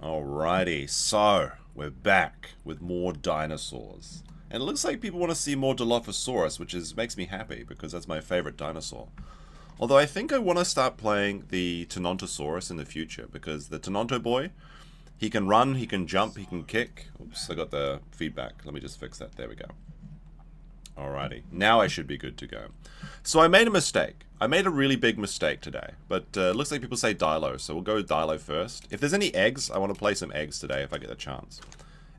Alrighty, so we're back with more dinosaurs. And it looks like people want to see more Dilophosaurus, which makes me happy because that's my favorite dinosaur. Although I think I want to start playing the Tenontosaurus in the future because the Tenonto boy, he can run, he can jump, he can kick. Oops, I got the feedback. Let me just fix that. There we go. Alrighty, now I should be good to go. So I made a mistake. I made a really big mistake today, but it looks like people say dilo, so we'll go with dilo first. If there's any eggs, I want to play some eggs today if I get the chance.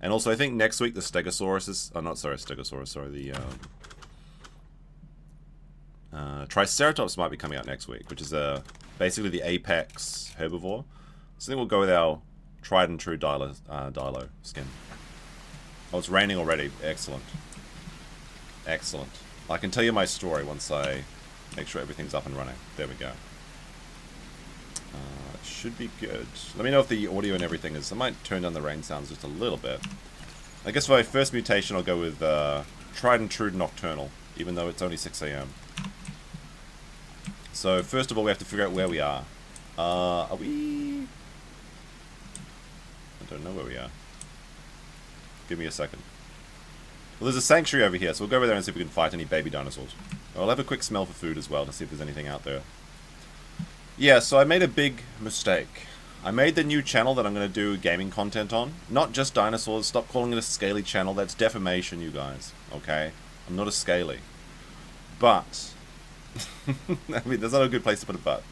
And also, I think next week the Stegosaurus is... Oh, not sorry, Stegosaurus, sorry, the... Triceratops might be coming out next week, which is basically the apex herbivore. So I think we'll go with our tried and true dilo skin. Oh, it's raining already. Excellent. Excellent. I can tell you my story once I make sure everything's up and running. There we go. It should be good. Let me know if the audio and everything is... I might turn down the rain sounds just a little bit. I guess for my first mutation I'll go with tried and true nocturnal, even though it's only 6 AM. So first of all we have to figure out where we are. Are we... I don't know where we are. Give me a second. Well, there's a sanctuary over here, so we'll go over there and see if we can fight any baby dinosaurs. I'll have a quick smell for food as well to see if there's anything out there. Yeah, so I made a big mistake. I made the new channel that I'm going to do gaming content on. Not just dinosaurs. Stop calling it a scaly channel. That's defamation, you guys. Okay? I'm not a scaly. But... I mean, that's not a good place to put a but.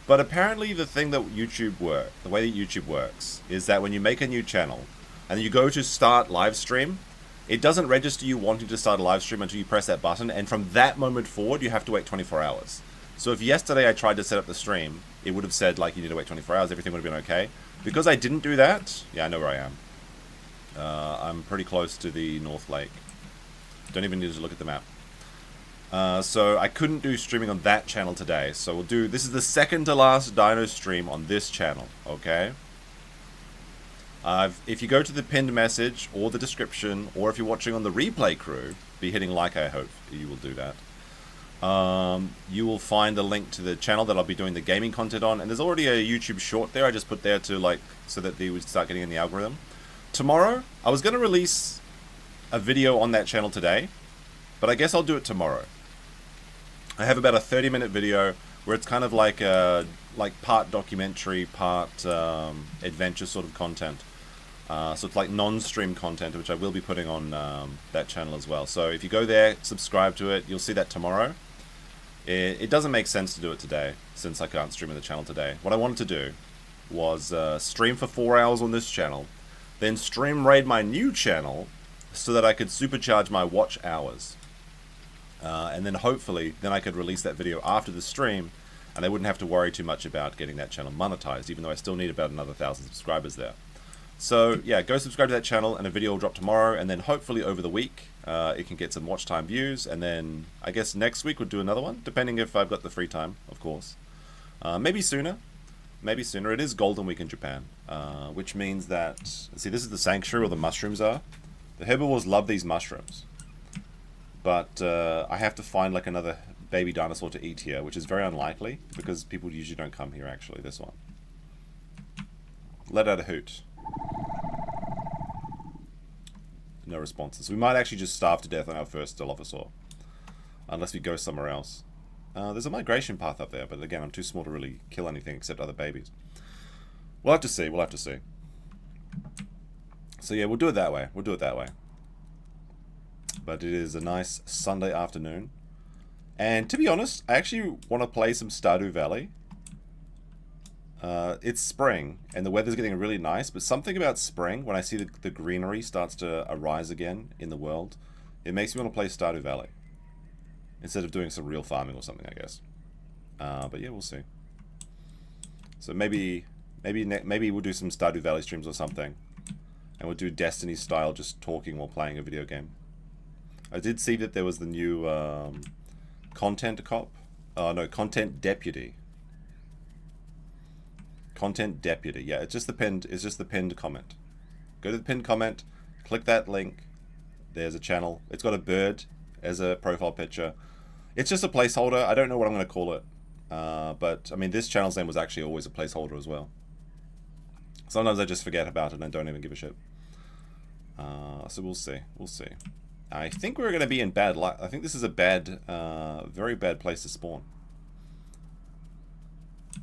But apparently the thing that the way that YouTube works, is that when you make a new channel, and you go to start live stream, it doesn't register you wanting to start a live stream until you press that button, and from that moment forward, you have to wait 24 hours. So if yesterday I tried to set up the stream, it would have said, like, you need to wait 24 hours, everything would have been okay. Because I didn't do that, yeah, I know where I am. I'm pretty close to the North Lake. Don't even need to look at the map. So I couldn't do streaming on that channel today, so we'll do... This is the second to last Dino stream on this channel, okay? If you go to the pinned message, or the description, or if you're watching on the replay crew, be hitting like, I hope you will do that. You will find a link to the channel that I'll be doing the gaming content on, and there's already a YouTube short there I just put there to, like, so that they would start getting in the algorithm. Tomorrow, I was going to release a video on that channel today, but I guess I'll do it tomorrow. I have about a 30-minute video where it's kind of like part documentary, part adventure sort of content. So it's like non-stream content, which I will be putting on that channel as well. So if you go there, subscribe to it, you'll see that tomorrow. It doesn't make sense to do it today, since I can't stream on the channel today. What I wanted to do was stream for 4 hours on this channel, then stream raid my new channel, so that I could supercharge my watch hours. And then hopefully, then I could release that video after the stream, and I wouldn't have to worry too much about getting that channel monetized, even though I still need about another 1,000 subscribers there. So yeah, go subscribe to that channel, and a video will drop tomorrow, and then hopefully over the week, it can get some watch time views, and then I guess next week we'll do another one, depending if I've got the free time, of course. Maybe sooner. Maybe sooner. It is Golden Week in Japan, which means that... See, this is the sanctuary where the mushrooms are. The herbivores love these mushrooms. But I have to find like another baby dinosaur to eat here, which is very unlikely, because people usually don't come here actually, this one. Let out a hoot. No responses. We might actually just starve to death on our first Dilophosaur. Unless we go somewhere else. There's a migration path up there, but again, I'm too small to really kill anything except other babies. We'll have to see, we'll have to see. So yeah, we'll do it that way. We'll do it that way. But it is a nice Sunday afternoon. And to be honest, I actually want to play some Stardew Valley. It's spring, and the weather's getting really nice, but something about spring, when I see the greenery starts to arise again in the world, it makes me want to play Stardew Valley. Instead of doing some real farming or something, I guess. But yeah, we'll see. So maybe we'll do some Stardew Valley streams or something. And we'll do Destiny style, just talking while playing a video game. I did see that there was the new content cop. No, content deputy. Content deputy. Yeah, it's just the pinned comment. Go to the pinned comment, click that link. There's a channel. It's got a bird as a profile picture. It's just a placeholder. I don't know what I'm going to call it. But I mean, this channel's name was actually always a placeholder as well. Sometimes I just forget about it and don't even give a shit. So we'll see. We'll see. I think we're going to be in bad luck. I think this is a bad, very bad place to spawn.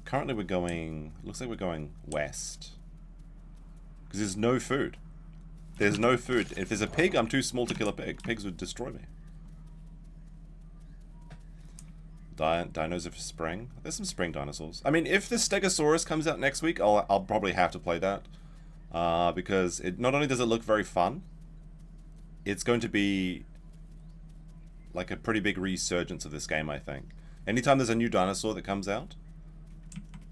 Currently we're going... Looks like we're going west. Because there's no food. There's no food. If there's a pig, I'm too small to kill a pig. Pigs would destroy me. Dinos of spring. There's some spring dinosaurs. I mean, if the Stegosaurus comes out next week, I'll probably have to play that. Because it not only does it look very fun, it's going to be like a pretty big resurgence of this game, I think. Anytime there's a new dinosaur that comes out,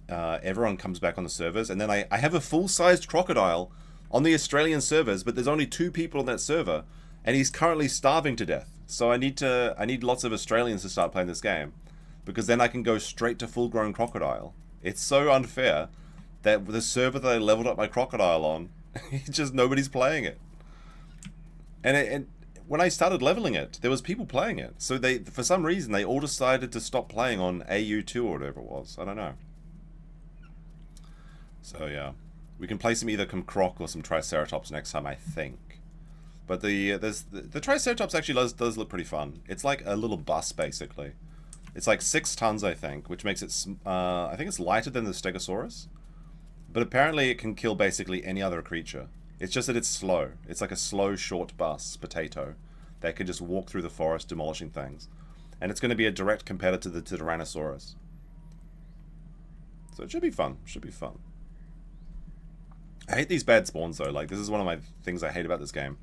everyone comes back on the servers, and then I have a full-sized crocodile on the Australian servers, but there's only 2 people on that server, and he's currently starving to death. So I need lots of Australians to start playing this game, because then I can go straight to full-grown crocodile. It's so unfair that the server that I leveled up my crocodile on, just nobody's playing it. And when I started leveling it, there was people playing it. So they, for some reason, they all decided to stop playing on AU2 or whatever it was. I don't know. So yeah, we can play some either croc or some triceratops next time, I think. But the triceratops actually does look pretty fun. It's like a little bus basically. It's like 6 tons, I think, which makes it I think it's lighter than the Stegosaurus. But apparently it can kill basically any other creature. It's just that it's slow. It's like a slow, short bus potato that can just walk through the forest demolishing things. And it's going to be a direct competitor to the Tyrannosaurus. So it should be fun. Should be fun. I hate these bad spawns though. Like, this is one of my things I hate about this game.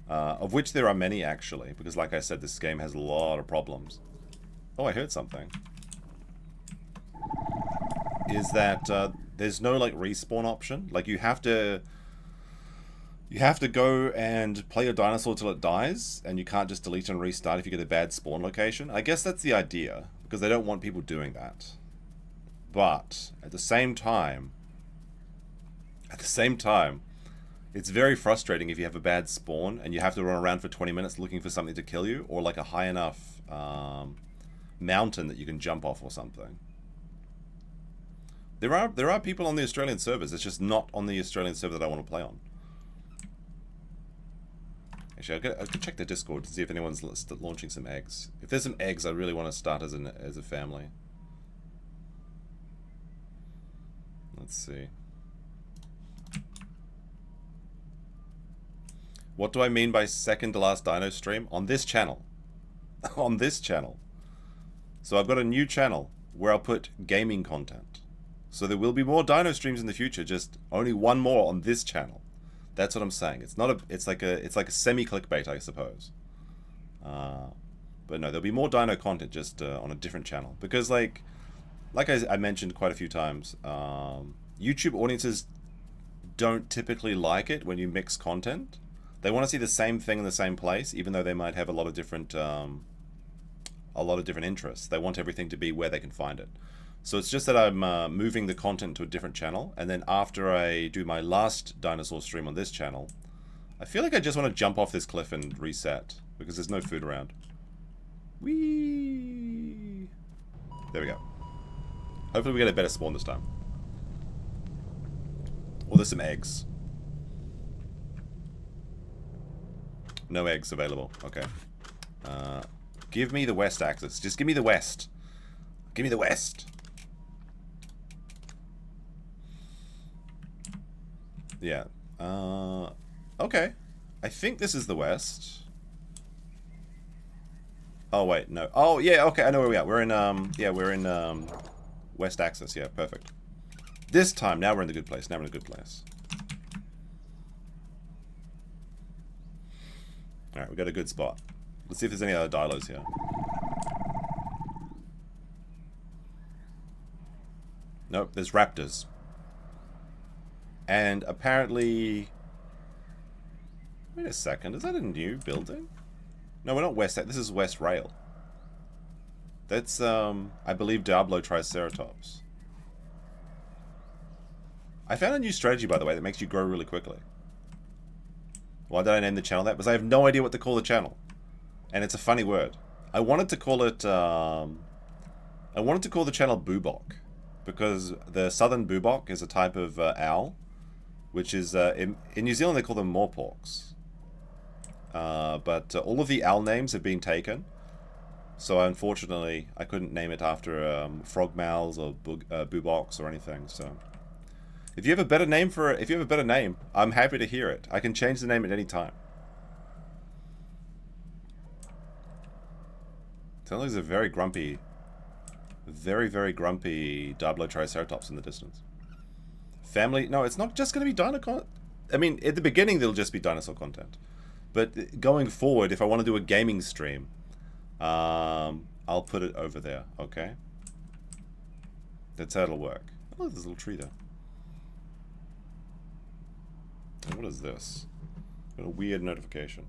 Of which there are many actually. Because like I said, this game has a lot of problems. Oh, I heard something. Is that there's no like respawn option. Like you have to go and play your dinosaur till it dies, and you can't just delete and restart if you get a bad spawn location. I guess that's the idea, because they don't want people doing that. But at the same time, it's very frustrating if you have a bad spawn and you have to run around for 20 minutes looking for something to kill you, or like a high enough mountain that you can jump off or something. There are people on the Australian servers. It's just not on the Australian server that I want to play on. Actually, I could check the Discord to see if anyone's launching some eggs. If there's some eggs, I really want to start as a family. Let's see. What do I mean by second to last dino stream? On this channel. On this channel. So I've got a new channel where I'll put gaming content. So there will be more dino streams in the future, just only one more on this channel. That's what I'm saying. It's not a. It's like a semi-clickbait, I suppose. But no, there'll be more dino content just on a different channel, because like I mentioned quite a few times, YouTube audiences don't typically like it when you mix content. They want to see the same thing in the same place, even though they might have a lot of different interests. They want everything to be where they can find it. So it's just that I'm moving the content to a different channel, and then after I do my last dinosaur stream on this channel, I feel like I just want to jump off this cliff and reset, because there's no food around. Whee! There we go. Hopefully we get a better spawn this time. Or there's some eggs. No eggs available. Okay. Give me the west axis. Just give me the west. Give me the west. Yeah. Okay. I think this is the west. Oh, wait, no. Oh, yeah, okay, I know where we are. We're in, yeah, we're in, west axis. Yeah, perfect. This time, now we're in the good place. Now we're in the good place. Alright, we got a good spot. Let's see if there's any other dilos here. Nope, there's raptors. And apparently... Wait a second, is that a new building? No, we're not west. This is west rail. That's, I believe Diablo Triceratops. I found a new strategy, by the way, that makes you grow really quickly. Why did I name the channel that? Because I have no idea what to call the channel. And it's a funny word. I wanted to call it, I wanted to call the channel Boobok. Because the southern boobok is a type of owl which is, in New Zealand they call them moreporks. But all of the owl names have been taken. So unfortunately, I couldn't name it after frog mouths or boobox or anything. So, if you have a better name for it, I'm happy to hear it. I can change the name at any time. Sounds like there's a very grumpy, very grumpy Diblo-Triceratops in the distance. Family? No, it's not just going to be dino content. I mean, at the beginning, there'll just be dinosaur content. But going forward, if I want to do a gaming stream, I'll put it over there, okay? That's how it'll work. Oh, there's a little tree there. And what is this? Got a weird notification.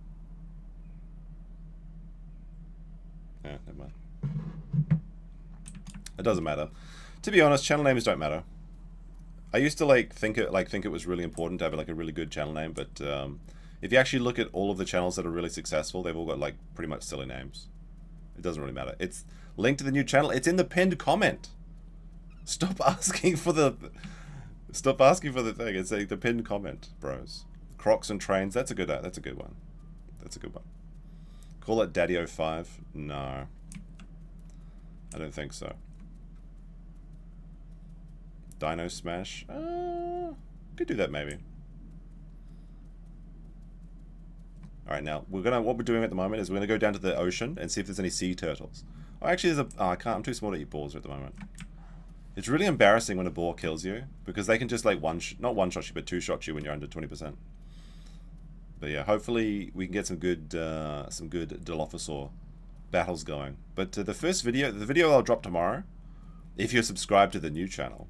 Yeah, never mind. It doesn't matter. To be honest, channel names don't matter. I used to think it was really important to have a really good channel name, but if you actually look at all of the channels that are really successful, they've all got pretty much silly names. It doesn't really matter. It's linked to the new channel. It's in the pinned comment. Stop asking for the thing. It's the pinned comment, bros. Crocs and trains. That's a good one. That's a good one. Call it Daddy05. No, I don't think so. Dino Smash. Could do that maybe. Alright, now what we're doing at the moment is we're gonna go down to the ocean and see if there's any sea turtles. Oh, actually there's I can't, I'm too small to eat boars at the moment. It's really embarrassing when a boar kills you, because they can just not one-shot you, but two-shot you when you're under 20%. But yeah, hopefully we can get some good Dilophosaur battles going. But the video I'll drop tomorrow, if you're subscribed to the new channel,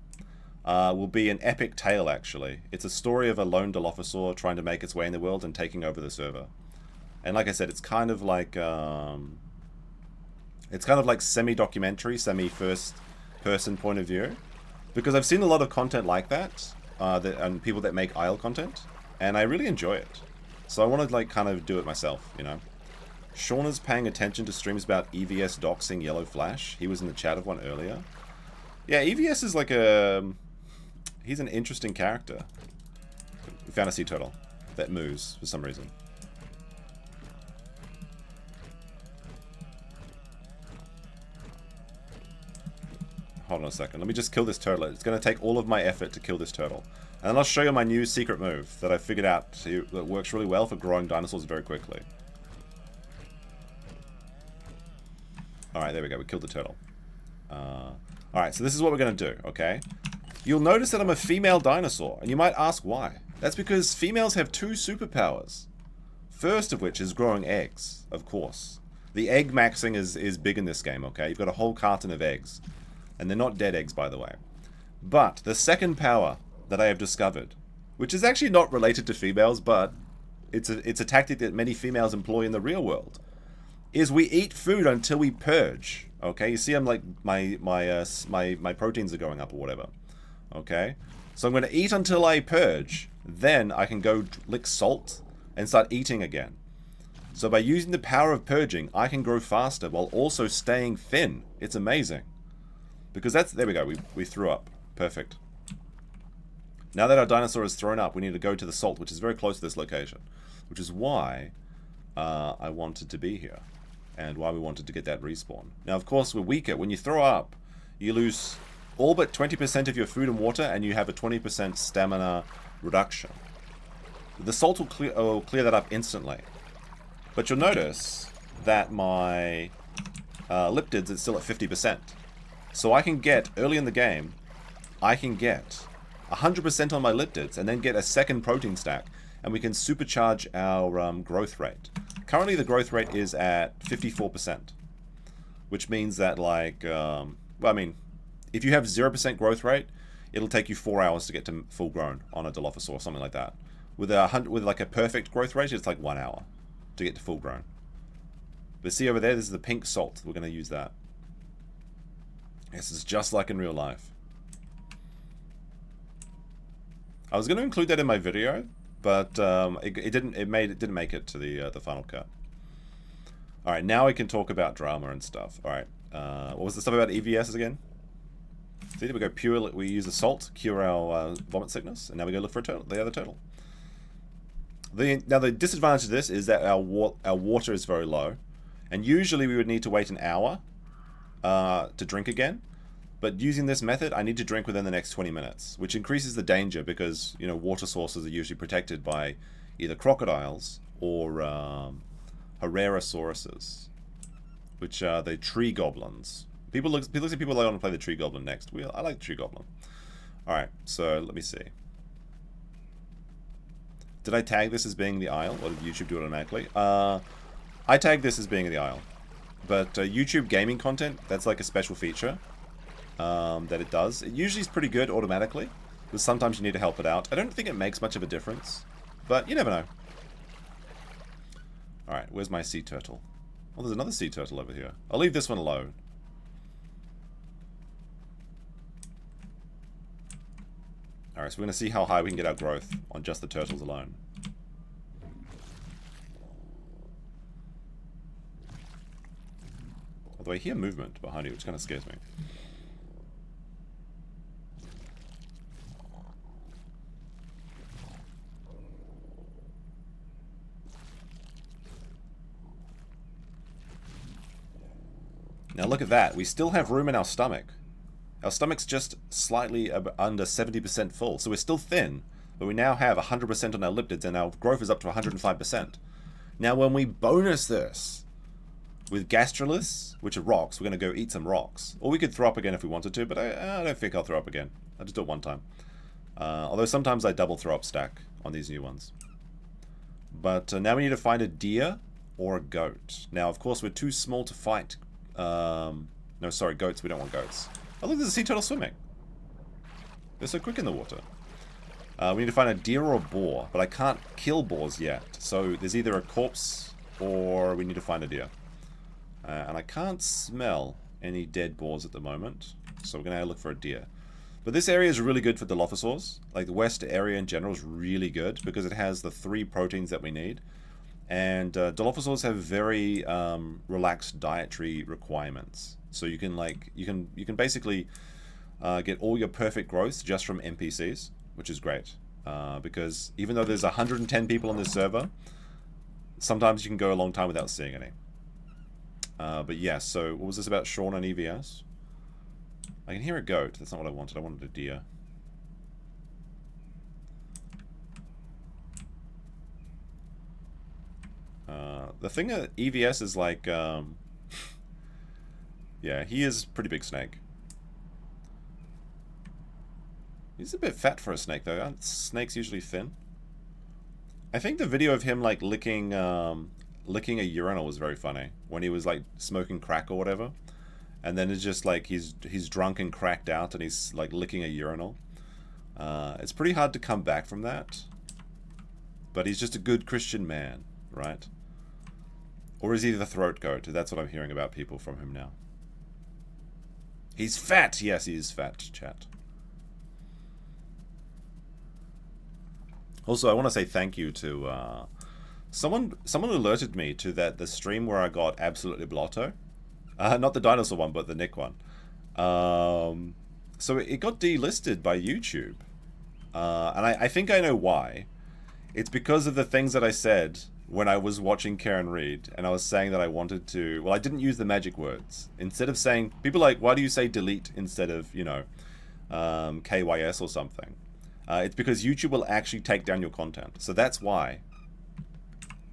will be an epic tale, actually. It's a story of a lone Dilophosaur trying to make its way in the world and taking over the server. And like I said, it's kind of like semi-documentary, semi-first-person point of view. Because I've seen a lot of content like that, and people that make IL content, and I really enjoy it. So I want to kind of do it myself, you know. Shauna's paying attention to streams about EVS doxing Yellow Flash. He was in the chat of one earlier. Yeah, EVS is he's an interesting character. We found a sea turtle that moves for some reason. Hold on a second. Let me just kill this turtle. It's going to take all of my effort to kill this turtle. And then I'll show you my new secret move that I figured out that works really well for growing dinosaurs very quickly. Alright, there we go. We killed the turtle. Alright, so this is what we're going to do, okay? You'll notice that I'm a female dinosaur, and you might ask why. That's because females have two superpowers. First of which is growing eggs, of course. The egg maxing is big in this game, okay? You've got a whole carton of eggs. And they're not dead eggs, by the way. But the second power that I have discovered, which is actually not related to females, but it's a tactic that many females employ in the real world, is we eat food until we purge. Okay, you see, I'm my proteins are going up or whatever. Okay, so I'm going to eat until I purge. Then I can go lick salt and start eating again. So by using the power of purging, I can grow faster while also staying thin. It's amazing. Because there we go, we threw up. Perfect. Now that our dinosaur is thrown up, we need to go to the salt, which is very close to this location. Which is why I wanted to be here. And why we wanted to get that respawn. Now, of course, we're weaker. When you throw up, you lose all but 20% of your food and water, and you have a 20% stamina reduction. The salt will clear that up instantly. But you'll notice that my liptids is still at 50%. So I can get, early in the game, I can get 100% on my liptids and then get a second protein stack, and we can supercharge our growth rate. Currently the growth rate is at 54%, which means that well, I mean, if you have 0% growth rate, it'll take you 4 hours to get to full grown on a Dilophosaur or something like that. With a perfect growth rate, it's like 1 hour to get to full grown. But see over there, this is the pink salt. We're going to use that. This is just like in real life. I was going to include that in my video, but it didn't make it to the final cut. All right, now we can talk about drama and stuff. All right, what was the stuff about EVS again? See, we go pure. We use the salt, cure our vomit sickness, and now we go look for a turtle, the other turtle. Now the disadvantage of this is that our water is very low, and usually we would need to wait an hour to drink again. But using this method, I need to drink within the next 20 minutes, which increases the danger because, you know, water sources are usually protected by either crocodiles or Herrerasauruses, which are the tree goblins. People look at people that want to play the tree goblin next. I like the tree goblin. All right, so let me see. Did I tag this as being the isle, or did YouTube do it automatically? I tagged this as being the isle, but YouTube gaming content, that's like a special feature that it does. It usually is pretty good automatically, but sometimes you need to help it out. I don't think it makes much of a difference, but you never know. All right, where's my sea turtle? Oh, there's another sea turtle over here. I'll leave this one alone. Alright, so we're going to see how high we can get our growth on just the turtles alone. Although I hear movement behind you, which kind of scares me. Now look at that, we still have room in our stomach. Our stomach's just slightly under 70% full, so we're still thin, but we now have 100% on our lipids, and our growth is up to 105%. Now, when we bonus this with gastroliths, which are rocks, we're going to go eat some rocks. Or we could throw up again if we wanted to, but I don't think I'll throw up again. I'll just do it one time. Although sometimes I double throw up stack on these new ones. But now we need to find a deer or a goat. Now, of course, we're too small to fight. No, sorry, goats. We don't want goats. Oh, look, there's a sea turtle swimming. They're so quick in the water. We need to find a deer or a boar, but I can't kill boars yet. So there's either a corpse or we need to find a deer. And I can't smell any dead boars at the moment, so we're going to look for a deer. But this area is really good for Dilophosaurs. Like, the west area in general is really good because it has the 3 proteins that we need. And Dilophosaurs have very relaxed dietary requirements. So you can basically get all your perfect growth just from NPCs, which is great. Because even though there's 110 people on this server, sometimes you can go a long time without seeing any. But yeah, so what was this about Sean on EVS? I can hear a goat. That's not what I wanted. I wanted a deer. The thing that EVS is like, yeah, he is a pretty big snake. He's a bit fat for a snake, though. Aren't snakes usually thin? I think the video of him, like, licking a urinal was very funny. When he was, like, smoking crack or whatever. And then it's just, like, he's drunk and cracked out and he's, like, licking a urinal. It's pretty hard to come back from that. But he's just a good Christian man, right? Or is he the throat goat? That's what I'm hearing about people from him now. He's fat! Yes, he is fat, chat. Also, I want to say thank you to someone alerted me to the stream where I got absolutely blotto. Not the dinosaur one, but the Nick one. So it got delisted by YouTube. And I think I know why. It's because of the things that I said when I was watching Karen Reed, and I was saying that I wanted to... Well, I didn't use the magic words. Instead of saying... People are like, why do you say delete instead of, you know, KYS or something? It's because YouTube will actually take down your content. So that's why.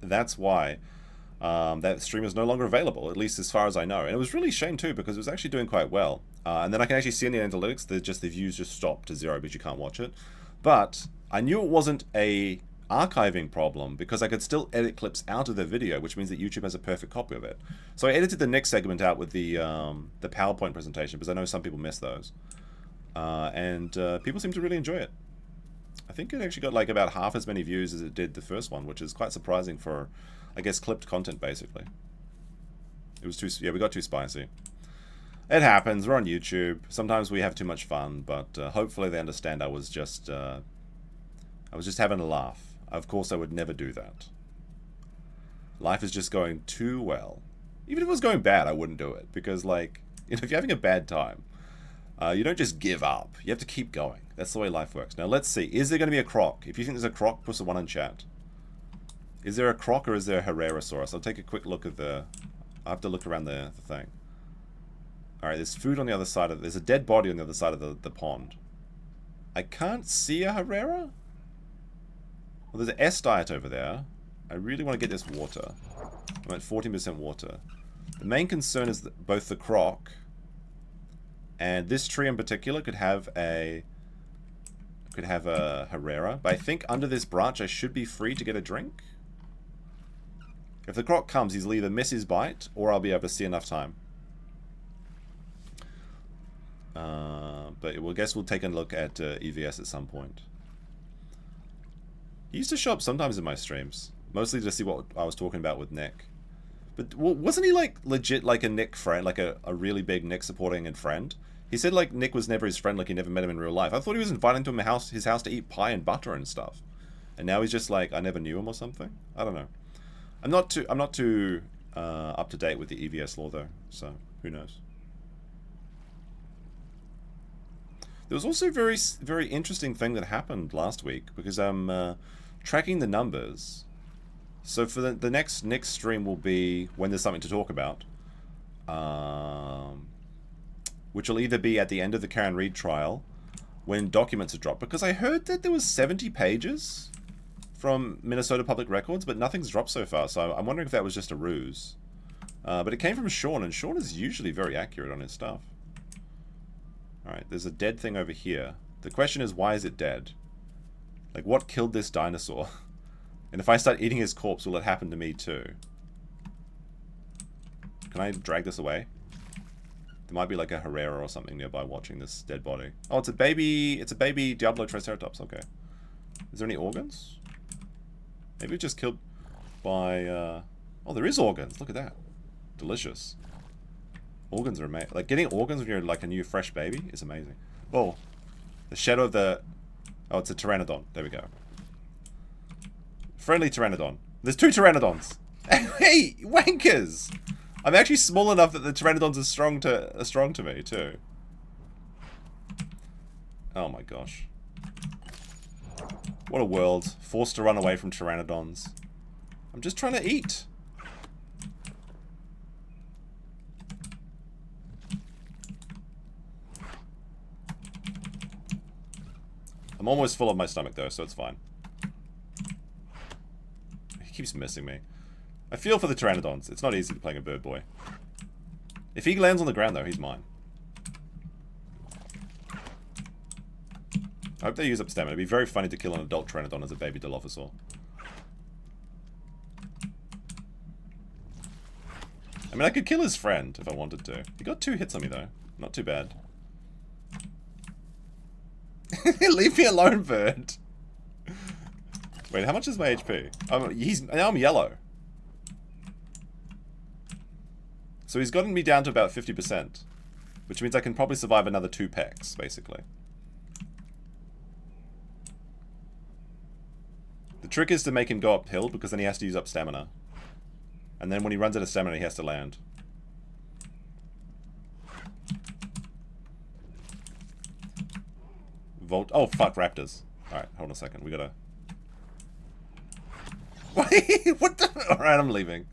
That's why that stream is no longer available, at least as far as I know. And it was really a shame too, because it was actually doing quite well. And then I can actually see in the analytics that the views just stopped to 0 because you can't watch it. But I knew it wasn't a archiving problem because I could still edit clips out of the video, which means that YouTube has a perfect copy of it. So I edited the next segment out with the PowerPoint presentation because I know some people miss those. And people seem to really enjoy it. I think it actually got like about half as many views as it did the first one, which is quite surprising for, I guess, clipped content, basically. It was too... Yeah, we got too spicy. It happens. We're on YouTube. Sometimes we have too much fun, but hopefully they understand I was just having a laugh. Of course, I would never do that. Life is just going too well. Even if it was going bad, I wouldn't do it. Because, like, you know, if you're having a bad time, You don't just give up. You have to keep going. That's the way life works. Now, let's see. Is there going to be a croc? If you think there's a croc, push a 1 in chat. Is there a croc or is there a Herrerasaurus? I'll take a quick look at the... I have to look around the thing. Alright, there's food on the other side of... There's a dead body on the other side of the pond. I can't see a Herrera? Well, there's an S diet over there. I really want to get this water. I'm at 14% water. The main concern is that both the croc and this tree in particular could have a Herrera. But I think under this branch I should be free to get a drink. If the croc comes, he'll either miss his bite or I'll be able to see enough time. But I guess we'll take a look at EVS at some point. He used to show up sometimes in my streams. Mostly to see what I was talking about with Nick. But wasn't he like legit like a Nick friend? Like a really big Nick supporting and friend? He said like Nick was never his friend, like he never met him in real life. I thought he was inviting him to his house to eat pie and butter and stuff. And now he's just like, I never knew him or something? I don't know. I'm not too up to date with the EVS law though, so who knows. There was also a very interesting thing that happened last week because I'm tracking the numbers. So for the next stream will be when there's something to talk about, which will either be at the end of the Karen Reed trial when documents are dropped, because I heard that there was 70 pages from Minnesota Public Records, but nothing's dropped so far, so I'm wondering if that was just a ruse. But it came from Sean, and Sean is usually very accurate on his stuff. Alright, there's a dead thing over here. The question is, why is it dead? Like, what killed this dinosaur? And if I start eating his corpse, will it happen to me too? Can I drag this away? There might be like a Herrera or something nearby watching this dead body. Oh, it's a baby Diablo Triceratops, okay. Is there any organs? Maybe it just killed by, Oh, there is organs, look at that. Delicious. Organs are amazing. Like, getting organs when you're like a new fresh baby is amazing. Oh, the shadow of the... Oh, it's a Pteranodon. There we go. Friendly Pteranodon. There's 2 Pteranodons. Hey, wankers! I'm actually small enough that the Pteranodons are strong to me, too. Oh my gosh. What a world. Forced to run away from Pteranodons. I'm just trying to eat. I'm almost full of my stomach though, so it's fine. He keeps missing me. I feel for the Pteranodons. It's not easy playing a bird boy. If he lands on the ground though, he's mine. I hope they use up stamina. It'd be very funny to kill an adult Pteranodon as a baby Dilophosaur. I mean, I could kill his friend if I wanted to. He got 2 hits on me though. Not too bad. Leave me alone, bird. Wait, how much is my HP? Now I'm yellow. So he's gotten me down to about 50%. Which means I can probably survive another 2 pecks, basically. The trick is to make him go uphill, because then he has to use up stamina. And then when he runs out of stamina, he has to land. Oh, fuck, raptors. Alright, hold on a second. We gotta... Wait, what the... Alright, I'm leaving.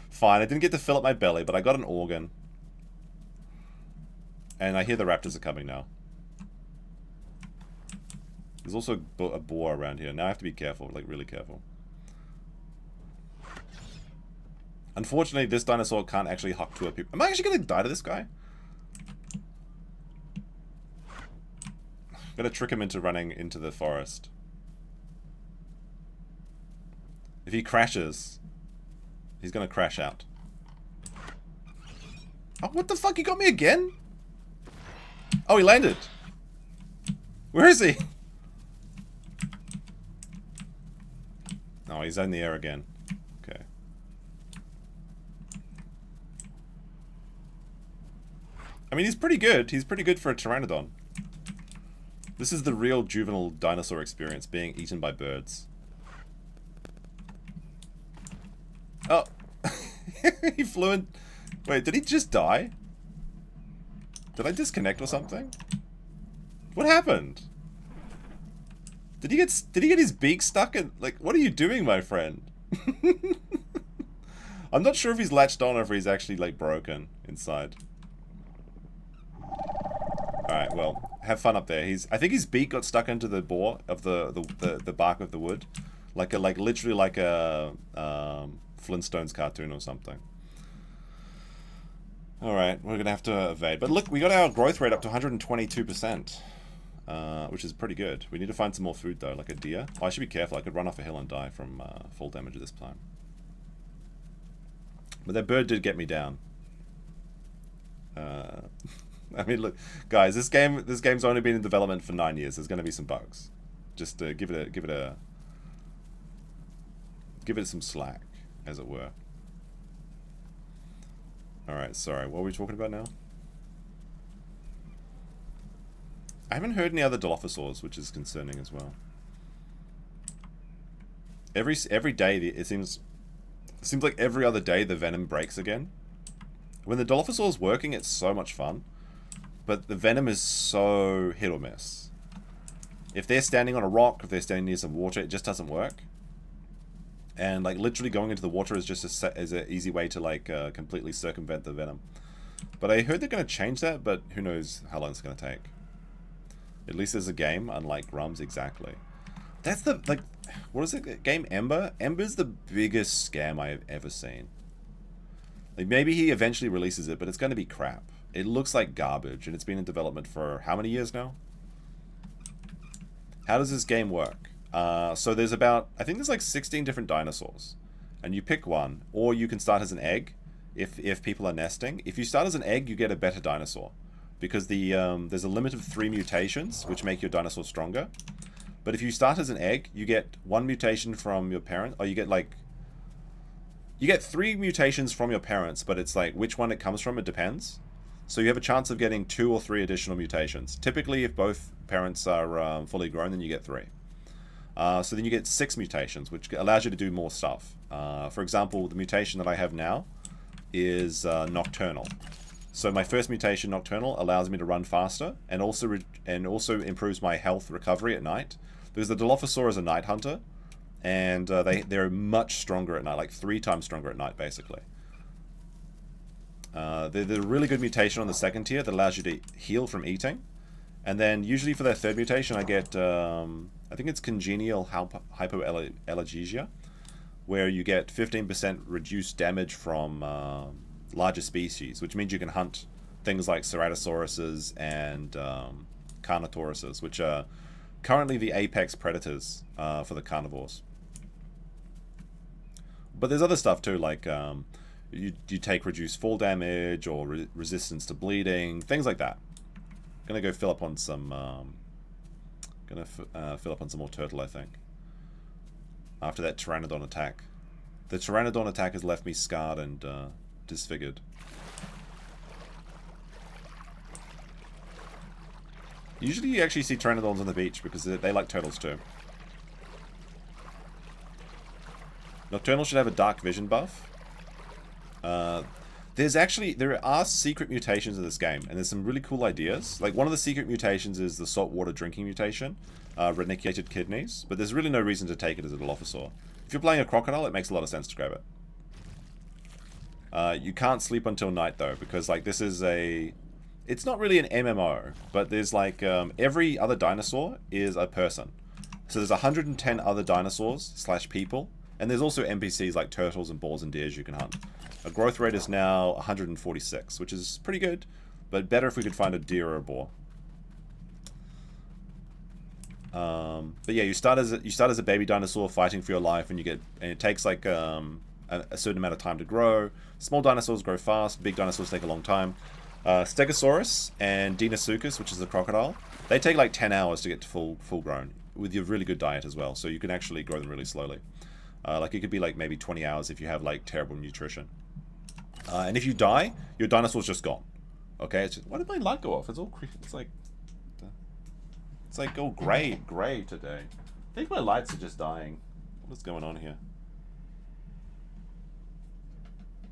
Fine, I didn't get to fill up my belly, but I got an organ. And I hear the raptors are coming now. There's also a boar around here. Now I have to be careful, like really careful. Unfortunately, this dinosaur can't actually huck to a people. Am I actually gonna die to this guy? I'm gonna trick him into running into the forest. If he crashes, he's gonna crash out. Oh, what the fuck? He got me again? Oh, he landed. Where is he? Oh, he's in the air again. Okay. I mean, he's pretty good. He's pretty good for a Pteranodon. This is the real juvenile dinosaur experience, being eaten by birds. Oh. He flew in... Wait, did he just die? Did I disconnect or something? What happened? Did he get his beak stuck in? Like, what are you doing, my friend? I'm not sure if he's latched on or if he's actually like broken inside. All right, well, have fun up there. I think his beak got stuck into the bore of the bark of the wood, like literally like a Flintstones cartoon or something. All right, we're gonna have to evade. But look, we got our growth rate up to 122%, which is pretty good. We need to find some more food though, like a deer. Oh, I should be careful. I could run off a hill and die from full damage at this time. But that bird did get me down. I mean, look, guys, this game's only been in development for 9 years. There's going to be some bugs. Just give it some slack, as it were. All right, sorry. What are we talking about now? I haven't heard any other Dilophosaurs, which is concerning as well. Every day it seems like every other day the venom breaks again. When the Dilophosaur's working, it's so much fun. But the venom is so hit or miss. If they're standing on a rock, if they're standing near some water, it just doesn't work. And like literally going into the water is just an easy way to like completely circumvent the venom. But I heard they're going to change that, but who knows how long it's going to take. At least there's a game, unlike Rums, exactly. That's the, like, what is it? Game Ember? Ember's the biggest scam I have ever seen. Like, maybe he eventually releases it, but it's going to be crap. It looks like garbage, and it's been in development for how many years now? How does this game work? So there's about, I think there's like 16 different dinosaurs. And you pick one, or you can start as an egg, if people are nesting. If you start as an egg, you get a better dinosaur. Because there's a limit of 3 mutations, which make your dinosaur stronger. But if you start as an egg, you get 1 mutation from your parent, or you get 3 mutations from your parents, but it's like which one it comes from, it depends. So you have a chance of getting 2 or 3 additional mutations. Typically, if both parents are fully grown, then you get 3. So then you get 6 mutations, which allows you to do more stuff. For example, the mutation that I have now is nocturnal. So my first mutation, nocturnal, allows me to run faster and also improves my health recovery at night. Because the Dilophosaur is a night hunter, and they're much stronger at night, like 3 times stronger at night, basically. They're a really good mutation on the second tier that allows you to heal from eating. And then usually for their third mutation, I get, I think it's congenial hypoallergesia, where you get 15% reduced damage from larger species, which means you can hunt things like ceratosauruses and carnotauruses, which are currently the apex predators for the carnivores. But there's other stuff too, like you take reduced fall damage or resistance to bleeding, things like that. Gonna go fill up on some fill up on some more turtle, I think, after that pteranodon attack. The pteranodon attack has left me scarred and disfigured. Usually you actually see pteranodons on the beach because they like turtles too. Nocturnal should have a dark vision buff. There are secret mutations in this game, and there's some really cool ideas. Like, one of the secret mutations is the saltwater drinking mutation, renicated kidneys, but there's really no reason to take it as a Dilophosaur. If you're playing a crocodile, it makes a lot of sense to grab it. You can't sleep until night, though, because, like, this is a... It's not really an MMO, but there's, like, every other dinosaur is a person. So there's 110 other dinosaurs / people, and there's also NPCs like turtles and boars and deers you can hunt. Our growth rate is now 146, which is pretty good, but better if we could find a deer or a boar. But yeah, you start as a baby dinosaur fighting for your life, and it takes like a certain amount of time to grow. Small dinosaurs grow fast, big dinosaurs take a long time. Stegosaurus and Dinosuchus, which is a crocodile, they take like 10 hours to get to full grown, with your really good diet as well, so you can actually grow them really slowly. Like, it could be like maybe 20 hours if you have like terrible nutrition. And if you die, your dinosaur's just gone. Okay, why did my light go off? It's all it's like all gray today. I think my lights are just dying. What's going on here?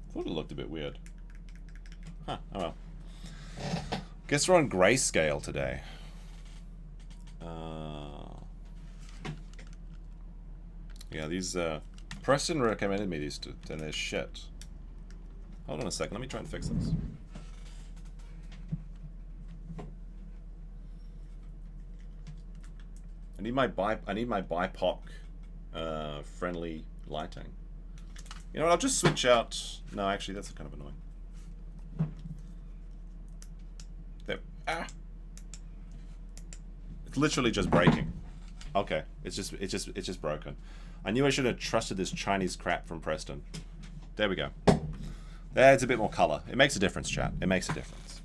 I thought it looked a bit weird. Huh, oh well. Guess we're on grayscale today. Yeah, these, Preston recommended me these two, and they're shit. Hold on a second, let me try and fix this. I need my BIPOC friendly lighting. You know what, I'll just switch out... No, actually, that's kind of annoying. There. Ah! It's literally just breaking. Okay, it's just broken. I knew I should have trusted this Chinese crap from Preston. There we go. There's a bit more color. It makes a difference, chat. It makes a difference.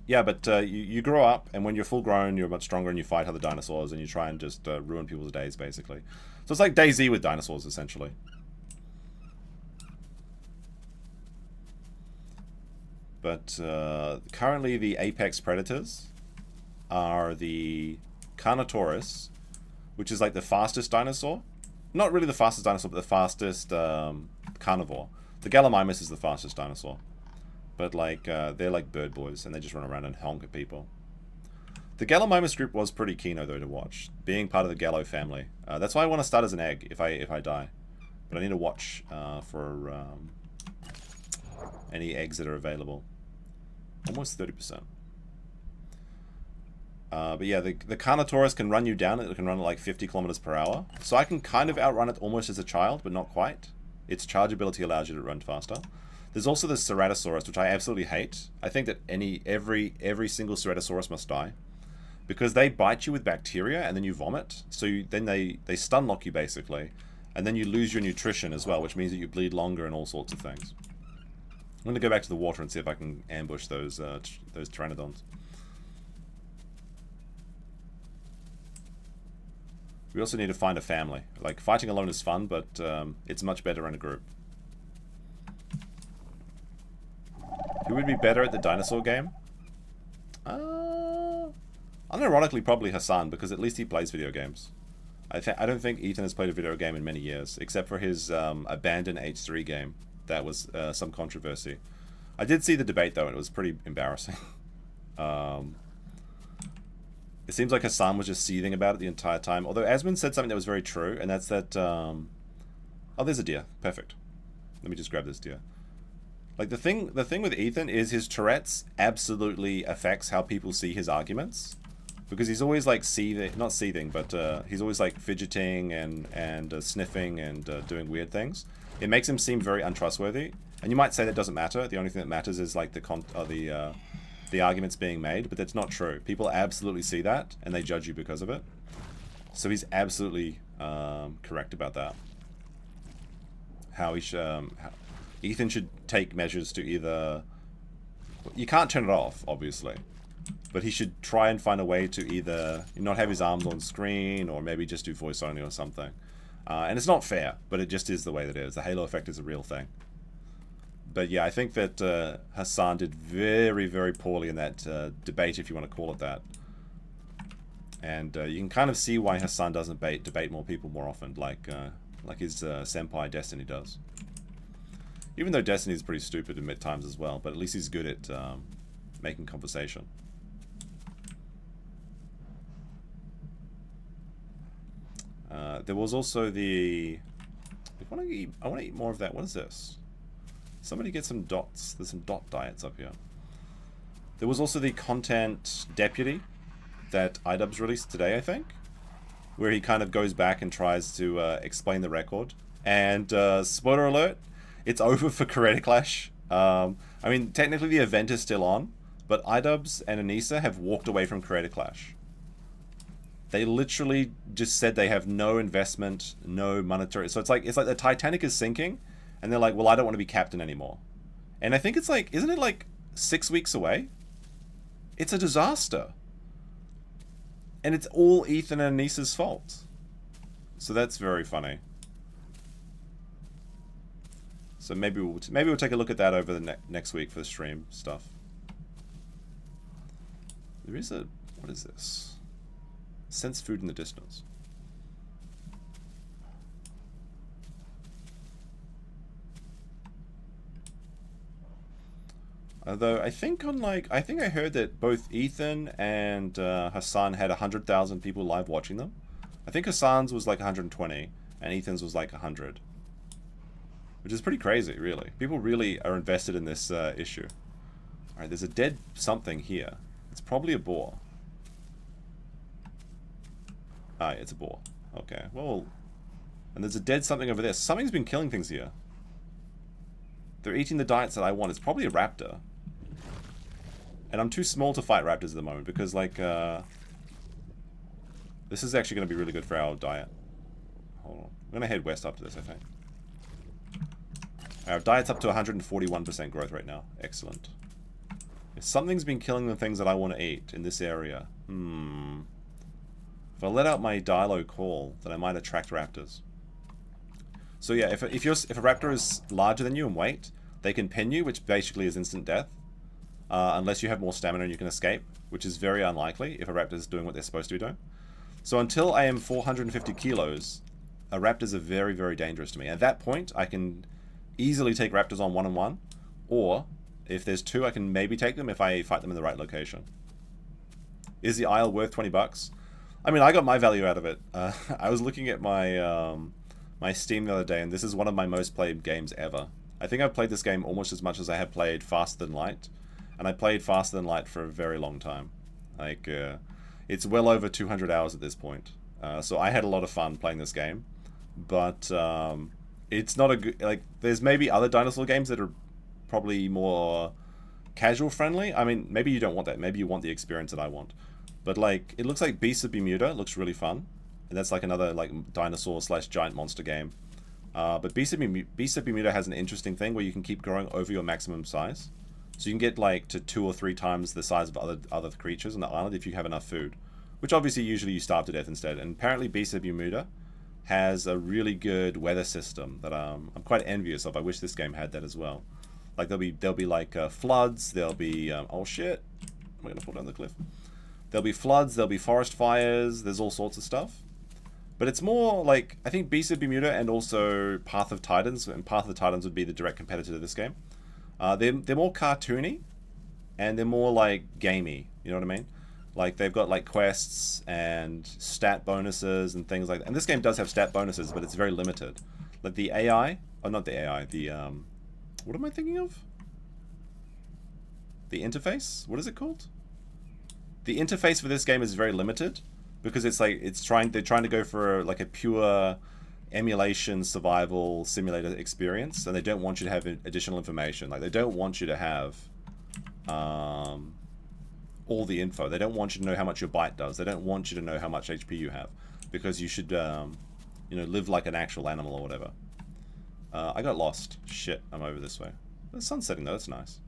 Yeah, but you grow up, and when you're full grown, you're much stronger, and you fight other dinosaurs, and you try and just ruin people's days, basically. So it's like DayZ with dinosaurs, essentially. But currently the apex predators are the Carnotaurus, which is like the fastest dinosaur. Not really the fastest dinosaur, but the fastest carnivore. The Gallimimus is the fastest dinosaur. But like they're like bird boys, and they just run around and honk at people. The Gallimimus group was pretty keen though to watch, being part of the Gallo family. That's why I want to start as an egg if I die. But I need to watch for any eggs that are available. Almost 30%. But yeah, the Carnotaurus can run you down. It can run at like 50 kilometers per hour. So I can kind of outrun it almost as a child, but not quite. Its charge ability allows you to run faster. There's also the Ceratosaurus, which I absolutely hate. I think that every single Ceratosaurus must die. Because they bite you with bacteria and then you vomit. So then they stun lock you basically. And then you lose your nutrition as well, which means that you bleed longer and all sorts of things. I'm going to go back to the water and see if I can ambush those pteranodons. We also need to find a family. Like, fighting alone is fun, but it's much better in a group. Who would be better at the dinosaur game? Unironically, probably Hassan, because at least he plays video games. I don't think Ethan has played a video game in many years, except for his abandoned H3 game. That was some controversy. I did see the debate, though, and it was pretty embarrassing. It seems like Hassan was just seething about it the entire time. Although Asmund said something that was very true, and that's that... Oh, there's a deer. Perfect. Let me just grab this deer. Like, the thing with Ethan is his Tourette's absolutely affects how people see his arguments. Because he's always, like, seething... Not seething, but he's always, like, fidgeting and sniffing and doing weird things. It makes him seem very untrustworthy. And you might say that doesn't matter. The only thing that matters is, like, the arguments being made, but that's not true. People absolutely see that, and they judge you because of it. So he's absolutely correct about that. How he Ethan should take measures to either... You can't turn it off, obviously. But he should try and find a way to either not have his arms on screen, or maybe just do voice only or something. And it's not fair, but it just is the way that it is. The halo effect is a real thing. But yeah, I think that Hassan did very, very poorly in that debate, if you want to call it that. And you can kind of see why Hassan doesn't debate more people more often, like his senpai Destiny does. Even though Destiny is pretty stupid at times as well, but at least he's good at making conversation. There was also the... I want to eat more of that. What is this? Somebody get some dots. There's some dot diets up here. There was also the content deputy that iDubbbz released today, I think, where he kind of goes back and tries to explain the record. And spoiler alert, it's over for Creator Clash. I mean, technically the event is still on, but iDubbbz and Anissa have walked away from Creator Clash. They literally just said they have no investment, no monetary. So it's like the Titanic is sinking, and they're like, well, I don't want to be captain anymore. And I think it's like, isn't it like 6 weeks away? It's a disaster. And it's all Ethan and Anissa's fault. So that's very funny. So maybe we'll take a look at that over the next week for the stream stuff. There is a... What is this? Sense food in the distance. Although I think I think I heard that both Ethan and Hassan had 100,000 people live watching them. I think Hassan's was like 120 and Ethan's was like 100. Which is pretty crazy, really. People really are invested in this issue. Alright, there's a dead something here. It's probably a boar. Ah, it's a boar. Okay, well... And there's a dead something over there. Something's been killing things here. They're eating the diets that I want. It's probably a raptor. And I'm too small to fight raptors at the moment because, like, this is actually going to be really good for our diet. Hold on. I'm going to head west after this, I think. Our diet's up to 141% growth right now. Excellent. If something's been killing the things that I want to eat in this area. If I let out my dilo call, then I might attract raptors. So yeah, if a raptor is larger than you in weight, they can pin you, which basically is instant death. Unless you have more stamina and you can escape, which is very unlikely if a raptor is doing what they're supposed to be doing. So until I am 450 kilos, raptors are very, very dangerous to me. At that point, I can easily take raptors on one-on-one, or if there's two, I can maybe take them if I fight them in the right location. Is the isle worth 20 bucks? I mean, I got my value out of it. I was looking at my my Steam the other day, and this is one of my most played games ever. I think I've played this game almost as much as I have played Faster Than Light, and I played Faster Than Light for a very long time. Like, it's well over 200 hours at this point. So I had a lot of fun playing this game, but it's not a good, like, there's maybe other dinosaur games that are probably more casual friendly. I mean, maybe you don't want that. Maybe you want the experience that I want. But, like, it looks like Beasts of Bermuda. It looks really fun. And that's like another, like, dinosaur / giant monster game. But Beasts of Bermuda has an interesting thing where you can keep growing over your maximum size. So you can get, like, to 2 or 3 times the size of other creatures on the island if you have enough food. Which obviously usually you starve to death instead. And apparently Beasts of Bermuda has a really good weather system that I'm quite envious of. I wish this game had that as well. Like, there'll be like floods, there'll be oh shit, I'm gonna fall down the cliff. There'll be floods, there'll be forest fires, there's all sorts of stuff. But it's more like, I think Beasts of Bermuda and also Path of Titans, and Path of Titans would be the direct competitor to this game. They're more cartoony, and they're more like gamey, you know what I mean? Like, they've got like quests and stat bonuses and things like that. And this game does have stat bonuses, but it's very limited. Like the AI, oh not the AI, the what am I thinking of? The interface? What is it called? The interface for this game is very limited because it's like they're trying to go for like a pure emulation survival simulator experience, and they don't want you to have additional information. Like, they don't want you to have all the info. They don't want you to know how much your bite does. They don't want you to know how much HP you have, because you should you know, live like an actual animal or whatever. I got lost. Shit, I'm over this way. The sun's setting though, that's nice.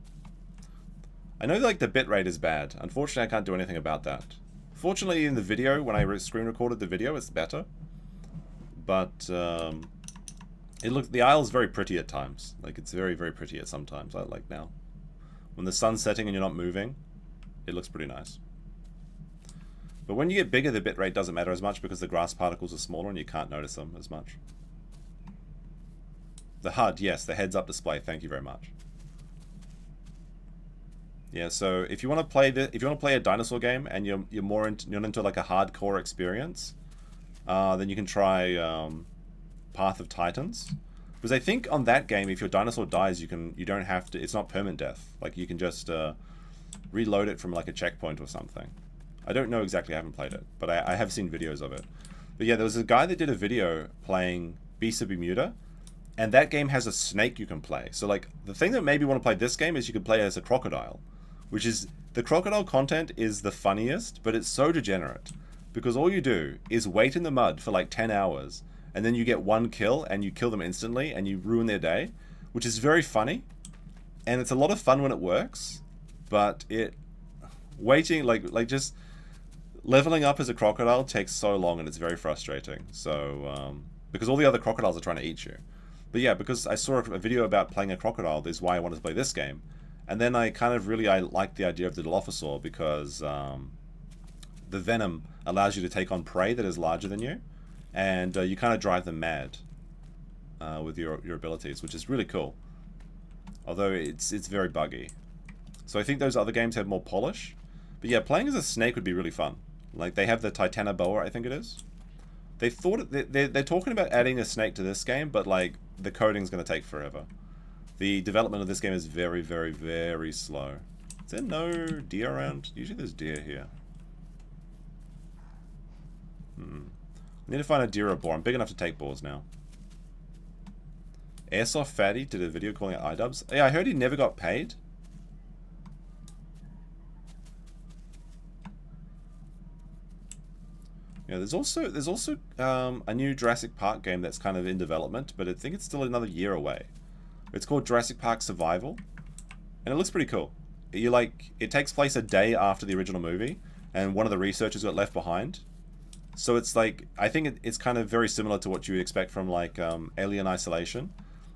I know like the bitrate is bad. Unfortunately, I can't do anything about that. Fortunately, in the video, when I screen recorded the video, it's better. But the isle's very pretty at times. Like, it's very, very pretty at sometimes. Like now, when the sun's setting and you're not moving, it looks pretty nice. But when you get bigger, the bitrate doesn't matter as much because the grass particles are smaller and you can't notice them as much. The HUD, yes, the heads-up display. Thank you very much. Yeah, so if you want to play a dinosaur game and you're into like a hardcore experience, then you can try Path of Titans. Because I think on that game, if your dinosaur dies, you don't have to. It's not permanent death. Like, you can just reload it from like a checkpoint or something. I don't know exactly. I haven't played it, but I have seen videos of it. But yeah, there was a guy that did a video playing Beasts of Bermuda, and that game has a snake you can play. So like, the thing that made me want to play this game is you could play as a crocodile, which is, the crocodile content is the funniest, but it's so degenerate. Because all you do is wait in the mud for like 10 hours, and then you get one kill, and you kill them instantly, and you ruin their day, which is very funny. And it's a lot of fun when it works, but waiting, like just leveling up as a crocodile takes so long, and it's very frustrating. So, because all the other crocodiles are trying to eat you. But yeah, because I saw a video about playing a crocodile, is why I wanted to play this game. And then I liked the idea of the Dilophosaur because the venom allows you to take on prey that is larger than you, and you kind of drive them mad with your abilities, which is really cool. Although it's very buggy. So I think those other games have more polish. But yeah, playing as a snake would be really fun. Like, they have the Titanoboa, I think it is. They thought they're talking about adding a snake to this game, but like the coding's going to take forever. The development of this game is very, very, very slow. Is there no deer around? Usually there's deer here. I need to find a deer or a boar. I'm big enough to take boars now. Airsoft Fatty did a video calling it iDubbbz. Yeah, I heard he never got paid. Yeah, there's also a new Jurassic Park game that's kind of in development, but I think it's still another year away. It's called Jurassic Park Survival, and it looks pretty cool. It takes place a day after the original movie, and one of the researchers got left behind. So it's like, I think it's kind of very similar to what you would expect from like Alien Isolation,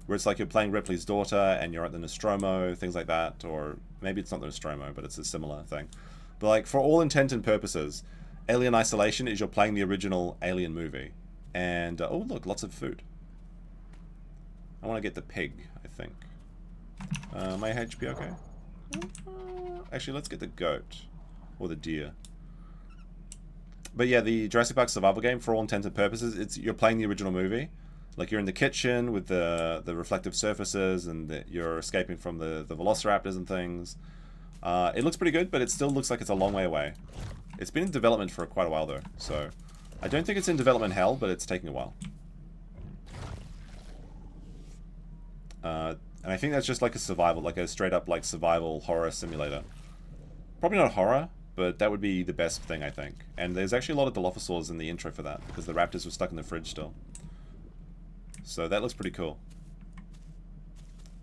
where it's like you're playing Ripley's daughter and you're at the Nostromo, things like that, or maybe it's not the Nostromo, but it's a similar thing. But like, for all intent and purposes, Alien Isolation is you're playing the original Alien movie. And, oh look, lots of food. I want to get the pig, I think. My HP okay? Actually, let's get the goat. Or the deer. But yeah, the Jurassic Park survival game, for all intents and purposes, you're playing the original movie. Like, you're in the kitchen with the reflective surfaces, and you're escaping from the velociraptors and things. It looks pretty good, but it still looks like it's a long way away. It's been in development for quite a while, though. So, I don't think it's in development hell, but it's taking a while. And I think that's just like a survival, like a straight up like survival horror simulator. Probably not horror, but that would be the best thing, I think. And there's actually a lot of Dilophosaurs in the intro for that, because the raptors were stuck in the fridge still. So that looks pretty cool.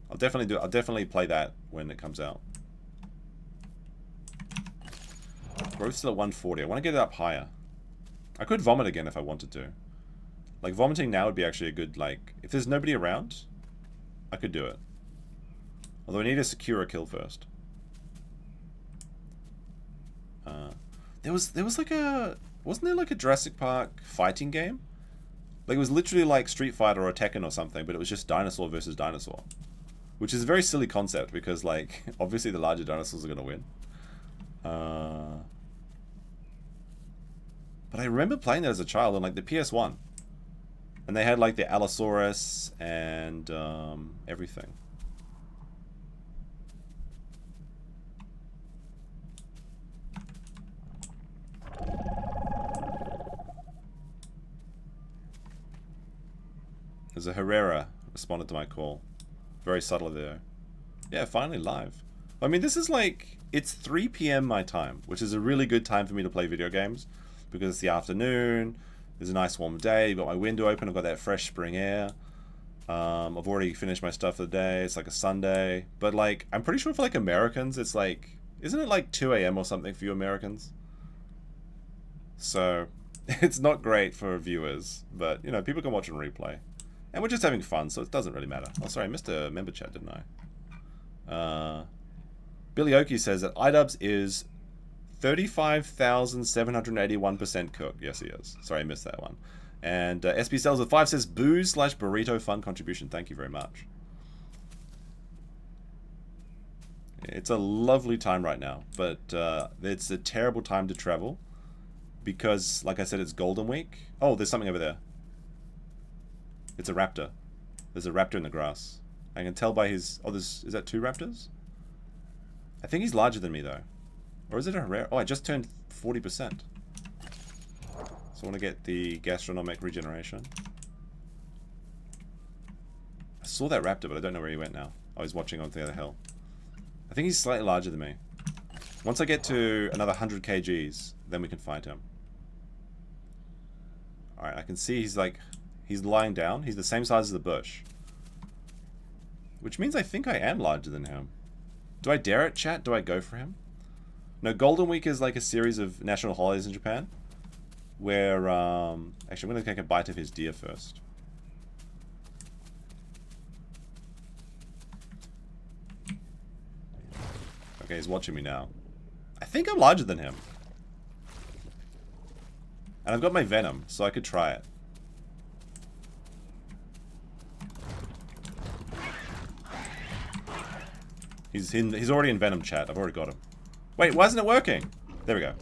I'll definitely play that when it comes out. Growth's still at 140. I want to get it up higher. I could vomit again if I wanted to. Like, vomiting now would be actually a good, like, if there's nobody around, I could do it. Although I need to secure a kill first. There was like a... Wasn't there like a Jurassic Park fighting game? Like, it was literally like Street Fighter or Tekken or something, but it was just dinosaur versus dinosaur. Which is a very silly concept, because, like, obviously the larger dinosaurs are going to win. But I remember playing that as a child on, like, the PS1. And they had, like, the Allosaurus and everything. There's a Herrera responded to my call. Very subtle there. Yeah, finally live. I mean, this is like... It's 3 PM my time, which is a really good time for me to play video games. Because it's the afternoon, there's a nice warm day, I've got my window open, I've got that fresh spring air. I've already finished my stuff for the day, it's like a Sunday. But like, I'm pretty sure for like Americans, it's like... Isn't it like 2 AM or something for you Americans? So, it's not great for viewers, but, you know, people can watch and replay. And we're just having fun, so it doesn't really matter. Oh, sorry, I missed a member chat, didn't I? Billy Oki says that iDubbbz is 35,781% cooked. Yes, he is. Sorry, I missed that one. And SB Cells with 5 says, booze/burrito fun contribution. Thank you very much. It's a lovely time right now, but it's a terrible time to travel. Because, like I said, it's Golden Week. Oh, there's something over there. It's a raptor. There's a raptor in the grass. I can tell by his... Oh, is that 2 raptors? I think he's larger than me, though. Or is it a rare... Oh, I just turned 40%. So I want to get the gastronomic regeneration. I saw that raptor, but I don't know where he went now. Oh, he's watching on the other hill. I think he's slightly larger than me. Once I get to another 100 kgs, then we can fight him. Alright, I can see he's like... He's lying down. He's the same size as the bush. Which means I think I am larger than him. Do I dare it, chat? Do I go for him? No, Golden Week is like a series of national holidays in Japan. Where, actually, I'm going to take a bite of his deer first. Okay, he's watching me now. I think I'm larger than him. And I've got my venom, so I could try it. He's already in Venom chat. I've already got him. Wait, why isn't it working? There we go.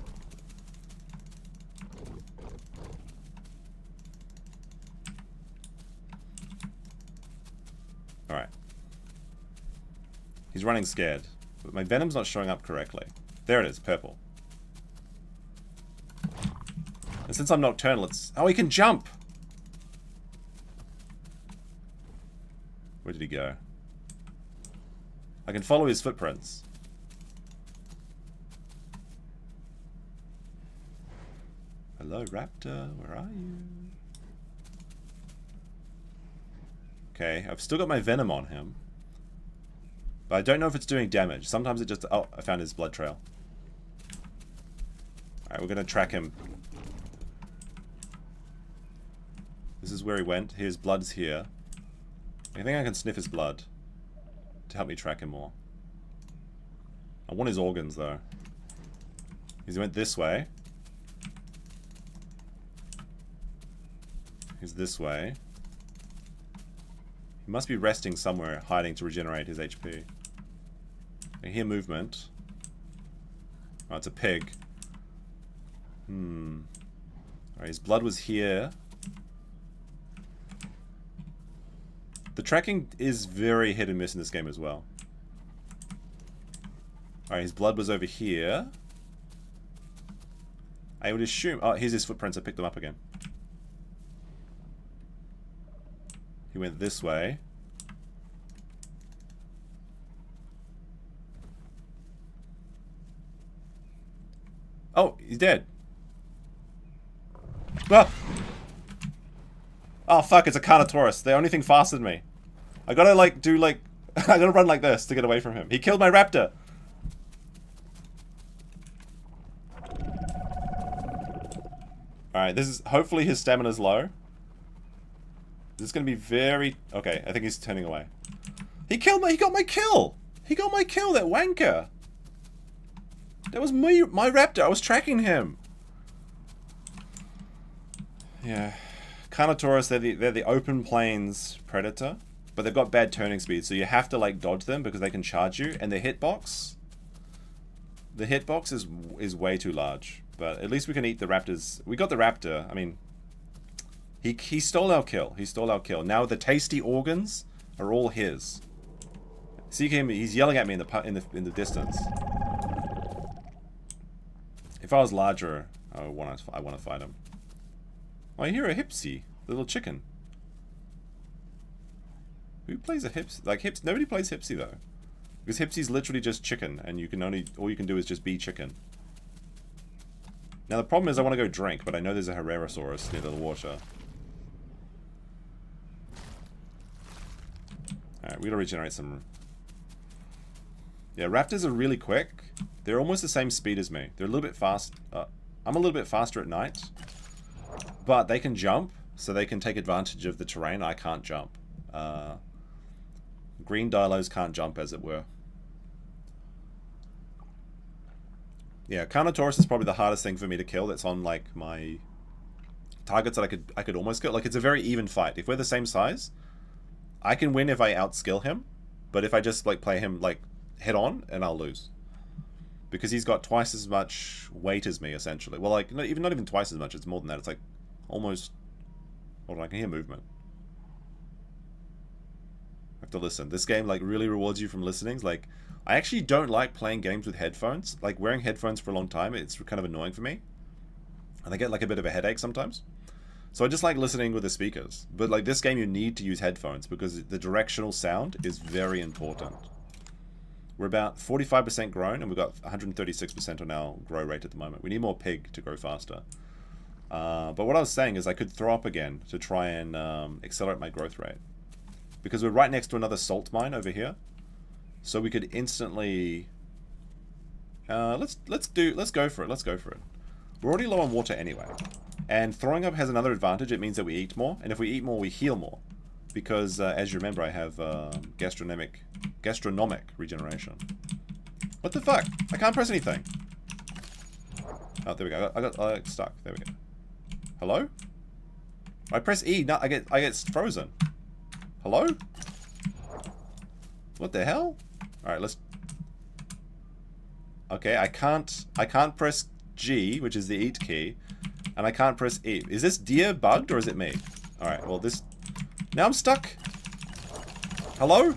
Alright. He's running scared. But my Venom's not showing up correctly. There it is, purple. And since I'm nocturnal, it's... Oh, he can jump! Where did he go? I can follow his footprints. Hello, Raptor. Where are you? Okay, I've still got my Venom on him. But I don't know if it's doing damage. Sometimes it just... Oh, I found his blood trail. Alright, we're going to track him. This is where he went. His blood's here. I think I can sniff his blood to help me track him more. I want his organs, though. He went this way. He's this way. He must be resting somewhere, hiding to regenerate his HP. I hear movement. Oh, it's a pig. Alright, his blood was here. The tracking is very hit and miss in this game as well. Alright, his blood was over here. I would assume... Oh, here's his footprints. I picked them up again. He went this way. Oh, he's dead. Ah! Oh fuck, it's a Carnotaurus. The only thing faster than me. I gotta like do like I gotta run like this to get away from him. He killed my raptor. Alright, this is hopefully his stamina's low. This is gonna be very okay, I think he's turning away. He got my kill! He got my kill, that wanker! That was my raptor, I was tracking him. Yeah. Carnotaurus, they're the open plains predator, but they've got bad turning speed, so you have to like dodge them because they can charge you, and the hitbox is way too large. But at least we can eat the raptors. We got the raptor. I mean, he stole our kill. He stole our kill. Now the tasty organs are all his. See him? He's yelling at me in the distance. If I was larger, I want to fight him. Oh, I hear a Hipsy, the little chicken. Who plays a Hipsy? Like nobody plays Hipsy though, because Hipsy's literally just chicken, and all you can do is just be chicken. Now the problem is I want to go drink, but I know there's a Herrerasaurus near the water. All right, we gotta regenerate some. Yeah, raptors are really quick. They're almost the same speed as me. They're a little bit fast. I'm a little bit faster at night. But they can jump, so they can take advantage of the terrain. I can't jump. Green dilos can't jump, as it were. Yeah, Carnotaurus is probably the hardest thing for me to kill. That's on like my targets that I could almost kill. Like it's a very even fight. If we're the same size, I can win if I outskill him. But if I just like play him like head on, and I'll lose. Because he's got twice as much weight as me, essentially. Well, like not even twice as much. It's more than that. It's like almost. Hold on, I can hear movement. I have to listen. This game like really rewards you from listening. Like, I actually don't like playing games with headphones. Like wearing headphones for a long time, it's kind of annoying for me, and I get like a bit of a headache sometimes. So I just like listening with the speakers. But like this game, you need to use headphones because the directional sound is very important. We're about 45% grown, and we've got 136% on our grow rate at the moment. We need more pig to grow faster. But what I was saying is I could throw up again to try and accelerate my growth rate. Because we're right next to another salt mine over here. So we could instantly... let's go for it. We're already low on water anyway. And throwing up has another advantage. It means that we eat more. And if we eat more, we heal more. Because, as you remember, I have gastronomic regeneration. What the fuck? I can't press anything. Oh, there we go. I got stuck. There we go. Hello? I press E. No, I get frozen. Hello? What the hell? All right, let's Okay, I can't press G, which is the eat key, and I can't press E. Is this deer bugged or is it me? Alright, well this... Now I'm stuck! Hello?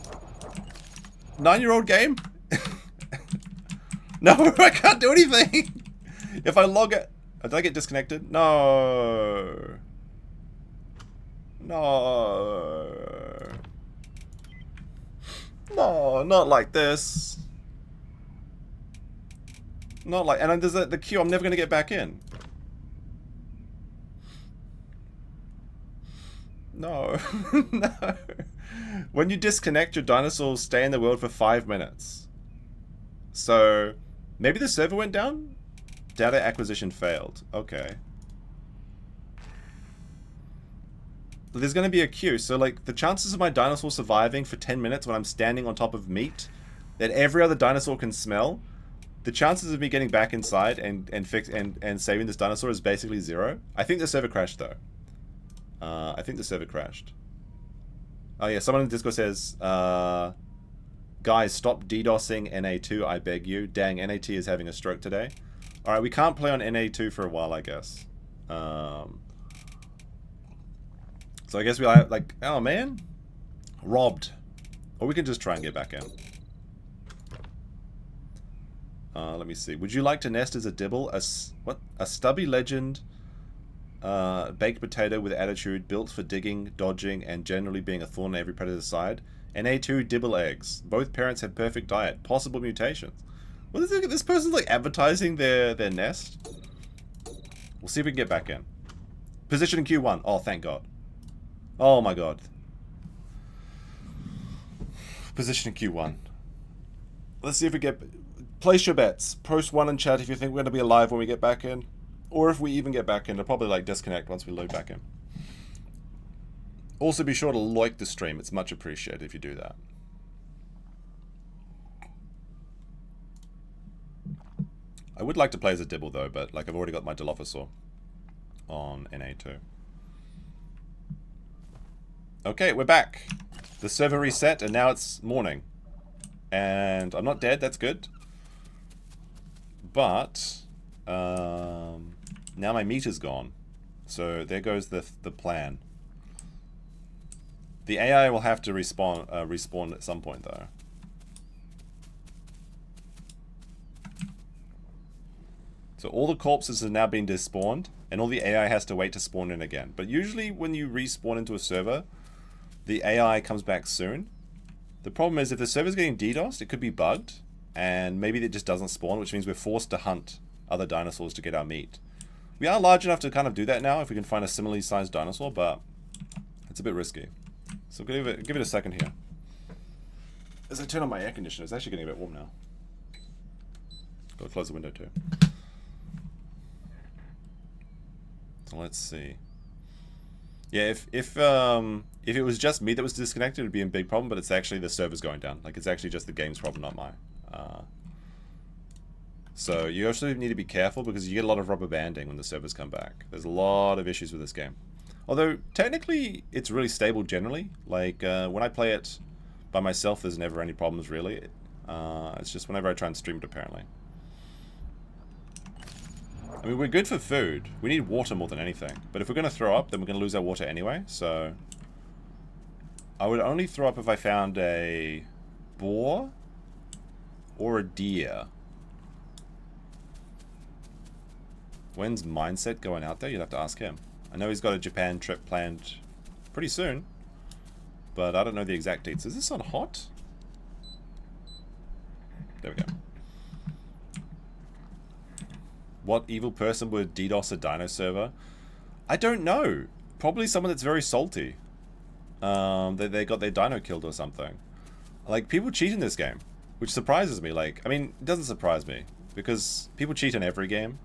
9-year-old game? No, I can't do anything! If I log it... Did I get disconnected? No. No. No, not like this. Not like... And there's the queue, I'm never going to get back in. No. No. When you disconnect, your dinosaurs stay in the world for 5 minutes. So, maybe the server went down? Data acquisition failed. Okay. There's going to be a queue, so like the chances of my dinosaur surviving for 10 minutes when I'm standing on top of meat that every other dinosaur can smell, the chances of me getting back inside and saving this dinosaur is basically 0. I think the server crashed though. I think the server crashed. Oh yeah, someone in Discord says, guys, stop DDoSing NA2, I beg you. Dang, NAT is having a stroke today. Alright, we can't play on NA2 for a while, I guess. So I guess we like, oh man, robbed. Or we can just try and get back in. Let me see. Would you like to nest as a dibble? A stubby legend, baked potato with attitude, built for digging, dodging, and generally being a thorn on every predator's side. NA2 dibble eggs. Both parents have perfect diet. Possible mutations. What is it? This person's like advertising their nest. We'll see if we can get back in. Position in Q1. Oh, thank God. Oh my God. Position in Q1. Let's see if we get... Place your bets. Post 1 in chat if you think we're going to be alive when we get back in. Or if we even get back in. It'll probably like disconnect once we load back in. Also be sure to like the stream. It's much appreciated if you do that. I would like to play as a dibble though, but like I've already got my Dilophosaur on NA2. Okay, we're back. The server reset and now it's morning. And I'm not dead, that's good. But now my meat is gone. So there goes the plan. The AI will have to respawn at some point though. So all the corpses have now been despawned, and all the AI has to wait to spawn in again. But usually when you respawn into a server, the AI comes back soon. The problem is if the server's getting DDoSed, it could be bugged, and maybe it just doesn't spawn, which means we're forced to hunt other dinosaurs to get our meat. We are large enough to kind of do that now if we can find a similarly sized dinosaur, but it's a bit risky. So give it a second here. As I turn on my air conditioner, it's actually getting a bit warm now. Gotta close the window too. So let's see. Yeah, if it was just me that was disconnected, it would be a big problem, but it's actually the server's going down. Like, it's actually just the game's problem, not mine. So you also need to be careful because you get a lot of rubber banding when the servers come back. There's a lot of issues with this game. Although, technically, it's really stable generally. Like, when I play it by myself, there's never any problems, really. It's just whenever I try and stream it, apparently. I mean, we're good for food. We need water more than anything. But if we're going to throw up, then we're going to lose our water anyway, so... I would only throw up if I found a boar or a deer. When's Mindset going out there? You'd have to ask him. I know he's got a Japan trip planned pretty soon, but I don't know the exact dates. Is this on hot? There we go. What evil person would DDoS a Dino server? I don't know. Probably someone that's very salty. They got their dino killed or something. Like, people cheat in this game, which surprises me. Like, I mean, it doesn't surprise me, because people cheat in every game,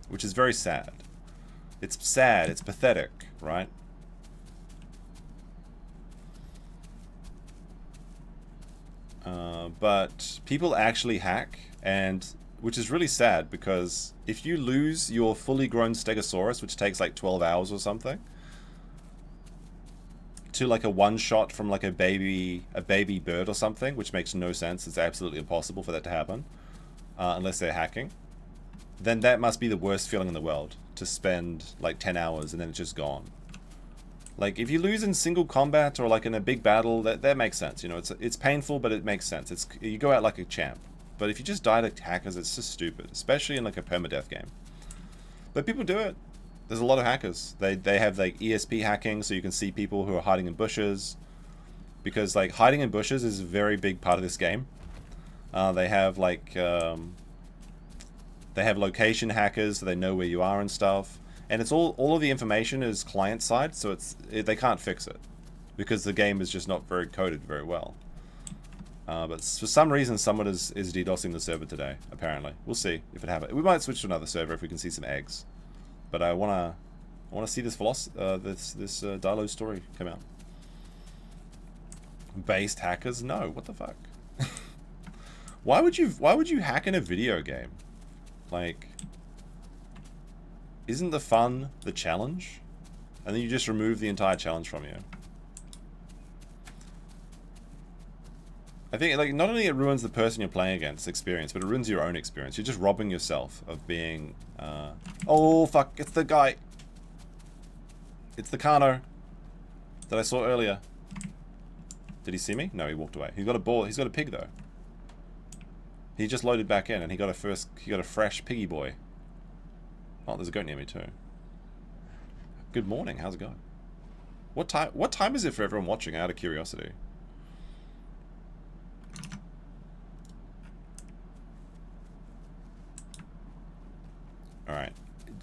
which is very sad. It's sad, it's pathetic, right? But people actually hack, and which is really sad, because if you lose your fully grown Stegosaurus, which takes like 12 hours or something, to like a one-shot from like a baby bird or something, which makes no sense. It's absolutely impossible for that to happen. unless they're hacking, then that must be the worst feeling in the world, to spend like 10 hours and then it's just gone. Like, if you lose in single combat or like in a big battle, that makes sense. You know, it's painful, but it makes sense. You go out like a champ. But if you just die to hackers, it's just stupid, especially in like a permadeath game. But people do it. There's a lot of hackers. They have like ESP hacking, so you can see people who are hiding in bushes. Because like hiding in bushes is a very big part of this game. They have like they have location hackers, so they know where you are and stuff. And it's all of the information is client side, so they can't fix it because the game is just not very coded very well. But for some reason, someone is DDoSing the server today. Apparently, we'll see if it happens. We might switch to another server if we can see some eggs. But I wanna see this Dilo story come out. Based hackers? No, what the fuck? Why would you hack in a video game? Like, isn't the fun the challenge? And then you just remove the entire challenge from you. I think, like, not only it ruins the person you're playing against experience, but it ruins your own experience. You're just robbing yourself of being, oh, fuck, it's the guy. It's the Carno that I saw earlier. Did he see me? No, he walked away. He's got a ball. He's got a pig, though. He just loaded back in, and he got a fresh piggy boy. Oh, there's a goat near me, too. Good morning. How's it going? What time is it for everyone watching, out of curiosity? Alright.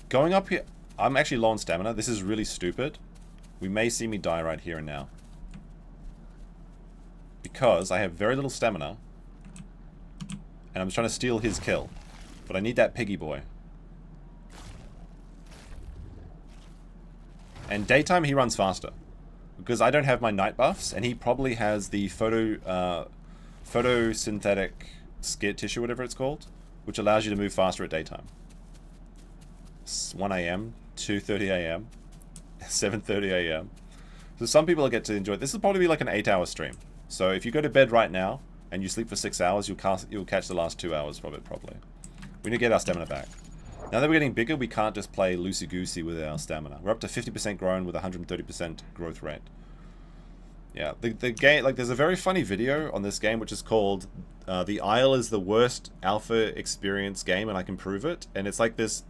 Going up here... I'm actually low on stamina. This is really stupid. We may see me die right here and now. Because I have very little stamina. And I'm trying to steal his kill. But I need that piggy boy. And daytime he runs faster. Because I don't have my night buffs. And he probably has the photosynthetic skin tissue, whatever it's called. Which allows you to move faster at daytime. 1 AM, 2:30 AM, 7:30 AM. So some people will get to enjoy it. This will probably be like an 8-hour stream. So if you go to bed right now and you sleep for 6 hours, you'll catch the last 2 hours of it probably. We need to get our stamina back. Now that we're getting bigger, we can't just play loosey-goosey with our stamina. We're up to 50% grown with 130% growth rate. Yeah, the game, like, there's a very funny video on this game which is called The Isle is the Worst Alpha Experience Game, and I can prove it. And it's like this...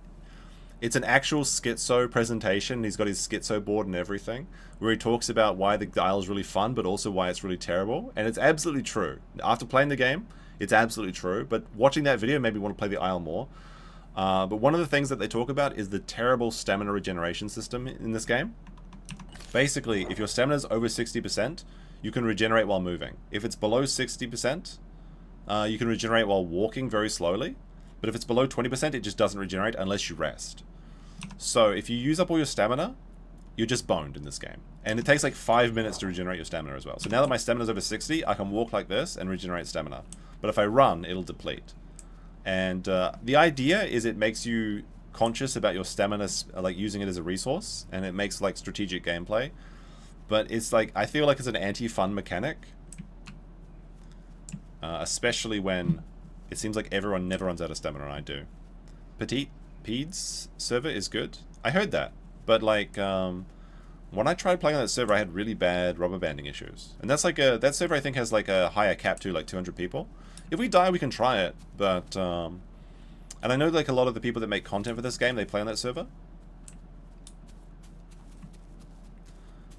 It's an actual schizo presentation. He's got his schizo board and everything, where he talks about why the Isle is really fun, but also why it's really terrible. And it's absolutely true. After playing the game, it's absolutely true. But watching that video made me want to play the Isle more. But one of the things that they talk about is the terrible stamina regeneration system in this game. Basically, if your stamina is over 60%, you can regenerate while moving. If it's below 60%, you can regenerate while walking very slowly. But if it's below 20%, it just doesn't regenerate unless you rest. So if you use up all your stamina, you're just boned in this game. And it takes like 5 minutes to regenerate your stamina as well. So now that my stamina is over 60, I can walk like this and regenerate stamina. But if I run, it'll deplete. And the idea is it makes you conscious about your stamina, like using it as a resource. And it makes like strategic gameplay. But it's like, I feel like it's an anti-fun mechanic. Especially when it seems like everyone never runs out of stamina, and I do. Petite Peds server is good. I heard that, but like when I tried playing on that server, I had really bad rubber banding issues, and that's like that server I think has like a higher cap to, like 200 people. If we die, we can try it, but and I know like a lot of the people that make content for this game, they play on that server.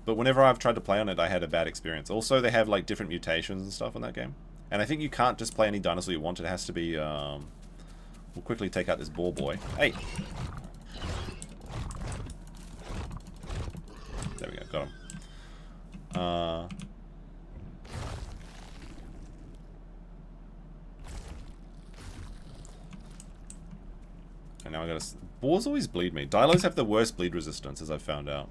But whenever I've tried to play on it, I had a bad experience. Also, they have like different mutations and stuff on that game. And I think you can't just play any dinosaur you want. It has to be, we'll quickly take out this ball boy. Hey! There we go, got him. And now I gotta... Balls always bleed me. Dilos have the worst bleed resistance, as I've found out.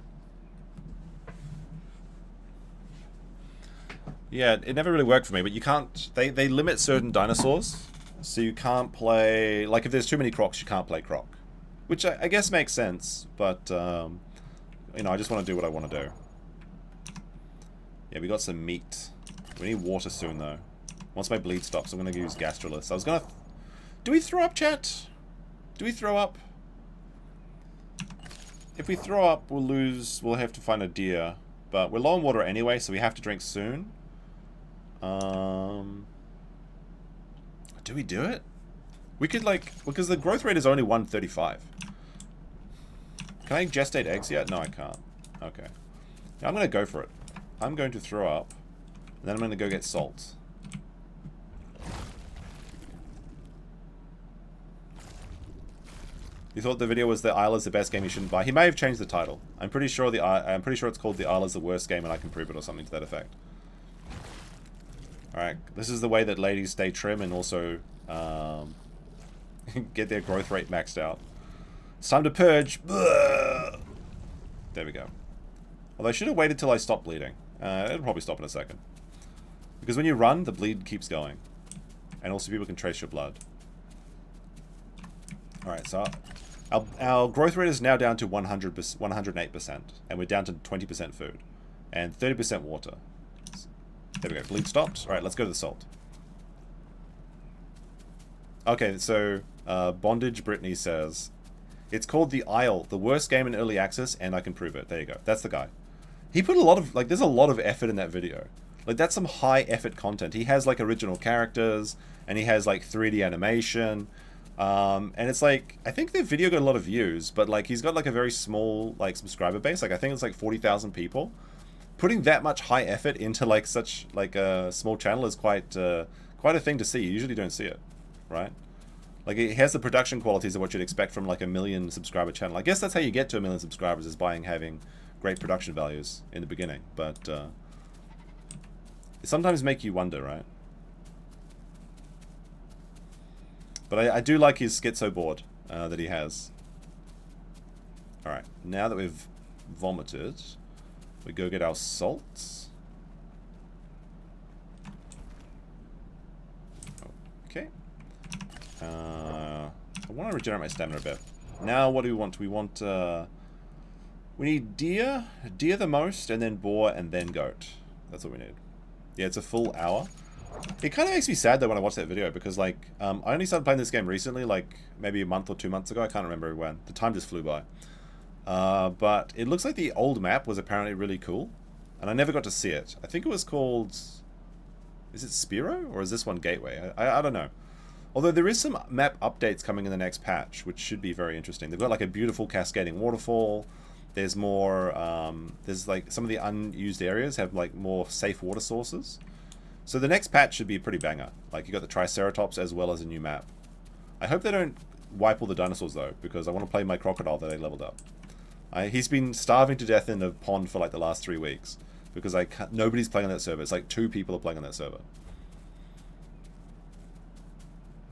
Yeah, it never really worked for me, but you can't... They limit certain dinosaurs, so you can't play... Like, if there's too many crocs, you can't play croc. Which I guess makes sense, but, you know, I just want to do what I want to do. Yeah, we got some meat. We need water soon, though. Once my bleed stops, I'm going to use gastrolus. I was going to Do we throw up, chat? Do we throw up? If we throw up, we'll lose. We'll have to find a deer. But we're low on water anyway, so we have to drink soon. Do we do it? We could, like... Because the growth rate is only 135. Can I gestate eggs yet? No, I can't. Okay. Now I'm going to go for it. I'm going to throw up. And then I'm going to go get salt. You thought the video was the Isle is the best game you shouldn't buy. He may have changed the title. I'm pretty sure it's called the Isle is the worst game and I can prove it or something to that effect. Alright, this is the way that ladies stay trim and also get their growth rate maxed out. It's time to purge. There we go. Although I should have waited till I stopped bleeding. It'll probably stop in a second. Because when you run, the bleed keeps going. And also people can trace your blood. Alright, so our growth rate is now down to 108%. And we're down to 20% food. And 30% water. There we go. Bleed stopped. Alright, let's go to the salt. Okay, so Bondage Brittany says, it's called The Isle, the worst game in early access, and I can prove it. There you go. That's the guy. He put a lot of, like, there's a lot of effort in that video. Like, that's some high effort content. He has, like, original characters, and he has, like, 3D animation. And it's like, I think the video got a lot of views, but, like, he's got, like, a very small, like, subscriber base. Like, I think it's, like, 40,000 people. Putting that much high effort into, like, such, like, a small channel is quite a thing to see. You usually don't see it, right? Like, it has the production qualities of what you'd expect from, like, a 1 million subscriber channel. I guess that's how you get to 1 million subscribers, is by having great production values in the beginning. But, it sometimes make you wonder, right? But I do like his schizo board that he has. Alright, now that we've vomited, we go get our salts. Okay. I want to regenerate my stamina a bit. Now what do we want? We want, we need deer the most, and then boar, and then goat. That's what we need. Yeah, it's a full hour. It kind of makes me sad though when I watch that video, because like, I only started playing this game recently, like maybe a month or 2 months ago. I can't remember when. The time just flew by. But it looks like the old map was apparently really cool, and I never got to see it. I think it was called... Is it Spiro? Or is this one Gateway? I don't know. Although there is some map updates coming in the next patch, which should be very interesting. They've got like a beautiful cascading waterfall. There's more... there's like some of the unused areas have like more safe water sources. So the next patch should be a pretty banger. Like you got the Triceratops as well as a new map. I hope they don't wipe all the dinosaurs though, because I want to play my crocodile that I leveled up. He's been starving to death in the pond for like the last 3 weeks because nobody's playing on that server. It's like 2 people are playing on that server.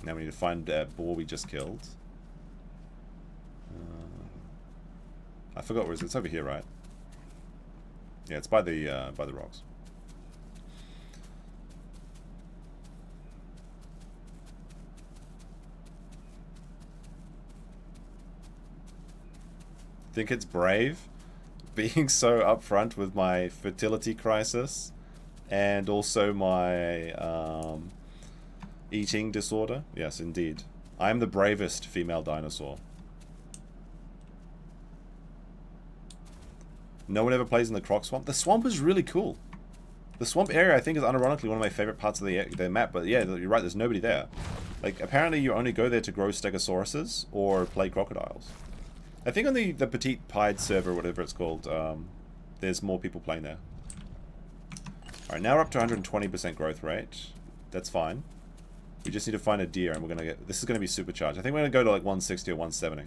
Now we need to find that boar we just killed. I forgot where it is. It's over here, right? Yeah, it's by the rocks. Think it's brave being so upfront with my fertility crisis and also my eating disorder. Yes, indeed. I am the bravest female dinosaur. No one ever plays in the croc swamp. The swamp is really cool. The swamp area, I think, is unironically one of my favorite parts of the map. But yeah, you're right, there's nobody there. Like, apparently you only go there to grow stegosauruses or play crocodiles. I think on the Petite Pied server, whatever it's called, there's more people playing there. Alright, now we're up to 120% growth rate. That's fine. We just need to find a deer, and we're gonna get... This is gonna be supercharged. I think we're gonna go to like 160 or 170.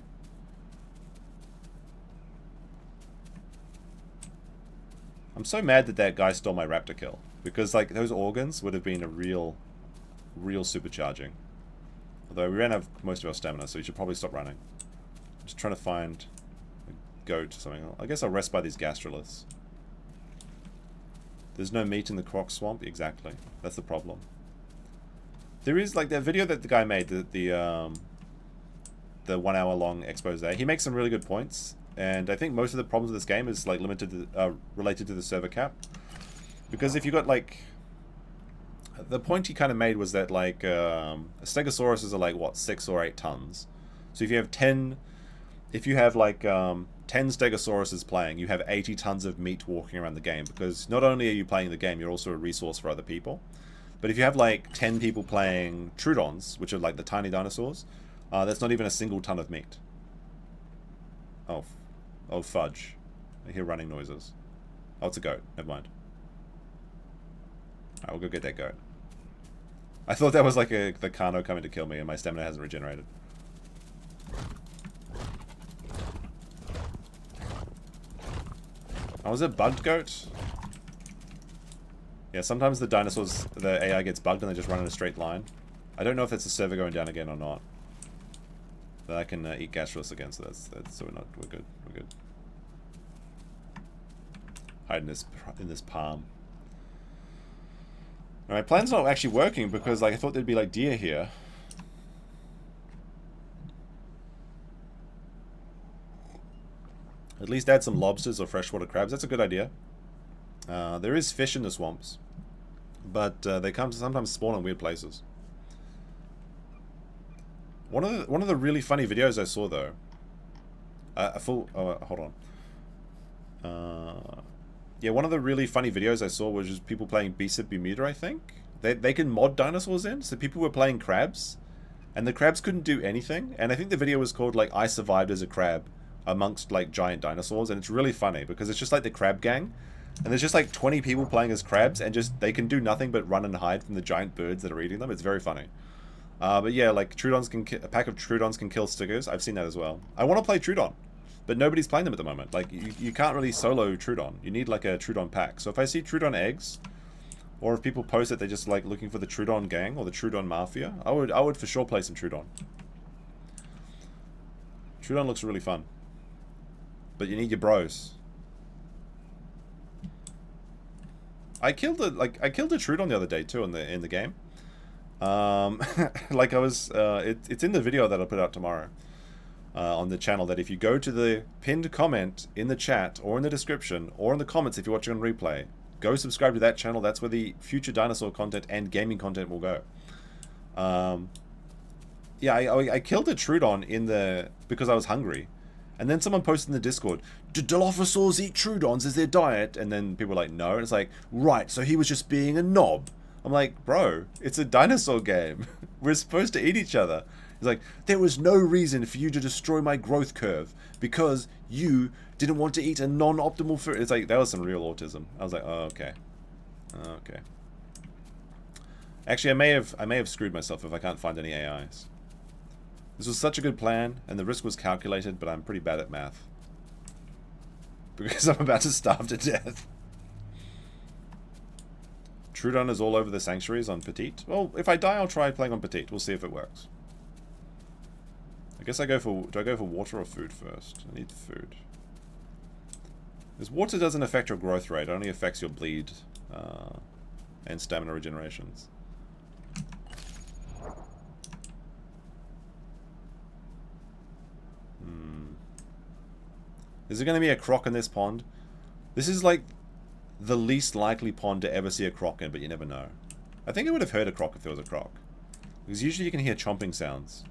I'm so mad that that guy stole my raptor kill. Because, like, those organs would have been a real supercharging. Although we ran out of most of our stamina, so we should probably stop running. Just trying to find a goat or something. I guess I'll rest by these gastroliths. There's no meat in the croc swamp. Exactly. That's the problem. There is, like, that video that the guy made, the 1 hour long expose. He makes some really good points. And I think most of the problems of this game is, like, related to the server cap. Because if you got, like... the point he kind of made was that like stegosauruses are like what 6 or 8 tons. So if you have 10, if you have like 10 stegosauruses playing, you have 80 tons of meat walking around the game, because not only are you playing the game, you're also a resource for other people. But if you have like 10 people playing Troodons, which are like the tiny dinosaurs, that's not even a single ton of meat. Oh fudge! I hear running noises. Oh, it's a goat. Never mind. Alright, we'll go get that goat. I thought that was like the carno coming to kill me, and my stamina hasn't regenerated. Oh, was it bugged goat? Yeah, sometimes the dinosaurs, the AI gets bugged and they just run in a straight line. I don't know if that's the server going down again or not. But I can eat gastrus again, so so we're good. We're good. Hide in this palm. My plan's not actually working because like I thought there'd be like deer here. At least add some lobsters or freshwater crabs. That's a good idea. There is fish in the swamps, but they sometimes spawn in weird places. One of the really funny videos I saw though, hold on. Yeah, one of the really funny videos I saw was just people playing Bicep Bermuda, I think. They can mod dinosaurs in, so people were playing crabs, and the crabs couldn't do anything. And I think the video was called like I survived as a crab amongst like giant dinosaurs, and it's really funny because it's just like the crab gang, and there's just like 20 people playing as crabs, and just they can do nothing but run and hide from the giant birds that are eating them. It's very funny. But yeah, like Troodons a pack of Troodons can kill Stigers. I've seen that as well. I want to play Troodon, but nobody's playing them at the moment. Like you can't really solo Troodon. You need like a Troodon pack. So if I see Troodon eggs, or if people post that they're just like looking for the Troodon gang or the Troodon mafia, I would for sure play some Troodon. Troodon looks really fun, but you need your bros. I killed a Troodon the other day too in the game. Like I was, it's in the video that I'll put out tomorrow on the channel, that if you go to the pinned comment in the chat or in the description or in the comments if you're watching on replay, go subscribe to that channel. That's where the future dinosaur content and gaming content will go. Yeah, I killed a Troodon because I was hungry. And then someone posted in the Discord, do Dilophosaurs eat Troodons as their diet? And then people were like, no. And it's like, right, so he was just being a knob. I'm like, bro, it's a dinosaur game. We're supposed to eat each other. He's like, there was no reason for you to destroy my growth curve because you didn't want to eat a non-optimal food. It's like, that was some real autism. I was like, oh, okay. Oh, okay. Actually, I may have screwed myself if I can't find any AIs. This was such a good plan, and the risk was calculated, but I'm pretty bad at math. Because I'm about to starve to death. Troodon is all over the sanctuaries on Petite. Well, if I die, I'll try playing on Petite. We'll see if it works. I guess do I go for water or food first? I need food. Because water doesn't affect your growth rate, it only affects your bleed and stamina regenerations. Is there going to be a croc in this pond? This is like the least likely pond to ever see a croc in, but you never know. I think I would have heard a croc if there was a croc. Because usually you can hear chomping sounds.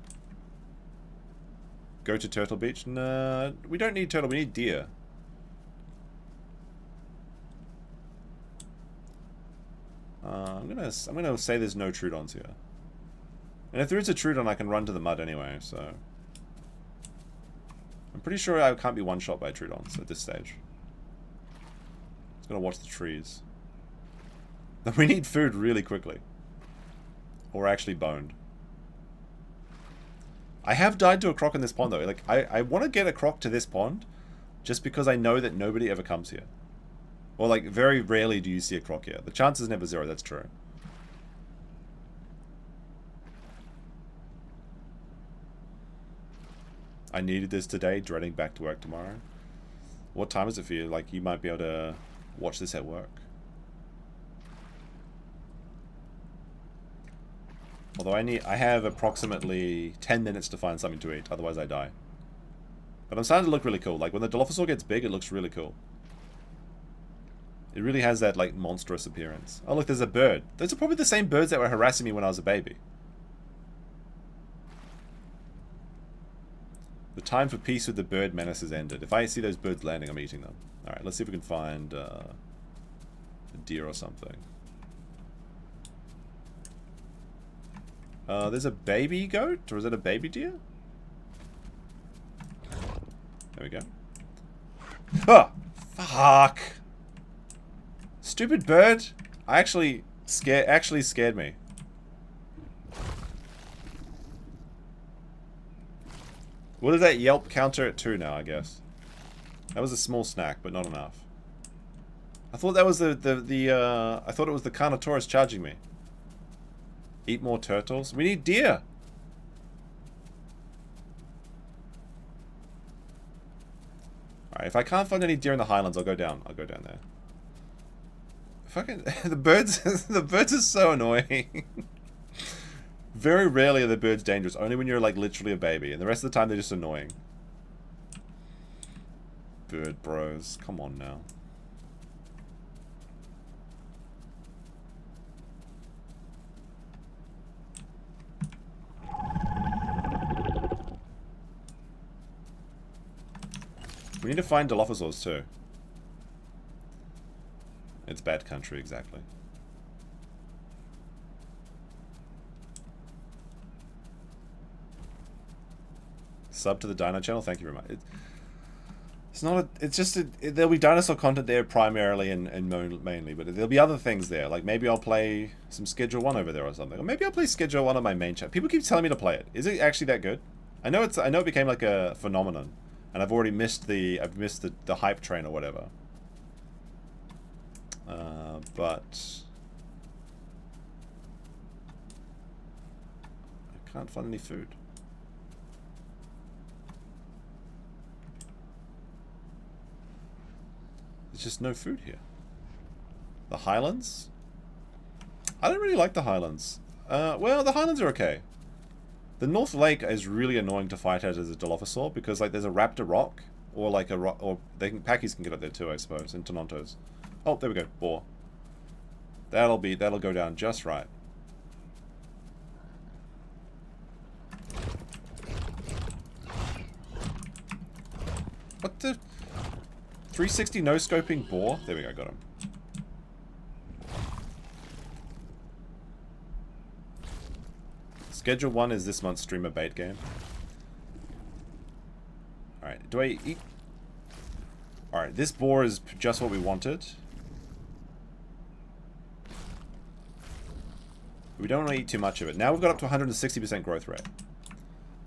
Go to Turtle Beach? No, we don't need turtle, we need deer. I'm gonna say there's no Troodons here. And if there is a Troodon, I can run to the mud anyway, so... I'm pretty sure I can't be one-shot by Troodons at this stage. Just gonna watch the trees. We need food really quickly. Or actually boned. I have died to a croc in this pond though. Like, I want to get a croc to this pond just because I know that nobody ever comes here. Or like, very rarely do you see a croc here. The chance is never zero, that's true. I needed this today, dreading back to work tomorrow. What time is it for you? Like, you might be able to watch this at work. Although I have approximately 10 minutes to find something to eat, otherwise I die. But I'm starting to look really cool. Like, when the Dilophosaur gets big, it looks really cool. It really has that like monstrous appearance. Oh look, there's a bird. Those are probably the same birds that were harassing me when I was a baby. The time for peace with the bird menace has ended. If I see those birds landing, I'm eating them. Alright, let's see if we can find a deer or something. There's a baby goat? Or is it a baby deer? There we go. Ah! Fuck! Stupid bird! Actually scared me. What does that Yelp counter at 2 now, I guess? That was a small snack, but not enough. I thought that was I thought it was the Carnotaurus charging me. Eat more turtles? We need deer! Alright, if I can't find any deer in the highlands, I'll go down. I'll go down there. Fucking the birds the birds are so annoying. Very rarely are the birds dangerous, only when you're like literally a baby, and the rest of the time they're just annoying. Bird bros, come on now. We need to find Dilophosaurs too. It's bad country, exactly. Sub to the Dino channel, thank you very much. It's not a, it's just there'll be dinosaur content there primarily and mainly, but there'll be other things there. Like maybe I'll play some Schedule 1 over there or something. Or maybe I'll play Schedule 1 on my main chat. People keep telling me to play it. Is it actually that good? I know it became like a phenomenon. And I've already missed the hype train or whatever. But I can't find any food. There's just no food here. The Highlands? I don't really like the Highlands. Well, the Highlands are okay. The North Lake is really annoying to fight at as a Dilophosaur because like there's a Raptor Rock or like a rock, or Packies can get up there too, I suppose, and Tonontos. Oh, there we go, boar. That'll go down just right. What the 360 no scoping boar? There we go, got him. Schedule 1 is this month's streamer bait game. Alright, do I eat? Alright, this boar is just what we wanted. We don't want to eat too much of it. Now we've got up to 160% growth rate,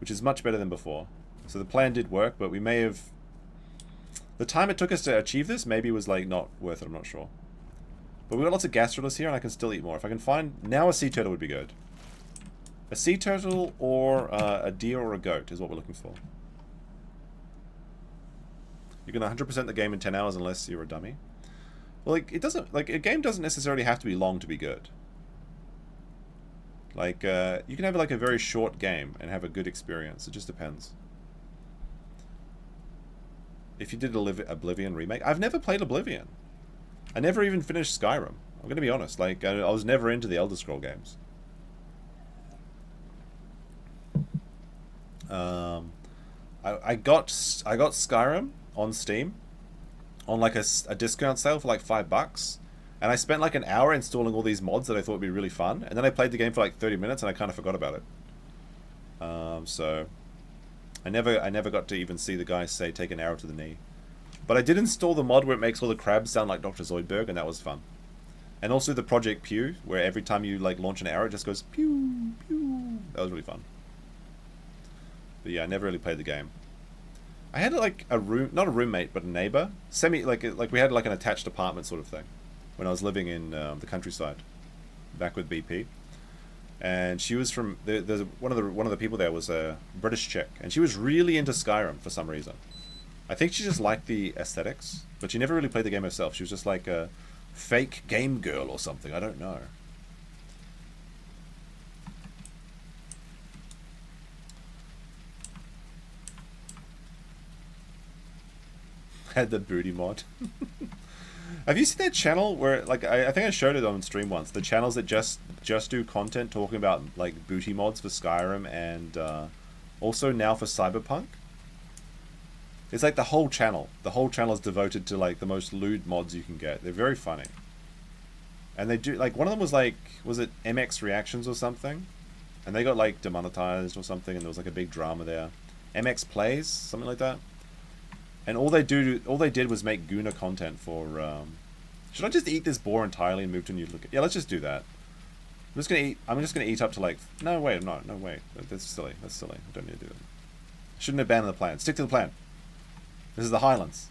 which is much better than before. So the plan did work, but we may have... The time it took us to achieve this maybe was like not worth it, I'm not sure. But we've got lots of gastroliths here and I can still eat more. If I can find... Now a sea turtle would be good. A sea turtle or a deer or a goat is what we're looking for. You can 100% the game in 10 hours unless you're a dummy. Well, like, it doesn't... Like, a game doesn't necessarily have to be long to be good. Like, you can have like a very short game and have a good experience. It just depends. If you did Oblivion remake... I've never played Oblivion. I never even finished Skyrim. I'm going to be honest. Like, I was never into the Elder Scroll games. I got Skyrim on Steam on like a discount sale for like $5, and I spent like an hour installing all these mods that I thought would be really fun, and then I played the game for like 30 minutes and I kind of forgot about it. So I never got to even see the guy say take an arrow to the knee, but I did install the mod where it makes all the crabs sound like Dr. Zoidberg, and that was fun. And also the Project Pew, where every time you like launch an arrow it just goes pew pew. That was really fun. But yeah, I never really played the game. I had like a not a roommate, but a neighbor. Like we had like an attached apartment sort of thing when I was living in the countryside, back with BP. And she was from there's one of the people there was a British chick, and she was really into Skyrim for some reason. I think she just liked the aesthetics, but she never really played the game herself. She was just like a fake game girl or something. I don't know. Had the booty mod. Have you seen that channel where, like, I think I showed it on stream once. The channels that just do content talking about like booty mods for Skyrim and also now for Cyberpunk. It's like the whole channel. The whole channel is devoted to like the most lewd mods you can get. They're very funny. And they do, like, one of them was like, was it MX Reactions or something? And they got like demonetized or something, and there was like a big drama there. MX Plays, something like that. And all they did was make Guna content for. Should I just eat this boar entirely and move to a new location? Yeah, let's just do that. I'm just gonna eat up to like. No wait, no wait. That's silly. That's silly. I don't need to do that. Shouldn't abandon the plan. Stick to the plan. This is the Highlands.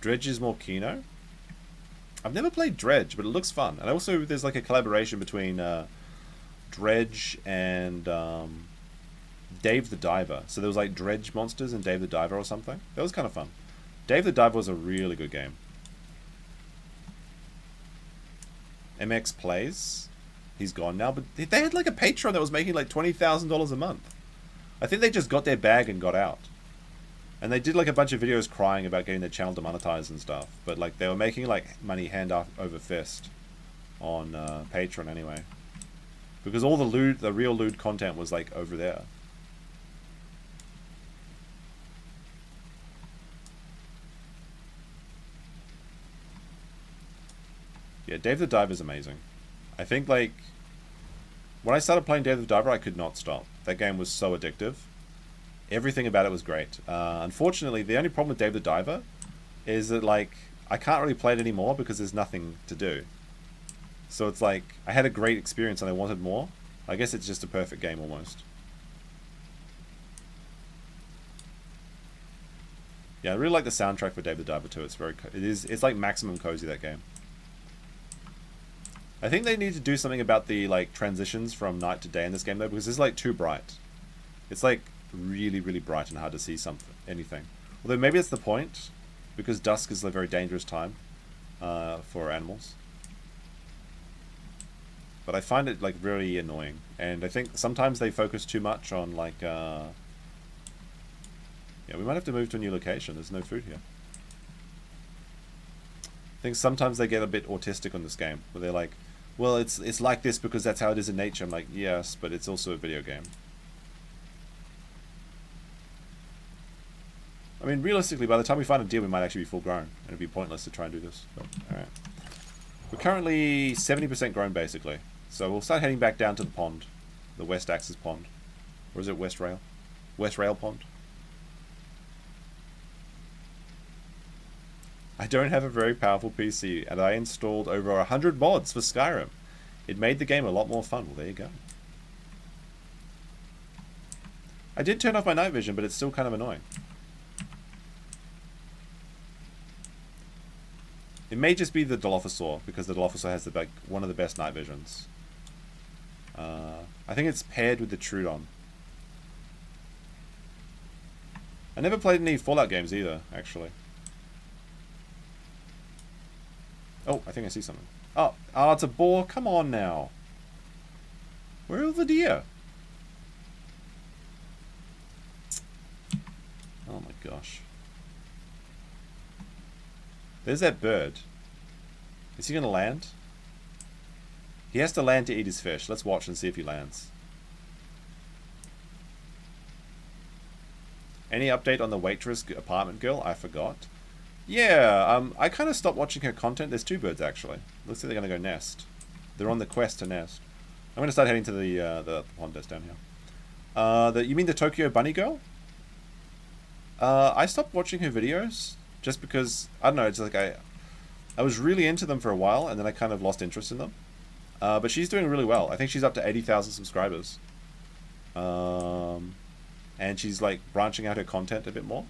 Dredge is more Kino. I've never played Dredge, but it looks fun. And also, there's like a collaboration between Dredge and Dave the Diver. So there was like Dredge monsters and Dave the Diver or something. That was kind of fun. Dave the Diver was a really good game. MX Plays. He's gone now, but they had like a Patreon that was making like $20,000 a month. I think they just got their bag and got out. And they did like a bunch of videos crying about getting their channel demonetized and stuff. But like they were making like money hand over fist on Patreon anyway. Because all the real lewd content was like over there. Yeah, Dave the Diver is amazing. I think like when I started playing Dave the Diver, I could not stop. That game was so addictive. Everything about it was great. Unfortunately, the only problem with Dave the Diver is that like I can't really play it anymore because there's nothing to do. So it's like I had a great experience and I wanted more. I guess it's just a perfect game almost. Yeah, I really like the soundtrack for Dave the Diver too. It's like maximum cozy, that game. I think they need to do something about the like transitions from night to day in this game though, because it's like too bright. It's like really, really bright and hard to see anything. Although maybe it's the point, because dusk is a very dangerous time for animals. But I find it like very annoying, and I think sometimes they focus too much on like. Yeah, we might have to move to a new location. There's no food here. I think sometimes they get a bit autistic on this game, where they're like, well, it's like this because that's how it is in nature. I'm like, yes, but it's also a video game. I mean, realistically, by the time we find a deer, we might actually be full grown, and it'd be pointless to try and do this. But, alright. We're currently 70% grown, basically. So we'll start heading back down to the pond. The West Axis Pond. Or is it West Rail? West Rail Pond. I don't have a very powerful PC, and I installed over 100 mods for Skyrim. It made the game a lot more fun. Well, there you go. I did turn off my night vision, but it's still kind of annoying. It may just be the Dilophosaur, because the Dilophosaur has like one of the best night visions. I think it's paired with the Trudon. I never played any Fallout games either, actually. Oh, I think I see something. Oh, it's a boar. Come on now. Where are the deer? Oh my gosh. There's that bird. Is he going to land? He has to land to eat his fish. Let's watch and see if he lands. Any update on the waitress apartment girl? I forgot. Yeah, I kind of stopped watching her content. There's two birds, actually. Looks like they're going to go nest. They're on the quest to nest. I'm going to start heading to the pond that's down here. You mean the Tokyo Bunny girl? I stopped watching her videos just because, I don't know, it's like I was really into them for a while, and then I kind of lost interest in them. But she's doing really well. I think she's up to 80,000 subscribers. And she's like branching out her content a bit more.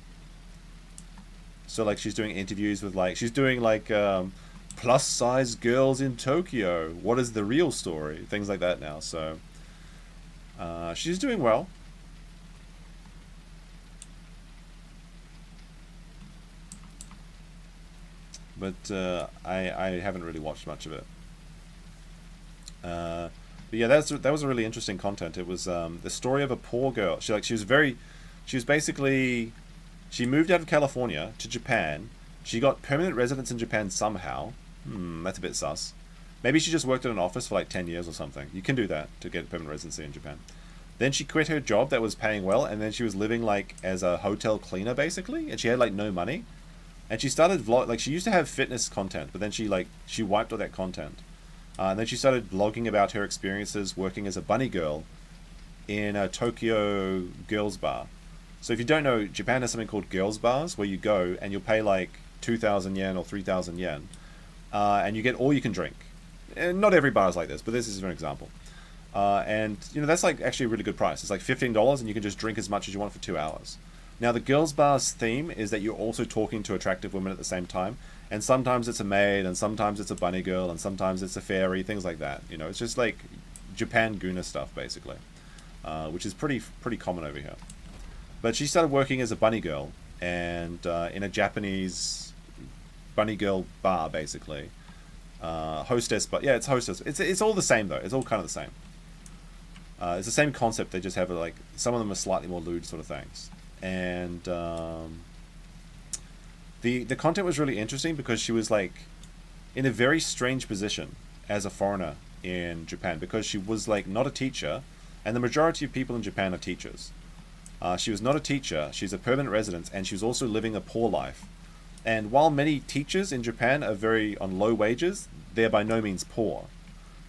So like she's doing interviews with like, she's doing like plus size girls in Tokyo. What is the real story? Things like that now. So she's doing well. But I haven't really watched much of it. But yeah, that was a really interesting content. It was the story of a poor girl. She was basically She moved out of California to Japan. She got permanent residence in Japan somehow. That's a bit sus. Maybe she just worked in an office for like 10 years or something. You can do that to get permanent residency in Japan. Then she quit her job that was paying well, and then she was living like as a hotel cleaner basically, and she had like no money. And she started like she used to have fitness content, but then she wiped all that content. And then she started vlogging about her experiences working as a bunny girl in a Tokyo girls bar. So if you don't know, Japan has something called girls bars where you go and you'll pay like 2,000 yen or 3,000 yen, and you get all you can drink. And not every bar is like this, but this is an example. And you know, that's like actually a really good price. It's like $15 and you can just drink as much as you want for 2 hours. Now the girls bar's theme is that you're also talking to attractive women at the same time, and sometimes it's a maid, and sometimes it's a bunny girl, and sometimes it's a fairy, things like that. You know, it's just like Japan Guna stuff basically, which is pretty common over here. But she started working as a bunny girl, and in a Japanese bunny girl bar basically. Hostess, but yeah, it's hostess. It's all the same though. It's all kind of the same. It's the same concept. They just have like some of them are slightly more lewd sort of things. And the content was really interesting because she was like in a very strange position as a foreigner in Japan, because she was like not a teacher, and the majority of people in Japan are teachers. She was not a teacher. She's a permanent resident, and she was also living a poor life. And while many teachers in Japan are very on low wages, they're by no means poor.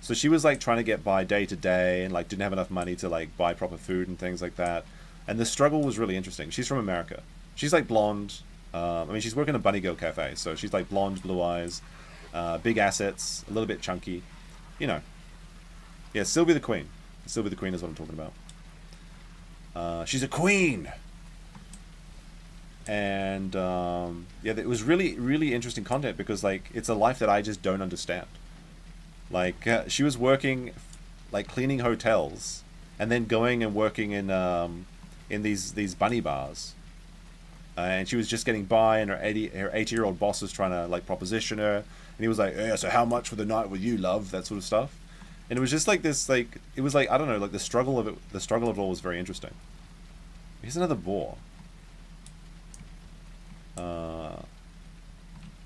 So she was like trying to get by day to day, and like didn't have enough money to like buy proper food and things like that. And the struggle was really interesting. She's from America. She's like blonde. I mean, she's working in a bunny girl cafe, so she's like blonde, blue eyes, big assets, a little bit chunky. You know. Yeah, Sylvie the Queen. Sylvie the Queen is what I'm talking about. She's a queen! And yeah, it was really interesting content because like it's a life that I just don't understand. Like she was working, like cleaning hotels, and then going and working in these bunny bars, and she was just getting by, and her 80-year-old boss was trying to like proposition her, and he was like, yeah, so how much for the night with you, love, that sort of stuff. And it was just like this, like it was like, I don't know, like the struggle of it all was very interesting. Here's another boar.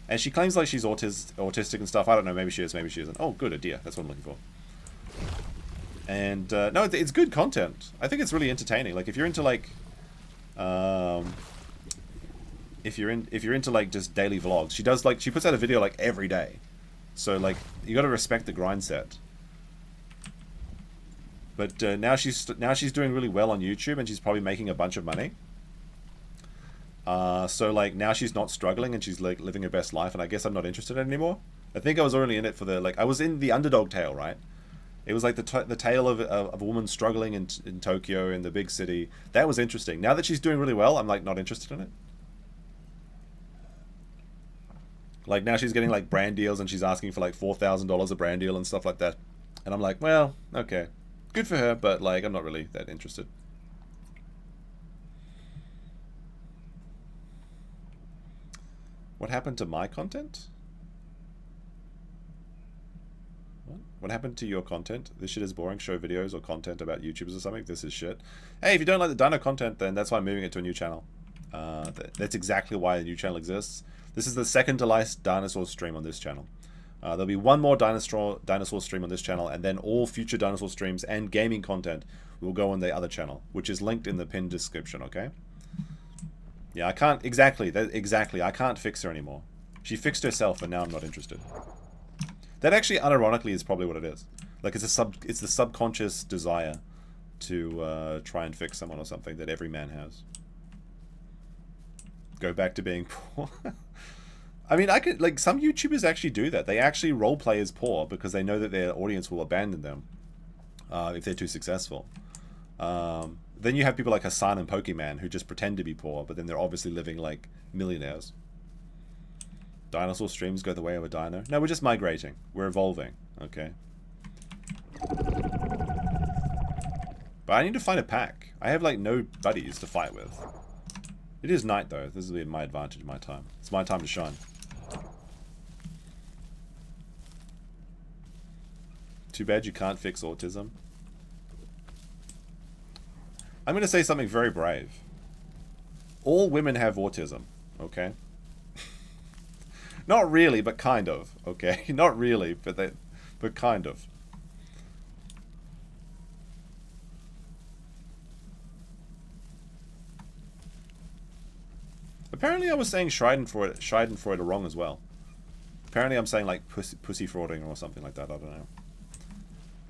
And she claims like she's autistic and stuff. I don't know, maybe she is, maybe she isn't. Oh, good, a deer. That's what I'm looking for. And no, it's good content. I think it's really entertaining. Like if you're into like, if you're into like just daily vlogs, she puts out a video like every day. So like you got to respect the grind set. But now she's doing really well on YouTube, and she's probably making a bunch of money. So like now she's not struggling, and she's like living her best life, and I guess I'm not interested in it anymore. I think I was only in it for the like I was in the underdog tale, right? It was like the tale of a woman struggling in Tokyo, in the big city. That was interesting. Now that she's doing really well, I'm like not interested in it. Like now she's getting like brand deals, and she's asking for like $4,000 a brand deal and stuff like that. And I'm like, well, okay, good for her, but like I'm not really that interested. What happened to my content? What happened to your content? This shit is boring. Show videos or content about YouTubers or something. This is shit. Hey, if you don't like the Dino content, then that's why I'm moving it to a new channel. That's exactly why the new channel exists. This is the second to last dinosaur stream on this channel. There'll be one more dinosaur stream on this channel, and then all future dinosaur streams and gaming content will go on the other channel, which is linked in the pinned description, okay? Yeah, I can't... Exactly. I can't fix her anymore. She fixed herself, and now I'm not interested. That actually, unironically, is probably what it is. Like, it's the subconscious desire to try and fix someone or something that every man has. Go back to being poor. I mean, like, some YouTubers actually do that. They actually roleplay as poor because they know that their audience will abandon them if they're too successful. Then you have people like Hassan and Pokemon who just pretend to be poor, but then they're obviously living like millionaires. Dinosaur streams go the way of a dino. No, we're just migrating. We're evolving. Okay. But I need to find a pack. I have like no buddies to fight with. It is night though. This is my advantage, my time. It's my time to shine. Too bad you can't fix autism. I'm going to say something very brave. All women have autism, okay? Not really, but kind of, okay? Not really, but kind of. Apparently I was saying Schadenfreude wrong as well. Apparently I'm saying like pussy frauding or something like that, I don't know.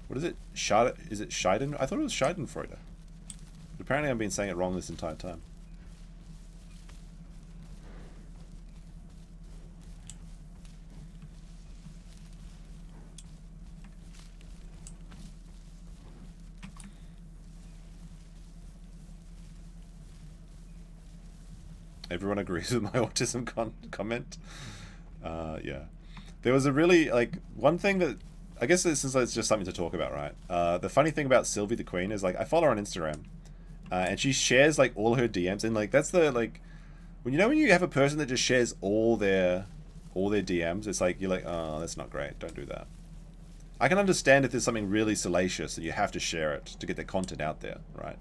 What is it? Is it Scheiden? I thought it was Schadenfreude. But apparently I've been saying it wrong this entire time. Everyone agrees with my autism comment. Yeah. There was a really, like, one thing that, I guess this is just something to talk about, right? The funny thing about Sylvie the Queen is, like, I follow her on Instagram. And she shares, like, all her DMs. And, like, that's the, like, when you have a person that just shares all their DMs, it's like, you're like, oh, that's not great. Don't do that. I can understand if there's something really salacious and you have to share it to get the content out there, right?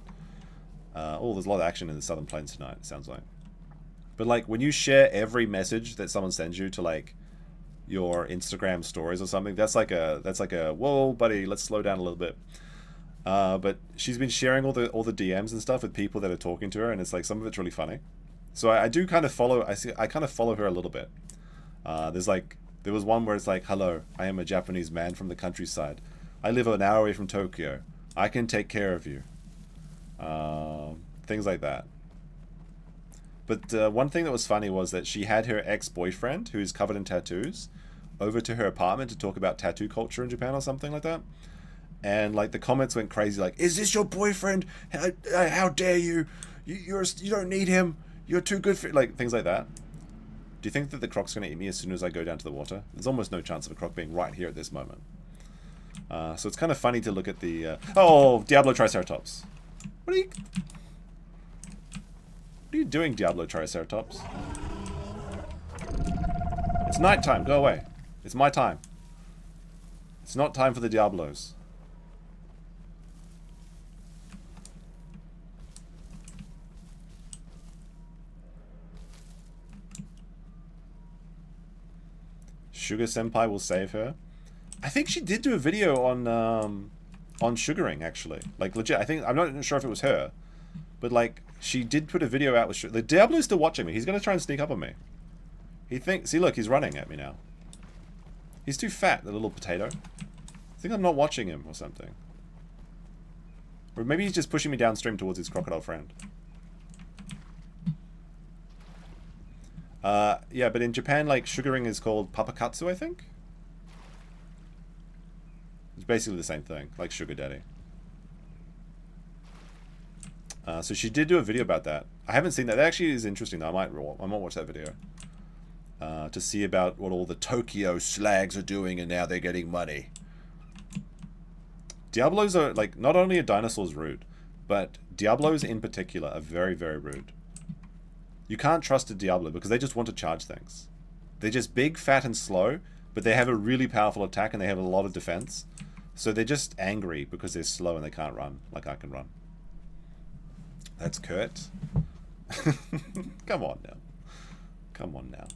Oh, there's a lot of action in the Southern Plains tonight, it sounds like. But, like, when you share every message that someone sends you to, like, your Instagram stories or something, that's like a whoa, buddy, let's slow down a little bit. But she's been sharing all the DMs and stuff with people that are talking to her, and it's like some of it's really funny. So I do kind of follow. I kind of follow her a little bit. There was one where it's like, hello, I am a Japanese man from the countryside. I live an hour away from Tokyo. I can take care of you. Things like that. But one thing that was funny was that she had her ex-boyfriend, who's covered in tattoos, over to her apartment to talk about tattoo culture in Japan or something like that. And, like, the comments went crazy, like, is this your boyfriend? How dare you? You don't need him. You're too good for... Like, things like that. Do you think that the croc's going to eat me as soon as I go down to the water? There's almost no chance of a croc being right here at this moment. So it's kind of funny to look at the... Oh, Diablo Triceratops. What are you doing, Diablo Triceratops? It's nighttime. Go away. It's my time. It's not time for the Diablos. Sugar Senpai will save her. I think she did do a video on sugaring, actually. Like, legit. I'm not sure if it was her. But, like, she did put a video out with... The Diablo's still watching me. He's going to try and sneak up on me. He thinks... See, look, he's running at me now. He's too fat, the little potato. I think I'm not watching him or something. Or maybe he's just pushing me downstream towards his crocodile friend. Yeah, but in Japan, like, sugaring is called papakatsu, I think? It's basically the same thing, like sugar daddy. So she did do a video about that. I haven't seen that. That actually is interesting, though. I might watch that video. To see about what all the Tokyo slags are doing, and now they're getting money. Diablos are, like, not only are dinosaurs rude, but Diablos in particular are very, very rude. You can't trust a Diablo because they just want to charge things. They're just big, fat, and slow, but they have a really powerful attack and they have a lot of defense. So they're just angry because they're slow and they can't run like I can run. That's Kurt. Come on now. Come on now.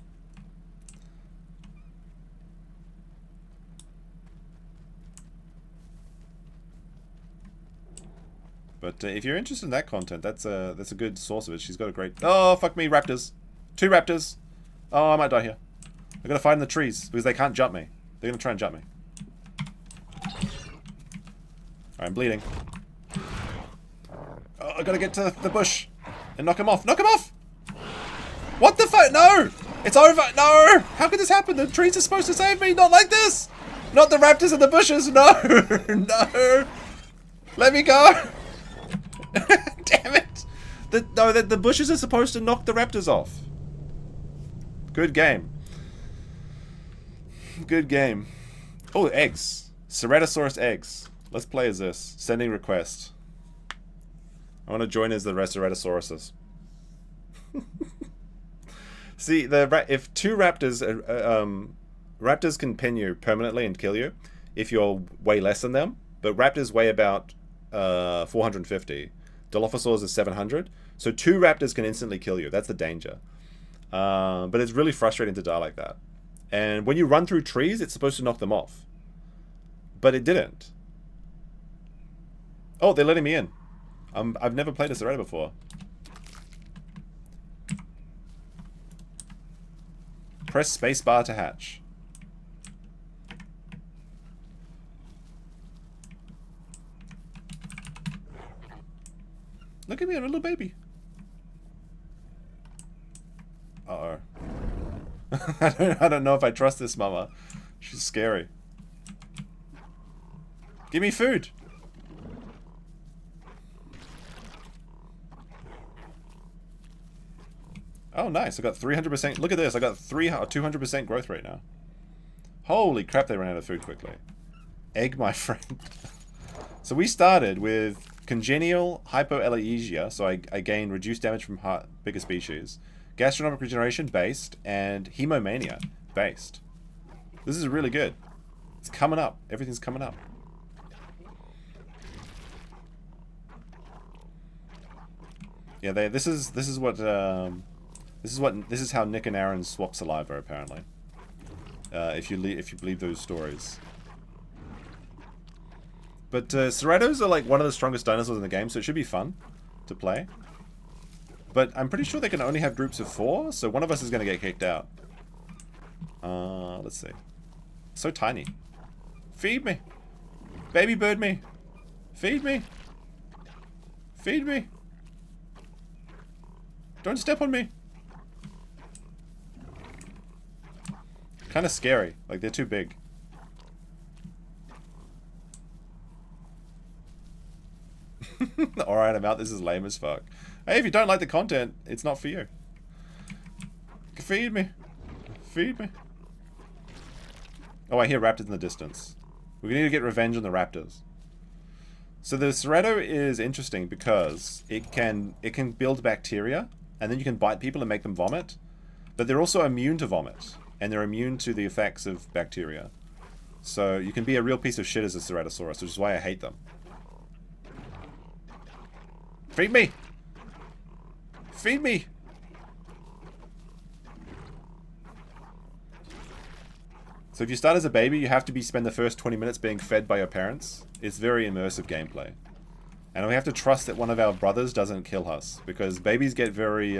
But if you're interested in that content, that's a good source of it. She's got a great... Oh, fuck me, raptors. 2 raptors. Oh, I might die here. I gotta fight in the trees because they can't jump me. They're gonna try and jump me. Alright, I'm bleeding. Oh, I gotta get to the bush and knock him off. Knock him off! What the fuck? No! It's over! No! How could this happen? The trees are supposed to save me! Not like this! Not the raptors in the bushes! No! No! Let me go! Damn it! The bushes are supposed to knock the raptors off. Good game. Good game. Oh, eggs. Ceratosaurus eggs. Let's play as this. Sending request. I want to join as the Ceratosaurus. See, if 2 raptors... raptors can pin you permanently and kill you if you're way less than them. But raptors weigh about 450. Dilophosaurus is 700. So 2 raptors can instantly kill you. That's the danger. But it's really frustrating to die like that. And when you run through trees, it's supposed to knock them off. But it didn't. Oh, they're letting me in. I've never played a Cerata before. Press spacebar to hatch. Look at me, I'm a little baby. Uh-oh. I don't know if I trust this mama. She's scary. Give me food. Oh, nice. I got 300%. Look at this. I got 200% growth rate now. Holy crap, they ran out of food quickly. Egg my friend. So we started with congenial hypoallergesia, so I gained reduced damage from bigger species. Gastronomic regeneration, based. And hemomania, based. This is really good. It's coming up. Everything's coming up. Yeah, this is how Nick and Aaron swap saliva, apparently. If you believe those stories. But Ceratos are like one of the strongest dinosaurs in the game, so it should be fun to play. But I'm pretty sure they can only have groups of 4, so one of us is going to get kicked out. Let's see. So tiny. Feed me. Baby bird me. Feed me. Feed me. Don't step on me. Kind of scary. Like, they're too big. Alright, I'm out. This is lame as fuck. Hey, if you don't like the content, it's not for you. Feed me. Feed me. Oh, I hear raptors in the distance. We need to get revenge on the raptors. So the Cerato is interesting because it can build bacteria, and then you can bite people and make them vomit. But they're also immune to vomit, and they're immune to the effects of bacteria. So you can be a real piece of shit as a Ceratosaurus, which is why I hate them. Feed me! Feed me! So if you start as a baby, you have to spend the first 20 minutes being fed by your parents. It's very immersive gameplay. And we have to trust that one of our brothers doesn't kill us, because babies get very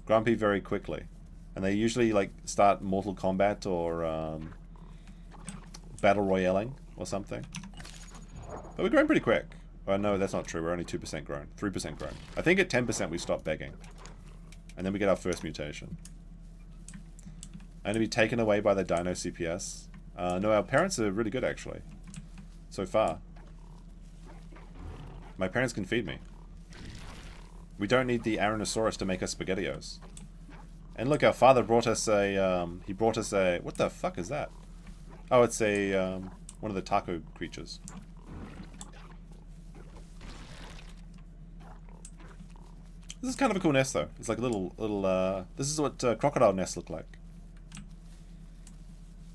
grumpy very quickly. And they usually like start Mortal Kombat or Battle Royaling or something. But we're growing pretty quick. Oh no, that's not true. We're only 2% grown. 3% grown. I think at 10% we stop begging. And then we get our first mutation. And to be taken away by the Dino CPS. No, our parents are really good actually. So far. My parents can feed me. We don't need the Aranosaurus to make us SpaghettiOs. And look, our father brought us a, he brought us a, what the fuck is that? Oh, it's a, one of the taco creatures. This is kind of a cool nest though. It's like a little, this is what crocodile nests look like.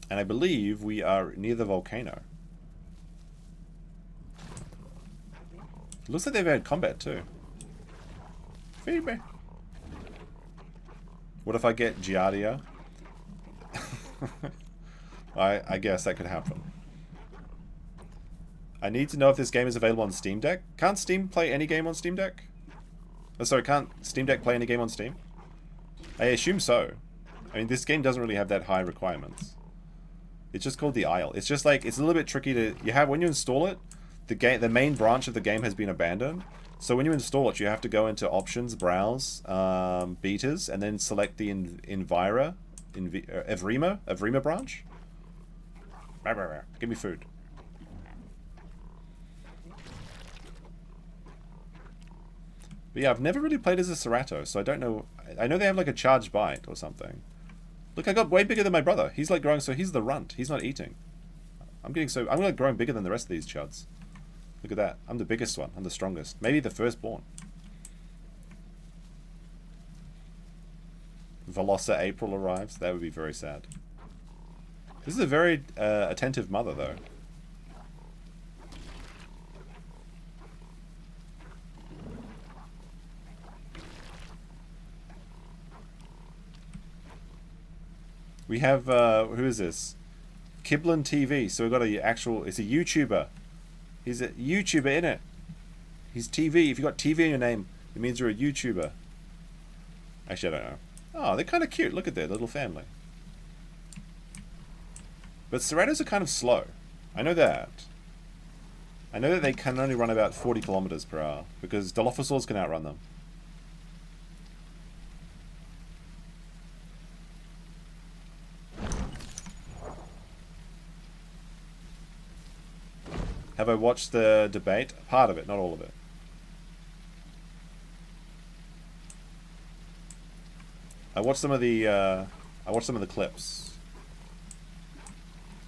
And I believe we are near the volcano. It looks like they've had combat too. Feed me. What if I get Giardia? I guess that could happen. I need to know if this game is available on Steam Deck. Can't Steam play any game on Steam Deck? Oh, sorry, can't Steam Deck play any game on Steam? I assume so. I mean, this game doesn't really have that high requirements. It's just called the Isle. It's just like, it's a little bit tricky to, you have, when you install it, the main branch of the game has been abandoned. So when you install it, you have to go into options, browse, betas, and then select the Evrima branch. Give me food. But yeah, I've never really played as a Cerato, so I don't know. I know they have like a charged bite or something. Look, I got way bigger than my brother. He's like growing, so he's the runt. He's not eating. I'm like growing bigger than the rest of these chuds. Look at that. I'm the biggest one. I'm the strongest. Maybe the firstborn. Velosa April arrives. That would be very sad. This is a very attentive mother, though. We have, who is this? Kiblin TV. So we've got a actual, it's a YouTuber. He's a YouTuber, innit? He's TV. If you've got TV in your name, it means you're a YouTuber. Actually, I don't know. Oh, they're kind of cute. Look at their little family. But Ceratops are kind of slow. I know that. I know that they can only run about 40 kilometers per hour because Dilophosaurs can outrun them. Have I watched the debate? Part of it, not all of it. I watched some of the clips.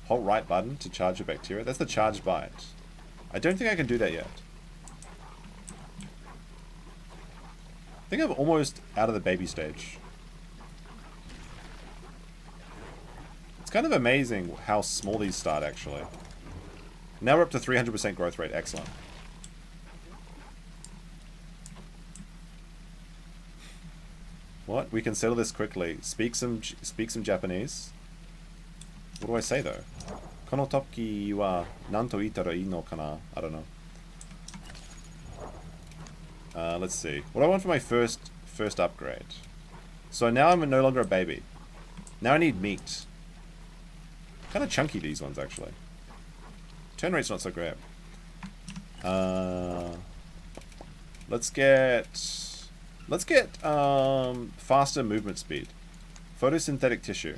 Hold right button to charge your bacteria. That's the charge bite. I don't think I can do that yet. I think I'm almost out of the baby stage. It's kind of amazing how small these start, actually. Now we're up to 300% growth rate. Excellent. What? We can settle this quickly. Speak some Japanese. What do I say though? Kono toki wa nanto itara ii no kana? I don't know. Let's see. What do I want for my first upgrade? So now I'm no longer a baby. Now I need meat. Kind of chunky these ones actually. Turn rate's not so great. Let's get faster movement speed. Photosynthetic tissue.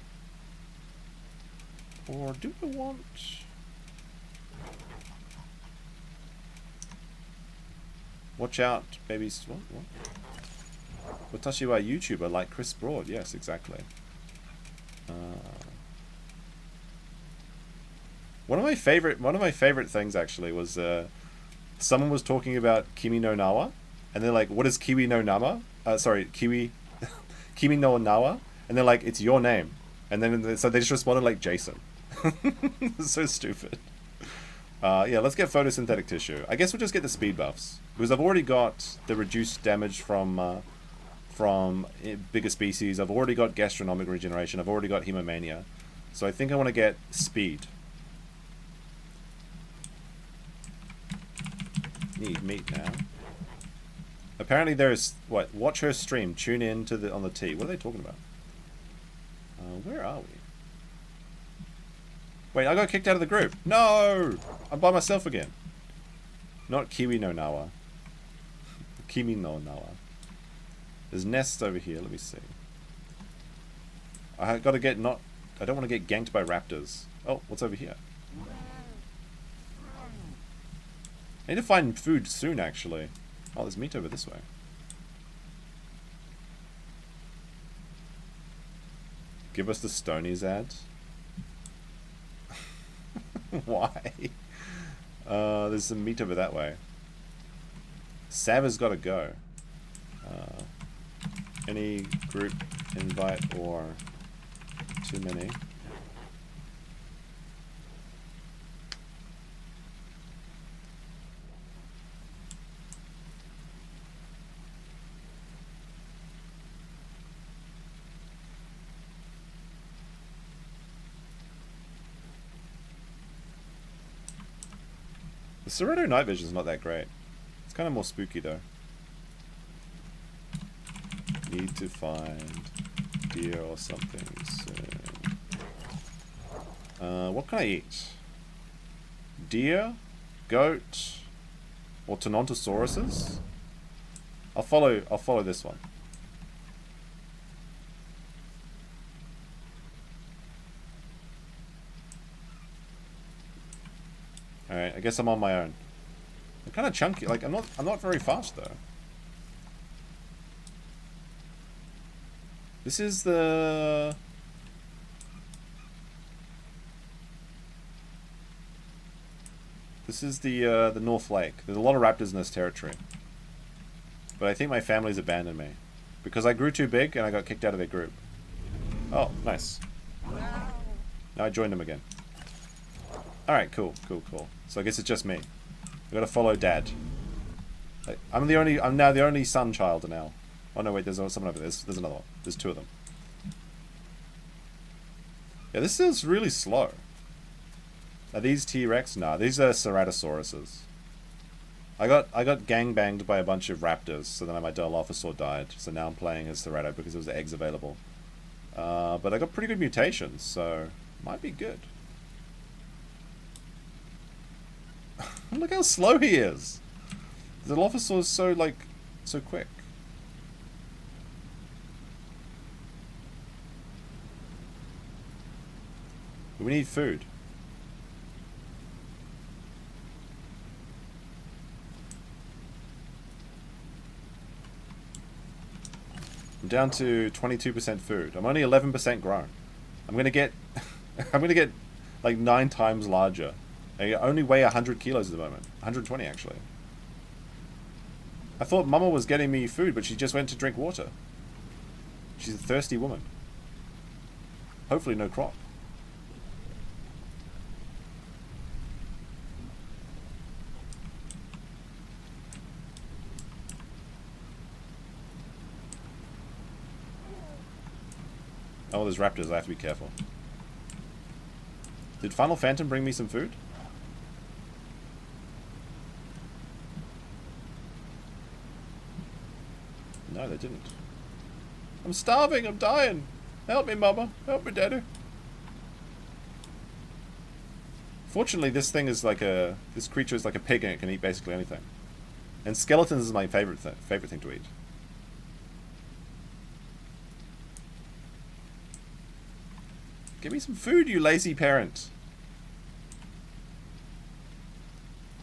Or do I want... Watch out, babies. What? Watashi wa YouTuber like Chris Broad. Yes, exactly. One of my favorite things actually was someone was talking about Kimi no Nawa, and they're like, "What is Kiwi no Nama?" Kimi no Nawa, and they're like, "It's your name," and then so they just responded like Jason. So stupid. Yeah, let's get photosynthetic tissue. I guess we'll just get the speed buffs because I've already got the reduced damage from bigger species. I've already got gastronomic regeneration. I've already got hemomania, so I think I want to get speed. Need meat now. Apparently there's what? Watch her stream. Tune in to the on the T. What are they talking about? Where are we? Wait, I got kicked out of the group. No, I'm by myself again. Not Kiwi no Nawa. Kimi no Nawa. There's nests over here. Let me see. I got to get not. I don't want to get ganked by raptors. Oh, what's over here? I need to find food soon, actually. Oh, there's meat over this way. Give us the Stonies ad. Why? There's some meat over that way. Sav has got to go. Any group invite or too many? The Ceratops night vision is not that great. It's kind of more spooky though. Need to find deer or something soon. What can I eat? Deer, goat, or Tenontosauruses? I'll follow this one. Alright, I guess I'm on my own. I'm kind of chunky. Like I'm not very fast though. This is the North Lake. There's a lot of raptors in this territory. But I think my family's abandoned me because I grew too big and I got kicked out of their group. Oh, nice. Now I joined them again. Alright, cool. So I guess it's just me. I gotta follow Dad. I'm now the only son child now. Oh no, wait, there's someone over there. There's another one. There's two of them. Yeah, this is really slow. Are these T-Rex? Nah, these are ceratosauruses. I got gangbanged by a bunch of raptors, so then my Dilophosaur died. So now I'm playing as Cerato because there was eggs available. But I got pretty good mutations, so might be good. Look how slow he is. The Dilophosaur is so so quick. We need food. I'm down to 22% food. I'm only 11% grown. I'm gonna get I'm gonna get like 9 times larger. I only weigh 100 kilos at the moment. 120 actually. I thought Mama was getting me food, but she just went to drink water. She's a thirsty woman. Hopefully no croc. Oh, there's raptors. I have to be careful. Did Final Phantom bring me some food? No, they didn't. I'm starving. I'm dying. Help me, Mama. Help me, Daddy. Fortunately, this thing is like a... This creature is like a pig and it can eat basically anything. And skeletons is my favorite thing to eat. Give me some food, you lazy parent.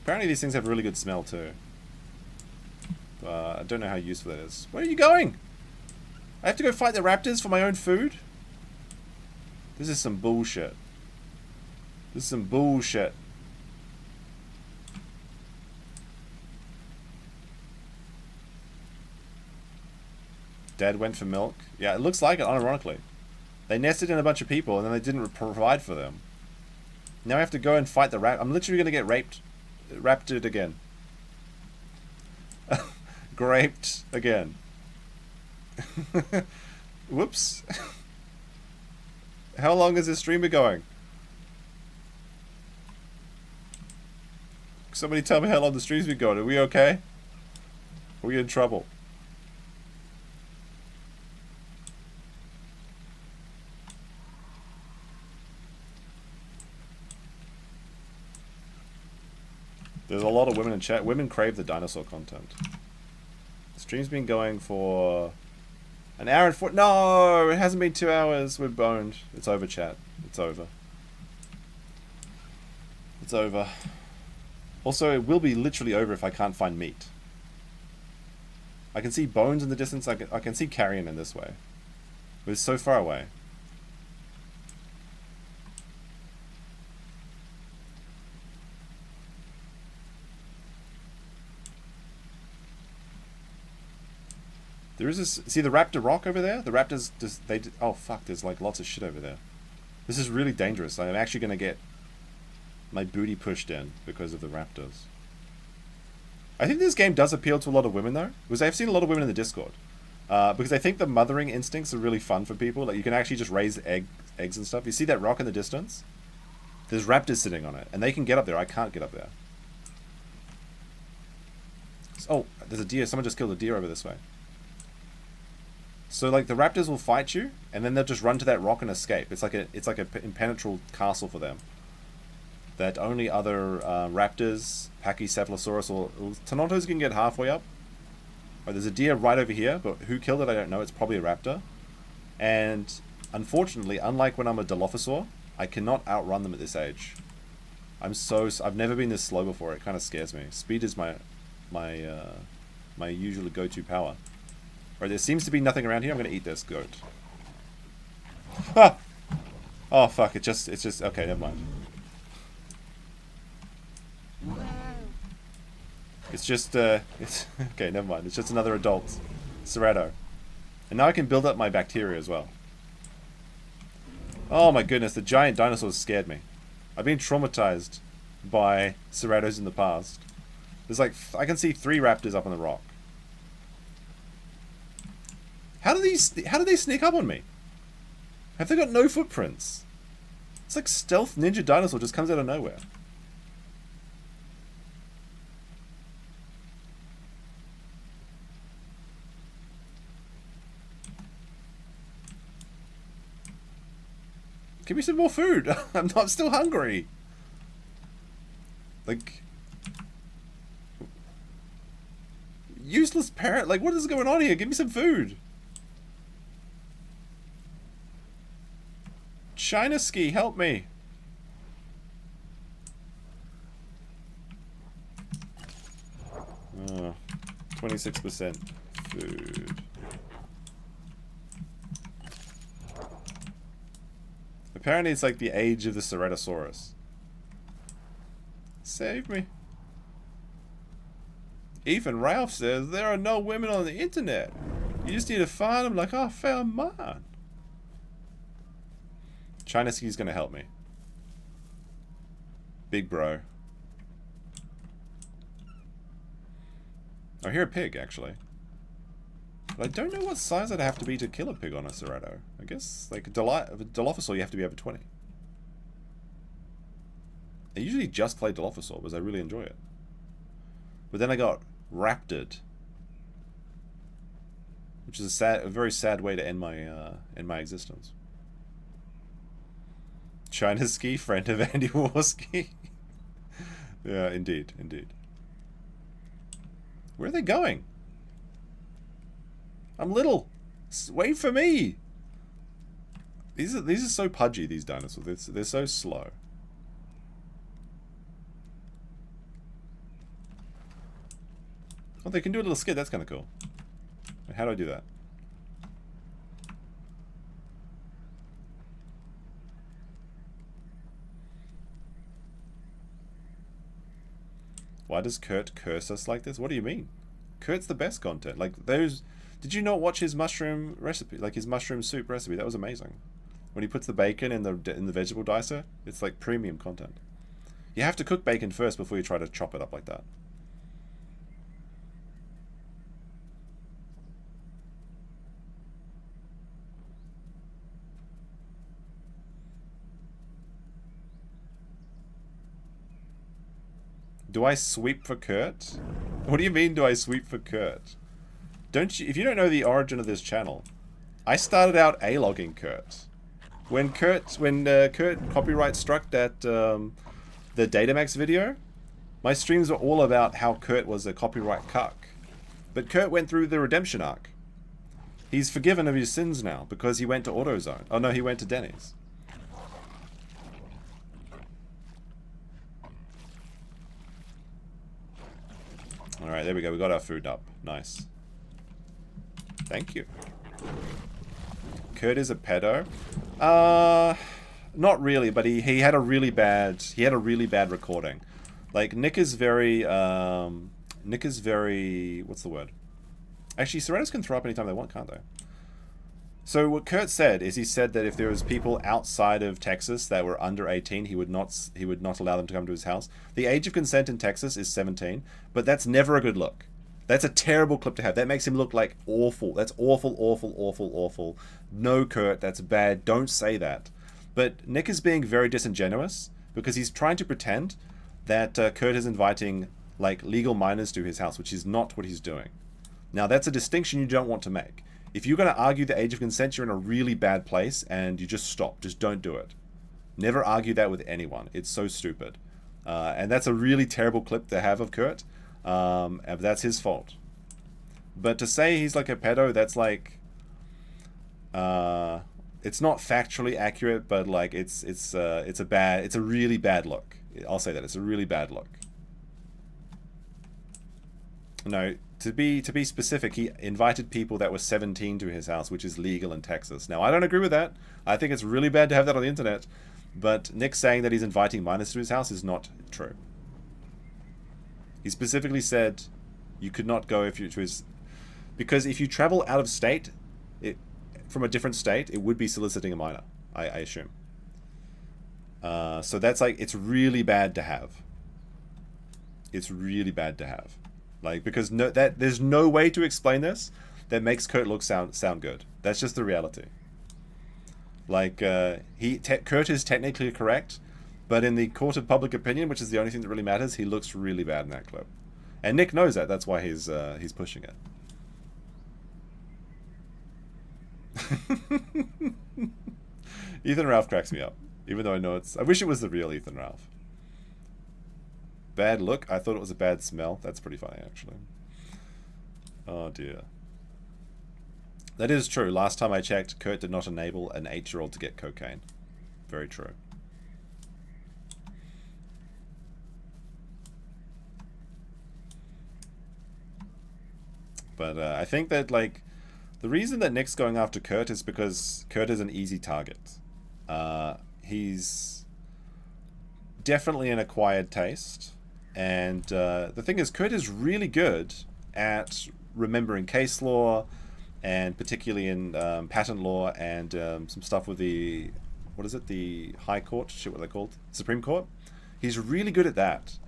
Apparently these things have really good smell too. I don't know how useful that is. Where are you going? I have to go fight the raptors for my own food? This is some bullshit. This is some bullshit. Dad went for milk. Yeah, it looks like it, unironically. They nested in a bunch of people and then they didn't provide for them. Now I have to go and fight the rat. I'm literally going to get rapted again. Graped again. Whoops. How long is this streamer going? Somebody tell me how long the stream's been going. Are we okay? Are we in trouble? There's a lot of women in chat. Women crave the dinosaur content. The stream's been going for an hour and 40. No, it hasn't been 2 hours. We're boned. It's over, chat. It's over. It's over. Also, it will be literally over if I can't find meat. I can see bones in the distance. I can see carrion in this way. But it's so far away. There is this... See the raptor rock over there? The raptors just... oh, fuck. There's like lots of shit over there. This is really dangerous. I'm actually going to get my booty pushed in because of the raptors. I think this game does appeal to a lot of women, though. Because I've seen a lot of women in the Discord. Because I think the mothering instincts are really fun for people. Like, you can actually just raise eggs and stuff. You see that rock in the distance? There's raptors sitting on it. And they can get up there. I can't get up there. Oh, there's a deer. Someone just killed a deer over this way. So, like, the raptors will fight you, and then they'll just run to that rock and escape. It's like a impenetrable castle for them. That only other raptors, Pachycephalosaurus, or Tenotos can get halfway up. Oh, there's a deer right over here, but who killed it, I don't know. It's probably a raptor. And, unfortunately, unlike when I'm a Dilophosaur, I cannot outrun them at this age. I've never been this slow before. It kind of scares me. Speed is my usual go-to power. Alright, there seems to be nothing around here. I'm going to eat this goat. Ah! Oh, fuck. It's just... Okay, never mind. It's just... It's okay, never mind. It's just another adult Cerato. And now I can build up my bacteria as well. Oh my goodness, the giant dinosaurs scared me. I've been traumatized by Ceratos in the past. There's like... I can see 3 raptors up on the rock. How do they sneak up on me? Have they got no footprints? It's like stealth ninja dinosaur just comes out of nowhere. Give me some more food. I'm still hungry. Like, useless parrot. Like, what is going on here? Give me some food. China ski, help me. 26% food. Apparently it's like the age of the Ceratosaurus. Save me. Ethan Ralph says there are no women on the internet. You just need to find them like I found mine. China Ski's gonna help me. Big bro. I hear a pig, actually. But I don't know what size I'd have to be to kill a pig on a Cerato. I guess, like, a Dilophosaur, you have to be over 20. I usually just play Dilophosaur because I really enjoy it. But then I got Raptored. Which is a very sad way to end my existence. China Ski, friend of Andy Warski. Yeah, indeed, indeed. Where are they going? I'm little. Wait for me. These are so pudgy, these dinosaurs. They're so slow. Oh, they can do a little skid. That's kind of cool. How do I do that? Why does Kurt curse us like this? What do you mean? Kurt's the best content. Like, those... Did you not watch his mushroom recipe? Like, his mushroom soup recipe? That was amazing. When he puts the bacon in the vegetable dicer, it's like premium content. You have to cook bacon first before you try to chop it up like that. Do I sweep for Kurt? What do you mean, do I sweep for Kurt? Don't you? If you don't know the origin of this channel, I started out A-logging Kurt. When Kurt copyright struck that the Datamax video, my streams were all about how Kurt was a copyright cuck. But Kurt went through the redemption arc. He's forgiven of his sins now because he went to AutoZone. Oh no, he went to Denny's. Alright, there we go. We got our food up. Nice. Thank you. Kurt is a pedo? Not really, but he had a really bad recording. Like, Nick is very, what's the word? Actually, Ceratos can throw up anytime they want, can't they? So what Kurt said is he said that if there was people outside of Texas that were under 18, he would not allow them to come to his house. The age of consent in Texas is 17, but that's never a good look. That's a terrible clip to have. That makes him look like awful. That's awful, awful, awful, awful. No, Kurt, that's bad. Don't say that. But Nick is being very disingenuous because he's trying to pretend that Kurt is inviting like legal minors to his house, which is not what he's doing. Now, that's a distinction you don't want to make. If you're going to argue the age of consent, you're in a really bad place and you just stop. Just don't do it. Never argue that with anyone. It's so stupid. And that's a really terrible clip to have of Kurt. And that's his fault. But to say he's like a pedo, that's like... it's not factually accurate, but like it's a really bad look. I'll say that. It's a really bad look. No, to be specific, he invited people that were 17 to his house, which is legal in Texas. Now, I don't agree with that. I think it's really bad to have that on the internet. But Nick saying that he's inviting minors to his house is not true. He specifically said you could not go if you to his... Because if you travel out of state, from a different state, it would be soliciting a minor, I assume. So that's like, it's really bad to have. It's really bad to have. Like, because there's no way to explain this that makes Kurt look sound good. That's just the reality. Like, Kurt is technically correct, but in the court of public opinion, which is the only thing that really matters, he looks really bad in that clip. And Nick knows that. That's why he's pushing it. Ethan Ralph cracks me up, even though I know it's... I wish it was the real Ethan Ralph. Bad look? I thought it was a bad smell. That's pretty funny, actually. Oh, dear. That is true. Last time I checked, Kurt did not enable an 8-year-old to get cocaine. Very true. But I think that, like, the reason that Nick's going after Kurt is because Kurt is an easy target. He's definitely an acquired taste. And the thing is, Kurt is really good at remembering case law, and particularly in patent law and some stuff with the, what is it, the High Court? Shit, what are they called? Supreme Court? He's really good at that.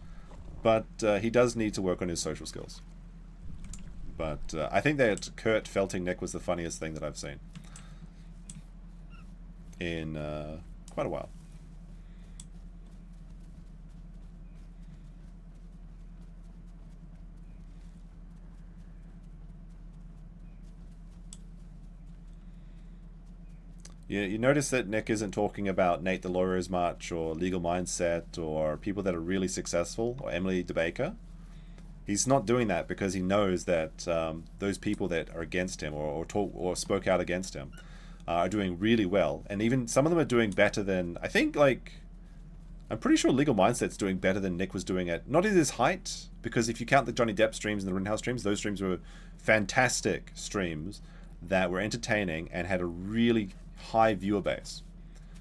But he does need to work on his social skills. But I think that Kurt felting Nick was the funniest thing that I've seen in quite a while. You notice that Nick isn't talking about Nate the Lawyer as much, or Legal Mindset, or people that are really successful, or Emily DeBaker. He's not doing that because he knows that those people that are against him or spoke out against him are doing really well. And even some of them are doing better than, I think, like, I'm pretty sure Legal Mindset's doing better than Nick was doing at, not at his height, because if you count the Johnny Depp streams and the Rittenhouse streams, those streams were fantastic streams that were entertaining and had a really high viewer base.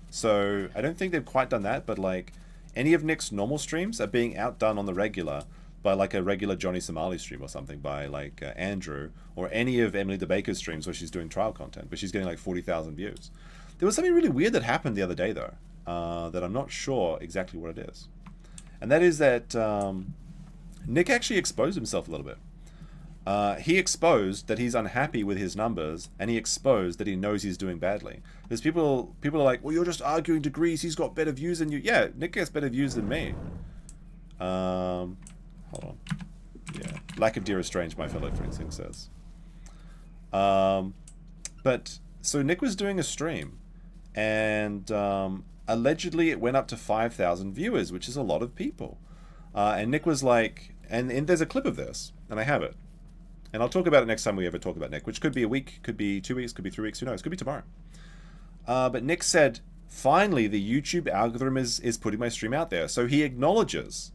So I don't think they've quite done that, but like any of Nick's normal streams are being outdone on the regular by like a regular Johnny Somali stream or something, by like Andrew, or any of Emily DeBaker's streams where she's doing trial content, but she's getting like 40,000 views. There was something really weird that happened the other day though, that I'm not sure exactly what it is. And that is that Nick actually exposed himself a little bit. He exposed that he's unhappy with his numbers, and he exposed that he knows he's doing badly. Because people are like, well, you're just arguing degrees, he's got better views than you. Yeah, Nick gets better views than me. Hold on. Yeah, lack of dear estranged, my fellow Freezing says. But, so Nick was doing a stream, and allegedly it went up to 5,000 viewers, which is a lot of people. And Nick was like, and there's a clip of this, and I have it. And I'll talk about it next time we ever talk about Nick, which could be a week, could be 2 weeks, could be 3 weeks, who knows, could be tomorrow. But Nick said, finally, the YouTube algorithm is putting my stream out there. So he acknowledges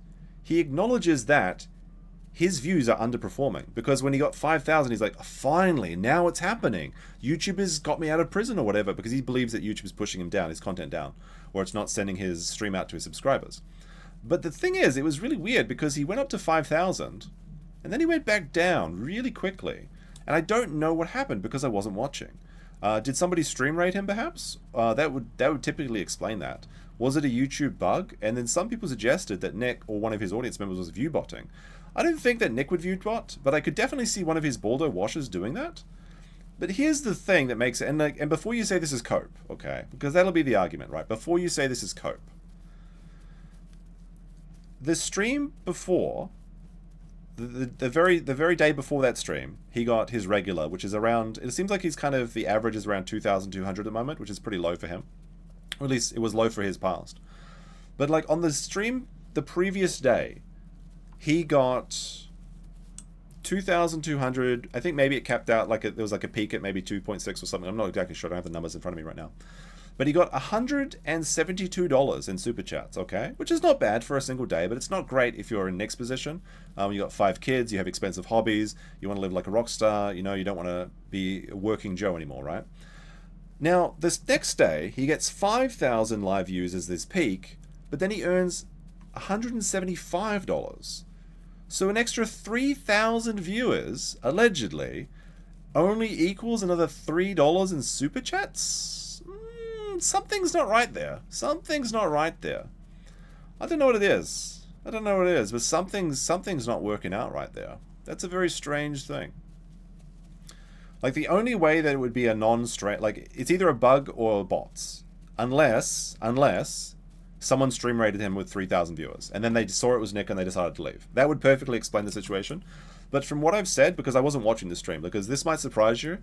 that his views are underperforming. Because when he got 5,000, he's like, finally, now it's happening. YouTube has got me out of prison or whatever, because he believes that YouTube is pushing him down, his content down, or it's not sending his stream out to his subscribers. But the thing is, it was really weird because he went up to 5,000, and then he went back down really quickly. And I don't know what happened because I wasn't watching. Did somebody stream rate him perhaps? That would typically explain that. Was it a YouTube bug? And then some people suggested that Nick or one of his audience members was view botting. I don't think that Nick would view bot, but I could definitely see one of his Baldo washers doing that. But here's the thing that makes it, and before you say this is cope, okay? Because that'll be the argument, right? Before you say this is cope. The stream before, the very day before that stream, he got his regular, which is around, it seems like he's kind of, the average is around 2,200 at the moment, which is pretty low for him. Or at least it was low for his past. But like on the stream the previous day, he got 2,200, I think maybe it capped out, like there was like a peak at maybe 2.6 or something, I'm not exactly sure, I don't have the numbers in front of me right now. But he got $172 in super chats, okay? Which is not bad for a single day, but it's not great if you're in Nick's position. You got 5 kids, you have expensive hobbies, you want to live like a rock star, you know, you don't want to be a working Joe anymore, right? Now, this next day, he gets 5,000 live views as this peak, but then he earns $175. So an extra 3,000 viewers, allegedly, only equals another $3 in super chats? Something's not right there. Something's not right there. I don't know what it is. I don't know what it is, but something's not working out right there. That's a very strange thing. Like, the only way that it would be a non-stream... Like, it's either a bug or bots. Unless someone stream rated him with 3,000 viewers. And then they saw it was Nick and they decided to leave. That would perfectly explain the situation. But from what I've said, because I wasn't watching the stream, because this might surprise you,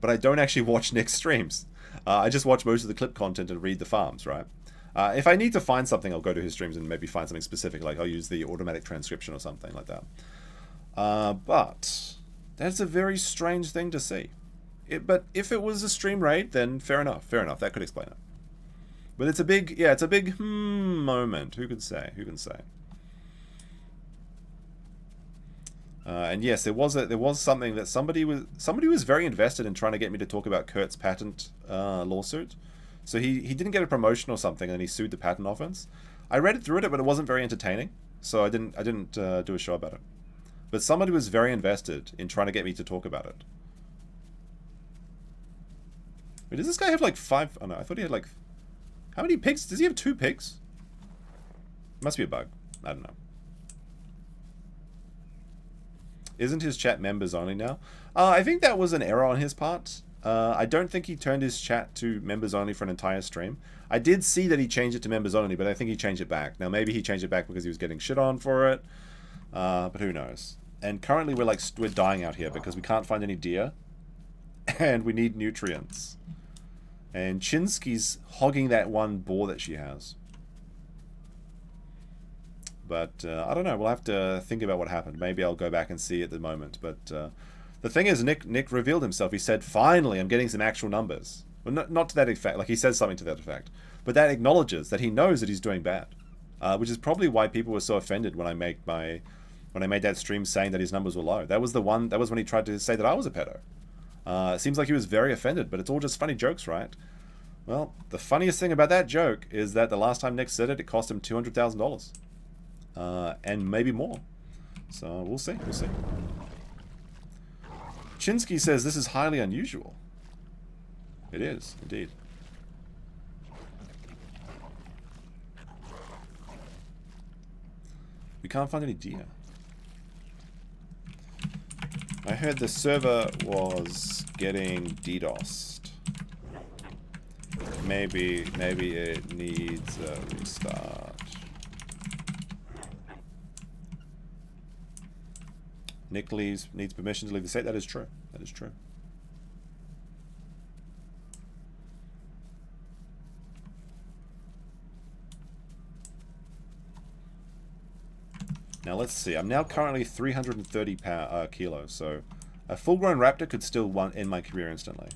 but I don't actually watch Nick's streams. I just watch most of the clip content and read the farms, right? If I need to find something, I'll go to his streams and maybe find something specific, like I'll use the automatic transcription or something like that. But that's a very strange thing to see. But if it was a stream raid, then fair enough. That could explain it. But it's a big moment. Who could say? And yes, there was something that somebody was very invested in trying to get me to talk about Kurt's patent lawsuit. So he didn't get a promotion or something, and he sued the patent office. I read through it, but it wasn't very entertaining, so I didn't do a show about it. But somebody was very invested in trying to get me to talk about it. Wait, does this guy have like 5? Oh no, I thought he had like... How many pigs? Does he have 2 pigs? Must be a bug. I don't know. Isn't his chat members only now? I think that was an error on his part. I don't think he turned his chat to members only for an entire stream. I did see that he changed it to members only, but I think he changed it back. Now maybe he changed it back because he was getting shit on for it. But who knows? And currently we're dying out here because we can't find any deer. And we need nutrients. And Chinsky's hogging that one boar that she has. But I don't know. We'll have to think about what happened. Maybe I'll go back and see at the moment. But the thing is, Nick revealed himself. He said, finally, I'm getting some actual numbers. Well, not to that effect. Like, he says something to that effect. But that acknowledges that he knows that he's doing bad. Which is probably why people were so offended when I made that stream saying that his numbers were low. That was when he tried to say that I was a pedo. It seems like he was very offended, but it's all just funny jokes, right? Well, the funniest thing about that joke is that the last time Nick said it, it cost him $200,000. And maybe more. So we'll see. Chinsky says this is highly unusual. It is, indeed. We can't find any deer. I heard the server was getting DDoSed. Maybe it needs a restart. Nick needs permission to leave the site. That is true. Now let's see. I'm now currently 330 kilos, so a full-grown raptor could still end my career instantly.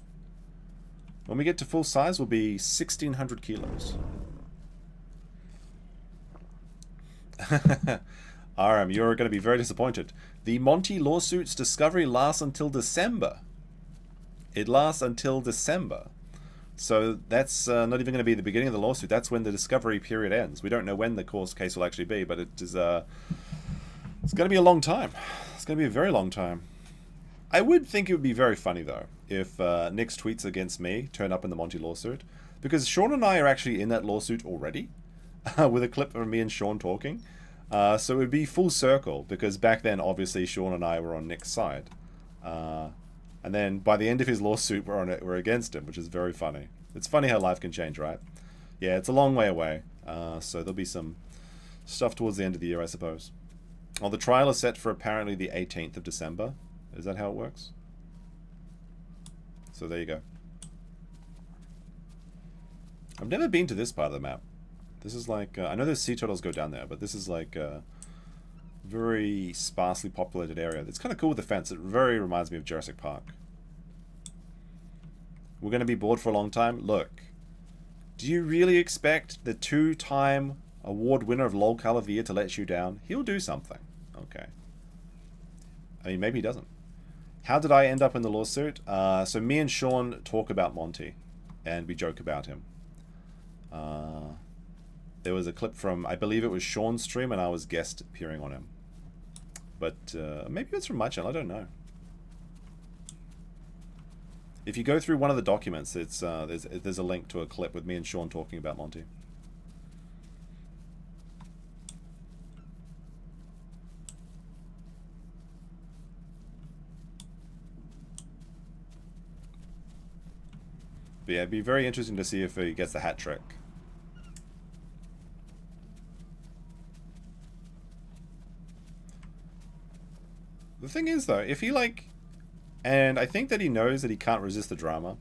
When we get to full size, we'll be 1,600 kilos. RM, you're going to be very disappointed. The Monty lawsuit's discovery lasts until December. It lasts until December. So that's not even going to be the beginning of the lawsuit. That's when the discovery period ends. We don't know when the case will actually be, but it is it's going to be a long time. It's going to be a very long time. I would think it would be very funny, though, if Nick's tweets against me turn up in the Monty lawsuit. Because Sean and I are actually in that lawsuit already, with a clip of me and Sean talking. So it would be full circle, because back then, obviously, Sean and I were on Nick's side. And then by the end of his lawsuit, we're against him, which is very funny. It's funny how life can change, right? Yeah, it's a long way away. So there'll be some stuff towards the end of the year, I suppose. Well, the trial is set for apparently the 18th of December. Is that how it works? So there you go. I've never been to this part of the map. This is like... I know there's sea turtles go down there, but this is like a very sparsely populated area. It's kind of cool with the fence. It very reminds me of Jurassic Park. We're going to be bored for a long time? Look. Do you really expect the 2-time award winner of Lolcal of the Year to let you down? He'll do something. Okay. I mean, maybe he doesn't. How did I end up in the lawsuit? So me and Sean talk about Monty, and we joke about him. There was a clip from, I believe it was Sean's stream, and I was guest appearing on him. But maybe it's from my channel, I don't know. If you go through one of the documents, it's there's a link to a clip with me and Sean talking about Monty. But yeah, it'd be very interesting to see if he gets the hat trick. The thing is, though, if he, like... And I think that he knows that he can't resist the drama.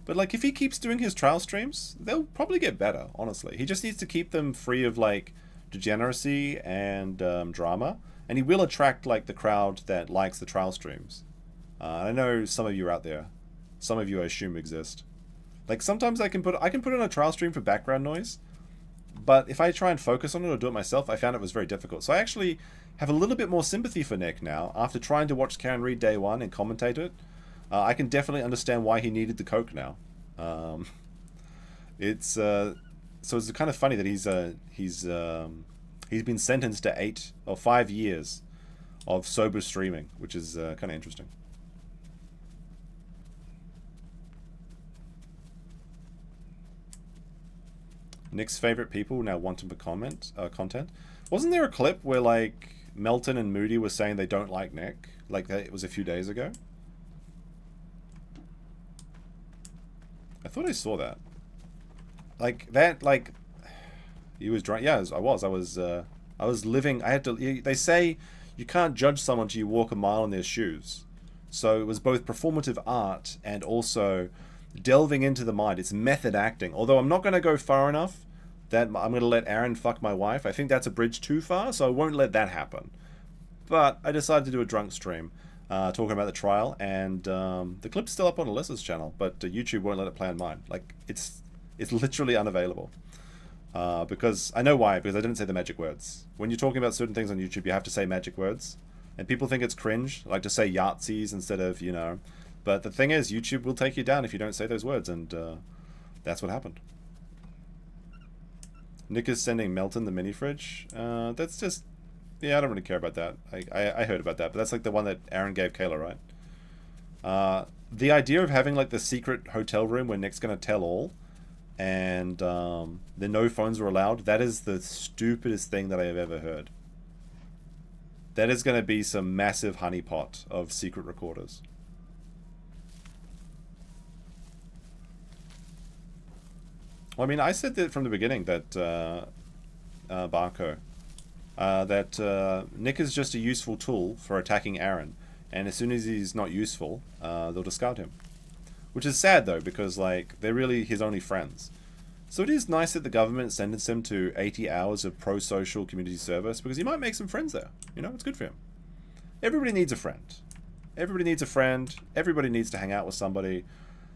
But, like, if he keeps doing his trial streams, they'll probably get better, honestly. He just needs to keep them free of, like, degeneracy and drama. And he will attract, like, the crowd that likes the trial streams. I know some of you are out there. Some of you, I assume, exist. Like, sometimes I can put on a trial stream for background noise. But if I try and focus on it or do it myself, I found it was very difficult. So I actually have a little bit more sympathy for Nick now. After trying to watch Karen Reed day one and commentate it, I can definitely understand why he needed the coke now. So it's kind of funny that he's been sentenced to 5 years of sober streaming, which is kind of interesting. Nick's favorite people now want him for content. Wasn't there a clip where, like, Melton and Moody were saying they don't like Nick? Like, that it was a few days ago? I thought I saw that. Like, that, like... He was drunk. Yeah, I was living... I had to... They say you can't judge someone till you walk a mile in their shoes. So it was both performative art and also... delving into the mind. It's method acting. Although I'm not going to go far enough that I'm going to let Aaron fuck my wife. I think that's a bridge too far, so I won't let that happen. But I decided to do a drunk stream talking about the trial, and the clip's still up on Alyssa's channel, but YouTube won't let it play on mine. Like, it's literally unavailable. Because I know why, because I didn't say the magic words. When you're talking about certain things on YouTube, you have to say magic words. And people think it's cringe, like to say Yahtzees instead of, you know... But the thing is, YouTube will take you down if you don't say those words, and that's what happened. Nick is sending Melton the mini fridge. That's just... Yeah, I don't really care about that. I heard about that, but that's like the one that Aaron gave Kayla, right? The idea of having like the secret hotel room where Nick's going to tell all, and the no phones were allowed, that is the stupidest thing that I have ever heard. That is going to be some massive honeypot of secret recorders. Well, I mean, I said that from the beginning that Barco, that Nick is just a useful tool for attacking Aaron, and as soon as he's not useful, they'll discard him. Which is sad though, because like they're really his only friends. So it is nice that the government sentenced him to 80 hours of pro-social community service, because he might make some friends there. You know, it's good for him. Everybody needs a friend. Everybody needs a friend. Everybody needs to hang out with somebody,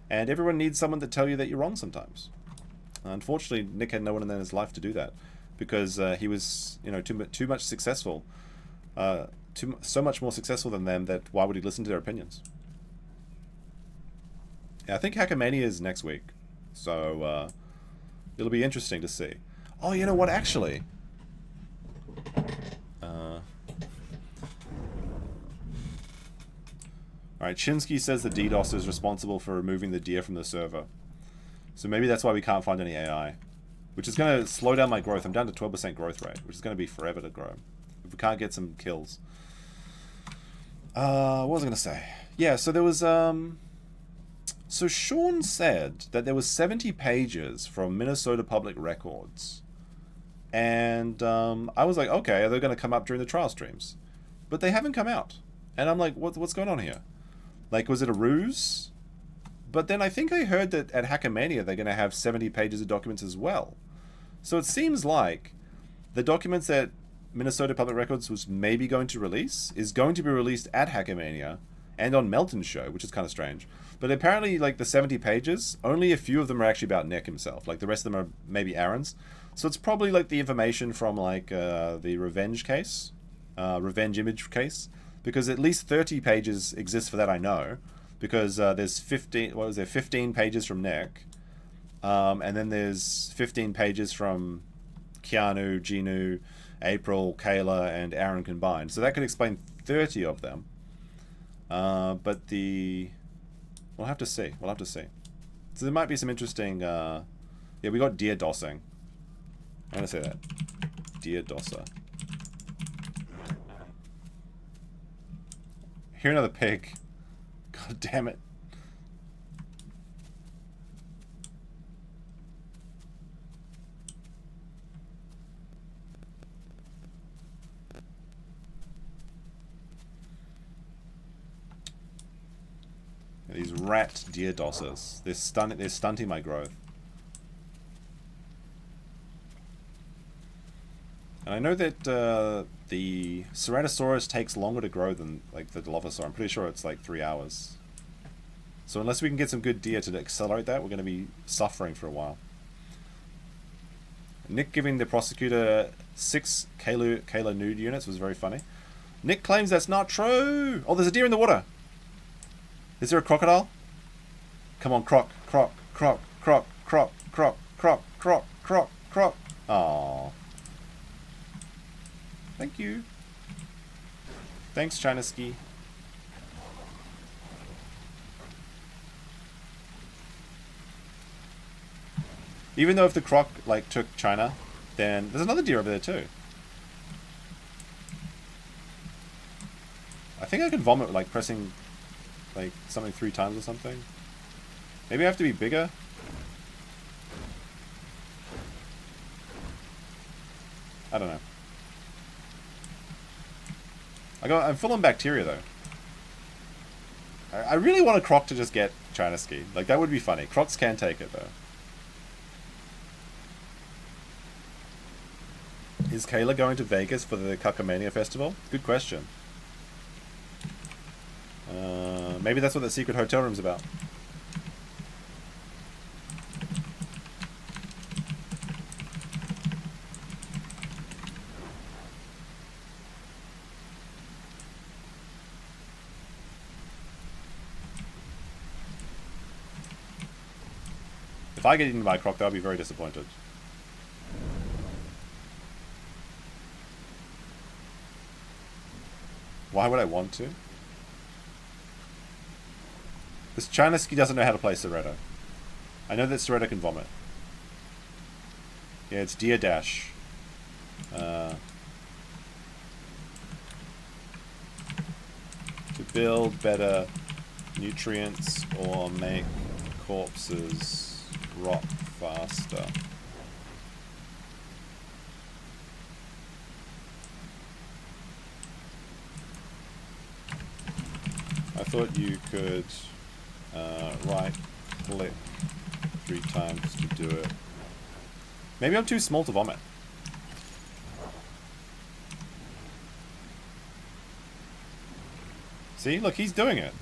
and everyone needs someone to tell you that you're wrong sometimes. Unfortunately, Nick had no one in his life to do that, because he was, you know, too much successful, so much more successful than them that why would he listen to their opinions? Yeah, I think Hackamania is next week, so it'll be interesting to see. Oh, you know what? Actually, all right. Chinsky says the DDoS is responsible for removing the deer from the server. So maybe that's why we can't find any AI. Which is going to slow down my growth. I'm down to 12% growth rate, which is going to be forever to grow. If we can't get some kills. What was I going to say? Yeah, so there was... So Sean said that there was 70 pages from Minnesota Public Records. And I was like, okay, are they going to come up during the trial streams? But they haven't come out. And I'm like, what's going on here? Like, was it a ruse? But then I think I heard that at Hackamania they're going to have 70 pages of documents as well. So it seems like the documents that Minnesota Public Records was maybe going to release is going to be released at Hackamania and on Melton's show, which is kind of strange. But apparently, like, the 70 pages, only a few of them are actually about Nick himself. Like, the rest of them are maybe Aaron's. So it's probably, like, the information from, like, the revenge case. Revenge image case. Because at least 30 pages exist for that, I know. Because there's 15 pages from Nick. And then there's 15 pages from Keanu, Ginu, April, Kayla, and Aaron combined. So that could explain 30 of them. But we'll have to see. We'll have to see. So there might be some interesting... yeah, we got deer dossing. I'm going to say that. Deer dosser. Hear another pig. God damn it. These rat deer dossers. They're stunting my growth. And I know that the Ceratosaurus takes longer to grow than like the Dilophosaur. I'm pretty sure it's like 3 hours. So unless we can get some good deer to accelerate that, we're going to be suffering for a while. Nick giving the prosecutor 6 Kalo nude units was very funny. Nick claims that's not true. Oh, there's a deer in the water. Is there a crocodile? Come on, croc, croc, croc, croc, croc, croc, croc, croc, croc, croc. Aww. Thank you. Thanks, China Ski. Even though if the croc like took China, then there's another deer over there too. I think I can vomit like pressing like something 3 times or something. Maybe I have to be bigger. I don't know. I'm full on bacteria though. I really want a croc to just get China Ski. Like that would be funny. Crocs can take it though. Is Kayla going to Vegas for the Cuckamania Festival? Good question. Maybe that's what the secret hotel room's about. If I get eaten by a croc, I'll be very disappointed. Why would I want to? This China Ski doesn't know how to play Cereto. I know that Cereto can vomit. Yeah, it's Deer Dash. To build better nutrients or make corpses rot faster. I thought you could right click 3 times to do it. Maybe I'm too small to vomit. See, look, he's doing it.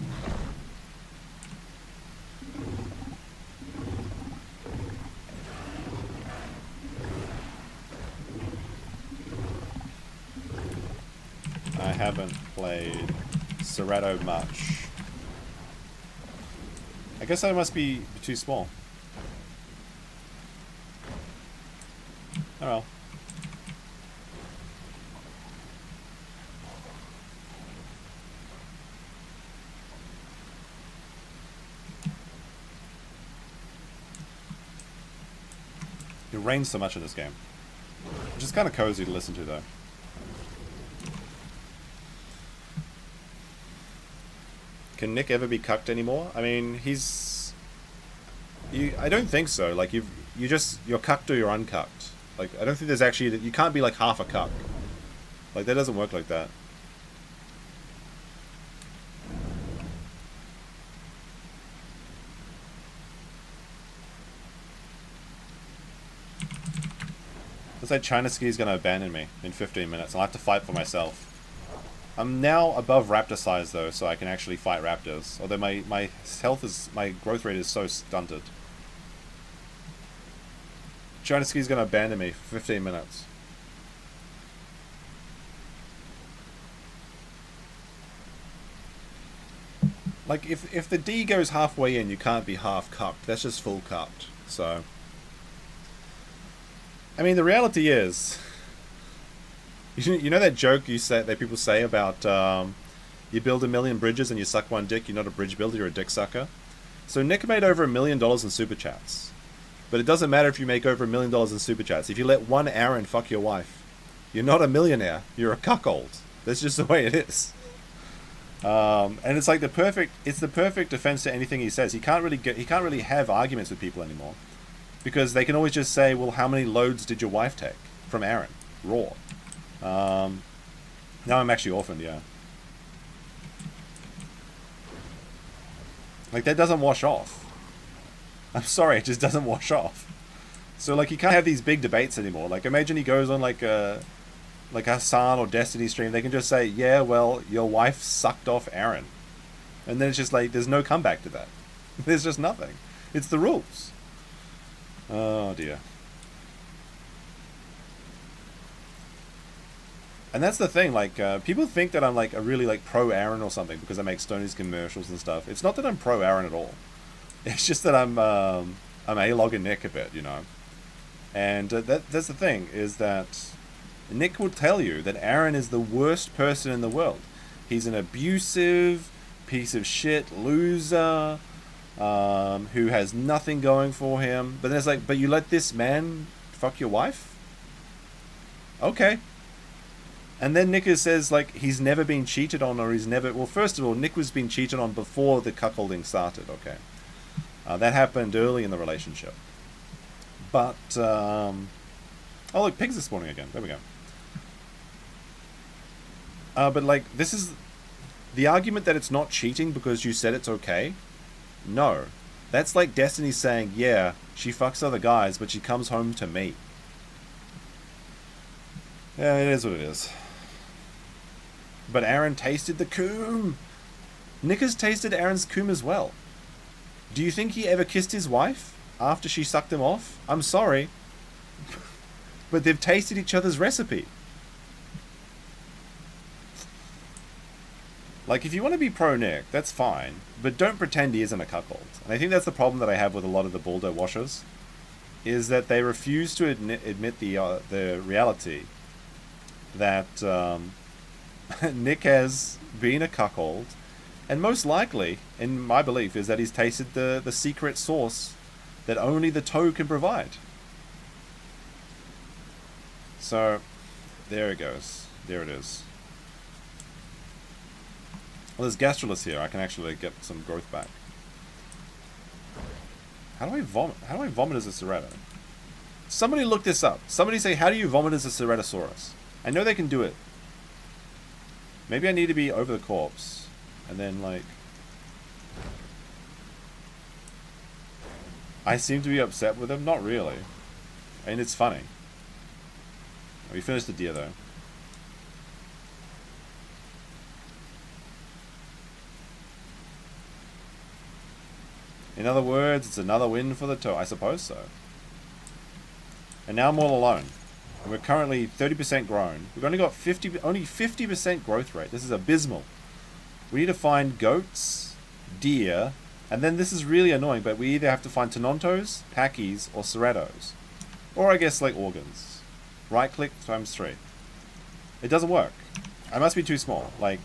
I haven't played Cereto much. I guess I must be too small. Oh well. It rains so much in this game. Which is kind of cozy to listen to though. Can Nick ever be cucked anymore? I mean, I don't think so. Like you're cucked or you're uncucked. Like I don't think there's actually you can't be like half a cuck. Like that doesn't work like that. Looks like China Ski is gonna abandon me in 15 minutes. I'll have to fight for myself. I'm now above raptor size though, so I can actually fight raptors. Although my growth rate is so stunted. China Ski's gonna abandon me for 15 minutes. Like if the D goes halfway in, you can't be half cucked. That's just full cucked. So I mean the reality is, you know that joke that people say about you build 1,000,000 bridges and you suck 1 dick, you're not a bridge builder, you're a dick sucker. So Nick made over $1 million in super chats. But it doesn't matter if you make over $1 million in super chats. If you let one Aaron fuck your wife, you're not a millionaire, you're a cuckold. That's just the way it is. And it's like the perfect defense to anything he says. He can't really have arguments with people anymore. Because they can always just say, well, how many loads did your wife take from Aaron? Raw. Now I'm actually orphaned, yeah. Like, that doesn't wash off. I'm sorry, it just doesn't wash off. So, like, you can't have these big debates anymore. Like, imagine he goes on, like a Hassan or Destiny stream. They can just say, yeah, well, your wife sucked off Aaron. And then it's just like, there's no comeback to that. There's just nothing. It's the rules. Oh, dear. And that's the thing, like, people think that I'm, like, a really, like, pro-Aaron or something because I make Stoney's commercials and stuff. It's not that I'm pro-Aaron at all. It's just that I'm A-Log and Nick a bit, you know. And that's the thing, is that Nick will tell you that Aaron is the worst person in the world. He's an abusive piece of shit loser who has nothing going for him. But then it's like, but you let this man fuck your wife? Okay. And then Nick says, like, he's never been cheated on, or he's never... Well, first of all, Nick was being cheated on before the cuckolding started, okay? That happened early in the relationship. But, oh, look, pigs are spawning again. There we go. But, like, this is... The argument that it's not cheating because you said it's okay? No. That's like Destiny saying, yeah, she fucks other guys, but she comes home to me. Yeah, it is what it is. But Aaron tasted the coom. Nick has tasted Aaron's coom as well. Do you think he ever kissed his wife after she sucked him off? I'm sorry. But they've tasted each other's recipe. Like, if you want to be pro-Nick, that's fine. But don't pretend he isn't a cuckold. And I think that's the problem that I have with a lot of the Baldo washers. Is that they refuse to admit the reality that Nick has been a cuckold, and most likely, in my belief, is that he's tasted the secret sauce that only the toe can provide. So, there it goes. There it is. Well, there's gastrolus here. I can actually get some growth back. How do I vomit? How do I vomit as a Cerata? Somebody look this up. Somebody say, how do you vomit as a Ceratosaurus? I know they can do it. Maybe I need to be over the corpse. And then, like... I seem to be upset with him? Not really. I mean, it's funny. We finished the deer, though. In other words, it's another win for the toe. I suppose so. And now I'm all alone. And we're currently 30% grown. We've only got only 50% growth rate. This is abysmal. We need to find goats, deer, and then this is really annoying, but we either have to find Tenontos, Packies, or Ceratos. Or I guess like organs. Right click times 3. It doesn't work. I must be too small. Like,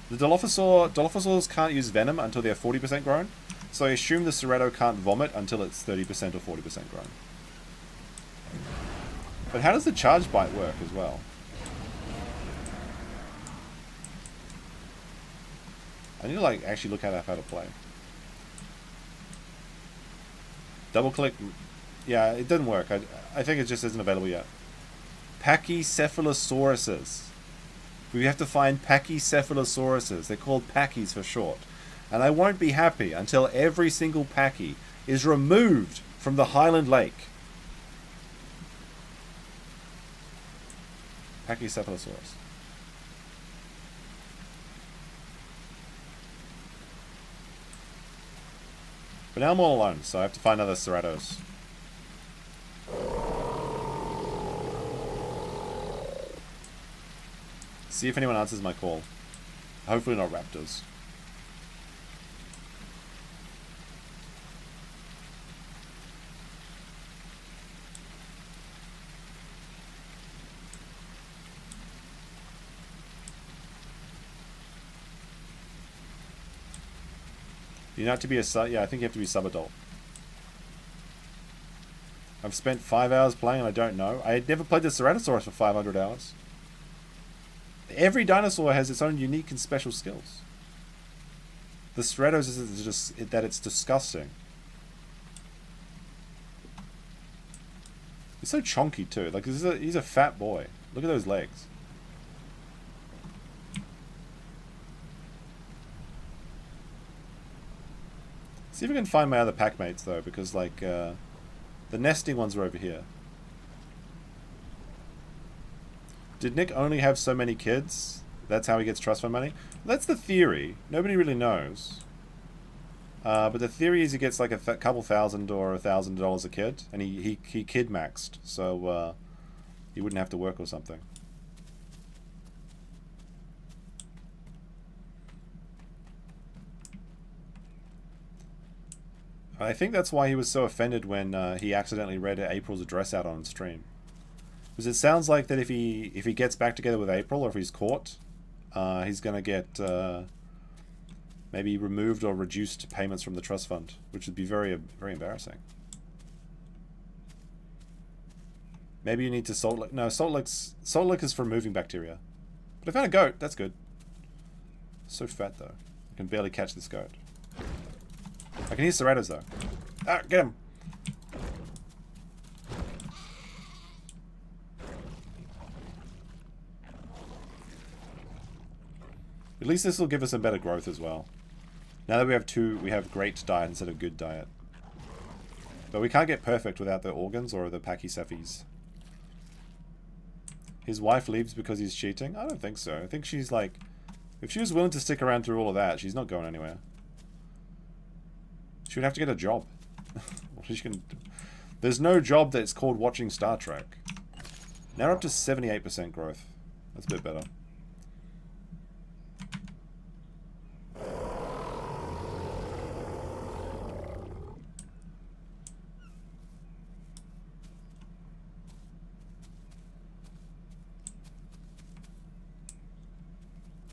the Dilophosaurs can't use venom until they're 40% grown. So I assume the Cerato can't vomit until it's 30% or 40% grown. But how does the charge bite work as well? I need to like actually look at how to play. Double click. Yeah, it didn't work. I think it just isn't available yet. Pachycephalosauruses. We have to find Pachycephalosauruses. They're called Packies for short. And I won't be happy until every single Packy is removed from the Highland Lake. Pachycephalosaurus. But now I'm all alone, so I have to find other Ceratos. See if anyone answers my call. Hopefully not raptors. You have to be yeah, I think you have to be sub-adult. I've spent 5 hours playing and I don't know. I had never played the Ceratosaurus for 500 hours. Every dinosaur has its own unique and special skills. The Ceratos is just that it's disgusting. He's so chonky too. Like he's a fat boy. Look at those legs. See if we can find my other pack mates though, because like the nesting ones are over here. Did Nick only have so many kids? That's how he gets trust fund money? Well, that's the theory. Nobody really knows. But the theory is he gets like a couple thousand or $1,000 a kid, and he kid maxed, so he wouldn't have to work or something. I think that's why he was so offended when he accidentally read April's address out on stream. Because it sounds like that if he gets back together with April, or if he's caught, he's gonna get maybe removed or reduced payments from the trust fund, which would be very embarrassing. Maybe you need to salt lick. No, salt lick is for removing bacteria. But I found a goat. That's good. So fat though. I can barely catch this goat. I can hear serratos though. Ah, get him! At least this will give us some better growth as well. Now that we have two, we have great diet instead of good diet. But we can't get perfect without the organs or the pachycephals. His wife leaves because he's cheating? I don't think so. I think she's like... If she was willing to stick around through all of that, she's not going anywhere. She would have to get a job. What is she gonna do? There's no job that's called watching Star Trek. Now we're up to 78% growth. That's a bit better.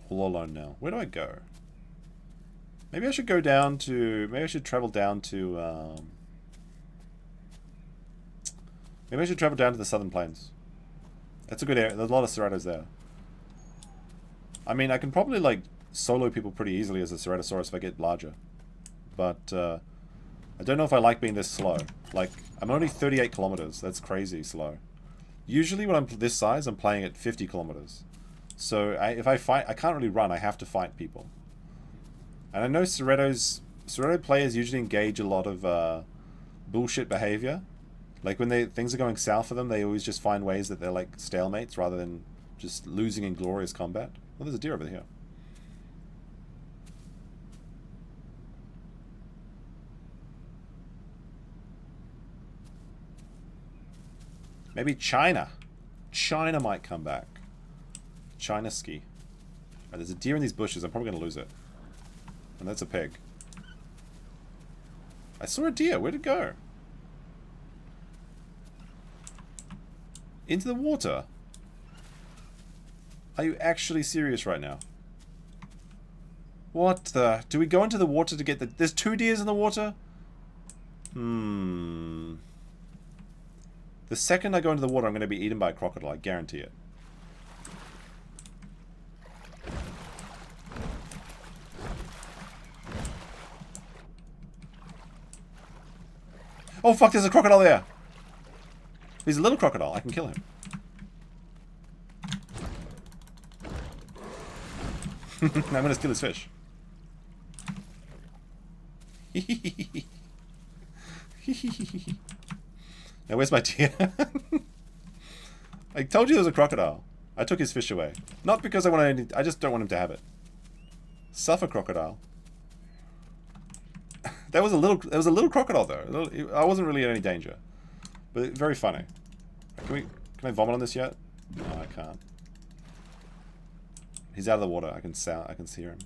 All alone now. Where do I go? Maybe I should go down to... Maybe I should travel down to... Maybe I should travel down to the Southern Plains. That's a good area. There's a lot of serratos there. I mean, I can probably, like, solo people pretty easily as a Ceratosaurus if I get larger. But, I don't know if I like being this slow. Like, I'm only 38 kilometers. That's crazy slow. Usually when I'm this size, I'm playing at 50 kilometers. So, if I fight... I can't really run. I have to fight people. And I know Cerrato players usually engage a lot of bullshit behavior. Like when things are going south for them, they always just find ways that they're like stalemates rather than just losing in glorious combat. Well, there's a deer over here. Maybe China. China might come back. China ski. Oh, there's a deer in these bushes. I'm probably going to lose it. And that's a pig. I saw a deer. Where'd it go? Into the water? Are you actually serious right now? What the... Do we go into the water to get the... There's 2 deers in the water? The second I go into the water, I'm going to be eaten by a crocodile. I guarantee it. Oh fuck, there's a crocodile there! He's a little crocodile, I can kill him. I'm gonna steal his fish. Now where's my deer? I told you there was a crocodile. I took his fish away. Not because I want any... I just don't want him to have it. Suffer, crocodile. That was a little crocodile though. I wasn't really in any danger, but very funny. Can I vomit on this yet? No, I can't. He's out of the water. I can hear him.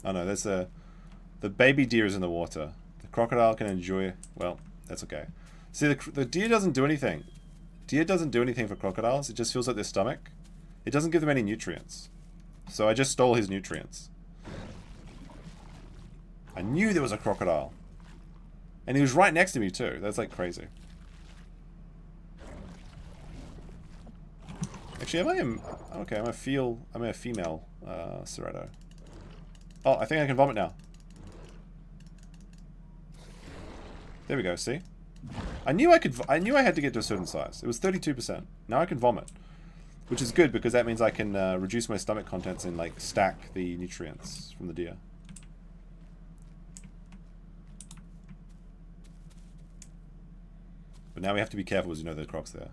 Oh no, there's the baby deer is in the water. The crocodile can enjoy. Well, that's okay. See, the deer doesn't do anything. Deer doesn't do anything for crocodiles. It just fills up their stomach. It doesn't give them any nutrients. So I just stole his nutrients. I knew there was a crocodile. And he was right next to me too. That's like crazy. Actually, I'm a female Cerrato. Oh, I think I can vomit now. There we go, see? I knew I had to get to a certain size. It was 32%. Now I can vomit. Which is good because that means I can reduce my stomach contents and like stack the nutrients from the deer. But now we have to be careful as you know there are crocs there.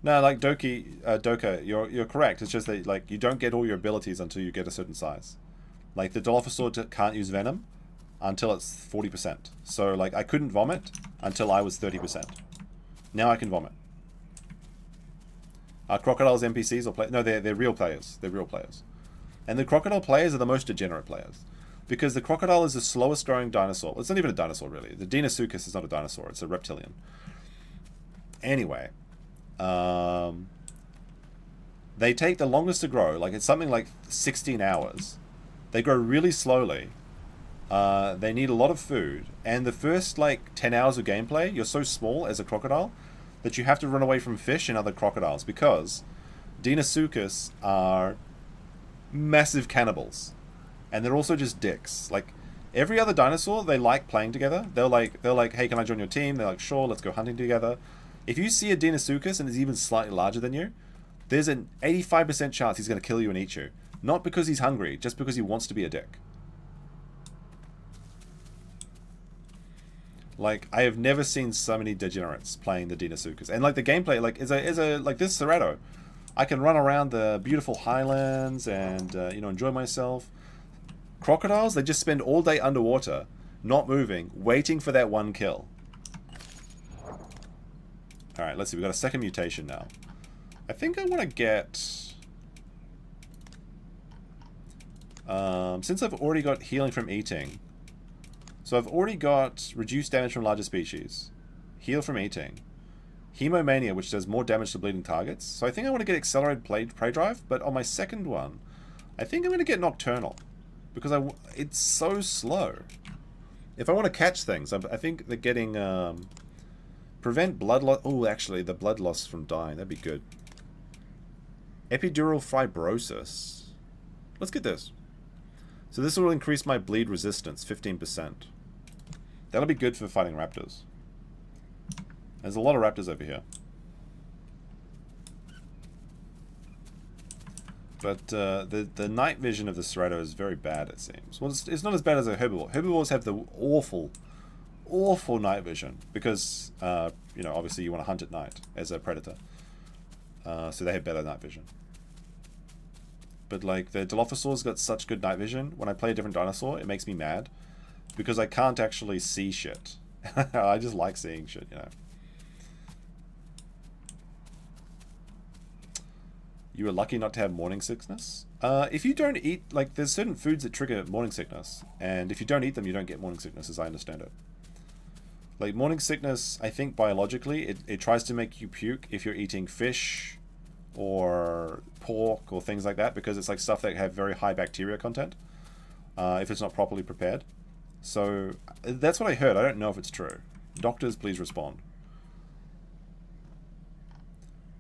No, like Doka, you're correct. It's just that like you don't get all your abilities until you get a certain size. Like the Dilophosaur can't use venom until it's 40%. So like I couldn't vomit until I was 30%. Now I can vomit. Are crocodiles NPCs or play? No, they're real players. They're real players. And the crocodile players are the most degenerate players. Because the crocodile is the slowest growing dinosaur. It's not even a dinosaur really. The Dinosaur is not a dinosaur, it's a reptilian. Anyway. They take the longest to grow, like it's something like 16 hours. They grow really slowly. They need a lot of food, and the first like 10 hours of gameplay, you're so small as a crocodile that you have to run away from fish and other crocodiles because Dinosaurs are massive cannibals, and they're also just dicks. Like every other dinosaur, they like playing together. They're like, hey, can I join your team? They're like, sure, let's go hunting together. If you see a Dinosaurus and is even slightly larger than you, there's an 85% chance he's going to kill you and eat you. Not because he's hungry, just because he wants to be a dick. Like, I have never seen so many degenerates playing the Dinosaurus. And like the gameplay, like is a like this Cerrado. I can run around the beautiful highlands and you know, enjoy myself. Crocodiles, they just spend all day underwater, not moving, waiting for that one kill. Alright, let's see. We've got a second mutation now. I think I want to get... since I've already got healing from eating. So I've already got reduced damage from larger species. Heal from eating. Hemomania, which does more damage to bleeding targets. So I think I want to get accelerated prey drive. But on my second one, I think I'm going to get nocturnal. Because it's so slow. If I want to catch things, I think that getting... prevent blood loss. Oh, actually, the blood loss from dying. That'd be good. Epidural fibrosis. Let's get this. So this will increase my bleed resistance, 15%. That'll be good for fighting raptors. There's a lot of raptors over here. But the night vision of the Cerrado is very bad, it seems. Well, it's not as bad as a herbivore. Herbivores have the awful night vision because you know, obviously you want to hunt at night as a predator, so they have better night vision. But like the Dilophosaur's got such good night vision. When I play a different dinosaur, it makes me mad because I can't actually see shit. I just like seeing shit, you know. You were lucky not to have morning sickness. If you don't eat, like, there's certain foods that trigger morning sickness, and if you don't eat them, you don't get morning sickness, as I understand it. Like, morning sickness, I think biologically, it tries to make you puke if you're eating fish or pork or things like that, because it's like stuff that have very high bacteria content, if it's not properly prepared. So, that's what I heard. I don't know if it's true. Doctors, please respond.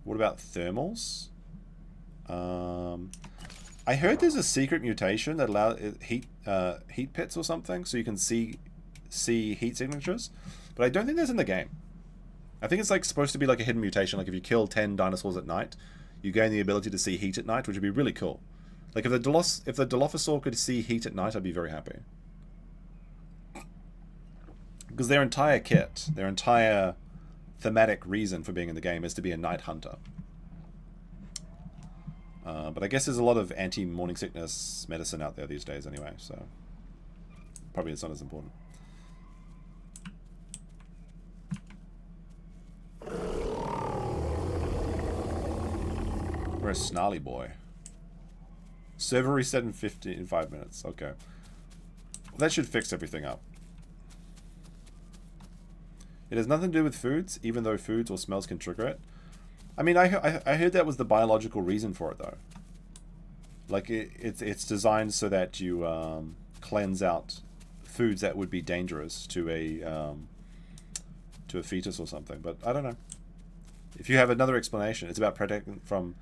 What about thermals? I heard there's a secret mutation that allows heat pits or something, so you can see heat signatures, but I don't think that's in the game. I think it's like supposed to be like a hidden mutation. Like if you kill 10 dinosaurs at night, you gain the ability to see heat at night, which would be really cool. Like if the Dilophosaur could see heat at night, I'd be very happy. Because their entire kit, their entire thematic reason for being in the game is to be a night hunter. But I guess there's a lot of anti-morning sickness medicine out there these days anyway, so probably it's not as important. We're a snarly boy. Server reset in 5 minutes. Okay. Well, that should fix everything up. It has nothing to do with foods, even though foods or smells can trigger it. I mean, I heard that was the biological reason for it, though. Like, it's designed so that you cleanse out foods that would be dangerous to a fetus or something. But I don't know. If you have another explanation, it's about protecting from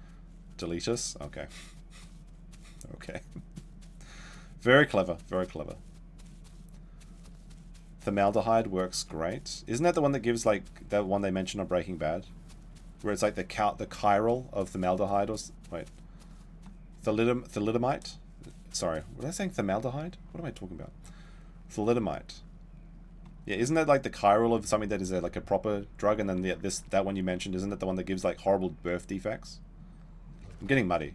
deletus. Okay. Okay. Very clever. Very clever. formaldehyde works great. Isn't that the one that gives, like, that one they mentioned on Breaking Bad? Where it's like the chiral of formaldehyde or... Wait. Thalidomide? Sorry, was I saying formaldehyde? What am I talking about? Thalidomide. Yeah, isn't that like the chiral of something that is like a proper drug? And then that one you mentioned, isn't that the one that gives like horrible birth defects? I'm getting muddy.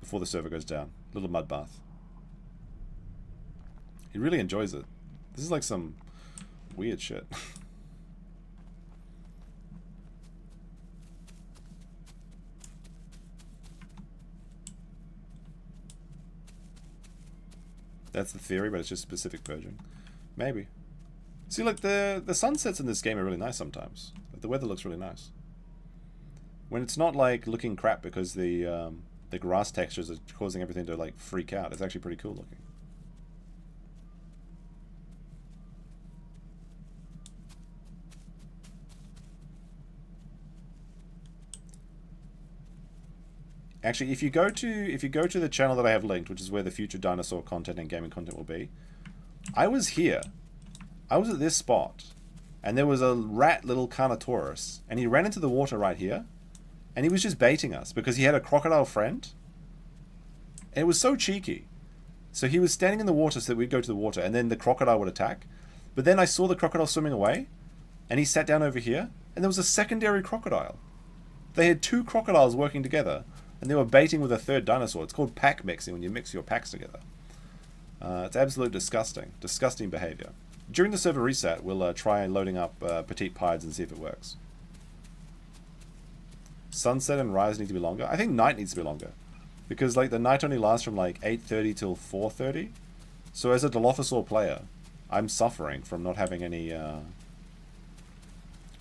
Before the server goes down. Little mud bath. He really enjoys it. This is like some weird shit. That's the theory, but it's just specific purging. Maybe. See, like, the sunsets in this game are really nice sometimes. Like, the weather looks really nice. When it's not, like, looking crap because the grass textures are causing everything to, like, freak out. It's actually pretty cool looking. Actually, if you go to the channel that I have linked, which is where the future dinosaur content and gaming content will be, I was here. I was at this spot, and there was a rat little Carnotaurus, and he ran into the water right here, and he was just baiting us because he had a crocodile friend. And it was so cheeky. So he was standing in the water so that we'd go to the water, and then the crocodile would attack. But then I saw the crocodile swimming away, and he sat down over here, and there was a secondary crocodile. They had two crocodiles working together, and they were baiting with a third dinosaur. It's called pack mixing when you mix your packs together. It's absolutely disgusting. Disgusting behavior. During the server reset, we'll try loading up petite pieds and see if it works. Sunset and rise need to be longer. I think night needs to be longer. Because like the night only lasts from like 8:30 till 4:30. So as a Dilophosaur player, I'm suffering from not having any...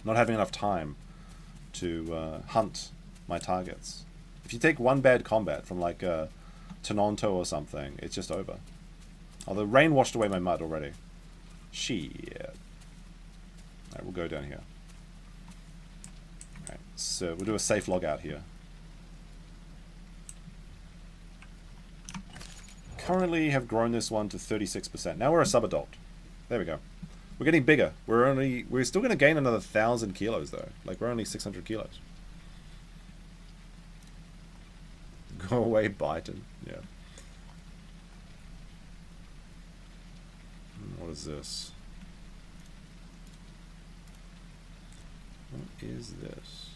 not having enough time to hunt my targets. If you take one bad combat from like Tenonto or something, it's just over. Oh, the rain washed away my mud already. Shit. Alright, we'll go down here. Alright, so we'll do a safe log out here. Currently have grown this one to 36%. Now we're a sub-adult. There we go. We're getting bigger. We're still going to gain another 1,000 kilos though. Like we're only 600 kilos. Go away, Biden. Yeah. What is this? What is this?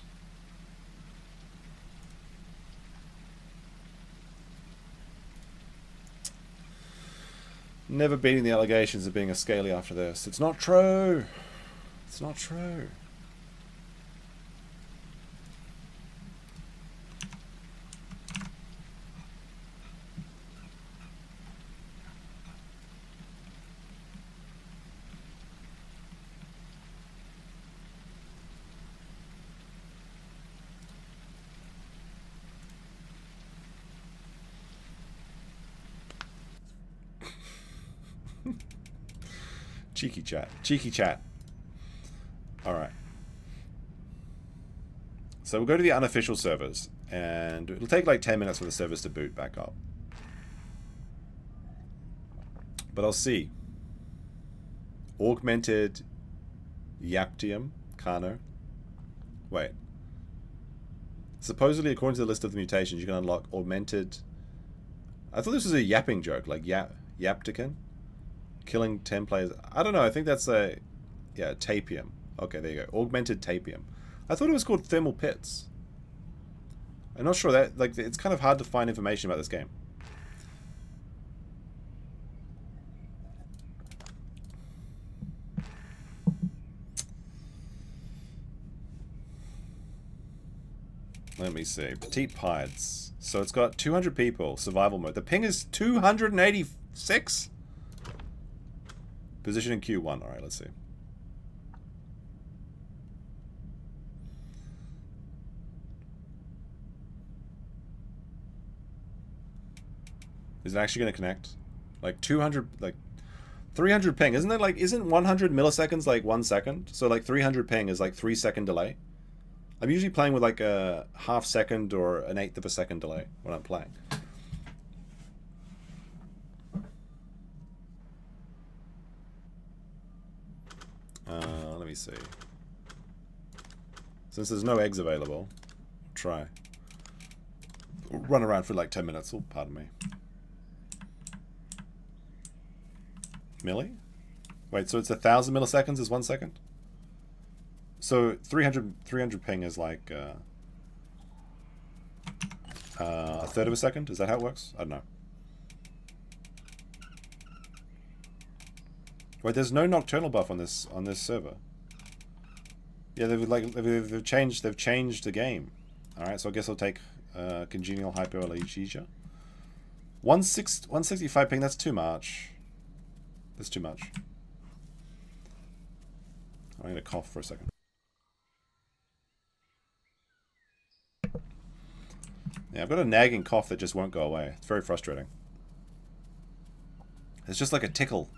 Never beating the allegations of being a scaly after this. It's not true. It's not true. Cheeky chat. Cheeky chat. Alright. So we'll go to the unofficial servers, and it'll take like 10 minutes for the servers to boot back up. But I'll see. Augmented Yaptium Carno. Wait. Supposedly, according to the list of the mutations, you can unlock augmented... I thought this was a yapping joke, like Yaptican. Killing 10 players. I don't know, I think that's a... Yeah, Tapium. Okay, there you go. Augmented Tapium. I thought it was called Thermal Pits. I'm not sure that... Like, it's kind of hard to find information about this game. Let me see. Petite Pieds. So it's got 200 people. Survival mode. The ping is 286? Position in Q1. Alright, let's see. Is it actually going to connect? Like 200, like 300 ping. Isn't that like, isn't 100 milliseconds like 1 second? So like 300 ping is like 3-second delay. I'm usually playing with like a half second or an eighth of a second delay when I'm playing. Let me see. Since there's no eggs available, try. Run around for like 10 minutes. Oh, pardon me. Milli? Wait, so it's 1,000 milliseconds is 1 second? So 300 ping is like a third of a second? Is that how it works? I don't know. Wait, there's no nocturnal buff on this server. Yeah, they've changed the game. All right, so I guess I'll take congenial hypoalgesia. 165 ping. That's too much. That's too much. I'm gonna cough for a second. Yeah, I've got a nagging cough that just won't go away. It's very frustrating. It's just like a tickle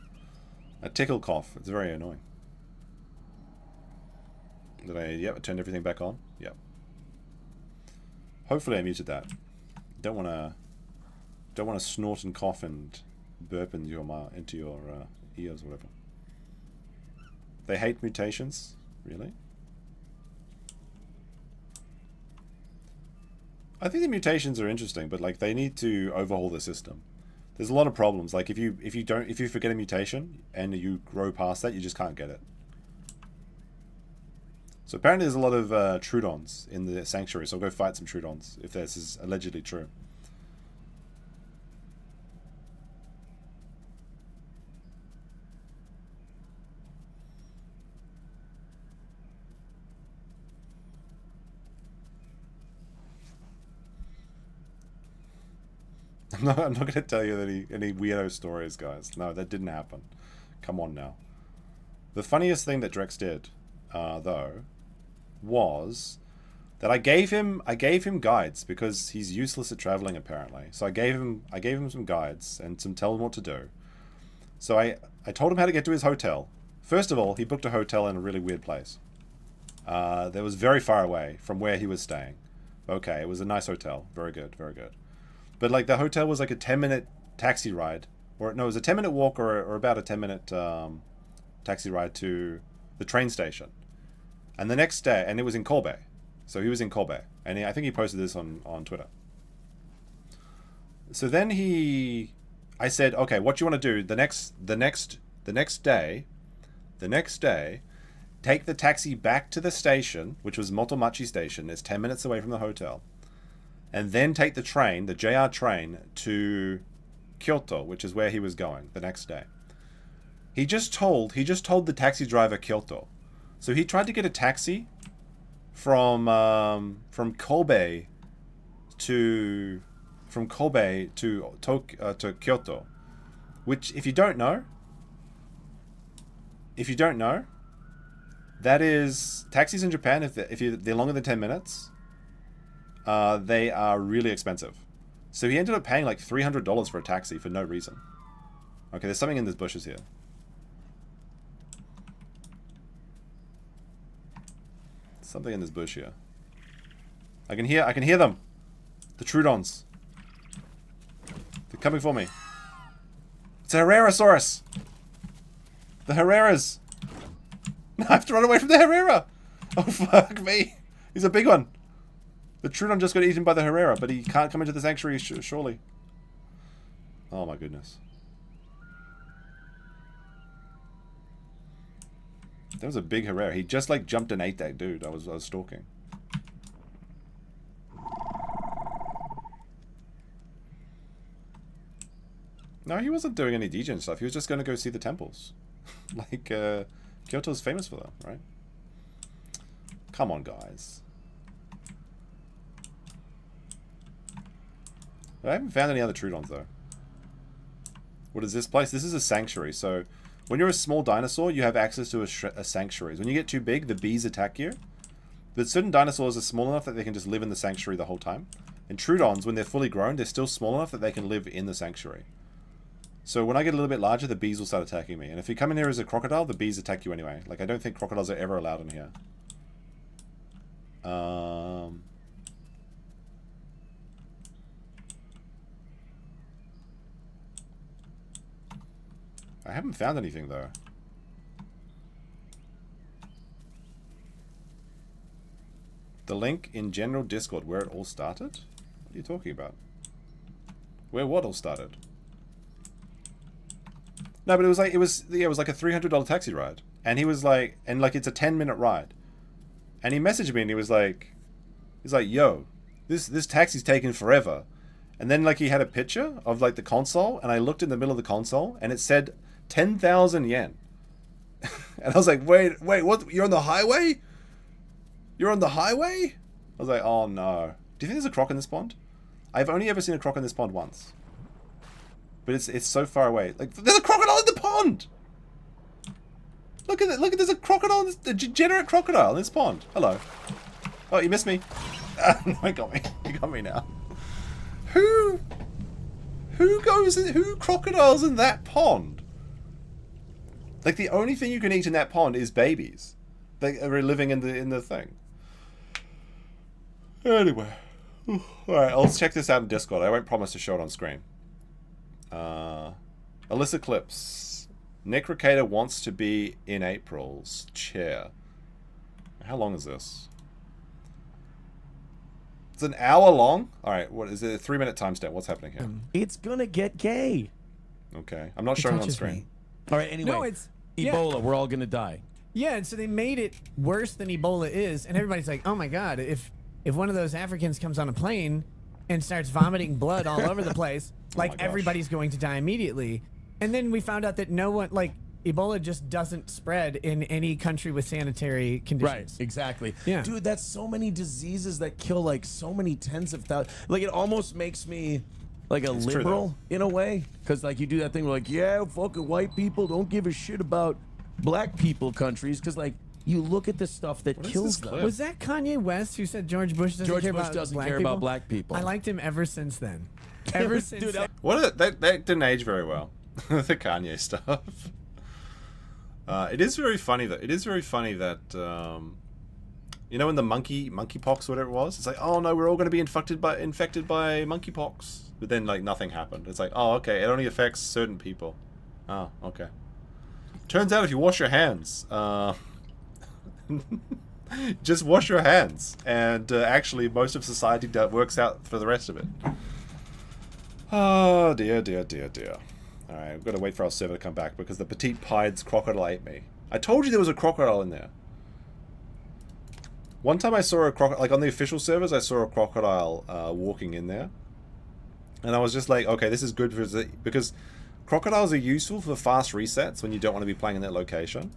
cough. It's very annoying. Did I? Yep, I turned everything back on. Yep. Hopefully I muted that. Don't wanna snort and cough and burp into your ears or whatever. They hate mutations, really? I think the mutations are interesting, but like they need to overhaul the system. There's a lot of problems. Like if you forget a mutation and you grow past that, you just can't get it. So apparently there's a lot of Trudons in the sanctuary, so I'll go fight some Trudons if this is allegedly true. I'm not going to tell you any weirdo stories, guys. No, that didn't happen. Come on now. The funniest thing that Drex did, though, was that I gave him guides because he's useless at traveling apparently. So I gave him some guides and some tell him what to do. So I told him how to get to his hotel. First of all, he booked a hotel in a really weird place. That was very far away from where he was staying. Okay, it was a nice hotel. Very good, very good. But like the hotel was like a 10-minute taxi ride, or no, it was a 10-minute walk or about a 10-minute taxi ride to the train station. And the next day, and it was in Kobe, so he was in Kobe, and I think he posted this on Twitter. So then I said, okay, what do you want to do the next day? Take the taxi back to the station, which was Motomachi Station. It's 10 minutes away from the hotel. And then take the train, the JR train, to Kyoto, which is where he was going the next day. He just told the taxi driver Kyoto. So he tried to get a taxi from Kobe to Kyoto, which if you don't know, that is taxis in Japan. If they're longer than 10 minutes. They are really expensive. So he ended up paying like $300 for a taxi for no reason. Okay, there's something in these bushes here. Something in this bush here. I can hear them. The Trudons. They're coming for me. It's a Herrerasaurus. The Herreras. I have to run away from the Herrera. Oh fuck me. He's a big one. The Trudon just got eaten by the Herrera, but he can't come into the sanctuary, surely. Oh my goodness. That was a big Herrera. He just like jumped and ate that dude I was stalking. No, he wasn't doing any degen stuff. He was just going to go see the temples. Like, Kyoto's famous for them, right? Come on, guys. I haven't found any other Trudons, though. What is this place? This is a sanctuary. So, when you're a small dinosaur, you have access to a sanctuary. When you get too big, the bees attack you. But certain dinosaurs are small enough that they can just live in the sanctuary the whole time. And Trudons, when they're fully grown, they're still small enough that they can live in the sanctuary. So when I get a little bit larger, the bees will start attacking me. And if you come in here as a crocodile, the bees attack you anyway. Like, I don't think crocodiles are ever allowed in here. I haven't found anything, though. The link in general Discord where it all started? What are you talking about? Where what all started? No, but it was like it was like a $300 taxi ride. And he was like, and like it's a 10-minute ride. And he messaged me and he's like, yo, this taxi's taking forever. And then like he had a picture of like the console, and I looked in the middle of the console and it said 10,000 yen. And I was like, wait, what? You're on the highway? You're on the highway? I was like, oh no. Do you think there's a croc in this pond? I've only ever seen a croc in this pond once. But it's so far away. Like, there's a crocodile in the pond! Look at it, there's a crocodile, a degenerate crocodile in this pond. Hello. Oh, you missed me. No, you got me. You got me now. Who crocodiles in that pond? Like, the only thing you can eat in that pond is babies. They are living in the thing. Anyway. Alright, I'll check this out in Discord. I won't promise to show it on screen. Alyssa Clips. Nick Recator wants to be in April's chair. How long is this? It's an hour long? Alright, what is it? A 3-minute timestamp. What's happening here? It's gonna get gay. Okay. I'm not showing it on screen. Alright, anyway. No, it's Ebola, yeah. we're all gonna die. Yeah, and so they made it worse than Ebola is, and everybody's like, oh my god, if one of those Africans comes on a plane and starts vomiting blood all over the place, like everybody's going to die immediately. And then we found out that no one, like, Ebola just doesn't spread in any country with sanitary conditions. Right, exactly. Yeah. Dude, that's so many diseases that kill like so many tens of thousands. Like, it almost makes me like a liberal in a way. Because like you do that thing where, like, yeah, fucking white people don't give a shit about black people countries. Because like you look at the stuff that kills them. Was that Kanye West who said George Bush doesn't care about black people? I liked him ever since then. Ever since dude, that didn't age very well. The Kanye stuff. It is very funny that you know, in the monkeypox, whatever it was, it's like, oh no, we're all going to be infected by monkeypox, but then like nothing happened. It's like, oh okay, it only affects certain people. Oh okay. Turns out if you wash your hands, just wash your hands, and actually most of society works out for the rest of it. Oh dear, dear, dear, dear. Alright, we've got to wait for our server to come back because the petite pied's crocodile ate me. I told you there was a crocodile in there. One time I saw a crocodile, like on the official servers, I saw a crocodile walking in there. And I was just like, okay, this is good because crocodiles are useful for fast resets when you don't want to be playing in that location.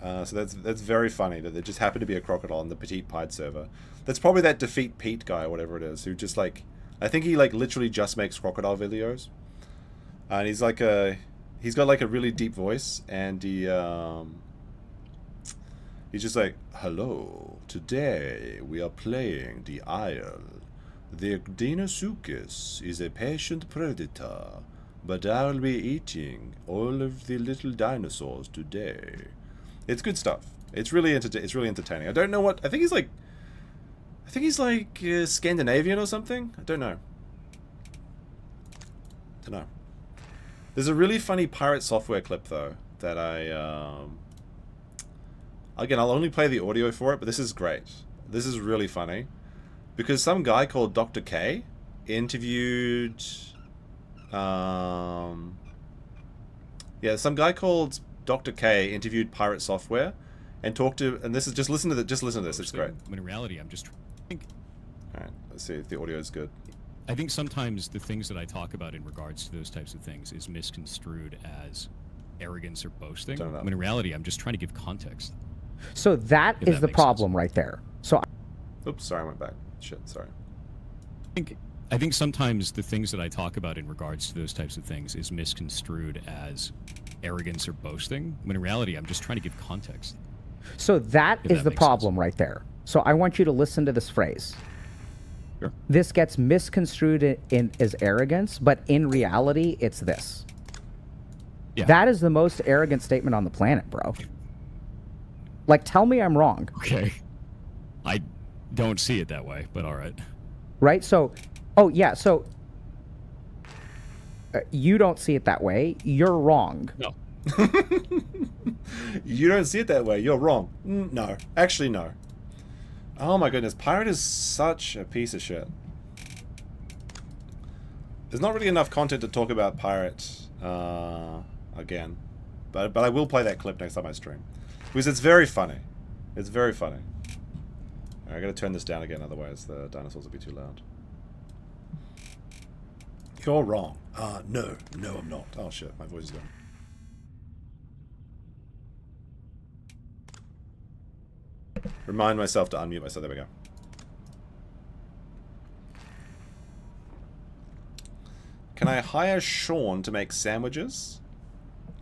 So that's very funny that there just happened to be a crocodile on the petite pied server. That's probably that Defeat Pete guy or whatever it is, who just like... I think he like literally just makes crocodile videos, and he's got like a really deep voice, and he's just like, hello, today we are playing the Isle. The Dinosaur is a patient predator, but I'll be eating all of the little dinosaurs today. It's good stuff. It's really entertaining. I don't know what I think he's like Scandinavian or something. I don't know. There's a really funny pirate software clip though that again, I'll only play the audio for it, but this is great. This is really funny because some guy called Dr. K interviewed some guy called Dr. K interviewed pirate software and talked to, and this is just listen to this. It's great. When in reality, I'm just Alright, let's see if the audio is good. I think sometimes the things that I talk about in regards to those types of things is misconstrued as arrogance or boasting. When in reality, I'm just trying to give context. So that is the problem right there. So oops, sorry, I went back. Shit, sorry. I think sometimes the things that I talk about in regards to those types of things is misconstrued as arrogance or boasting. When in reality, I'm just trying to give context. So that is the problem right there. So I want you to listen to this phrase. Sure. This gets misconstrued as arrogance, but in reality, it's this. Yeah. That is the most arrogant statement on the planet, bro. Like, tell me I'm wrong. Okay. I don't see it that way, but all right. Right? So, oh yeah, so you don't see it that way. You're wrong. No. You don't see it that way. You're wrong. No. Actually, no. Oh my goodness, pirate is such a piece of shit. There's not really enough content to talk about pirate again. But I will play that clip next time I stream. Because it's very funny. It's very funny. Alright, I gotta turn this down again, otherwise the dinosaurs will be too loud. You're wrong. No, I'm not. Oh shit, my voice is gone. Remind myself to unmute myself. There we go. Can I hire Sean to make sandwiches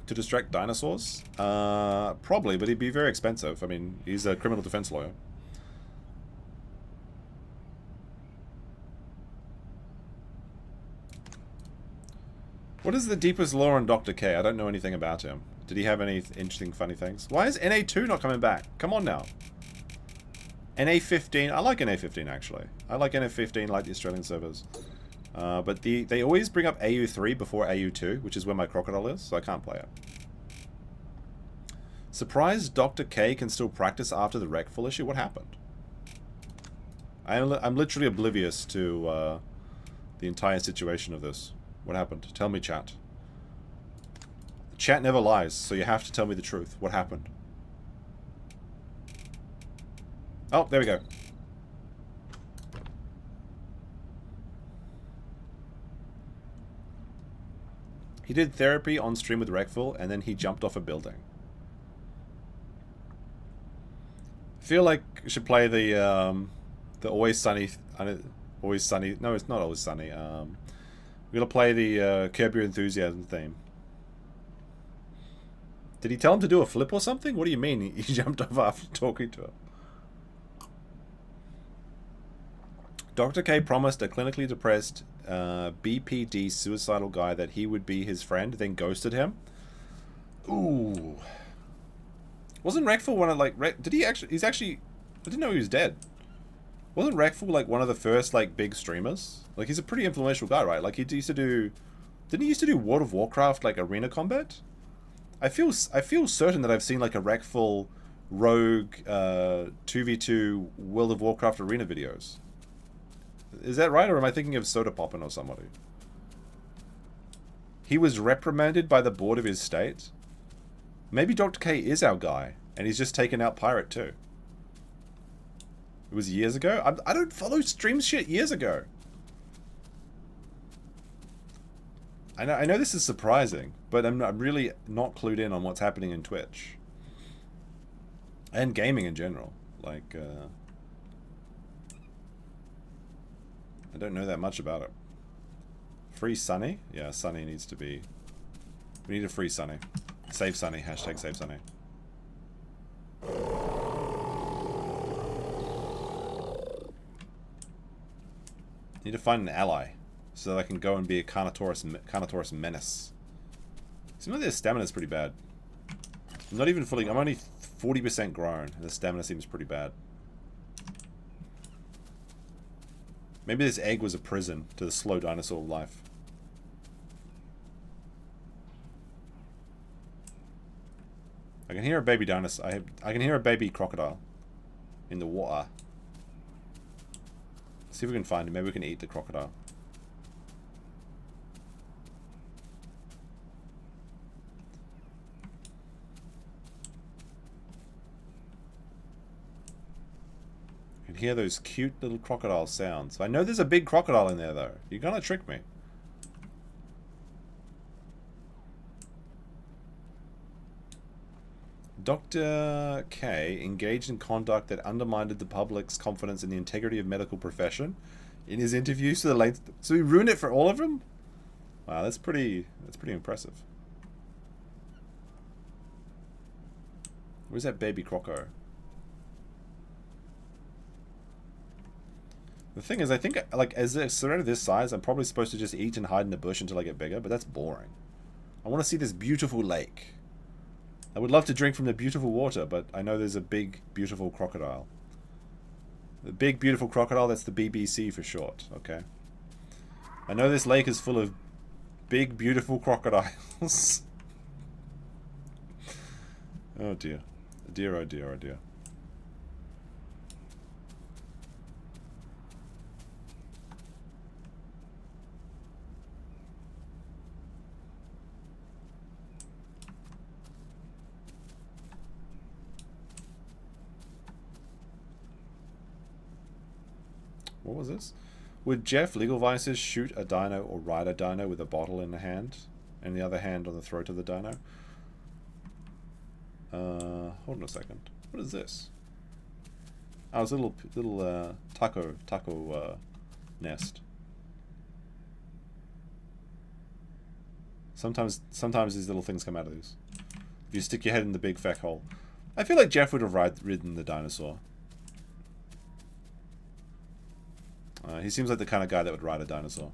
to distract dinosaurs? Probably, but he'd be very expensive. I mean, he's a criminal defense lawyer. What is the deepest lore on Dr. K? I don't know anything about him. Did he have any interesting, funny things? Why is NA2 not coming back? Come on now. NA15, I like NA15 actually. I like NA15, like the Australian servers. But they always bring up AU3 before AU2, which is where my crocodile is, so I can't play it. Surprised Dr. K can still practice after the Recful issue? What happened? I'm literally oblivious to the entire situation of this. What happened? Tell me, chat. The chat never lies, so you have to tell me the truth. What happened? Oh, there we go. He did therapy on stream with Recful, and then he jumped off a building. I feel like I should play the Always Sunny... Always Sunny... No, it's not Always Sunny. We're gonna play the Curb Your Enthusiasm theme. Did he tell him to do a flip or something? What do you mean he jumped off after talking to him? Dr. K promised a clinically depressed BPD suicidal guy that he would be his friend, then ghosted him. Ooh. Wasn't Recful one of like... Did he actually... He's actually... I didn't know he was dead. Wasn't Recful like one of the first like big streamers? Like he's a pretty influential guy, right? Like he used to do... Didn't he used to do World of Warcraft like arena combat? I feel certain that I've seen like a Recful rogue 2v2 World of Warcraft arena videos. Is that right, or am I thinking of Soda Poppin' or somebody? He was reprimanded by the board of his state. Maybe Dr. K is our guy, and he's just taken out Pirate too. It was years ago? I don't follow stream shit years ago. I know this is surprising, but I'm really not clued in on what's happening in Twitch. And gaming in general. Like, I don't know that much about it. Free Sunny? Yeah, Sunny needs to be... We need a free Sunny. Save Sunny. Hashtag save Sunny. Need to find an ally so that I can go and be a Carnotaurus menace. Seems like their stamina is pretty bad. I'm not even fully... I'm only 40% grown, and the stamina seems pretty bad. Maybe this egg was a prison to the slow dinosaur life. I can hear a baby dinosaur. I can hear a baby crocodile in the water. Let's see if we can find him. Maybe we can eat the crocodile. I can hear those cute little crocodile sounds. I know there's a big crocodile in there, though. You're gonna trick me. Dr. K engaged in conduct that undermined the public's confidence in the integrity of medical profession in his interviews to the late... So he ruined it for all of them? Wow, that's pretty impressive. Where's that baby croco? The thing is, I think, like, as a surrender this size, I'm probably supposed to just eat and hide in the bush until I get bigger, but that's boring. I want to see this beautiful lake. I would love to drink from the beautiful water, but I know there's a big, beautiful crocodile. The big, beautiful crocodile, that's the BBC for short, okay? I know this lake is full of big, beautiful crocodiles. Oh dear. Dear, oh dear, oh dear. What was this? Would Jeff Legal Vices shoot a dino or ride a dino with a bottle in the hand and the other hand on the throat of the dino? Hold on a second. What is this? Oh, it's a little taco nest. Sometimes these little things come out of these. If you stick your head in the big fat hole. I feel like Jeff would have ridden the dinosaur. He seems like the kind of guy that would ride a dinosaur.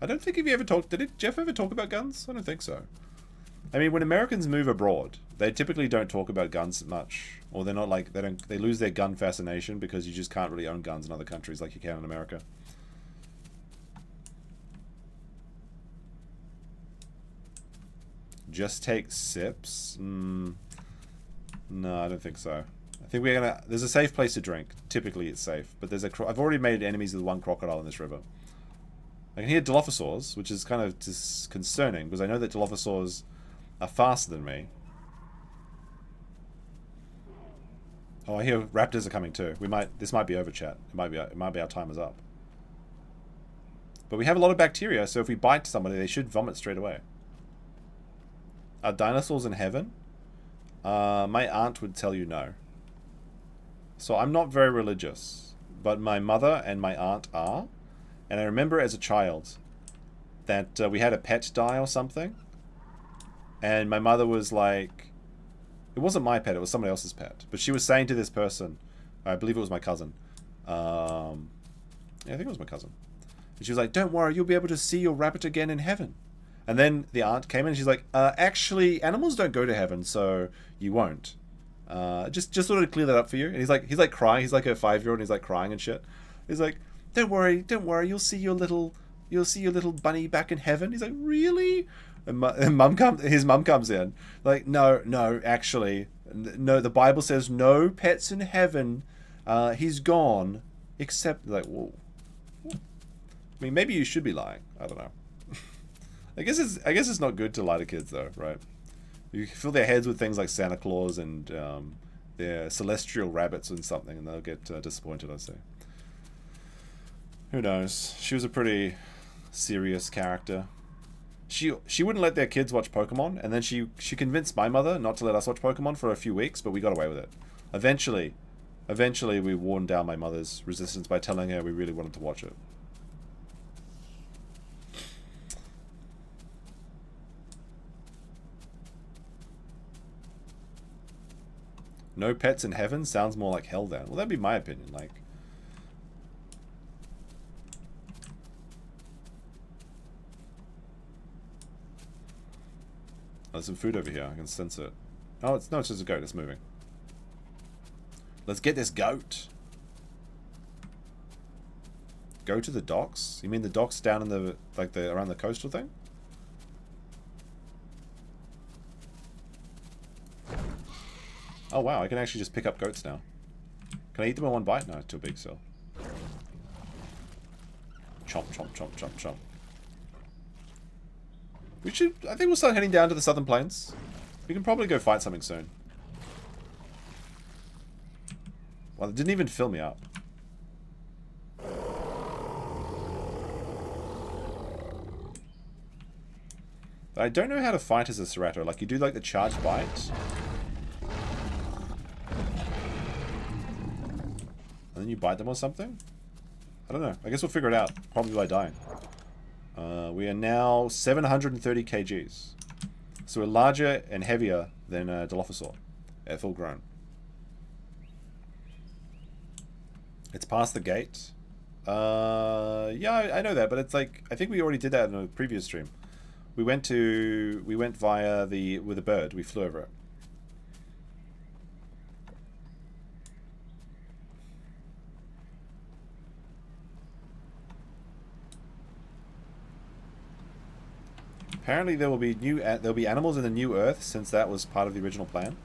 I don't think if he ever talked... Did Jeff ever talk about guns? I don't think so. I mean, when Americans move abroad, they typically don't talk about guns much. Or they're not like... They lose their gun fascination because you just can't really own guns in other countries like you can in America. Just take sips? No, I don't think so. I think we're gonna... There's a safe place to drink. Typically it's safe. But there's a... I've already made enemies with one crocodile in this river. I can hear Dilophosaurs, which is kind of concerning, because I know that Dilophosaurs are faster than me. Oh, I hear raptors are coming too. This might be over, chat. It might be our time is up. But we have a lot of bacteria, so if we bite somebody, they should vomit straight away. Are dinosaurs in heaven? My aunt would tell you no. So I'm not very religious, but my mother and my aunt are. And I remember as a child that we had a pet die or something. And my mother was like... It wasn't my pet, it was somebody else's pet. But she was saying to this person, I believe it was my cousin. Yeah, I think it was my cousin. And she was like, don't worry, you'll be able to see your rabbit again in heaven. And then the aunt came in and she's like, actually, animals don't go to heaven, so you won't. Just sort of clear that up for you. And he's like crying. He's like a 5-year-old and he's like crying and shit. He's like, don't worry, you'll see your little bunny back in heaven. He's like, really? And his mum comes in. Like, no, actually, no, the Bible says no pets in heaven. He's gone. Except, like, whoa. I mean, maybe you should be lying. I don't know. I guess it's not good to lie to kids though, right? You fill their heads with things like Santa Claus and their celestial rabbits and something, and they'll get disappointed, I say. Who knows? She was a pretty serious character. She wouldn't let their kids watch Pokemon, and then she convinced my mother not to let us watch Pokemon for a few weeks, but we got away with it. Eventually we worn down my mother's resistance by telling her we really wanted to watch it. No pets in heaven sounds more like hell then. Well, that'd be my opinion. Like, there's some food over here. I can sense it. Oh, it's just a goat. It's moving. Let's get this goat. Go to the docks? You mean the docks down in the around the coastal thing? Oh wow, I can actually just pick up goats now. Can I eat them in one bite? No, it's too big still. Chomp, chomp, chomp, chomp, chomp. I think we'll start heading down to the southern plains. We can probably go fight something soon. Well, it didn't even fill me up. I don't know how to fight as a Cerato. Like, you do like the charge bite. And then you bite them or something? I don't know. I guess we'll figure it out. Probably by dying. We are now 730 kgs. So we're larger and heavier than a Dilophosaur at full grown. It's past the gate. Yeah, I know that, but it's like, I think we already did that in a previous stream. We went via with a bird. We flew over it. Apparently there'll be animals in the new Earth, since that was part of the original plan.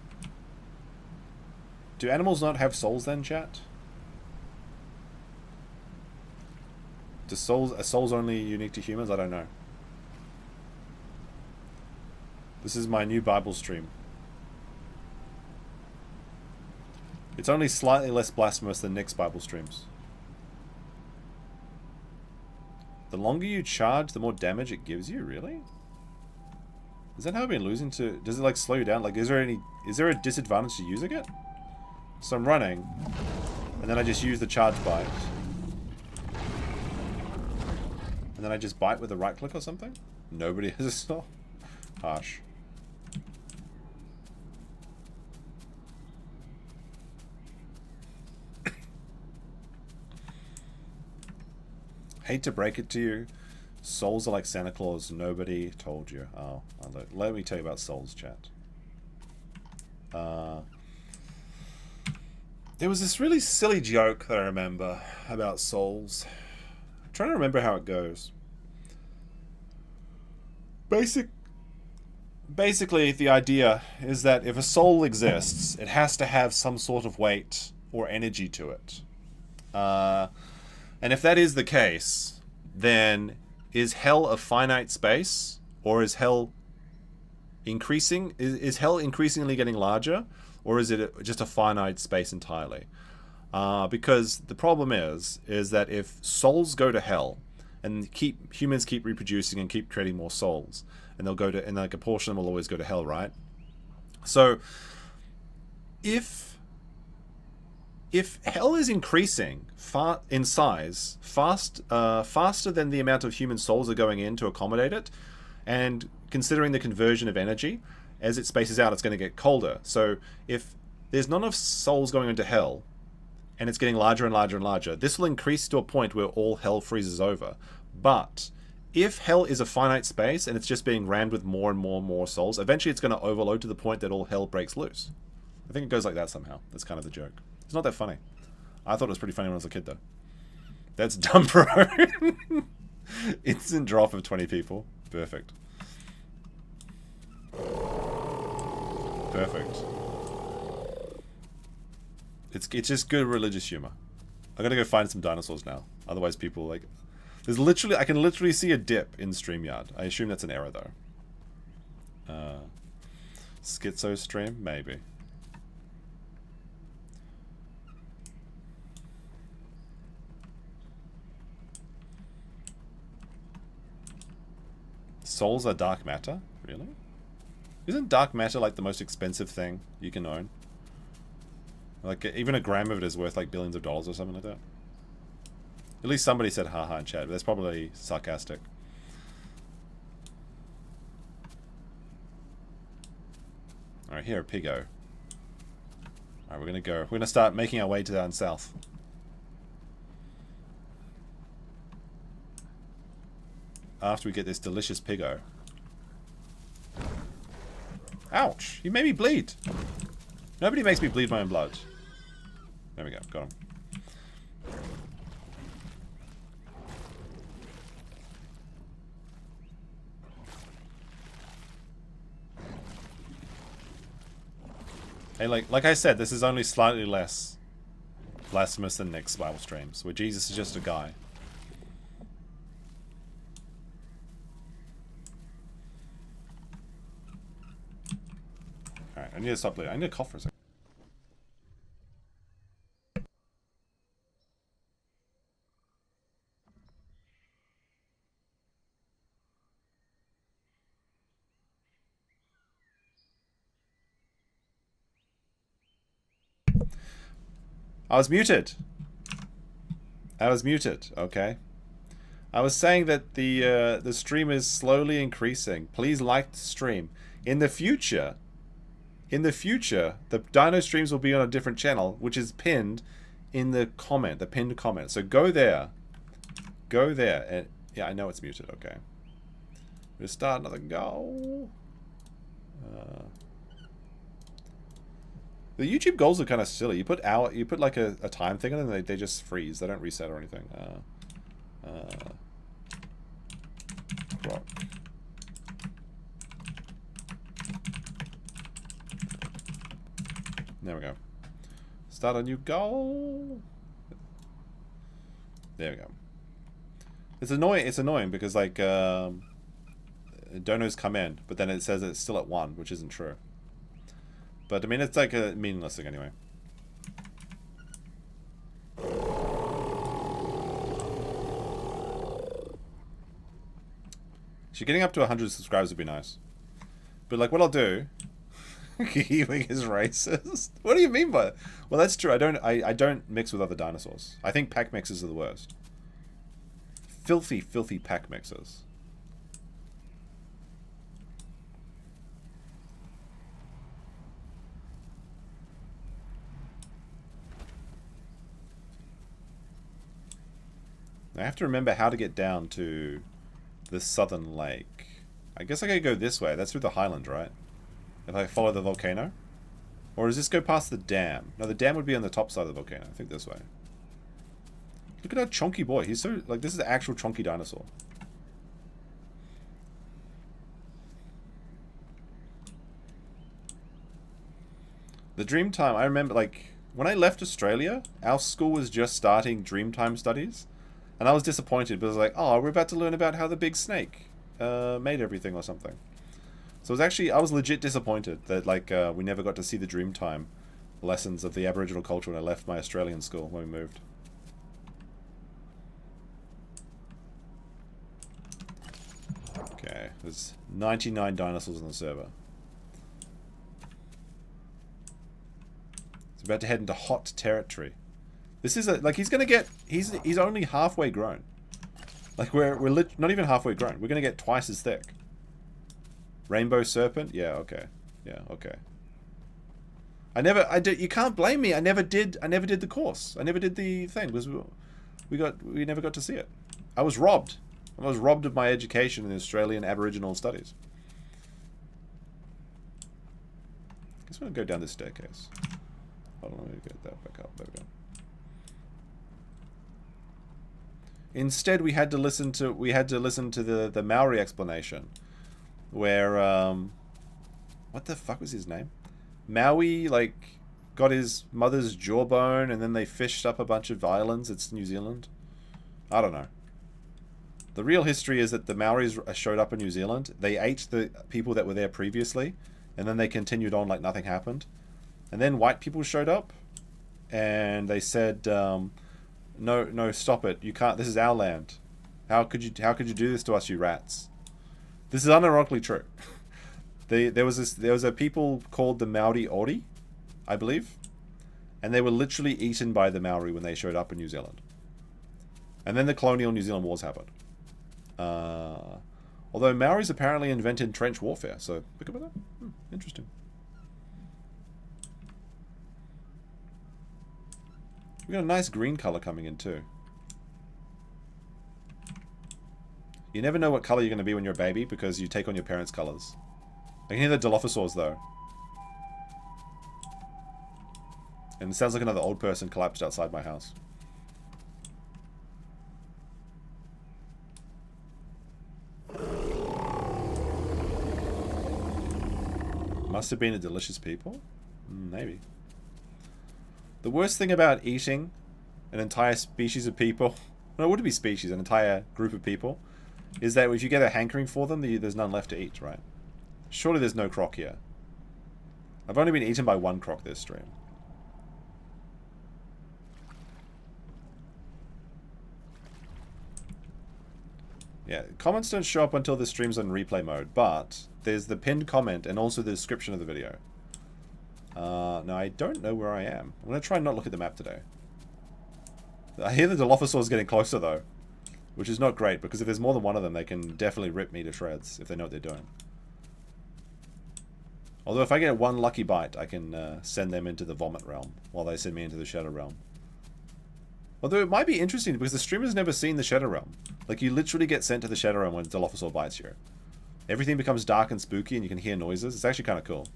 Do animals not have souls then, chat? Are souls only unique to humans? I don't know. This is my new Bible stream. It's only slightly less blasphemous than Nick's Bible streams. The longer you charge, the more damage it gives you. Really? Is that how I've been losing to? Does it like slow you down? Like, is there a disadvantage to using it? So I'm running, and then I just use the charge bite, and then I just bite with a right click or something. Nobody has a stop. Harsh. Hate to break it to you, souls are like Santa Claus. Nobody told you. Oh, let me tell you about souls, chat. There was this really silly joke that I remember about souls. I'm trying to remember how it goes. Basically, the idea is that if a soul exists, it has to have some sort of weight or energy to it. And if that is the case, then is hell a finite space, or is hell increasing? Is hell increasingly getting larger, or is it just a finite space entirely? Because the problem is that if souls go to hell, and humans keep reproducing and keep creating more souls, and they'll go to, and like a portion of them will always go to hell, right? So if hell is increasing in size faster than the amount of human souls are going in to accommodate it, and considering the conversion of energy, as it spaces out, it's going to get colder. So if there's not enough souls going into hell, and it's getting larger and larger and larger, this will increase to a point where all hell freezes over. But if hell is a finite space and it's just being rammed with more and more and more souls, eventually it's going to overload to the point that all hell breaks loose. I think it goes like that somehow. That's kind of the joke. It's not that funny. I thought it was pretty funny when I was a kid, though. That's dumb, bro. Instant drop of 20 people. Perfect. Perfect. It's just good religious humor. I gotta go find some dinosaurs now. Otherwise, people like. I can literally see a dip in StreamYard. I assume that's an error though. Schizo stream, maybe. Souls are dark matter? Really? Isn't dark matter like the most expensive thing you can own? Like, even a gram of it is worth like billions of dollars or something like that. At least somebody said haha in chat, but that's probably sarcastic. Alright, here, Piggo. Alright, we're gonna start making our way to down south. After we get this delicious Piggo. Ouch! You made me bleed! Nobody makes me bleed my own blood. There we go, got him. Hey, like I said, this is only slightly less blasphemous than Nick's Bible streams, where Jesus is just a guy. Alright, I need to stop bleeding. I need to cough for a second. I was muted. Okay. I was saying that the stream is slowly increasing. Please like the stream. In the future, the Dino streams will be on a different channel, which is pinned in the pinned comment. So go there, and yeah, I know it's muted. Okay, we'll start another go. The YouTube goals are kind of silly. You put like a time thing on them, and they just freeze. They don't reset or anything. Croc. There we go. Start a new goal. There we go. It's annoying because like donos come in, but then it says it's still at 1, which isn't true. But I mean, it's like a meaningless thing anyway. So getting up to 100 subscribers would be nice. But like what I'll do... Kiwi is racist? What do you mean by it? Well, that's true. I don't mix with other dinosaurs. I think pack mixes are the worst. Filthy, filthy pack mixes. I have to remember how to get down to the southern lake. I guess I gotta go this way. That's through the highland, right? If I follow the volcano? Or does this go past the dam? No, the dam would be on the top side of the volcano. I think this way. Look at that chunky boy. He's so... Like, this is an actual chunky dinosaur. The Dreamtime, I remember, like... When I left Australia, our school was just starting Dreamtime studies. And I was disappointed, but I was like, oh, we're about to learn about how the big snake made everything or something. So it was actually, I was legit disappointed that, like, we never got to see the Dreamtime lessons of the Aboriginal culture when I left my Australian school when we moved. Okay, there's 99 dinosaurs on the server. It's about to head into hot territory. This is a, like, he's gonna get, he's only halfway grown. Like, we're not even halfway grown. We're gonna get twice as thick. Rainbow serpent? Yeah, okay. Yeah, okay. You can't blame me. I never did the course. I never did the thing because we never got to see it. I was robbed. I was robbed of my education in Australian Aboriginal studies. I guess we're gonna go down this staircase. Hold on, let me get that back up. There we go. Instead, we had to listen to the Maori explanation. Where, what the fuck was his name? Maui, like, got his mother's jawbone and then they fished up a bunch of islands. It's New Zealand. I don't know. The real history is that the Maoris showed up in New Zealand. They ate the people that were there previously and then they continued on like nothing happened. And then white people showed up and they said, no, stop it. You can't, this is our land. How could you do this to us, you rats? This is unironically true. There was a people called the Maori Ori, I believe, and they were literally eaten by the Maori when they showed up in New Zealand. And then the colonial New Zealand wars happened. Although Maoris apparently invented trench warfare, so look about that. Interesting. We got a nice green color coming in too. You never know what color you're going to be when you're a baby because you take on your parents' colors. I can hear the Dilophosaurs though. And it sounds like another old person collapsed outside my house. Must have been a delicious people? Maybe. The worst thing about eating an entire species of people, no, it wouldn't be species, an entire group of people, is that if you get a hankering for them, there's none left to eat, right? Surely there's no croc here. I've only been eaten by one croc this stream. Yeah, comments don't show up until the stream's on replay mode, but there's the pinned comment and also the description of the video. Now, I don't know where I am. I'm going to try and not look at the map today. I hear the Dilophosaur's getting closer, though. Which is not great, because if there's more than one of them, they can definitely rip me to shreds if they know what they're doing. Although if I get one lucky bite, I can send them into the vomit realm, while they send me into the shadow realm. Although it might be interesting, because the streamer's never seen the shadow realm. Like, you literally get sent to the shadow realm when Dilophosaur bites you. Everything becomes dark and spooky, and you can hear noises. It's actually kind of cool.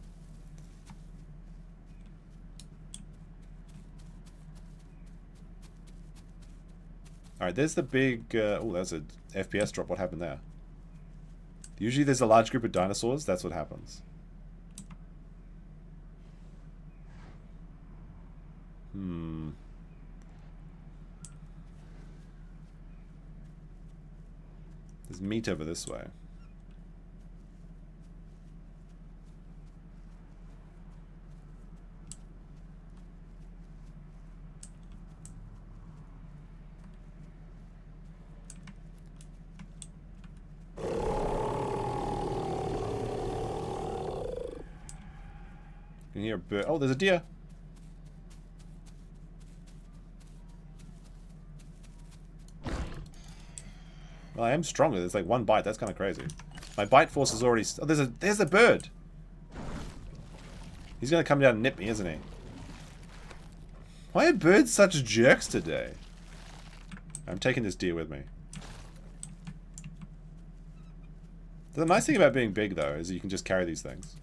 Alright, there's the big... oh, that's a FPS drop. What happened there? Usually there's a large group of dinosaurs. That's what happens. There's meat over this way. can hear a bird. Oh, there's a deer. Well, I am stronger. There's like one bite. That's kind of crazy. My bite force is already... Oh, there's a bird. He's going to come down and nip me, isn't he? Why are birds such jerks today? I'm taking this deer with me. The nice thing about being big, though, is that you can just carry these things.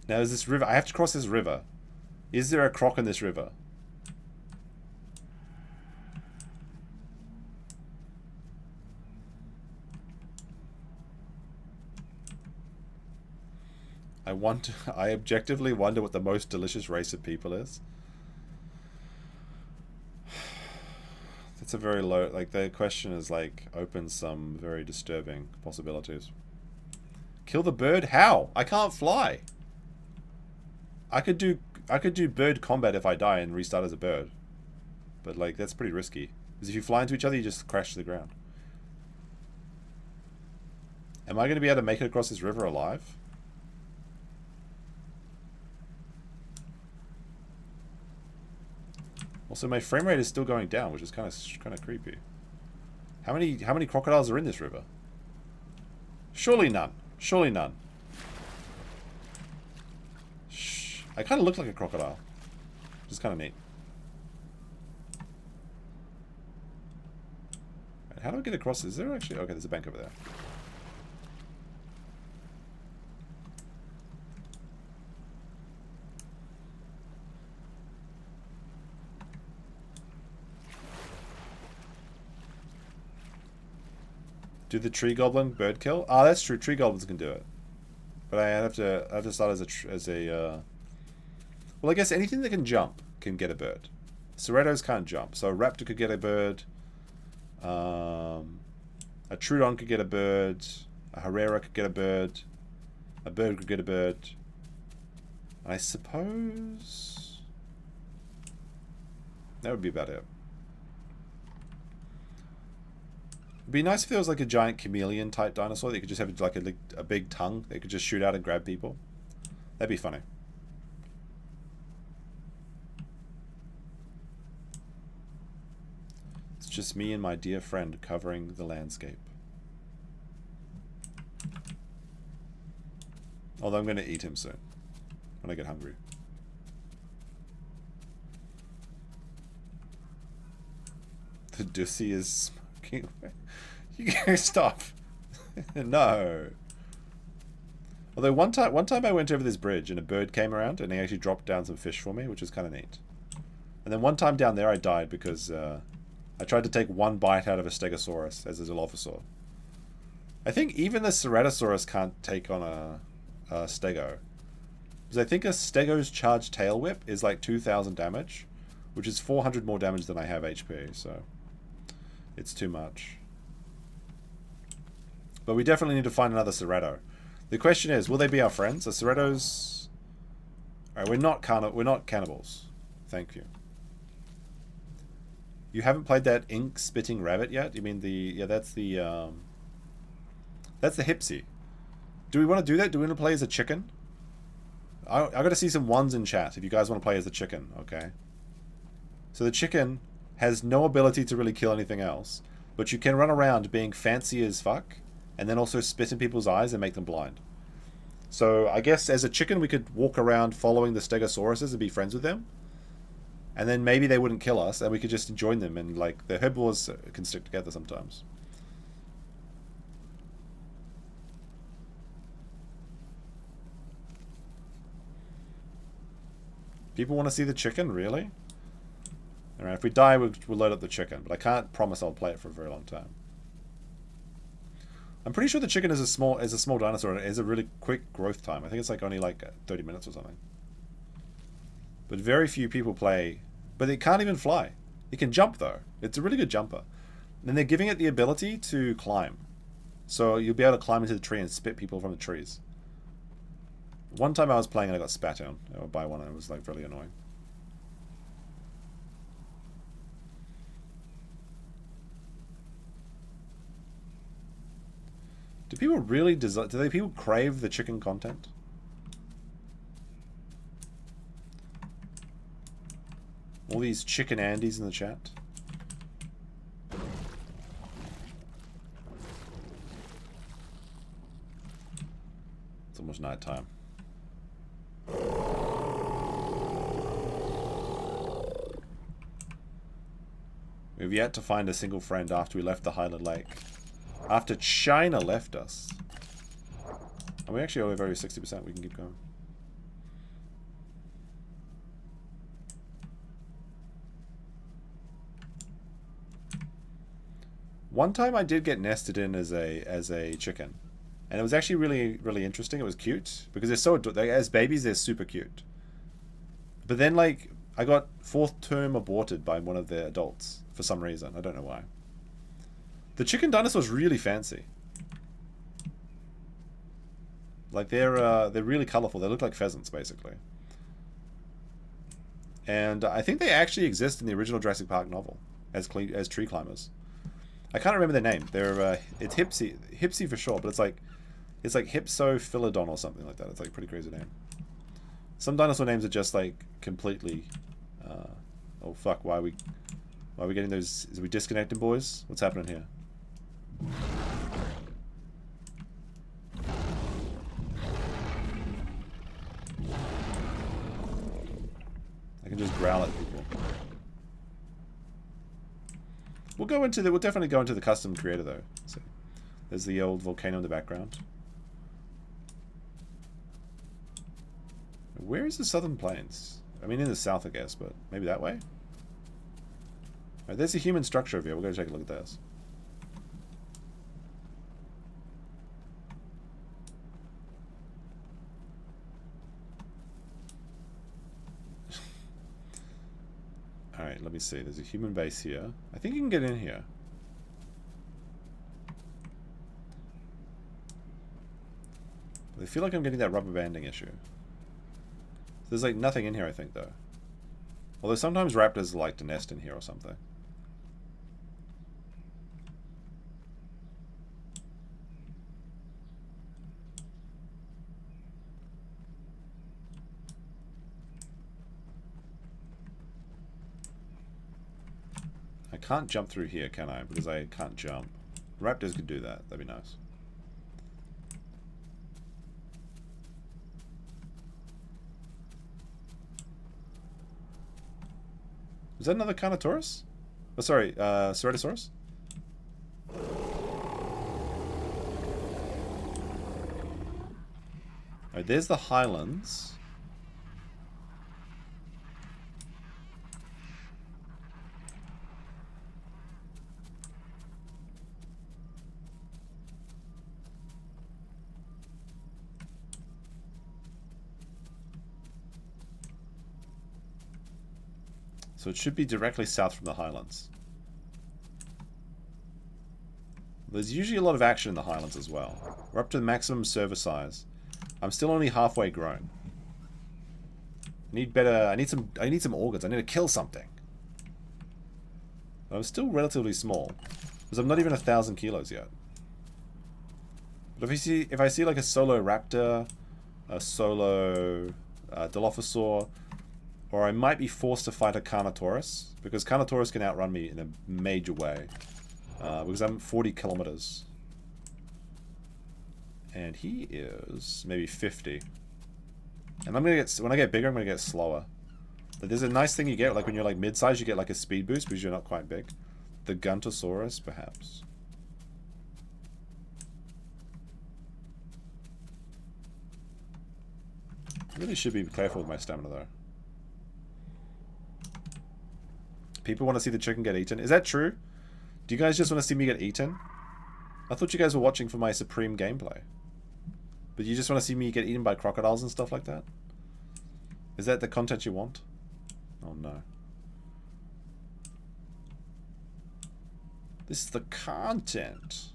Now, there's this river. I have to cross this river. Is there a croc in this river? I objectively wonder what the most delicious race of people is. That's a very low... Like, the question is, like, opens some very disturbing possibilities. Kill the bird? How? I can't fly. I could do bird combat if I die and restart as a bird. But, like, that's pretty risky. Because if you fly into each other, you just crash to the ground. Am I going to be able to make it across this river alive? Also, my frame rate is still going down, which is kind of creepy. How many crocodiles are in this river? Surely none. Surely none. Shh. I kind of look like a crocodile, which is kind of neat. How do I get across? Is there actually... Okay, there's a bank over there. Do the tree goblin bird kill? Ah, that's true. Tree goblins can do it, but I have to start as a. Well, I guess anything that can jump can get a bird. Cerratos can't jump, so a raptor could get a bird. A Trudon could get a bird. A Herrera could get a bird. A bird could get a bird. I suppose that would be about it. It'd be nice if there was like a giant chameleon type dinosaur that you could just have like a big tongue that could just shoot out and grab people. That'd be funny. It's just me and my dear friend covering the landscape. Although I'm going to eat him soon when I get hungry. The Dussy is smoking away. You gotta stop. No. Although one time I went over this bridge and a bird came around and he actually dropped down some fish for me, which was kind of neat. And then one time down there I died because I tried to take one bite out of a Stegosaurus as a Dilophosaur. I think even the Ceratosaurus can't take on a Stego. Because I think a Stego's charged tail whip is like 2,000 damage, which is 400 more damage than I have HP, so it's too much. But we definitely need to find another Cerato. The question is, will they be our friends? Are Ceratos... Alright, we're not cannibals. Thank you. You haven't played that ink-spitting rabbit yet? You mean the... Yeah, that's the Hipsy. Do we want to do that? Do we want to play as a chicken? I gotta see some ones in chat if you guys want to play as a chicken, okay? So the chicken has no ability to really kill anything else, but you can run around being fancy as fuck, and then also spit in people's eyes and make them blind. So I guess as a chicken we could walk around following the Stegosauruses and be friends with them, and then maybe they wouldn't kill us, and we could just join them, and like the herbivores can stick together sometimes. People want to see the chicken, really? Alright, if we die, we'll load up the chicken, but I can't promise I'll play it for a very long time. I'm pretty sure the chicken is a small dinosaur and it has a really quick growth time. I think it's like only like 30 minutes or something. But very few people play, but it can't even fly. It can jump though. It's a really good jumper. And they're giving it the ability to climb. So you'll be able to climb into the tree and spit people from the trees. One time I was playing and I got spat on by one and it was like really annoying. Do people really people crave the chicken content? these chicken Andes in the chat. It's almost night time. We've yet to find a single friend after we left the Highland Lake. After China left us. And we actually only have over 60%. We can keep going. One time I did get nested in as a chicken. And it was actually really interesting. It was cute. Because they're so... as babies, they're super cute. But then, like, I got 4th term aborted by one of the adults. For some reason. I don't know why. The chicken dinosaur's really fancy. Like, they're really colorful. They look like pheasants, basically. And I think they actually exist in the original Jurassic Park novel. As tree climbers. I can't remember their name. They're it's Hypsy for sure, but it's like Hypsophilodon or something like that. It's like a pretty crazy name. Some dinosaur names are just like completely. Oh fuck! Why are we getting those? Is we disconnecting, boys? What's happening here? I can just growl at people. We'll definitely go into the custom creator though. So there's the old volcano in the background. Where is the Southern Plains? I mean in the south I guess, but maybe that way? Alright, there's a human structure over here. We'll go take a look at this. Alright, let me see. There's a human base here. I think you can get in here. I feel like I'm getting that rubber banding issue. There's like nothing in here, I think, though. Although sometimes raptors like to nest in here or something. I can't jump through here, can I? Because I can't jump. Raptors could do that. That'd be nice. Is that another Carnotaurus? Oh, sorry, Ceratosaurus? Alright, there's the highlands. So it should be directly south from the highlands. There's usually a lot of action in the highlands as well. We're up to the maximum server size. I'm still only halfway grown. I need some organs. I need to kill something. But I'm still relatively small. Because I'm not even 1,000 kilos yet. But if I see like a solo raptor, a solo Dilophosaur, or I might be forced to fight a Carnotaurus, because Carnotaurus can outrun me in a major way. Because I'm 40 kilometers. And he is maybe 50. And I'm gonna get, when I get bigger, I'm gonna get slower. But there's a nice thing you get, like when you're like mid-size, you get like a speed boost because you're not quite big. The Guntosaurus, perhaps. Really should be careful with my stamina though. People want to see the chicken get eaten. Is that true? Do you guys just want to see me get eaten? I thought you guys were watching for my supreme gameplay. But you just want to see me get eaten by crocodiles and stuff like that? Is that the content you want? Oh no. This is the content.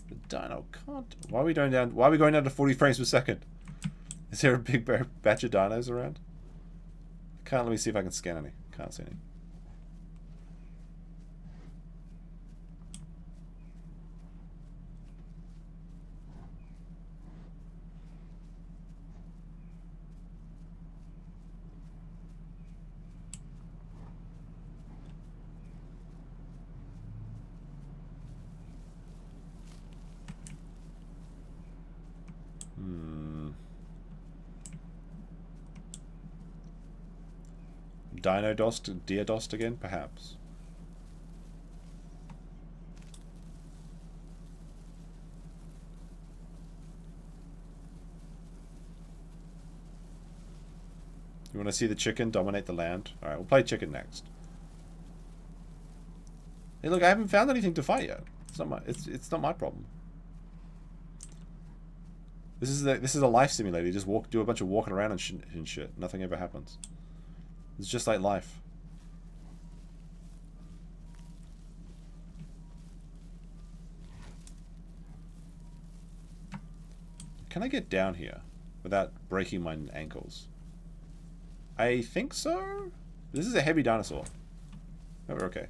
The dino content. Why are we going down to 40 frames per second? Is there a big batch of dinos around? Let me see if I can scan any. Can't see any. Diodost again, perhaps. You want to see the chicken dominate the land? Alright, we'll play chicken next. Hey, look, I haven't found anything to fight yet. It's not my problem. This is a life simulator. You just do a bunch of walking around and shit. Nothing ever happens. It's just like life. Can I get down here without breaking my ankles? I think so. This is a heavy dinosaur. Oh, we're okay.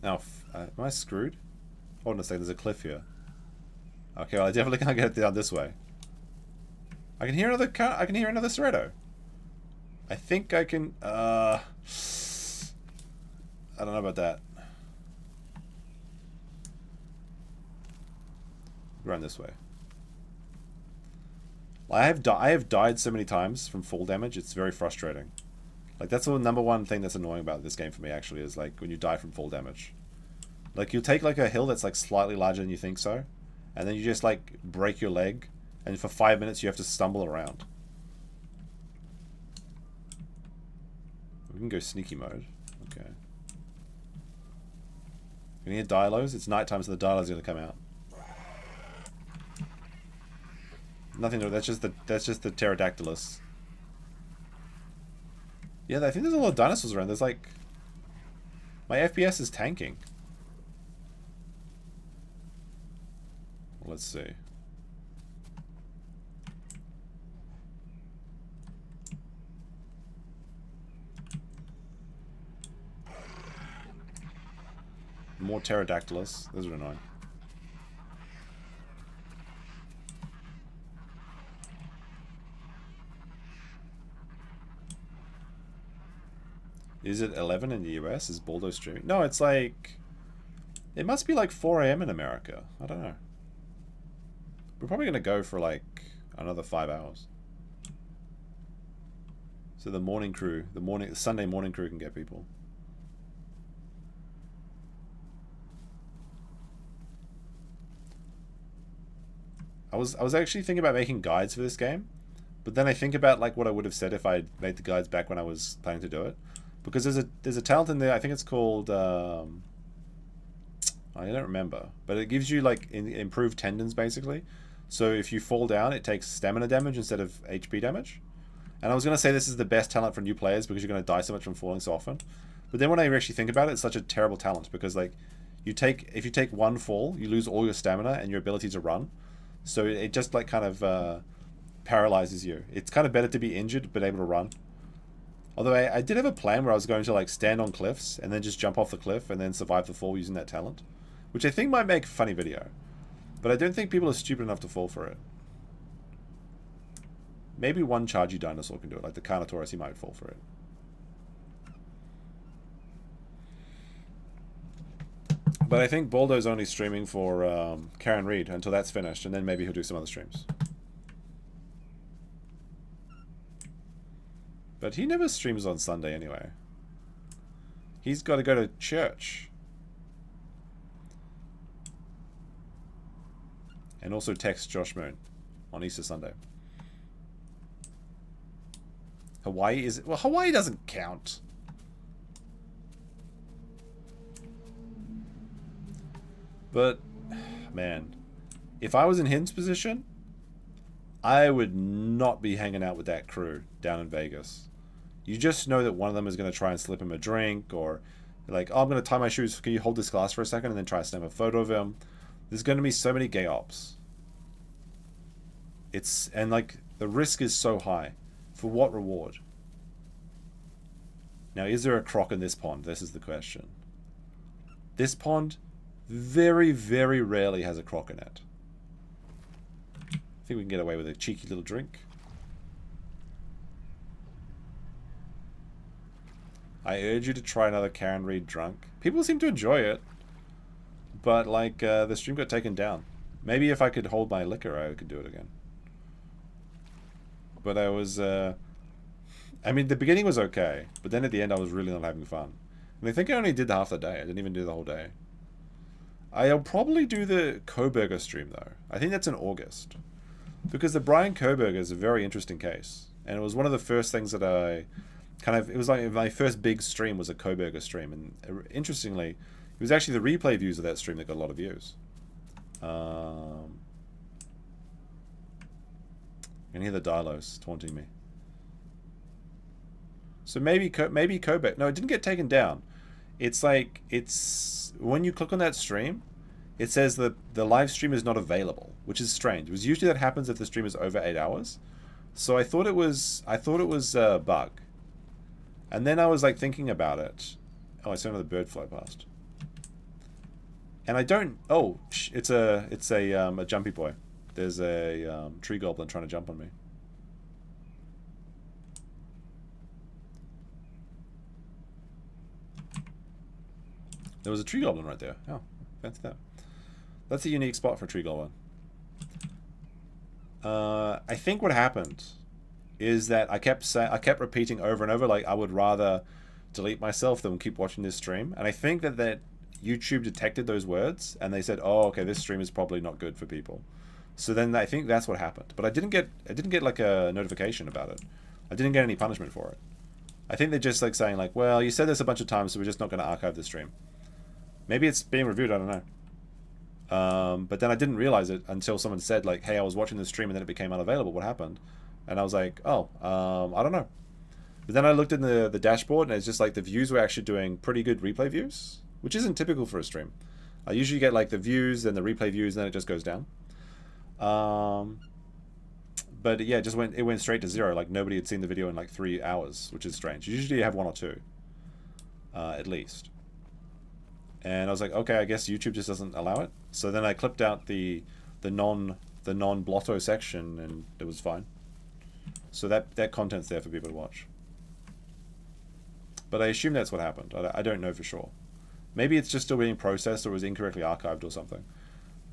Now, am I screwed? Hold on a second, there's a cliff here. Okay, well, I definitely can't get it down this way. I can hear another Ceredo. I think I can, I don't know about that. Run this way. I have died so many times from fall damage, it's very frustrating. Like, that's the number one thing that's annoying about this game for me, actually, is, like, when you die from fall damage. Like, you'll take, like, a hill that's, like, slightly larger than you think so, and then you just, like, break your leg, and for 5 minutes you have to stumble around. We can go sneaky mode. Okay. Can you hear dilos? It's nighttime, so the dilo's gonna come out. Nothing to, that's just the pterodactylus. Yeah, I think there's a lot of dinosaurs around. There's like... My FPS is tanking. Let's see. More pterodactylus. Those are annoying. Is it 11 in the US? Is Baldo streaming? No, it's like... It must be like 4 AM in America. I don't know. We're probably going to go for like another 5 hours. So the morning crew, the Sunday morning crew can get people. I was actually thinking about making guides for this game. But then I think about like what I would have said if I made the guides back when I was planning to do it. Because there's a talent in there, I think it's called, I don't remember. But it gives you like improved tendons basically. So if you fall down, it takes stamina damage instead of HP damage. And I was going to say this is the best talent for new players because you're going to die so much from falling so often. But then when I actually think about it, it's such a terrible talent because like if you take one fall, you lose all your stamina and your ability to run. So it just like kind of paralyzes you. It's kind of better to be injured but able to run. Although I did have a plan where I was going to like stand on cliffs and then just jump off the cliff and then survive the fall using that talent. Which I think might make a funny video. But I don't think people are stupid enough to fall for it. Maybe one chargy dinosaur can do it, like the Carnotaurus, he might fall for it. But I think Baldo's only streaming for Karen Reed until that's finished, and then maybe he'll do some other streams. But he never streams on Sunday anyway. He's got to go to church. And also text Josh Moon on Easter Sunday. Hawaii is... Well, Hawaii doesn't count. But, man, if I was in Hin's position, I would not be hanging out with that crew down in Vegas. You just know that one of them is going to try and slip him a drink, or like, oh, I'm going to tie my shoes. Can you hold this glass for a second? And then try to snap a photo of him. There's going to be so many gay ops. And like, the risk is so high. For what reward? Now, is there a croc in this pond? This is the question. This pond very, very rarely has a croc in it. I think we can get away with a cheeky little drink. I urge you to try another Karen Reed drunk. People seem to enjoy it. But, like, the stream got taken down. Maybe if I could hold my liquor, I could do it again. But I was, I mean, the beginning was okay. But then at the end, I was really not having fun. And I think I only did half the day. I didn't even do the whole day. I'll probably do the Koberger stream, though. I think that's in August. Because the Brian Koberger is a very interesting case. And it was one of the first things that I kind of... It was like my first big stream was a Koberger stream. And interestingly, it was actually the replay views of that stream that got a lot of views. I can hear the dilos taunting me. So maybe Koberger... No, it didn't get taken down. It's like... It's... When you click on that stream, it says that the live stream is not available, which is strange. Because usually that happens if the stream is over 8 hours. So I thought it was a bug. And then I was like thinking about it. Oh, I saw another bird fly past. And I don't... Oh, it's a jumpy boy. There's a tree goblin trying to jump on me. There was a tree goblin right there. Oh, fancy that. That's a unique spot for a tree goblin. I think what happened is that I kept repeating over and over, like, I would rather delete myself than keep watching this stream. And I think that YouTube detected those words and they said, oh, okay, this stream is probably not good for people. So then I think that's what happened. But I didn't get like a notification about it. I didn't get any punishment for it. I think they're just like saying like, well, you said this a bunch of times, so we're just not going to archive the stream. Maybe it's being reviewed, I don't know. But then I didn't realize it until someone said like, hey, I was watching the stream and then it became unavailable. What happened? And I was like, oh, I don't know. But then I looked in the dashboard and it's just like the views were actually doing pretty good replay views, which isn't typical for a stream. I usually get like the views and the replay views and then it just goes down. But yeah, it went straight to 0. Like nobody had seen the video in like 3 hours, which is strange. Usually you have 1 or 2, at least. And I was like, okay, I guess YouTube just doesn't allow it. So then I clipped out the non-blotto section and it was fine. So that content's there for people to watch. But I assume that's what happened. I don't know for sure. Maybe it's just still being processed or was incorrectly archived or something.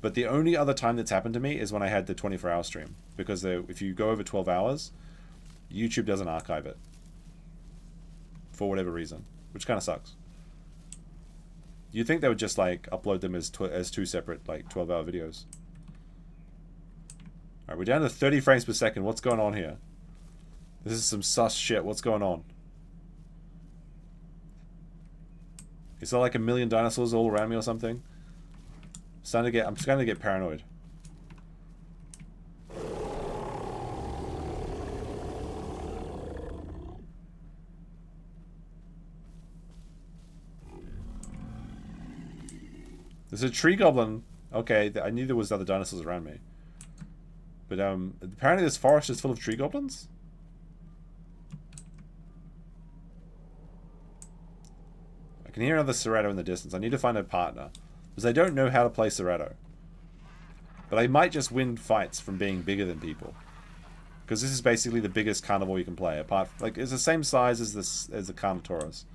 But the only other time that's happened to me is when I had the 24-hour stream. Because if you go over 12 hours, YouTube doesn't archive it. For whatever reason. Which kind of sucks. You'd think they would just like upload them as 2 separate like 12-hour videos. Alright, we're down to 30 frames per second. What's going on here? This is some sus shit. What's going on? Is there like a million dinosaurs all around me or something? I'm starting to get paranoid. There's a tree goblin. Okay, I knew there was other dinosaurs around me. But apparently this forest is full of tree goblins? I can hear another Serrato in the distance. I need to find a partner. Because I don't know how to play Serrato. But I might just win fights from being bigger than people. Because this is basically the biggest carnivore you can play. Apart from, like, it's the same size as the Carnotaurus.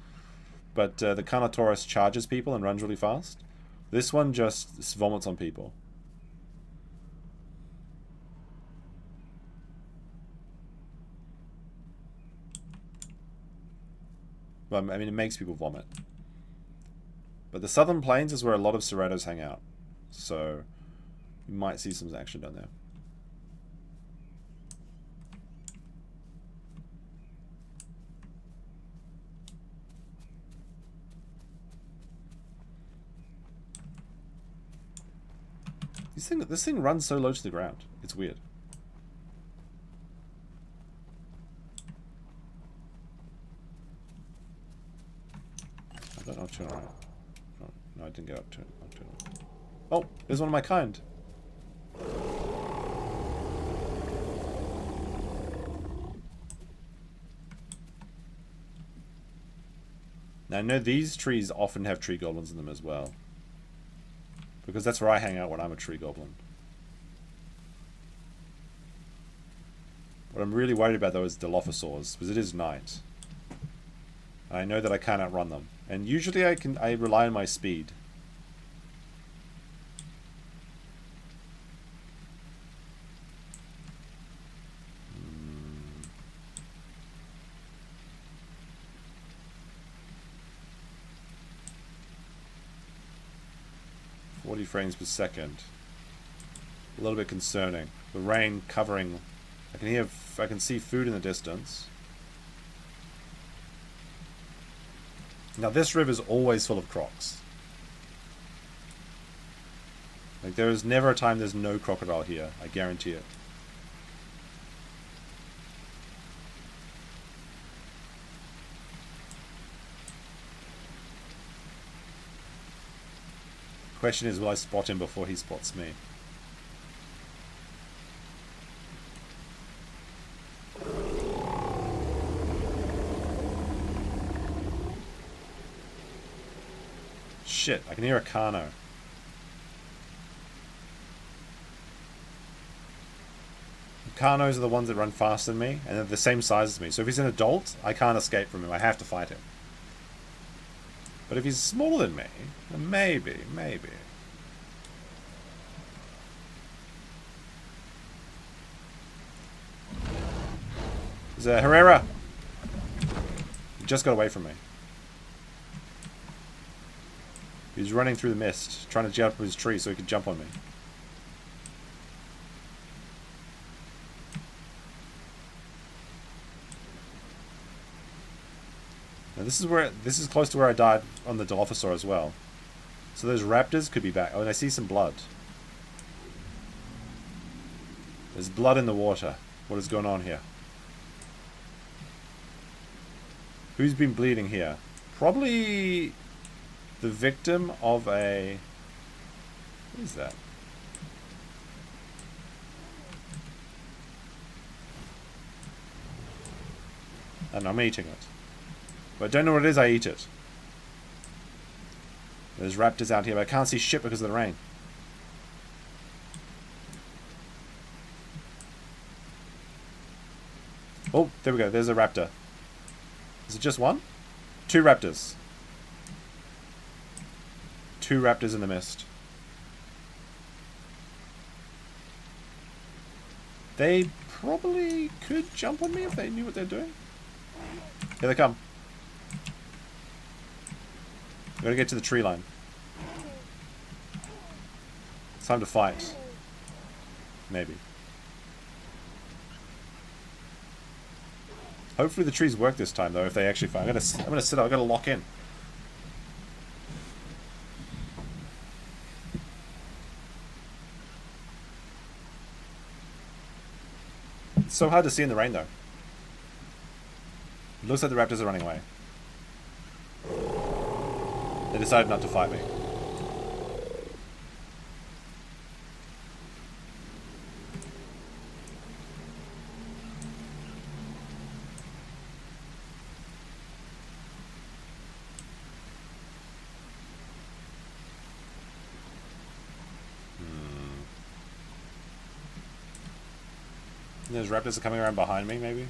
But the Carnotaurus charges people and runs really fast. This one just vomits on people. Well, I mean, it makes people vomit. But the Southern Plains is where a lot of Serratos hang out. So, you might see some action down there. This thing runs so low to the ground. It's weird. I don't know turn around. No, I didn't get up to it. Oh, there's one of my kind. Now I know these trees often have tree goblins in them as well. Because that's where I hang out when I'm a tree goblin. What I'm really worried about though is Dilophosaurs, because it is night. I know that I can't outrun them. And usually I rely on my speed. Hmm. 40 frames per second. A little bit concerning. The rain covering. I can see food in the distance. Now this river is always full of crocs. Like there is never a time there's no crocodile here. I guarantee it. Question is, will I spot him before he spots me? Shit, I can hear a carno. Carnos are the ones that run faster than me, and they're the same size as me. So if he's an adult, I can't escape from him. I have to fight him. But if he's smaller than me, then maybe. There's a Herrera! He just got away from me. He's running through the mist, trying to jump up his tree so he could jump on me. Now this is close to where I died on the Dilophosaur as well. So those raptors could be back. Oh, and I see some blood. There's blood in the water. What is going on here? Who's been bleeding here? Probably the victim of a... What is that? And I'm eating it. But I don't know what it is, I eat it. There's raptors out here, but I can't see shit because of the rain. Oh, there we go, there's a raptor. Is it just one? 2 raptors. 2 raptors in the mist. They probably could jump on me if they knew what they're doing. Here they come. I'm gonna get to the tree line. It's time to fight. Maybe. Hopefully the trees work this time though, if they actually fight. I'm gonna sit up, I'm gonna lock in. It's so hard to see in the rain though. It looks like the raptors are running away. They decided not to fight me. And those raptors are coming around behind me, maybe?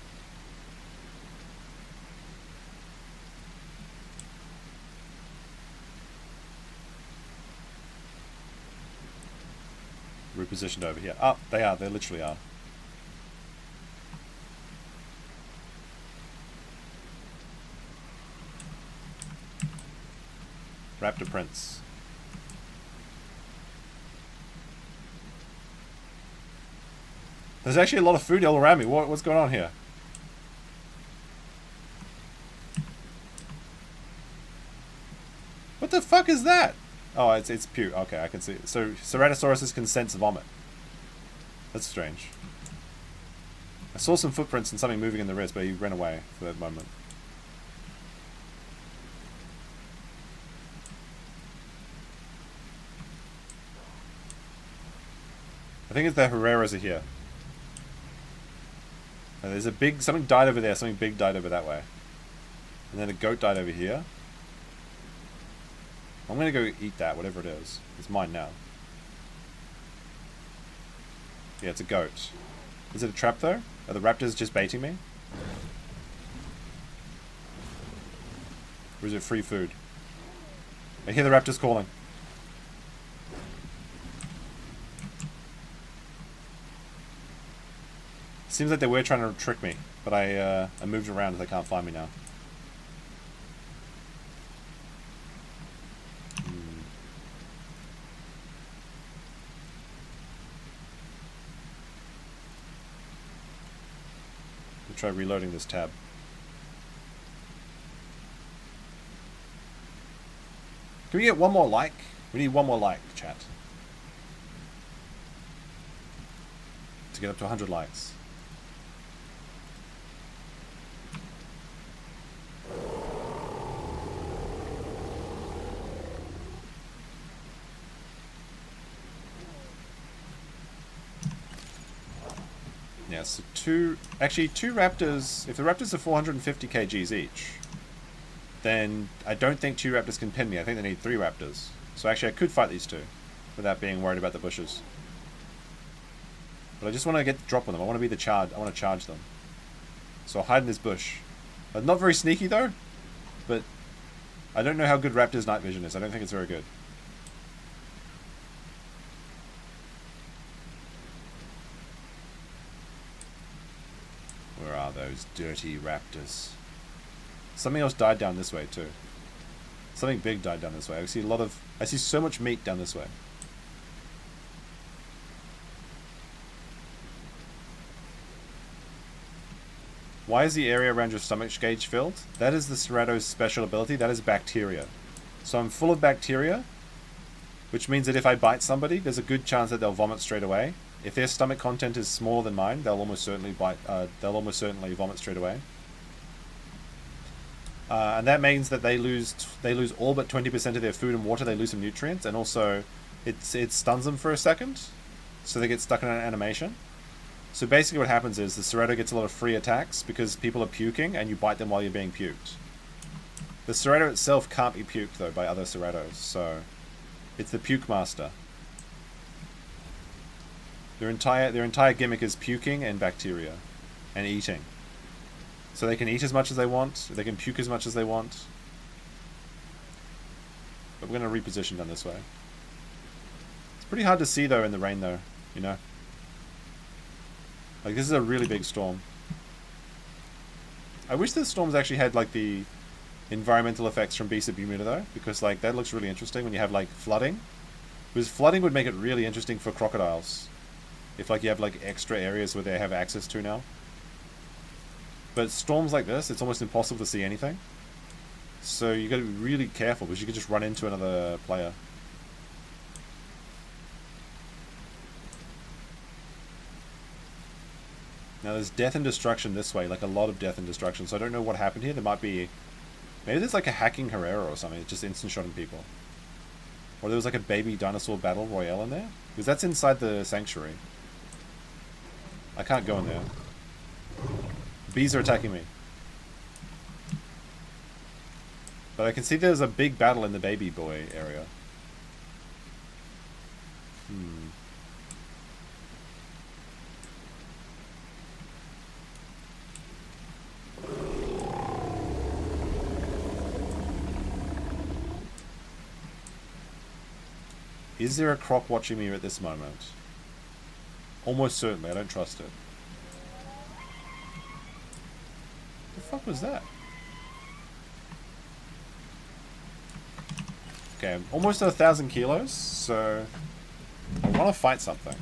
Repositioned over here. Oh, they are. They literally are. Raptor prints. There's actually a lot of food all around me. What's going on here? What the fuck is that? Oh, it's puke. Okay, I can see it. So Ceratosaurus can sense vomit. That's strange. I saw some footprints and something moving in the wrist, but he ran away for that moment. I think it's the Herreras are here. And there's a big... Something died over there. Something big died over that way. And then a goat died over here. I'm gonna go eat that, whatever it is. It's mine now. Yeah, it's a goat. Is it a trap though? Are the raptors just baiting me? Or is it free food? I hear the raptors calling. Seems like they were trying to trick me, but I moved around and they can't find me now. We'll try reloading this tab. Can we get one more like? We need one more like, chat. To get up to 100 likes. Yeah, so two raptors, if the raptors are 450 kgs each, then I don't think 2 raptors can pin me. I think they need 3 raptors. So actually I could fight these 2 without being worried about the bushes. But I just want to get the drop on them. I want to be the charge. I want to charge them. So I'll hide in this bush. Not very sneaky though, but I don't know how good raptors' night vision is. I don't think it's very good. Where are those dirty raptors? Something else died down this way too. Something big died down this way. I see so much meat down this way. Why is the area around your stomach gauge filled? That is the Cerato's special ability. That is bacteria. So I'm full of bacteria, which means that if I bite somebody, there's a good chance that they'll vomit straight away. If their stomach content is smaller than mine, they'll almost certainly vomit straight away. And that means that they lose all but 20% of their food and water. They lose some nutrients, and also it stuns them for a second, so they get stuck in an animation. So basically what happens is the Cerato gets a lot of free attacks because people are puking and you bite them while you're being puked. The Cerato itself can't be puked though by other Ceratos, so it's the puke master. Their entire gimmick is puking and bacteria and eating. So they can eat as much as they want, they can puke as much as they want. But we're going to reposition down this way. It's pretty hard to see though in the rain though, you know. Like, this is a really big storm. I wish the storms actually had, like, the environmental effects from Beast of Bermuda, though. Because, like, that looks really interesting when you have, like, flooding. Because flooding would make it really interesting for crocodiles. If, like, you have, like, extra areas where they have access to now. But storms like this, it's almost impossible to see anything. So you gotta be really careful, because you could just run into another player. Now there's death and destruction this way, like a lot of death and destruction, so I don't know what happened here. There might be... Maybe there's like a hacking Herrera or something, it's just instant-shotting people. Or there was like a baby dinosaur battle royale in there? Because that's inside the sanctuary. I can't go in there. Bees are attacking me. But I can see there's a big battle in the baby boy area. Is there a croc watching me at this moment? Almost certainly, I don't trust it. The fuck was that? Okay, I'm almost at 1,000 kilos, so I want to fight something.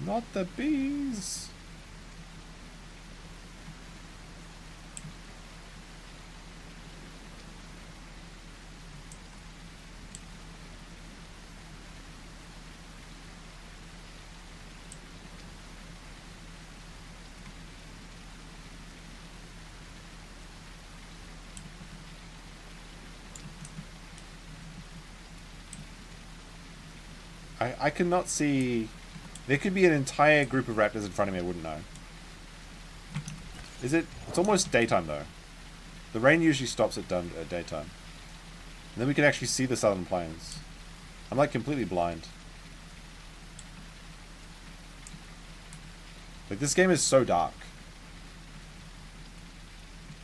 Not the bees. I cannot see... There could be an entire group of raptors in front of me, I wouldn't know. Is it? It's almost daytime though. The rain usually stops at daytime. And then we can actually see the southern plains. I'm like completely blind. Like this game is so dark.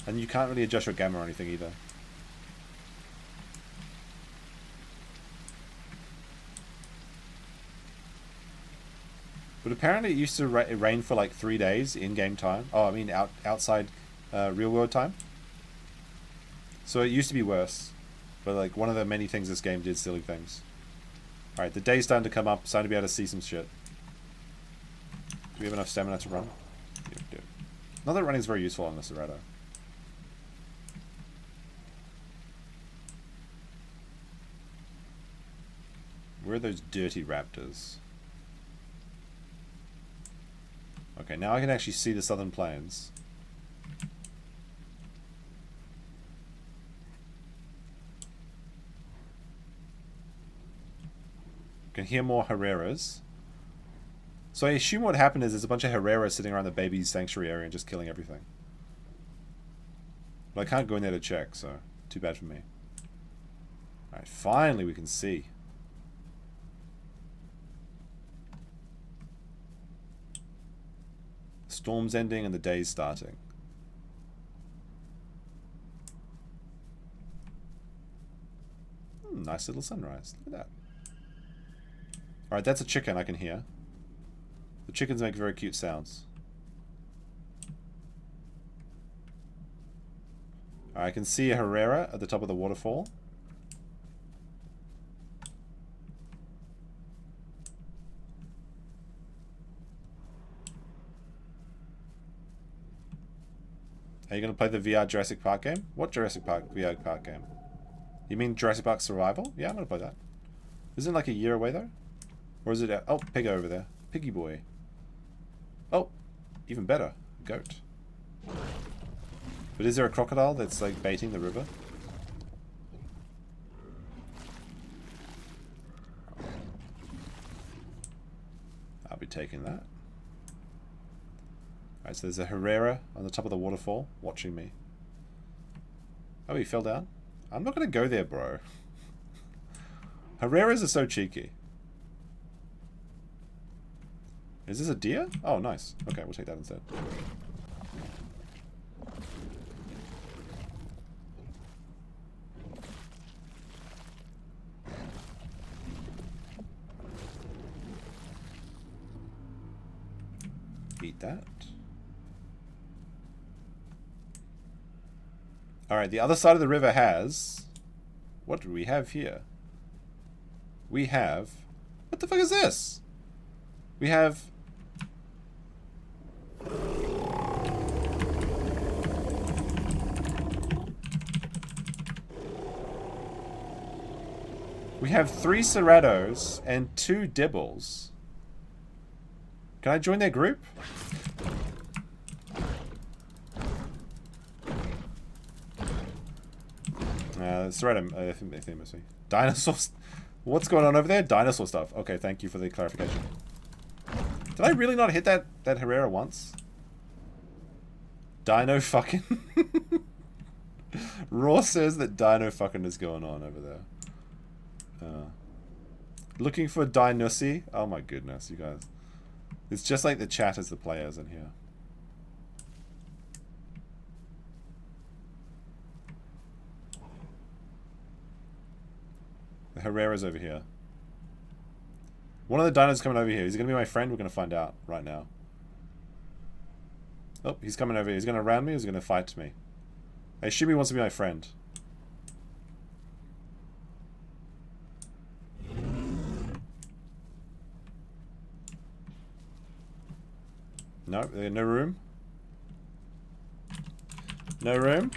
And you can't really adjust your gamma or anything either. But apparently it used to rain for like 3 days in-game time. Oh, I mean outside real-world time. So it used to be worse. But like one of the many things this game did silly things. Alright, the day's starting to come up. Starting to be able to see some shit. Do we have enough stamina to run? Yep, yep. Not that running is very useful on the Cerrado. Where are those dirty raptors? Okay, now I can actually see the southern plains. Can hear more Herreras. So I assume what happened is there's a bunch of Herreras sitting around the baby's sanctuary area and just killing everything. But I can't go in there to check, so too bad for me. Alright, finally we can see. Storm's ending and the day's starting. Nice little sunrise. Look at that. Alright, that's a chicken I can hear. The chickens make very cute sounds. Alright, I can see a Herrera at the top of the waterfall. Are you going to play the VR Jurassic Park game? What Jurassic Park VR Park game? You mean Jurassic Park Survival? Yeah, I'm going to play that. Isn't it like a year away though? Or is it a... Oh, pig over there. Piggy boy. Oh, even better. Goat. But is there a crocodile that's like baiting the river? I'll be taking that. Alright, so there's a Herrera on the top of the waterfall watching me. Oh, he fell down? I'm not going to go there, bro. Herreras are so cheeky. Is this a deer? Oh, nice. Okay, we'll take that instead. Eat that. Alright, the other side of the river has... What do we have here? We have... What the fuck is this? We have... We have 3 Cerrados and 2 Dibbles. Can I join their group? Cerrado, I think they must be. Dinosaurs. What's going on over there? Dinosaur stuff. Okay, thank you for the clarification. Did I really not hit that Herrera once? Dino fucking. Raw says that Dino fucking is going on over there. Looking for Dinossi. Oh my goodness, you guys. It's just like the chat as the players in here. The Herrera's over here. One of the dinos coming over here. Is he going to be my friend? We're going to find out right now. Oh, he's coming over here. He's going to round me or is he going to fight me? I assume he wants to be my friend. No, no room. No room.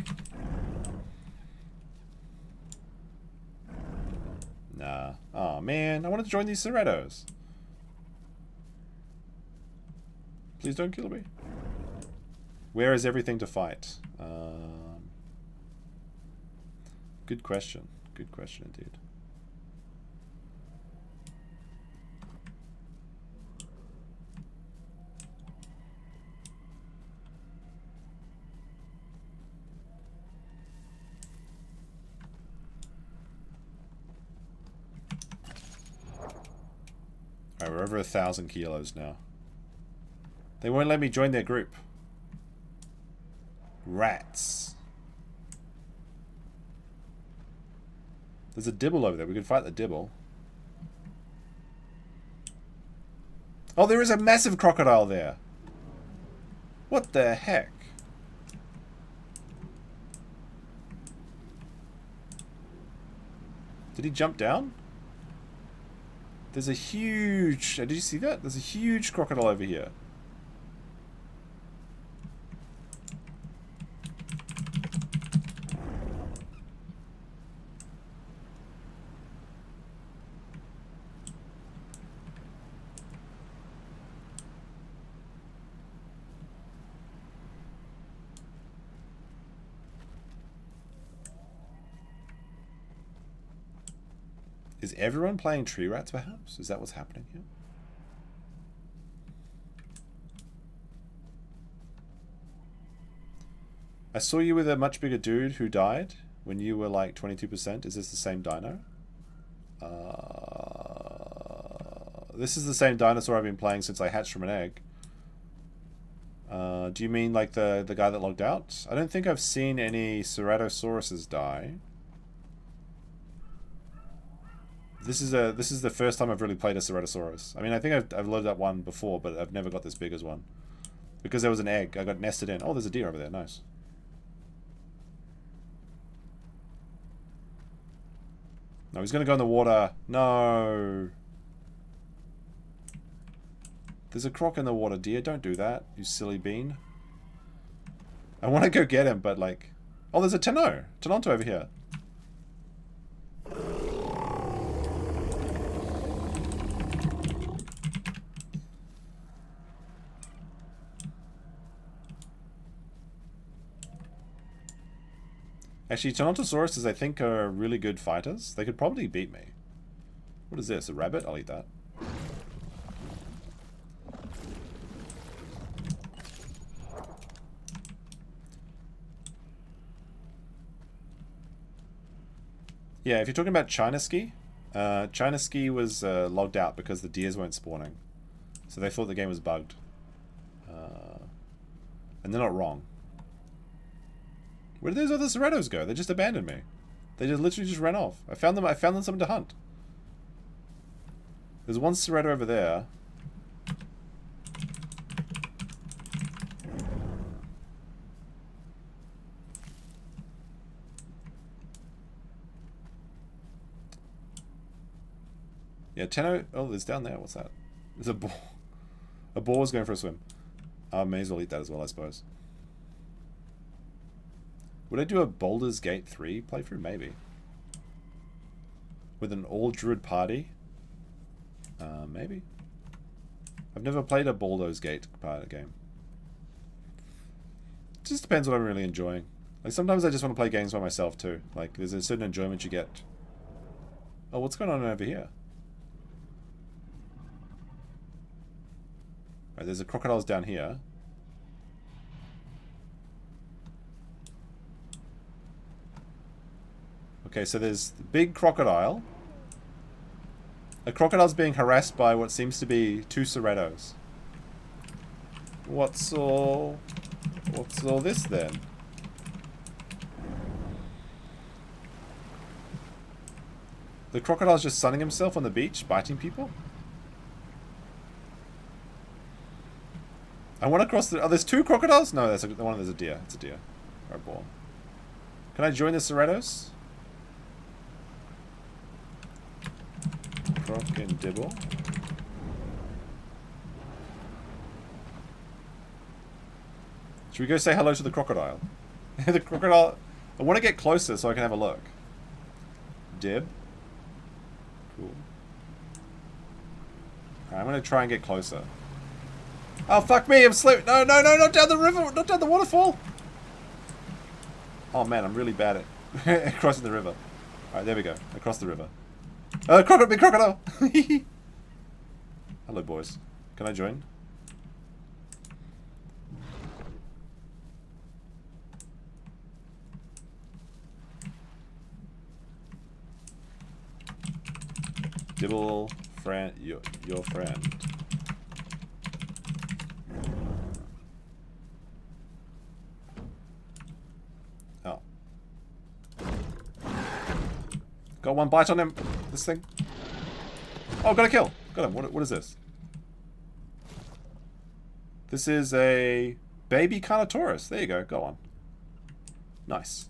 Nah. Oh man, I wanted to join these Cerrados. Please don't kill me. Where is everything to fight? Good question. Good question indeed. Alright, we're over 1,000 kilos now. They won't let me join their group. Rats. There's a dibble over there. We could fight the dibble. Oh, there is a massive crocodile there. What the heck? Did he jump down? There's a huge... Did you see that? There's a huge crocodile over here. Is everyone playing tree rats, perhaps? Is that what's happening here? I saw you with a much bigger dude who died when you were like 22%. Is this the same dino? This is the same dinosaur I've been playing since I hatched from an egg. Do you mean like the guy that logged out? I don't think I've seen any ceratosauruses die. This is the first time I've really played a Ceratosaurus. I mean, I think I've loaded up one before, but I've never got this big as one. Because there was an egg, I got nested in. Oh, there's a deer over there, nice. No, he's gonna go in the water. No. There's a croc in the water, dear. Don't do that, you silly bean. I want to go get him, but like... Oh, there's a Tenonto over here. Actually, Tenontosauruses, I think, are really good fighters. They could probably beat me. What is this? A rabbit? I'll eat that. Yeah, if you're talking about China Ski was logged out because the deers weren't spawning. So they thought the game was bugged. And they're not wrong. Where did those other Ceratos go? They just abandoned me. They just literally just ran off. I found them something to hunt. There's one Cerato over there. Yeah, oh, there's down there. What's that? There's a boar. A boar is going for a swim. I may as well eat that as well, I suppose. Would I do a Baldur's Gate 3 playthrough? Maybe. With an all-druid party? Maybe. I've never played a Baldur's Gate game. It just depends what I'm really enjoying. Like, sometimes I just want to play games by myself, too. Like, there's a certain enjoyment you get. Oh, what's going on over here? Right, there's a crocodiles down here. Okay, so there's the big crocodile. A crocodile's being harassed by what seems to be two Ceratos. What's all this then? The crocodile's just sunning himself on the beach, biting people? I want to cross the... Oh, there's two crocodiles? No, there's a deer. It's a deer. Or a boar. Can I join the Ceratos? Croc and dibble. Should we go say hello to the crocodile? The crocodile... I want to get closer so I can have a look. Dib. Cool. Alright, I'm going to try and get closer. Oh, fuck me, I'm slipping. No, not down the river, not down the waterfall. Oh man, I'm really bad at crossing the river. Alright, there we go. Across the river. Crocodile, big crocodile! Hello, boys. Can I join? Dibble friend. Your friend. Oh. Got one bite on him. This thing. Oh, got a kill. Got him. What is this? This is a baby Carnotaurus. There you go. Go on. Nice.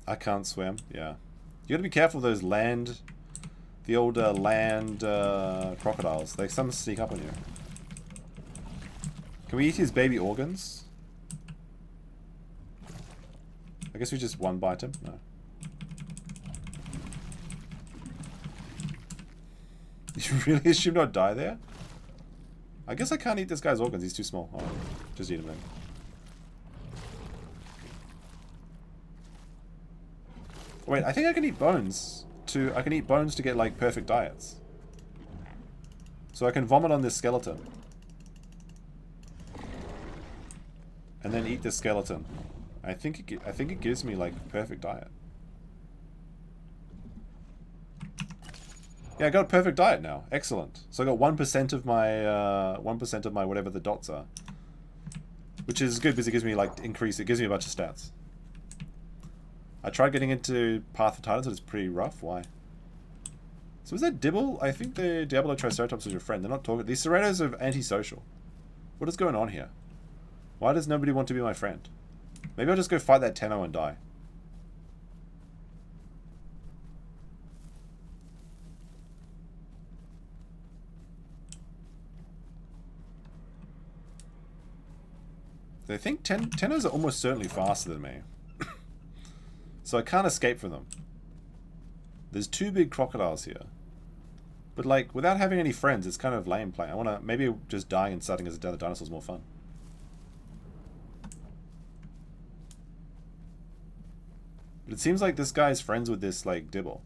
I can't swim. Yeah. You gotta be careful of those land... The old land crocodiles. They some sneak up on you. Can we eat his baby organs? I guess we just one bite him. No. You really assume not die there? I guess I can't eat this guy's organs. He's too small. Oh, just eat him then. Wait, I think I can eat bones to... I can eat bones to get, like, perfect diets. So I can vomit on this skeleton. And then eat this skeleton. I think it gives me, like, perfect diet. Yeah, I got a perfect diet now. Excellent. So I got 1% of my 1% of my whatever the dots are. Which is good because it gives me, like, increase. It gives me a bunch of stats. I tried getting into Path of Titans, but it's pretty rough. Why? So is that Dibble? I think the Diablo Triceratops is your friend. They're not talking. These Cerratos are antisocial. What is going on here? Why does nobody want to be my friend? Maybe I'll just go fight that Tenno and die. I think Tennos are almost certainly faster than me. So I can't escape from them. There's two big crocodiles here. But like, without having any friends, it's kind of lame playing. I want to, maybe just dying and starting as a dinosaur is more fun. But it seems like this guy's friends with this, like, Dibble.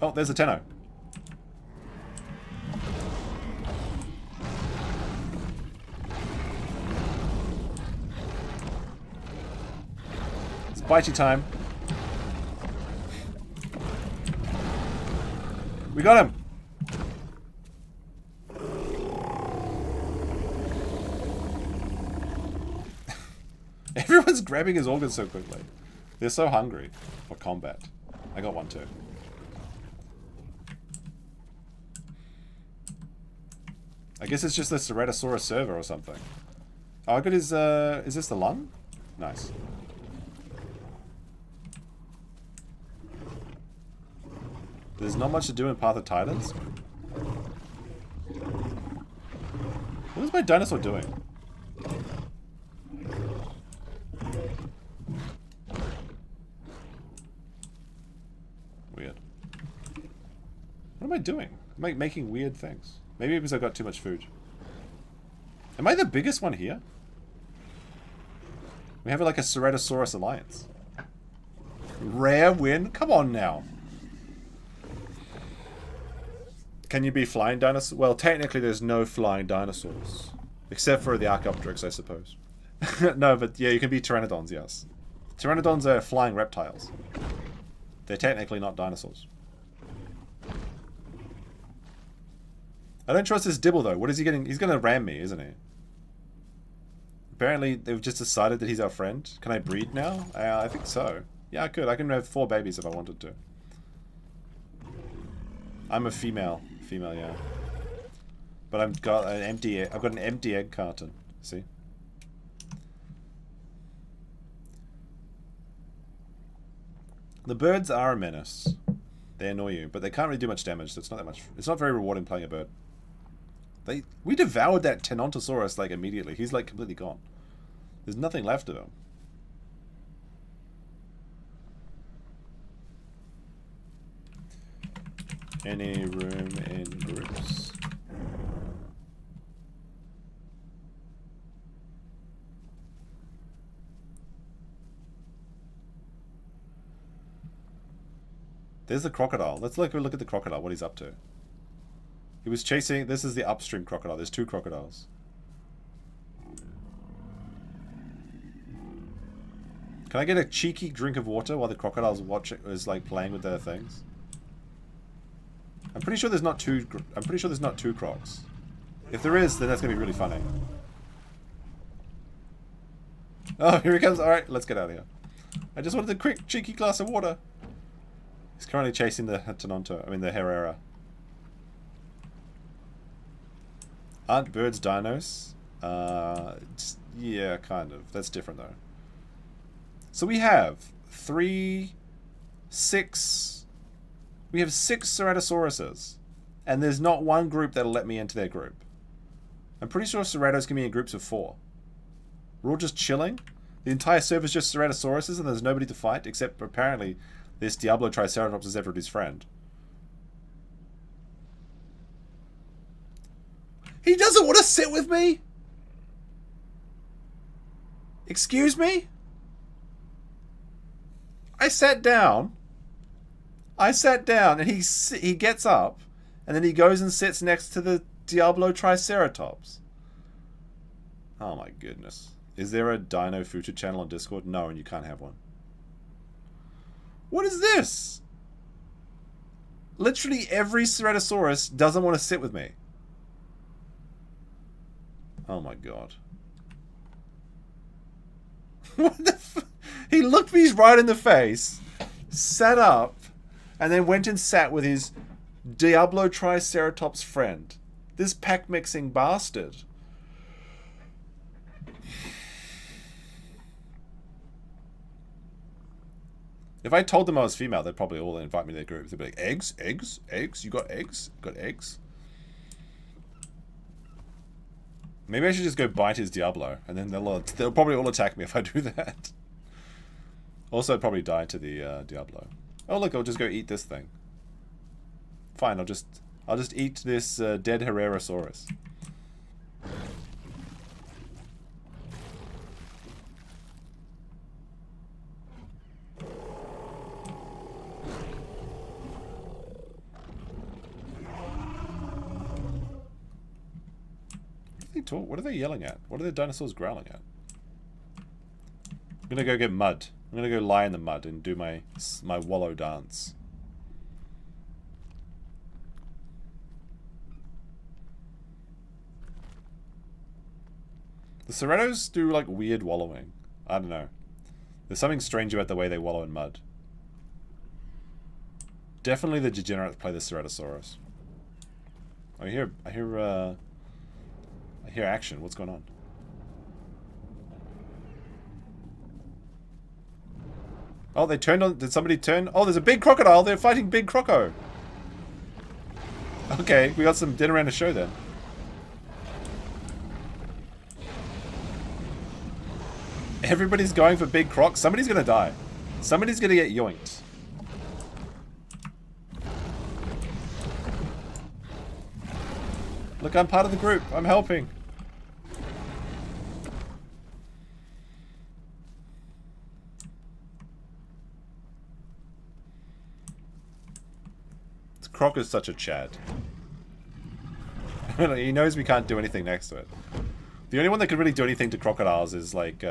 Oh, there's a Tenno. It's bitey time. We got him! Everyone's grabbing his organs so quickly. They're so hungry for combat. I got one too. I guess it's just the Ceratosaurus server or something. Oh, I got his, is this the lung? Nice. There's not much to do in Path of Titans. What is my dinosaur doing? Weird. What am I doing? Am I making weird things? Maybe because I've got too much food. Am I the biggest one here? We have like a Ceratosaurus alliance. Rare win? Come on now. Can you be flying dinosaurs? Well, technically there's no flying dinosaurs. Except for the Archaeopteryx, I suppose. No, but yeah, you can be Pteranodons, yes. Pteranodons are flying reptiles. They're technically not dinosaurs. I don't trust this Dibble, though. What is he getting? He's going to ram me, isn't he? Apparently, they've just decided that he's our friend. Can I breed now? I think so. Yeah, I could. I can have 4 babies if I wanted to. I'm a female. Female, yeah. But I've got an empty egg carton. See? The birds are a menace. They annoy you, but they can't really do much damage, so it's not that much. It's not very rewarding playing a bird. We devoured that Tenontosaurus like immediately. He's like completely gone. There's nothing left of him. Any room in groups? There's the crocodile. Let's look at the crocodile, what he's up to. He was chasing... This is the upstream crocodile. There's 2 crocodiles. Can I get a cheeky drink of water while the crocodile's is like playing with their things? I'm pretty sure there's not two. I'm pretty sure there's not two crocs. If there is, then that's gonna be really funny. Oh, here he comes. All right, let's get out of here. I just wanted a quick cheeky glass of water. He's currently chasing the Tenonto. I mean the Herrera. Aren't birds dinos? Yeah, kind of. That's different though. So we have 6 Ceratosauruses, and there's not one group that'll let me into their group. I'm pretty sure Ceratos can be in groups of 4. We're all just chilling. The entire server is just Ceratosauruses, and there's nobody to fight except apparently this Diablo Triceratops is everybody's friend. He doesn't want to sit with me? Excuse me? I sat down, and he gets up, and then he goes and sits next to the Diablo Triceratops. Oh my goodness. Is there a Dino Future channel on Discord? No, and you can't have one. What is this? Literally every Ceratosaurus doesn't want to sit with me. Oh my god. What the f- He looked me right in the face, sat up, and then went and sat with his Diablo Triceratops friend. This pack-mixing bastard. If I told them I was female, they'd probably all invite me to their groups. They'd be like, eggs? Eggs? Eggs? You got eggs? Got eggs? Maybe I should just go bite his Diablo, and then they'll probably all attack me if I do that. Also, I'd probably die to the Diablo. Oh look, I'll just go eat this thing. Fine, I'll just eat this dead Herrerasaurus. What are they yelling at? What are the dinosaurs growling at? I'm gonna go get mud. I'm gonna go lie in the mud and do my wallow dance. The Ceratos do like weird wallowing. I don't know. There's something strange about the way they wallow in mud. Definitely the degenerates play the Ceratosaurus. I hear action. What's going on? Oh, they turned on... Did somebody turn... Oh, there's a big crocodile. They're fighting Big Croco. Okay, we got some dinner and a show then. Everybody's going for Big Croc. Somebody's gonna die. Somebody's gonna get yoinked. Look, I'm part of the group. I'm helping. Croc is such a Chad. He knows we can't do anything next to it. The only one that can really do anything to crocodiles is like we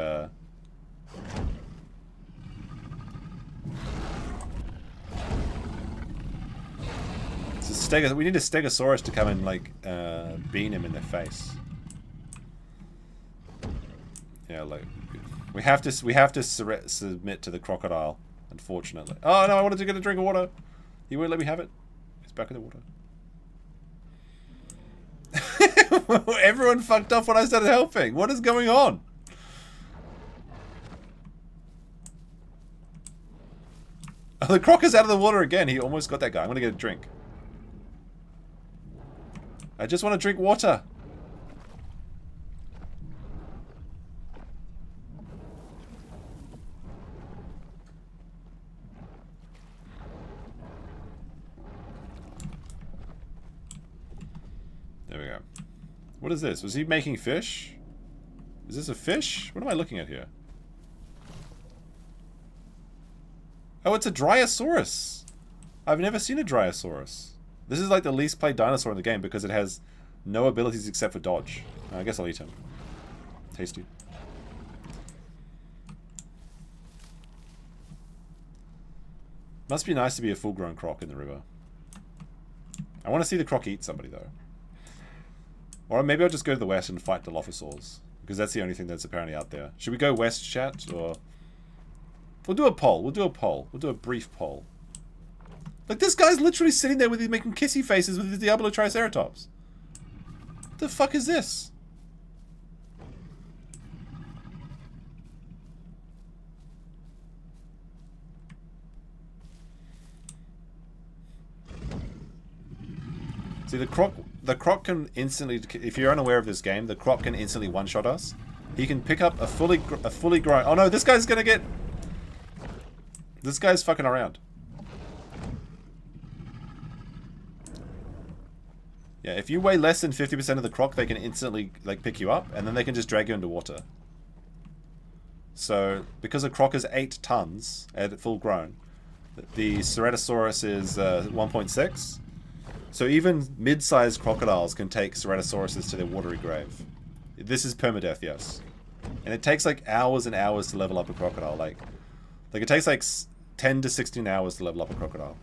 need a Stegosaurus to come and like bean him in the face. Yeah, like we have to submit to the crocodile, unfortunately. Oh no, I wanted to get a drink of water. He won't let me have it. It's back in the water. Everyone fucked off when I started helping. What is going on? Oh, the croc is out of the water again. He almost got that guy. I'm gonna get a drink. I just want to drink water. There we go. What is this? Was he making fish? Is this a fish? What am I looking at here? Oh, it's a Dryosaurus. I've never seen a Dryosaurus. This is like the least played dinosaur in the game because it has no abilities except for dodge. I guess I'll eat him. Tasty. Must be nice to be a full-grown croc in the river. I want to see the croc eat somebody, though. Or maybe I'll just go to the west and fight Dilophosaurs. Because that's the only thing that's apparently out there. Should we go west, chat? Or... We'll do a poll. We'll do a poll. We'll do a brief poll. Like, this guy's literally sitting there with his making kissy faces with his Diablo Triceratops. What the fuck is this? See, the croc can instantly, if you're unaware of this game, the croc can instantly one-shot us. He can pick up a fully grown... Oh no, this guy's gonna get... This guy's fucking around. Yeah, if you weigh less than 50% of the croc, they can instantly, like, pick you up, and then they can just drag you into water. So, because a croc is 8 tons at full grown, the Ceratosaurus is 1.6. So even mid-sized crocodiles can take Ceratosauruses to their watery grave. This is permadeath, yes. And it takes like hours and hours to level up a crocodile. Like it takes like 10 to 16 hours to level up a crocodile.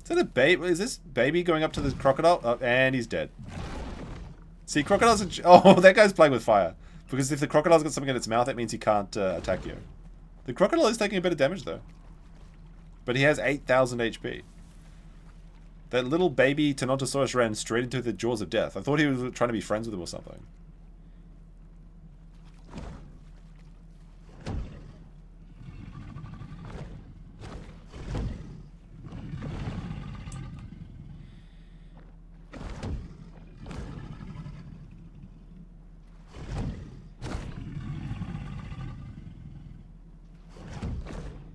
Is that a baby? Is this baby going up to the crocodile? Oh, and he's dead. See, crocodiles are... Oh, that guy's playing with fire. Because if the crocodile's got something in its mouth, that means he can't attack you. The crocodile is taking a bit of damage, though. But he has 8,000 HP. That little baby Tyrannosaurus ran straight into the jaws of death. I thought he was trying to be friends with him or something.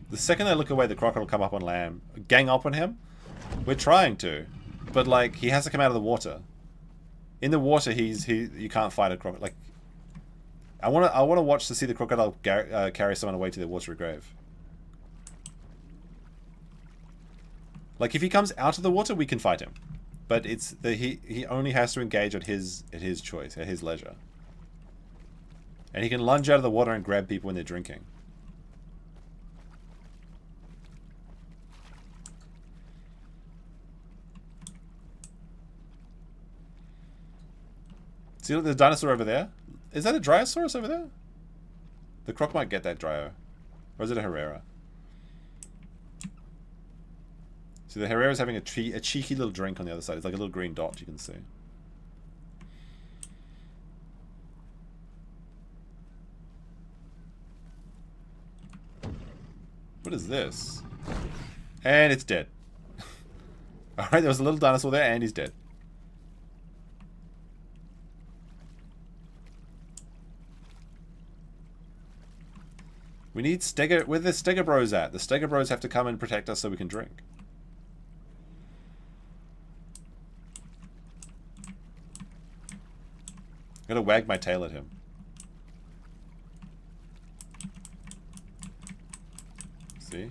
The second I look away, the crocodile will come up on land. Gang up on him? We're trying to. But, like, he has to come out of the water. In the water, you can't fight a crocodile. Like, I wanna watch to see the crocodile carry someone away to their watery grave. Like, if he comes out of the water, we can fight him. But it's he only has to engage at his choice, at his leisure. And he can lunge out of the water and grab people when they're drinking. See the dinosaur over there? Is that a Dryosaurus over there? The croc might get that Dryo. Or is it a Herrera? See, the Herrera's having a cheeky little drink on the other side. It's like a little green dot you can see. What is this? And it's dead. Alright, there was a little dinosaur there and he's dead. We need Stego... Where the Stegobros at? The Stegobros have to come and protect us so we can drink. I'm gonna wag my tail at him. See?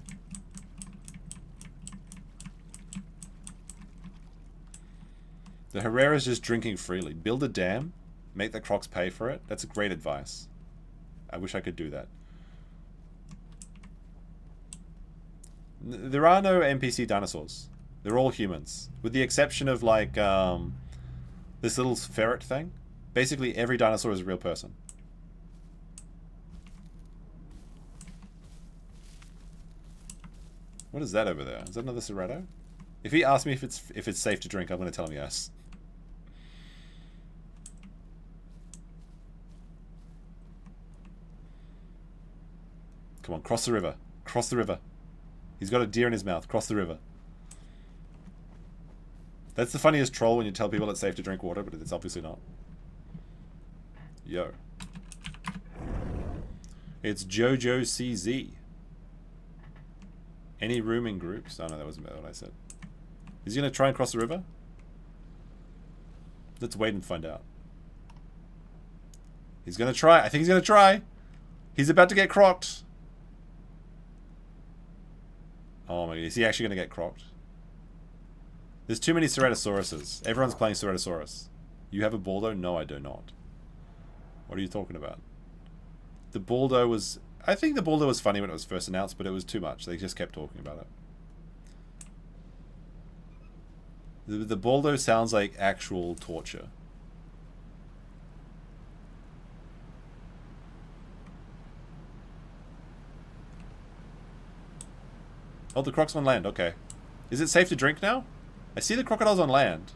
The Herrera's just drinking freely. Build a dam. Make the crocs pay for it. That's great advice. I wish I could do that. There are no NPC dinosaurs. They're all humans. With the exception of, like, this little ferret thing. Basically, every dinosaur is a real person. What is that over there? Is that another Cerato? If he asks me if it's safe to drink, I'm going to tell him yes. Come on, cross the river. Cross the river. He's got a deer in his mouth. Cross the river. That's the funniest troll when you tell people it's safe to drink water, but it's obviously not. Yo. It's Jojo CZ. Any room in groups? Oh no, that wasn't what I said. Is he going to try and cross the river? Let's wait and find out. He's going to try. I think he's going to try. He's about to get crocked. Oh my god, is he actually going to get crocked? There's too many Ceratosauruses. Everyone's playing Ceratosaurus. You have a ball though? No, I do not. What are you talking about? The Baldo was... I think the Baldo was funny when it was first announced, but it was too much. They just kept talking about it. The Baldo sounds like actual torture. Oh, the croc's on land. Okay. Is it safe to drink now? I see the crocodile's on land.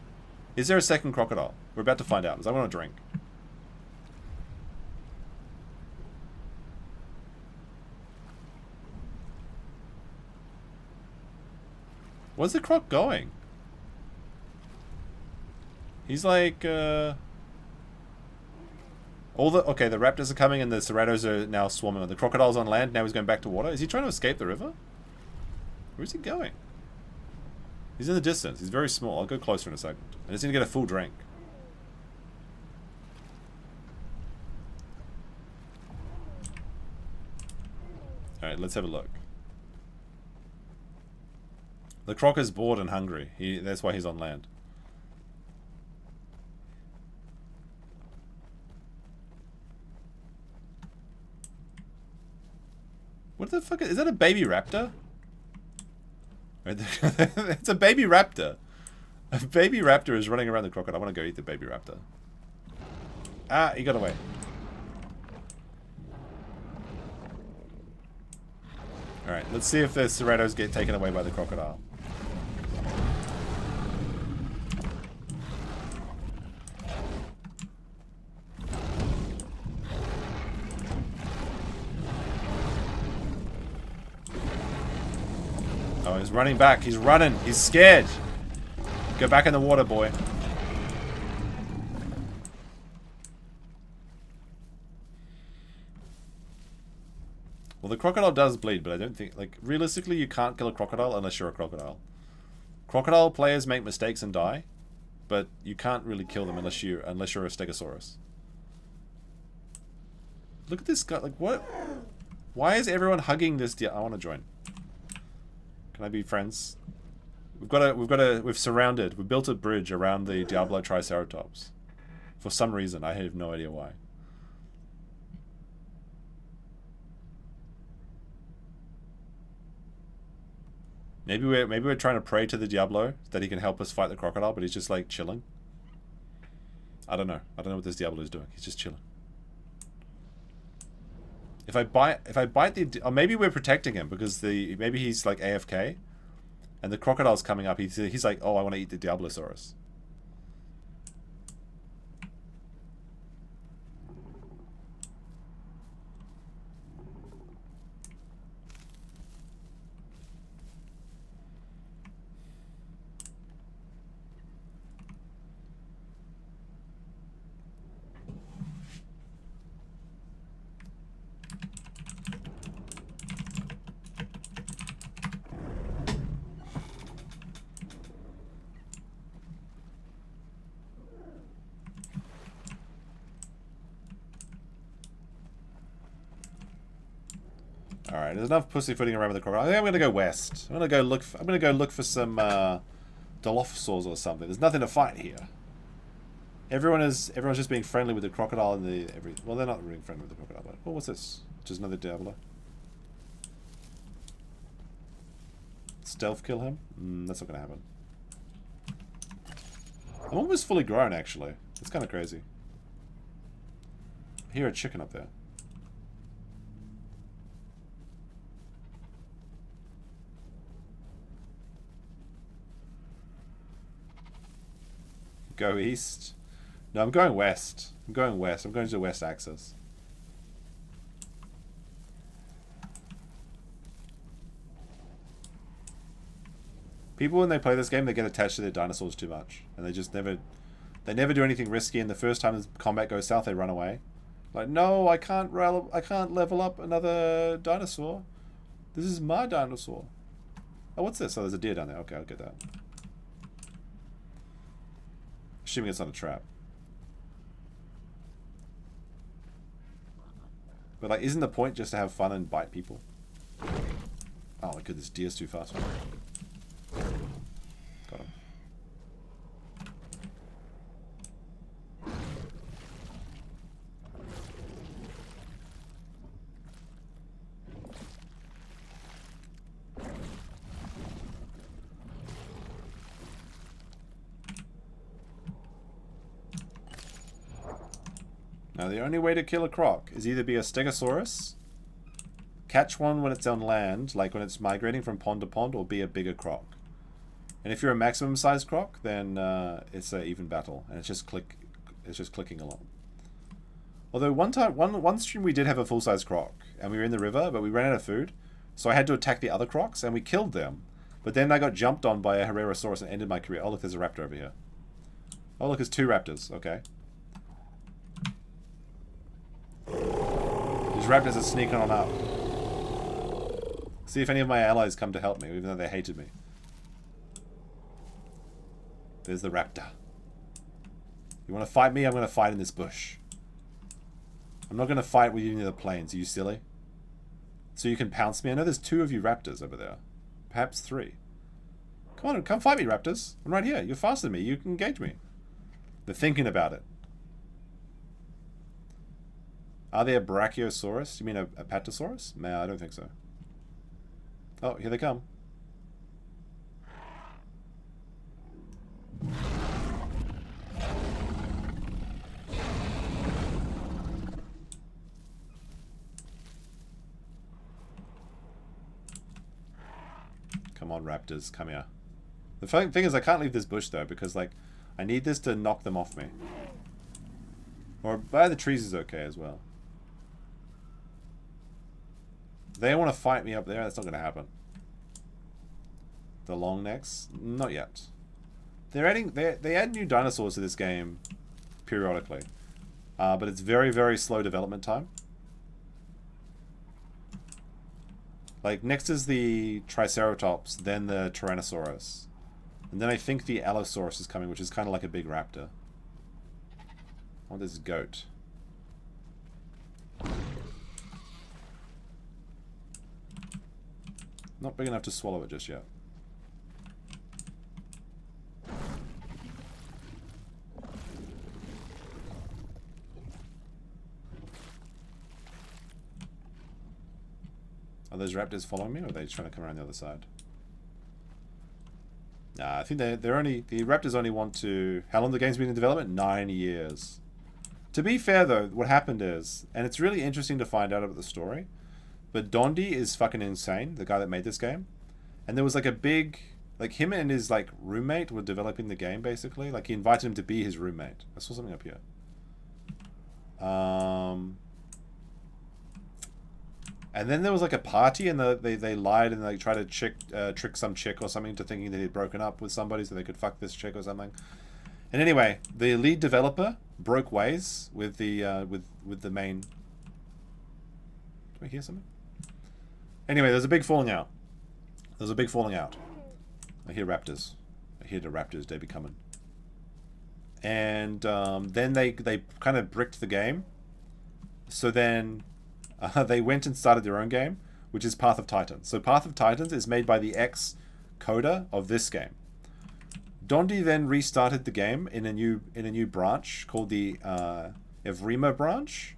Is there a second crocodile? We're about to find out, because I want to drink. Where's the croc going? He's like, Okay, the raptors are coming and the ceratos are now swarming on. The crocodile's on land, now he's going back to water. Is he trying to escape the river? Where's he going? He's in the distance. He's very small. I'll go closer in a second. I just need to get a full drink. Alright, let's have a look. The croc is bored and hungry. That's why he's on land. What the fuck? Is that a baby raptor? It's a baby raptor. A baby raptor is running around the crocodile. I want to go eat the baby raptor. Ah, he got away. Alright, let's see if the ceratos get taken away by the crocodile. Oh, he's running back. He's running. He's scared. Go back in the water, boy. Well, the crocodile does bleed, but I don't think... Like, realistically, you can't kill a crocodile unless you're a crocodile. Crocodile players make mistakes and die, but you can't really kill them unless you're a stegosaurus. Look at this guy. Like, what? Why is everyone hugging this... I want to join. Can I be friends? We've built a bridge around the Diablo Triceratops. For some reason, I have no idea why. Maybe we're trying to pray to the Diablo that he can help us fight the crocodile, but he's just like chilling. I don't know. I don't know what this Diablo is doing. He's just chilling. If I bite the... Or maybe we're protecting him because maybe he's like AFK. And the crocodile's coming up. He's like, oh, I want to eat the Diablosaurus. Alright, there's enough pussyfooting around with the crocodile. I think I'm gonna go west. I'm gonna go look for some Dilophosaurs or something. There's nothing to fight here. Everyone's just being friendly with the crocodile and well, they're not being friendly with the crocodile, but oh, what's this? Just another Diablo. Stealth kill him? That's not gonna happen. I'm almost fully grown actually. It's kinda crazy. I hear a chicken up there. Go east. No, I'm going west. I'm going west. I'm going to the west axis. People, when they play this game, they get attached to their dinosaurs too much. And they just never... They never do anything risky, and the first time the combat goes south, they run away. Like, no, I can't level up another dinosaur. This is my dinosaur. Oh, what's this? Oh, there's a deer down there. Okay, I'll get that. Assuming it's not a trap. But like, isn't the point just to have fun and bite people? Oh my goodness, deer's too fast. Got him. Now, the only way to kill a croc is either be a stegosaurus, catch one when it's on land, like when it's migrating from pond to pond, or be a bigger croc. And if you're a maximum size croc, then it's an even battle, and it's just clicking along. Although one stream we did have a full size croc, and we were in the river, but we ran out of food, so I had to attack the other crocs, and we killed them. But then I got jumped on by a Herrerasaurus and ended my career. Oh look, there's a raptor over here. Oh look, there's 2 raptors. Okay. These raptors are sneaking on up. See if any of my allies come to help me, even though they hated me. There's the raptor. You want to fight me? I'm going to fight in this bush. I'm not going to fight with you near the plains. Are you silly? So you can pounce me? I know there's 2 of you raptors over there. Perhaps 3. Come on, come fight me, raptors. I'm right here. You're faster than me. You can engage me. They're thinking about it. Are they a Brachiosaurus? You mean a Patasaurus? No, I don't think so. Oh, here they come. Come on, raptors, come here. The funny thing is I can't leave this bush, though, because, like, I need this to knock them off me. Or by the trees is okay as well. They want to fight me up there, that's not going to happen. The long necks? Not yet. They add new dinosaurs to this game periodically. But it's very, very slow development time. Like, next is the Triceratops, then the Tyrannosaurus. And then I think the Allosaurus is coming, which is kind of like a big raptor. Oh, this goat. Not big enough to swallow it just yet. Are those raptors following me, or are they trying to come around the other side? Nah, I think the raptors only want to... How long the game's been in development? 9 years. To be fair, though, what happened is, and it's really interesting to find out about the story, but Dondi is fucking insane, the guy that made this game. And there was like a big... Like, him and his, like, roommate were developing the game, basically. Like, he invited him to be his roommate. I saw something up here. And then there was like a party, and they lied and they tried to trick some chick or something into thinking that he'd broken up with somebody so they could fuck this chick or something. And anyway, the lead developer broke ways with the main. Do I hear something? Anyway, there's a big falling out. I hear raptors. I hear the raptors. They be coming. And then they kind of bricked the game. So then. They went and started their own game, which is Path of Titans. So Path of Titans is made by the ex-coder of this game. Dondi then restarted the game in a new branch called the Evrima branch,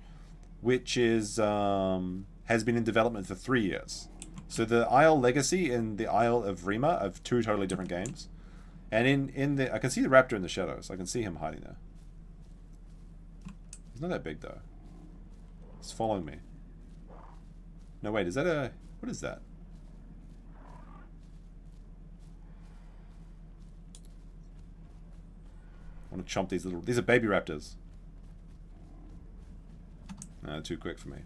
which is has been in development for 3 years. So the Isle Legacy and the Isle of Evrima are 2 totally different games. And in the I can see the raptor in the shadows. I can see him hiding there. He's not that big though. He's following me. No, wait, is that a... What is that? I want to chomp these little... These are baby raptors. No, too quick for me.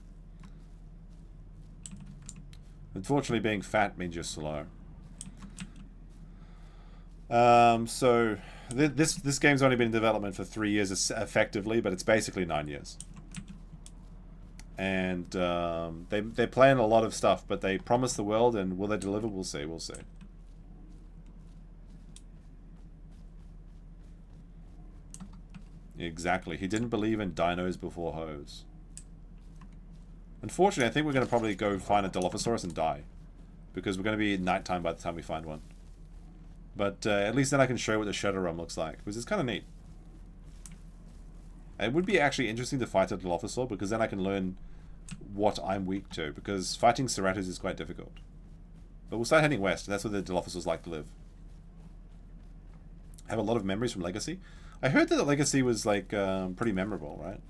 Unfortunately, being fat means you're slow. So... This game's only been in development for 3 years effectively, but it's basically 9 years. And they plan a lot of stuff, but they promise the world, and will they deliver? We'll see. We'll see. Exactly. He didn't believe in dinos before hoes. Unfortunately, I think we're going to probably go find a Dilophosaurus and die, because we're going to be at nighttime by the time we find one. But at least then I can show you what the Shadow Realm looks like, because it's kind of neat. It would be actually interesting to fight a Dilophosaur, because then I can learn what I'm weak to, because fighting Ceratos is quite difficult. But we'll start heading west, and that's where the Dilophosaurs like to live. I have a lot of memories from Legacy. I heard that the Legacy was, like, pretty memorable, right?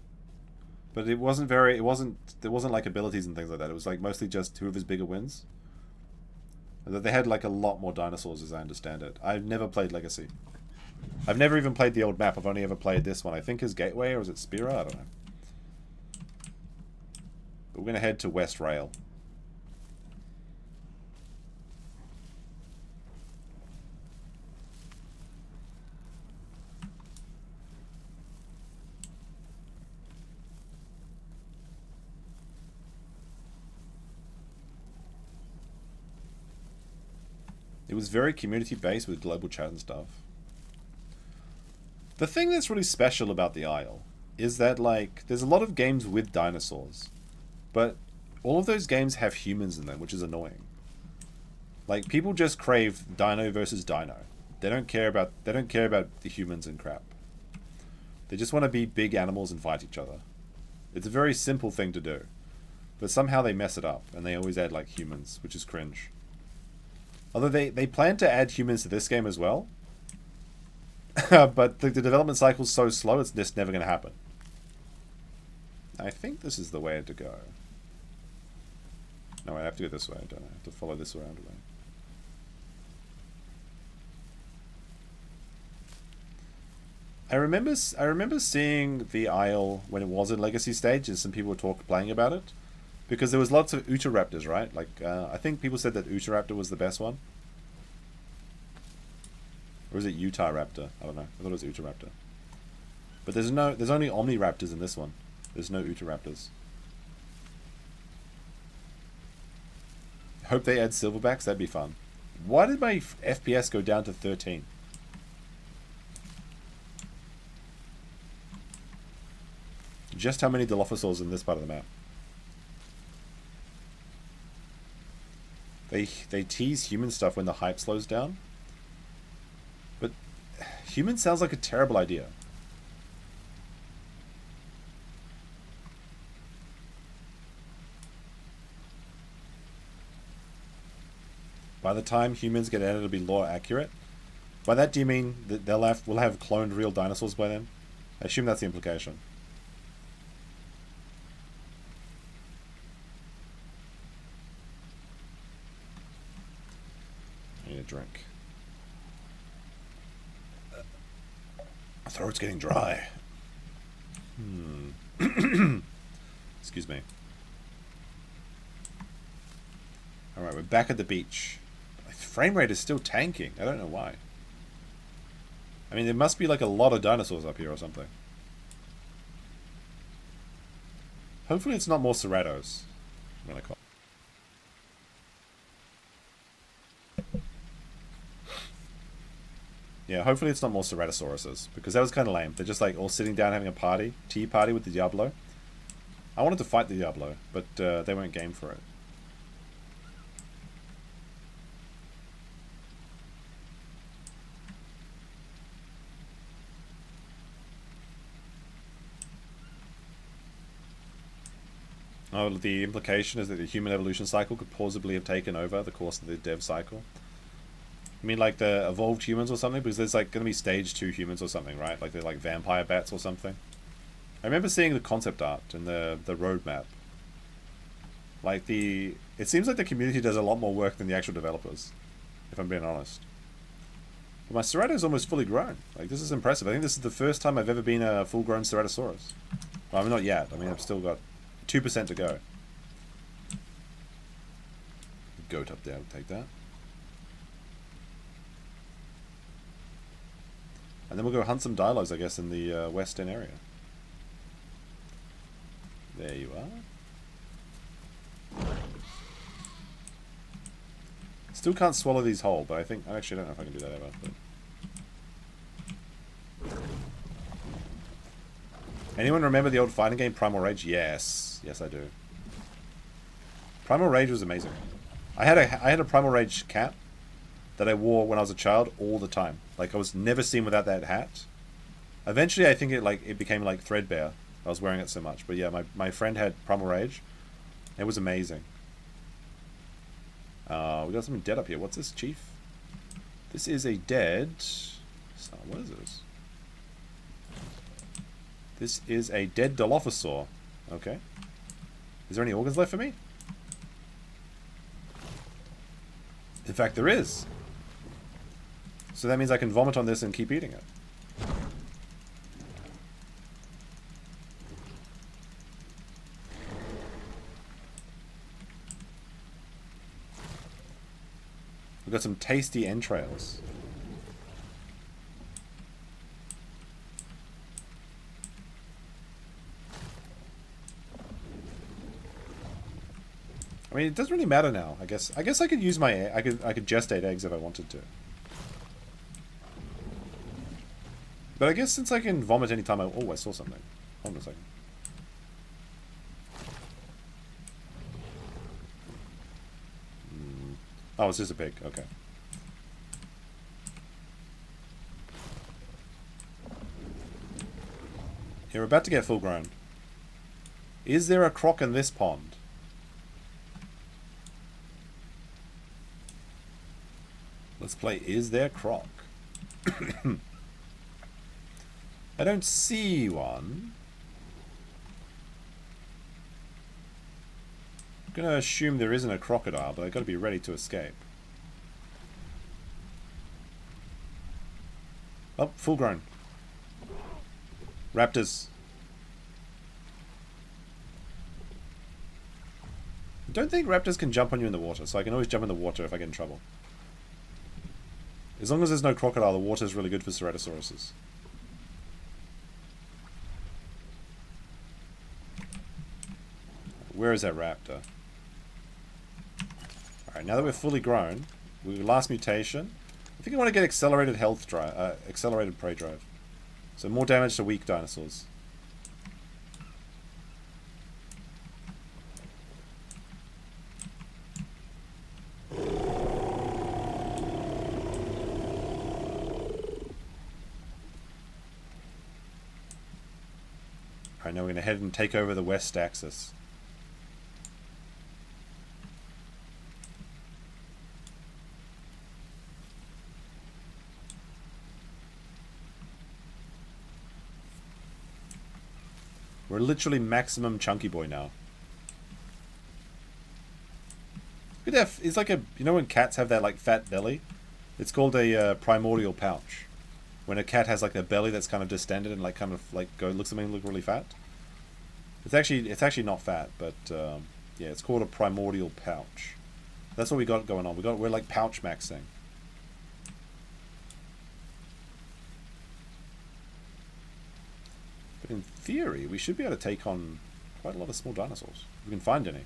But it wasn't very. It wasn't. There wasn't like abilities and things like that. It was like mostly just whoever's bigger wins. They had like a lot more dinosaurs, as I understand it. I've never played Legacy. I've never even played the old map. I've only ever played this one. I think is Gateway or is it Spira? I don't know. But we're gonna head to West Rail. It was very community-based with global chat and stuff. The thing that's really special about the Isle is that, like, there's a lot of games with dinosaurs, but all of those games have humans in them, which is annoying. Like, people just crave Dino versus Dino. They don't care about the humans and crap. They just want to be big animals and fight each other. It's a very simple thing to do, but somehow they mess it up, and they always add, like, humans, which is cringe. Although they plan to add humans to this game as well. But the development cycle's so slow, it's just never going to happen. I think this is the way to go. No, I have to go this way, don't I? I have to follow this around way. I remember seeing the Isle when it was in Legacy stage, and some people were playing about it. Because there was lots of Utahraptors, right? Like, I think people said that Utahraptor was the best one. Or is it Utahraptor? I don't know. I thought it was Utahraptor. But there's only Omniraptors in this one. There's no Utahraptors. Hope they add silverbacks. That'd be fun. Why did my FPS go down to 13? Just how many Dilophosaurs in this part of the map? They tease human stuff when the hype slows down. But human sounds like a terrible idea. By the time humans get added, it'll be lore accurate. By that, do you mean that we'll have cloned real dinosaurs by then? I assume that's the implication. I need a drink. My throat's getting dry. Excuse me. Alright, we're back at the beach. My frame rate is still tanking. I don't know why. I mean, there must be like a lot of dinosaurs up here or something. Hopefully it's not more Ceratos. I'm gonna call. Yeah, hopefully it's not more Ceratosauruses, because that was kind of lame. They're just like all sitting down having a tea party with the Diablo. I wanted to fight the Diablo, but they weren't game for it. Oh, the implication is that the human evolution cycle could plausibly have taken over the course of the dev cycle. I mean, like the evolved humans or something? Because there's like going to be stage 2 humans or something, right? Like they're like vampire bats or something. I remember seeing the concept art and the roadmap. Like it seems like the community does a lot more work than the actual developers, if I'm being honest. But my Cerato is almost fully grown. Like, this is impressive. I think this is the first time I've ever been a full-grown Ceratosaurus. Well, I'm not yet. I mean, I've still got 2% to go. Goat up there, I'll take that. And then we'll go hunt some dilos, I guess, in the western area. There you are. Still can't swallow these whole, but I actually don't know if I can do that ever. But... Anyone remember the old fighting game Primal Rage? Yes. Yes, I do. Primal Rage was amazing. I had a Primal Rage cap that I wore when I was a child all the time. Like, I was never seen without that hat. Eventually, I think it became like threadbare. I was wearing it so much. But yeah, my friend had Primal Rage. It was amazing. We got something dead up here. What's this, Chief? This is a dead... What is this? This is a dead Dilophosaur. Okay. Is there any organs left for me? In fact, there is. So that means I can vomit on this and keep eating it. We've got some tasty entrails. I mean, it doesn't really matter now. I guess I could use my I could gestate eggs if I wanted to. But I guess since I can vomit anytime I... Oh, I saw something. Hold on a second. Oh, it's just a pig. Okay. You're about to get full grown. Is there a croc in this pond? Let's play Is There Croc? I don't see one. I'm gonna assume there isn't a crocodile, but I've got to be ready to escape. Oh, full grown. Raptors. I don't think raptors can jump on you in the water, so I can always jump in the water if I get in trouble. As long as there's no crocodile, the water is really good for ceratosauruses. Where is that raptor? Alright, now that we're fully grown, we last mutation. I think I want to get accelerated health drive, accelerated prey drive. So more damage to weak dinosaurs. Alright, now we're going to head and take over the west axis. We're literally maximum chunky boy now. Look at that. It's like a... You know when cats have that like fat belly? It's called a primordial pouch. When a cat has like a belly that's kind of distended and like kind of like looks something look really fat. It's actually not fat, but yeah, it's called a primordial pouch. That's what we got going on. We're like pouch maxing. But in theory, we should be able to take on quite a lot of small dinosaurs. If we can find any.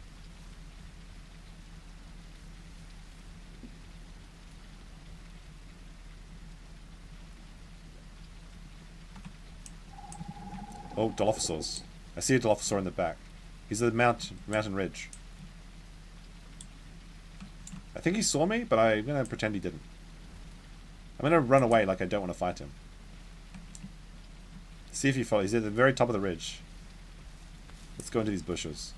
Oh, Dilophosaurs. I see a Dilophosaur in the back. He's at the mountain ridge. I think he saw me, but I'm going to pretend he didn't. I'm going to run away like I don't want to fight him. See if he follows. He's at the very top of the ridge. Let's go into these bushes.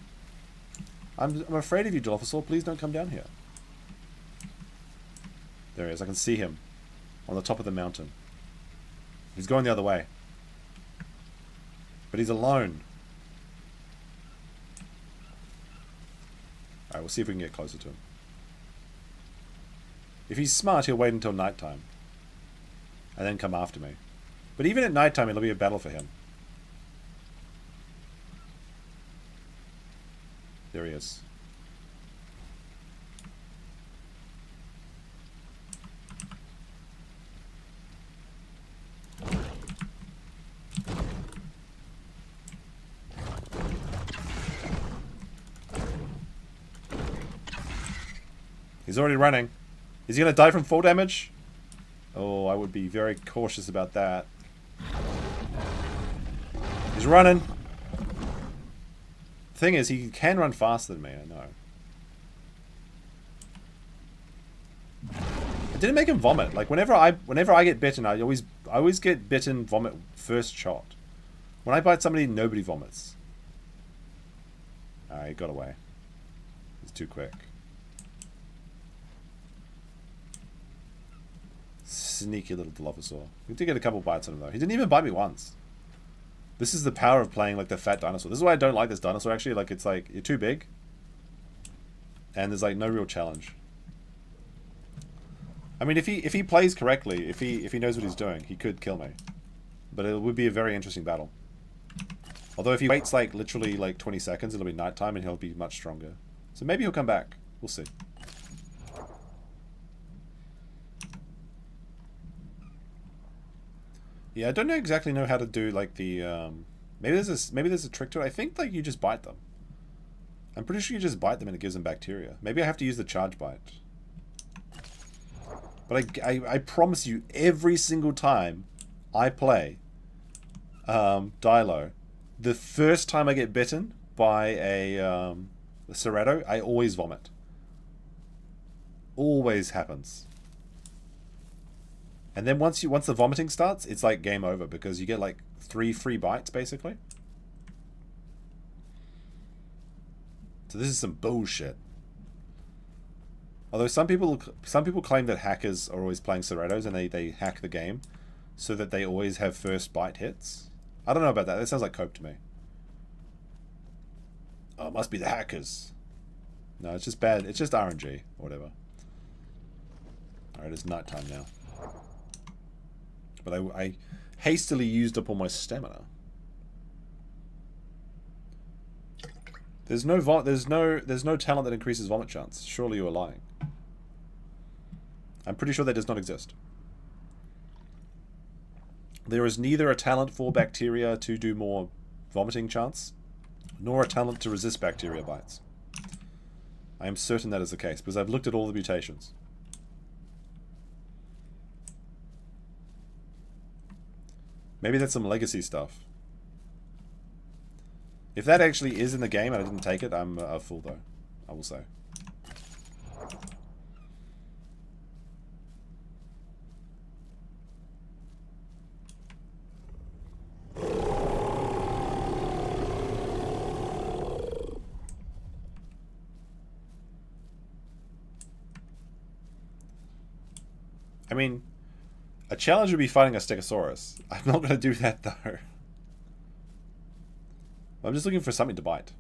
I'm afraid of you, Dilophosaur. Please don't come down here. There he is. I can see him on the top of the mountain. He's going the other way. But he's alone. Alright, we'll see if we can get closer to him. If he's smart, he'll wait until nighttime. And then come after me. But even at nighttime, it'll be a battle for him. There he is. He's already running. Is he going to die from fall damage? Oh, I would be very cautious about that. He's running. Thing is, he can run faster than me, I know. I didn't make him vomit. Like whenever I get bitten, I always get bitten, vomit first shot. When I bite somebody, nobody vomits. Alright, he got away. He's too quick. Sneaky little Dilophosaur. We did get a couple bites on him though. He didn't even bite me once. This is the power of playing like the fat dinosaur. This is why I don't like this dinosaur actually. Like it's like you're too big. And there's like no real challenge. I mean if he plays correctly, if he knows what he's doing, he could kill me. But it would be a very interesting battle. Although if he waits like literally like 20 seconds, it'll be nighttime and he'll be much stronger. So maybe he'll come back. We'll see. Yeah, I don't exactly know how to do like the maybe there's a trick to it. I think like you just bite them. I'm pretty sure you just bite them and it gives them bacteria. Maybe I have to use the charge bite. But I promise you, every single time I play Dilo, the first time I get bitten by a Cerado, I always vomit. Always happens. And then once the vomiting starts, it's like game over because you get like 3 free bites basically. So this is some bullshit. Although some people claim that hackers are always playing Ceratos and they hack the game so that they always have first bite hits. I don't know about that. That sounds like cope to me. Oh, it must be the hackers. No, it's just bad. It's just RNG or whatever. Alright, it's nighttime now. But I hastily used up all my stamina. There's no talent that increases vomit chance. Surely you are lying. I'm pretty sure that does not exist. There is neither a talent for bacteria to do more vomiting chance, nor a talent to resist bacteria bites. I am certain that is the case, because I've looked at all the mutations. Maybe that's some legacy stuff. If that actually is in the game and I didn't take it, I'm a fool though, I will say. I mean, a challenge would be fighting a Stegosaurus. I'm not going to do that though. I'm just looking for something to bite.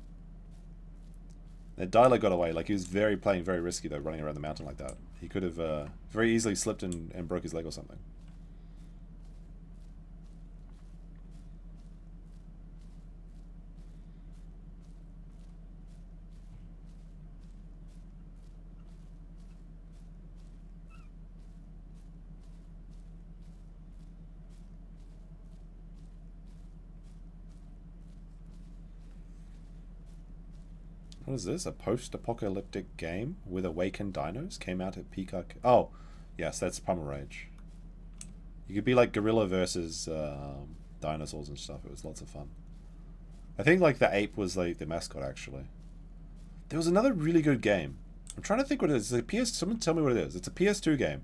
That Dilo got away. Like he was playing very risky though, running around the mountain like that. He could have very easily slipped and broke his leg or something. What is this? A post-apocalyptic game with awakened dinos? Came out at Peacock. Oh, yes, that's Pummel Rage. You could be like gorilla versus dinosaurs and stuff. It was lots of fun. I think like the ape was like the mascot actually. There was another really good game. I'm trying to think what it is. It's a PS. Someone tell me what it is. It's a PS2 game,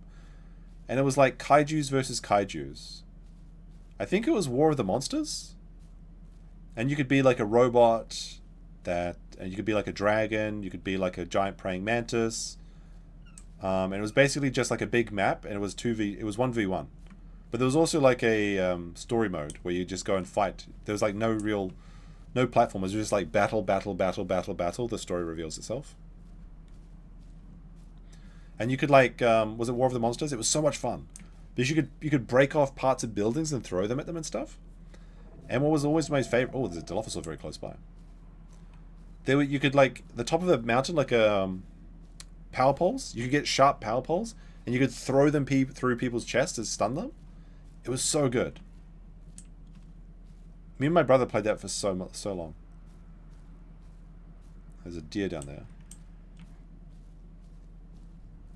and it was like kaijus versus kaijus. I think it was War of the Monsters, and you could be like a robot. And you could be like a dragon, you could be like a giant praying mantis, and it was basically just like a big map, and it was 1v1, but there was also like a story mode where you just go and fight. There was like no platform. It was just like battle. The story reveals itself, and you could like was it War of the Monsters? It was so much fun because you could break off parts of buildings and throw them at them and stuff. And what was always my favorite? Oh, there's a Dilophosaur very close by. You could like the top of the mountain like power poles. You could get sharp power poles and you could throw them through people's chests to stun them. It was so good. Me and my brother played that for so long. There's a deer down there.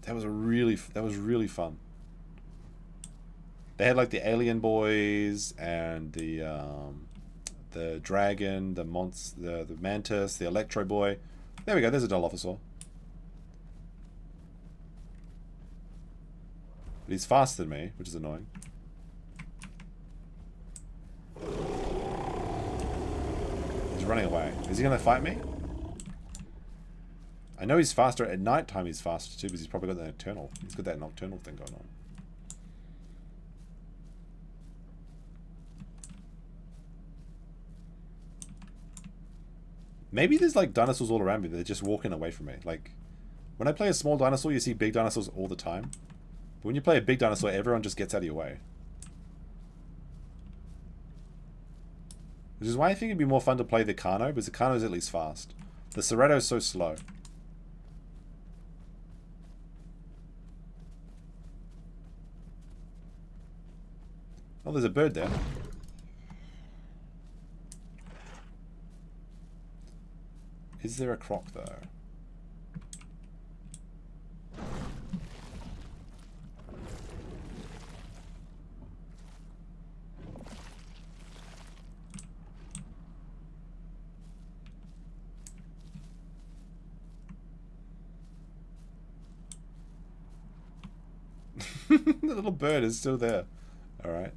That was really fun. They had like the alien boys and the dragon, the mantis, the electro boy. There we go, there's a Dilophosaur. But he's faster than me, which is annoying. He's running away. Is he going to fight me? I know he's faster. At night time he's faster too, because he's probably got that nocturnal. He's got that nocturnal thing going on. Maybe there's like dinosaurs all around me. They're just walking away from me. Like, when I play a small dinosaur, you see big dinosaurs all the time. But when you play a big dinosaur, everyone just gets out of your way. Which is why I think it'd be more fun to play the Carno, because the Carno's at least fast. The Cerato's so slow. Oh, there's a bird there. Is there a croc, though? The little bird is still there. Alright.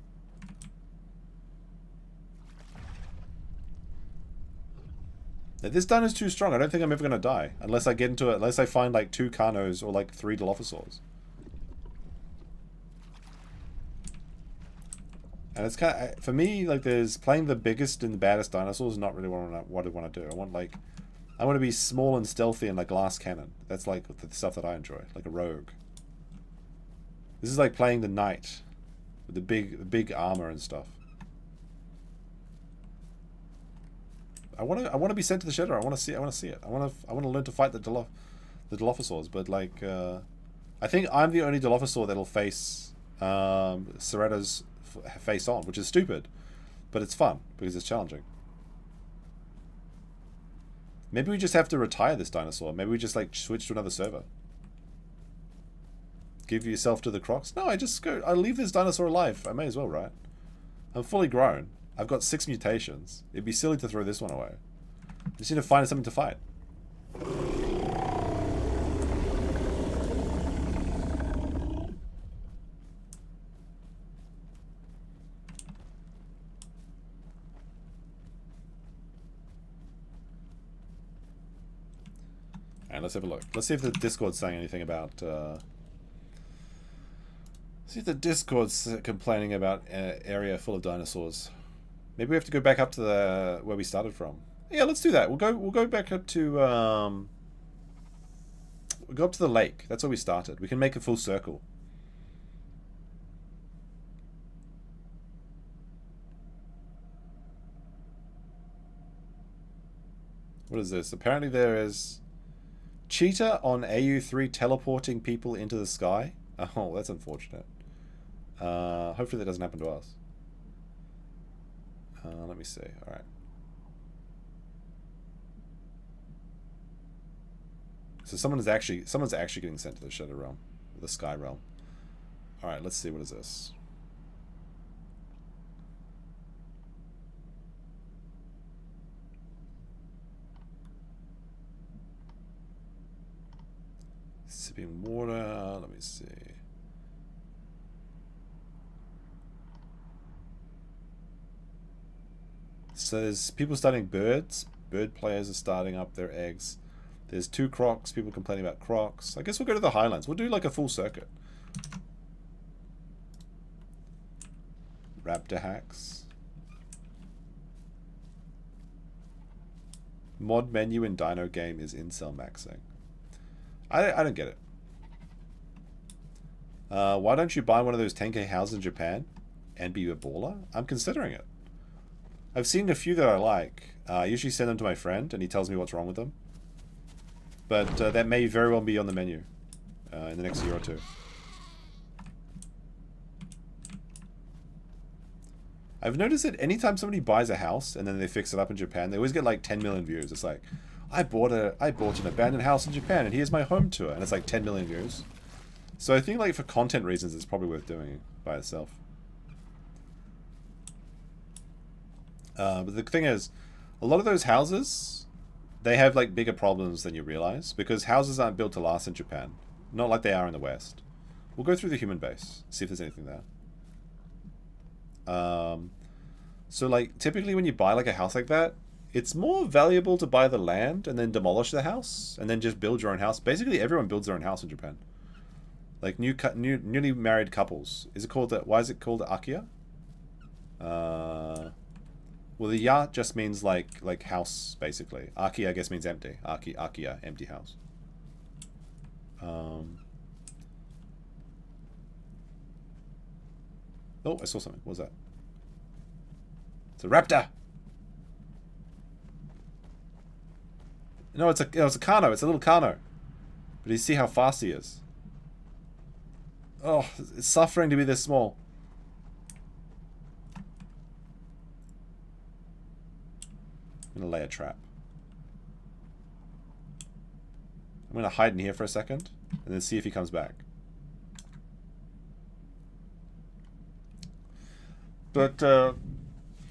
This dino's too strong. I don't think I'm ever going to die. Unless I get into it. Unless I find like 2 carnos or like 3 dilophosaurs. And it's kind of... For me, like, there's... Playing the biggest and the baddest dinosaurs is not really what I want to do. I want, like... I want to be small and stealthy and like glass cannon. That's like the stuff that I enjoy. Like a rogue. This is like playing the knight. With the big armor and stuff. I want to be sent to the Shedder. I want to see it. I want to learn to fight the Dilophosaurs. But like, I think I'm the only Dilophosaur that'll face Cerato's face on, which is stupid, but it's fun because it's challenging. Maybe we just have to retire this dinosaur. Maybe we just like switch to another server. Give yourself to the crocs. No, I leave this dinosaur alive. I may as well, right? I'm fully grown. I've got 6 mutations. It'd be silly to throw this one away. I just need to find something to fight. And let's have a look. Let's see if the Discord's saying anything about... see if the Discord's complaining about an area full of dinosaurs. Maybe we have to go back up to where we started from. Yeah, let's do that. We'll go back up to we'll go up to the lake. That's where we started. We can make a full circle. What is this? Apparently there is cheetah on AU3 teleporting people into the sky. Oh, that's unfortunate. Hopefully that doesn't happen to us. Let me see. All right. So someone's actually getting sent to the Shadow Realm, the Sky Realm. All right. Let's see. What is this? Sipping water. Let me see. So there's people starting birds. Bird players are starting up their eggs. There's 2 crocs. People complaining about crocs. I guess we'll go to the Highlands. We'll do like a full circuit. Raptor hacks. Mod menu in Dino game is incel maxing. I don't get it. Why don't you buy one of those 10k houses in Japan and be a baller? I'm considering it. I've seen a few that I like. I usually send them to my friend and he tells me what's wrong with them. But that may very well be on the menu in the next year or 2. I've noticed that anytime somebody buys a house and then they fix it up in Japan, they always get like 10 million views. It's like, I bought an abandoned house in Japan and here's my home tour, and it's like 10 million views. So I think like for content reasons it's probably worth doing by itself. But the thing is, a lot of those houses, they have like bigger problems than you realize, because houses aren't built to last in Japan. Not like they are in the West. We'll go through the human base, see if there's anything there. So like typically when you buy like a house like that, it's more valuable to buy the land and then demolish the house and then just build your own house. Basically everyone builds their own house in Japan. Like newly married couples. Is it called why is it called Akia? Well, the ya just means like house, basically. Aki, I guess, means empty. Akia, empty house. Oh, I saw something. What was that? It's a raptor! No, it's a carno. It's a little carno. But you see how fast he is. Oh, it's suffering to be this small. I'm going to lay a trap. I'm going to hide in here for a second and then see if he comes back. But,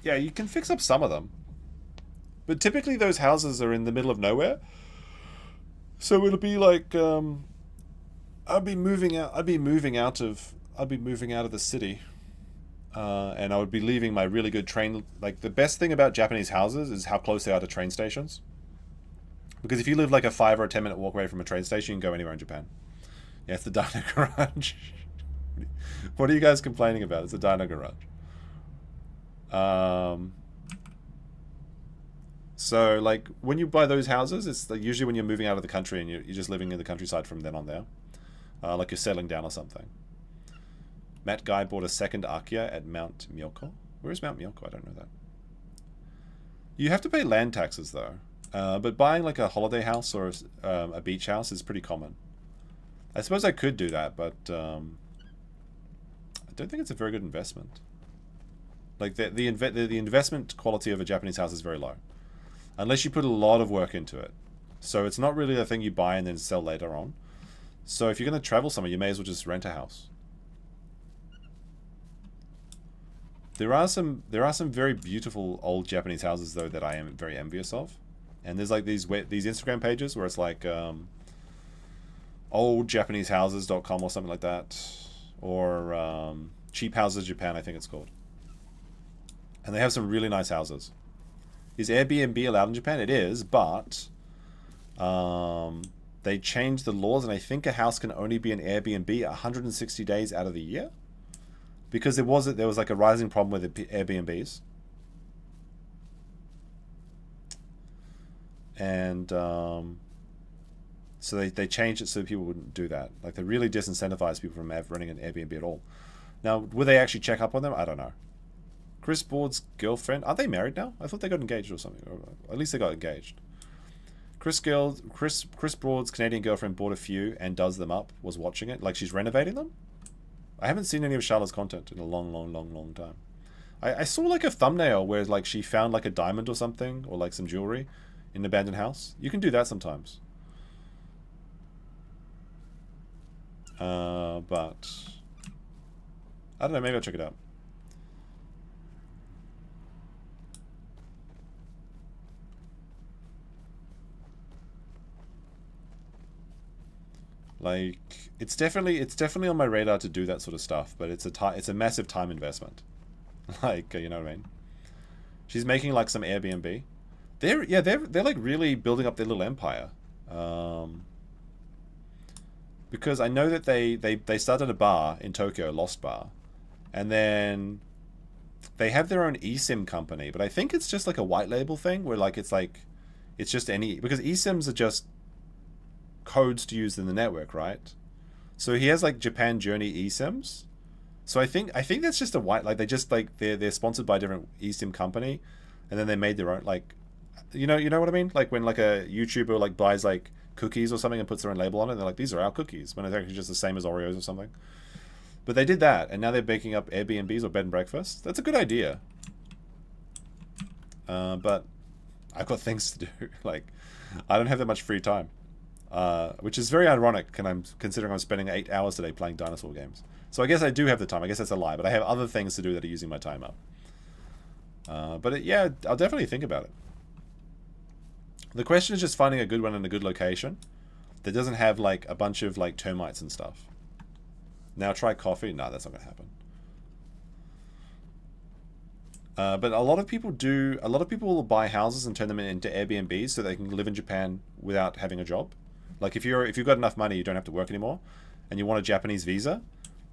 yeah, you can fix up some of them. But typically those houses are in the middle of nowhere. So it'll be like, I'd be moving out of the city. And I would be leaving my really good train. Like, the best thing about Japanese houses is how close they are to train stations. Because if you live like a 5 or a 10 minute walk away from a train station, you can go anywhere in Japan. Yeah, it's the Dino Garage. What are you guys complaining about? It's a Dino Garage. So, like, when you buy those houses, it's like usually when you're moving out of the country and you're just living in the countryside from then on there. Like you're settling down or something. Matt Guy bought a second Akia at Mount Myoko. Where is Mount Myoko? I don't know that. You have to pay land taxes, though. But buying, like, a holiday house or a beach house is pretty common. I suppose I could do that, but I don't think it's a very good investment. Like, the investment quality of a Japanese house is very low. Unless you put a lot of work into it. So it's not really a thing you buy and then sell later on. So if you're going to travel somewhere, you may as well just rent a house. There are some very beautiful old Japanese houses, though, that I am very envious of. And there's like these Instagram pages where it's like oldjapanesehouses.com or something like that. Or Cheap Houses Japan, I think it's called. And they have some really nice houses. Is Airbnb allowed in Japan? It is, but they changed the laws, and I think a house can only be an Airbnb 160 days out of the year. Because there was like a rising problem with the Airbnbs. And so they changed it so people wouldn't do that. Like, they really disincentivized people from running an Airbnb at all. Now, would they actually check up on them? I don't know. Chris Broad's girlfriend, are they married now? I thought they got engaged or something. Or at least they got engaged. Chris Broad's Canadian girlfriend bought a few and does them up. Was watching it, like she's renovating them. I haven't seen any of Charlotte's content in a long time. I saw like a thumbnail where like she found like a diamond or something, or like some jewelry in an abandoned house. You can do that sometimes. But I don't know, maybe I'll check it out. Like, it's definitely on my radar to do that sort of stuff, but it's a massive time investment. Like, you know what I mean? She's making like some Airbnb. They're like really building up their little empire. Because I know that they started a bar in Tokyo, Lost Bar, and then they have their own eSIM company, but I think it's just like a white label thing where like it's just any, because eSIMs are just codes to use in the network, right? So he has like Japan Journey eSIMs. So I think that's just a white, like they just like they're sponsored by a different eSIM company, and then they made their own, like, you know what I mean? Like when like a YouTuber like buys like cookies or something and puts their own label on it, and they're like, these are our cookies, when it's actually just the same as Oreos or something. But they did that, and now they're baking up Airbnbs or bed and breakfasts. That's a good idea. But I've got things to do. Like, I don't have that much free time. Which is very ironic, considering I'm spending 8 hours today playing dinosaur games. So I guess I do have the time. I guess that's a lie, but I have other things to do that are using my time up. Yeah, I'll definitely think about it. The question is just finding a good one in a good location that doesn't have like a bunch of like termites and stuff. Now try coffee. No, that's not gonna happen. But a lot of people will buy houses and turn them into Airbnbs so they can live in Japan without having a job. Like if you've got enough money, you don't have to work anymore, and you want a Japanese visa,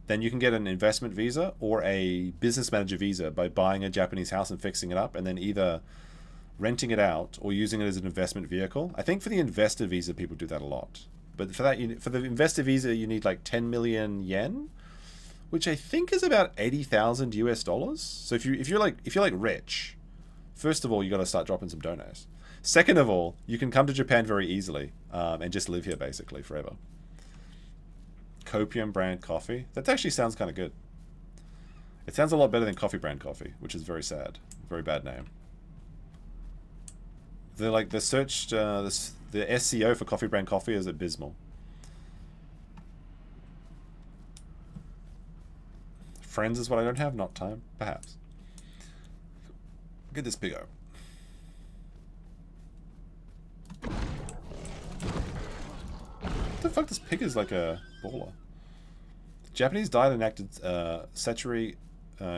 then you can get an investment visa or a business manager visa by buying a Japanese house and fixing it up, and then either renting it out or using it as an investment vehicle. I think for the investor visa, people do that a lot. But for that, for the investor visa, you need like 10 million yen, which I think is about 80,000 US dollars. So if you're like rich, first of all, you got to start dropping some donos. Second of all, you can come to Japan very easily and just live here basically forever. Copium brand coffee. That actually sounds kind of good. It sounds a lot better than coffee brand coffee, which is very sad. Very bad name. They're like the searched the SEO for coffee brand coffee is abysmal. Friends is what I don't have, not time, perhaps. Look at this piggo. What the fuck? This pig is like a baller. Japanese died and enacted statutory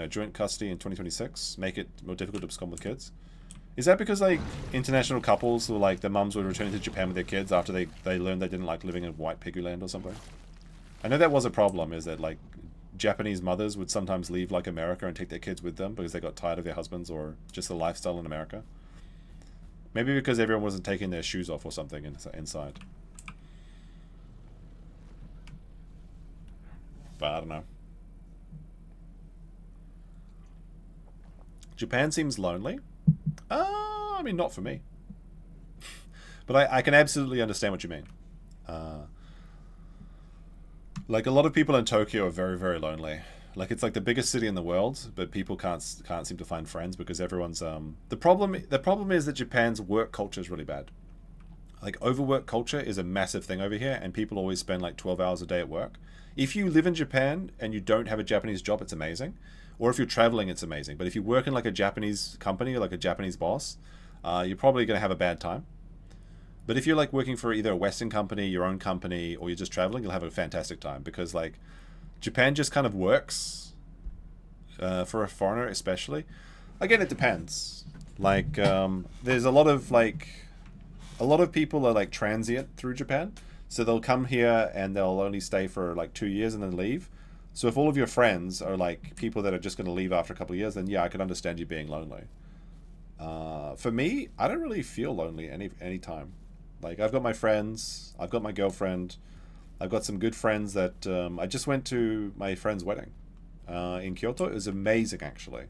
joint custody in 2026, make it more difficult to abscond with kids. Is that because like international couples or like the mums were returning to Japan with their kids after they learned they didn't like living in white piggy land or something? I know that was a problem, is that like Japanese mothers would sometimes leave like America and take their kids with them because they got tired of their husbands or just the lifestyle in America. Maybe because everyone wasn't taking their shoes off or something inside. But I don't know. Japan seems lonely. I mean, not for me. But I can absolutely understand what you mean. Like, a lot of people in Tokyo are very, very lonely. Like, it's like the biggest city in the world, but people can't seem to find friends because everyone's... The problem is that Japan's work culture is really bad. Like, overwork culture is a massive thing over here, and people always spend like 12 hours a day at work. If you live in Japan and you don't have a Japanese job, it's amazing. Or if you're traveling, it's amazing. But if you work in like a Japanese company or like a Japanese boss, you're probably going to have a bad time. But if you're like working for either a Western company, your own company, or you're just traveling, you'll have a fantastic time. Because like Japan just kind of works for a foreigner especially. Again, it depends. Like there's a lot of people are like transient through Japan. So they'll come here and they'll only stay for like 2 years and then leave. So if all of your friends are like people that are just going to leave after a couple of years, then yeah, I can understand you being lonely. For me, I don't really feel lonely any time. Like, I've got my friends, I've got my girlfriend, I've got some good friends that I just went to my friend's wedding in Kyoto. It was amazing, actually.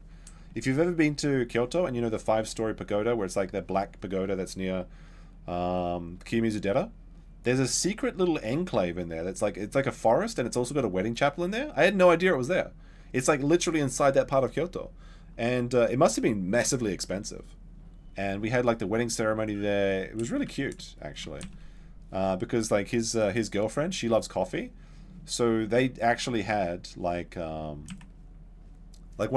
If you've ever been to Kyoto and you know the 5-story pagoda where it's like that black pagoda that's near Kiyomizu-dera, there's a secret little enclave in there that's like, it's like a forest, and it's also got a wedding chapel in there. I had no idea it was there. It's like literally inside that part of Kyoto. And it must have been massively expensive. And we had like the wedding ceremony there. It was really cute, actually. Because like his girlfriend, she loves coffee. So they actually had like one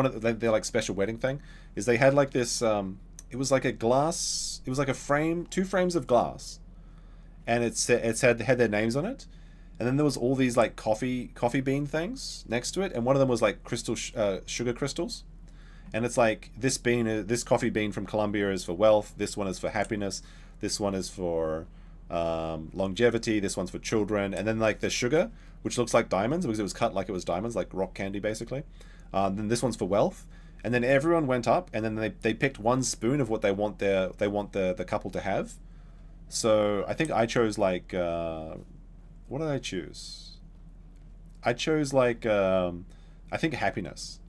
of their like special wedding thing is they had like this, it was like a glass, it was like a frame, 2 frames of glass. And it had their names on it, and then there was all these like coffee bean things next to it, and one of them was like crystal sugar crystals, and it's like this coffee bean from Colombia is for wealth, this one is for happiness, this one is for longevity, this one's for children, and then like the sugar, which looks like diamonds because it was cut like it was diamonds, like rock candy basically. Then this one's for wealth, and then everyone went up, and then they picked one spoon of what they want the couple to have. So I think I chose like what did I choose? I chose like I think happiness.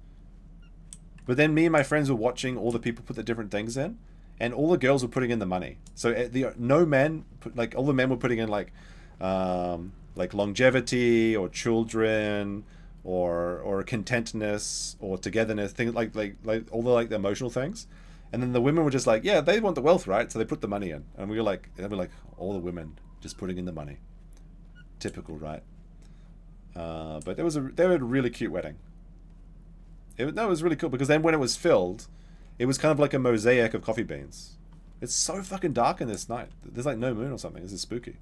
But then me and my friends were watching all the people put the different things in, and all the girls were putting in the money. So no men like all the men were putting in like longevity or children or contentness or togetherness, things like all the like the emotional things. And then the women were just like, yeah, they want the wealth, right? So they put the money in. And we were like, all the women just putting in the money. Typical, right? But they had a really cute wedding. It was really cool because then when it was filled, it was kind of like a mosaic of coffee beans. It's so fucking dark in this night. There's like no moon or something. This is spooky.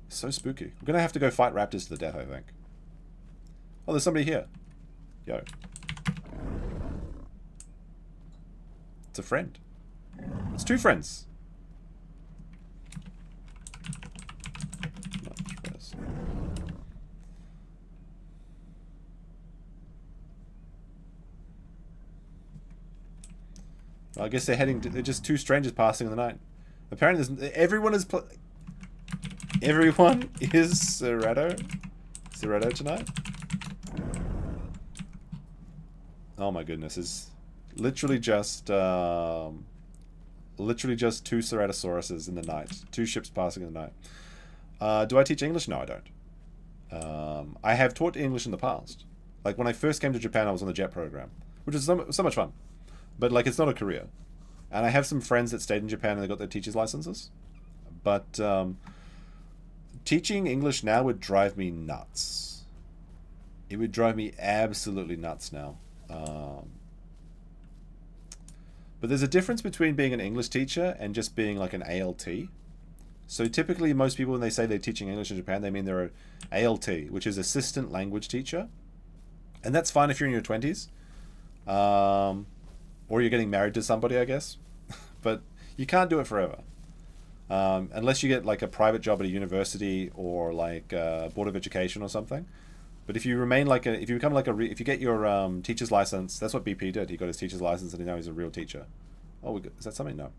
So spooky. We're going to have to go fight raptors to the death, I think. Oh, there's somebody here. Yo. It's a friend. It's 2 friends. I guess they're just two strangers passing in the night. Apparently, everyone is Cerrado tonight. Oh my goodness, it's literally just two Ceratosauruses in the night, two ships passing in the night. Do I teach English? No, I don't. I have taught English in the past. Like when I first came to Japan, I was on the JET program, which was so much fun. But like, it's not a career. And I have some friends that stayed in Japan and they got their teacher's licenses. But teaching English now would drive me nuts. It would drive me absolutely nuts now. But there's a difference between being an English teacher and just being like an ALT. So typically most people, when they say they're teaching English in Japan, they mean they're an ALT, which is assistant language teacher. And that's fine if you're in your 20s. Or you're getting married to somebody, I guess. But you can't do it forever. Unless you get like a private job at a university or like Board of Education or something. But if you remain like if you get your teacher's license, that's what BP did. He got his teacher's license and now he's a real teacher. Oh, is that something? No.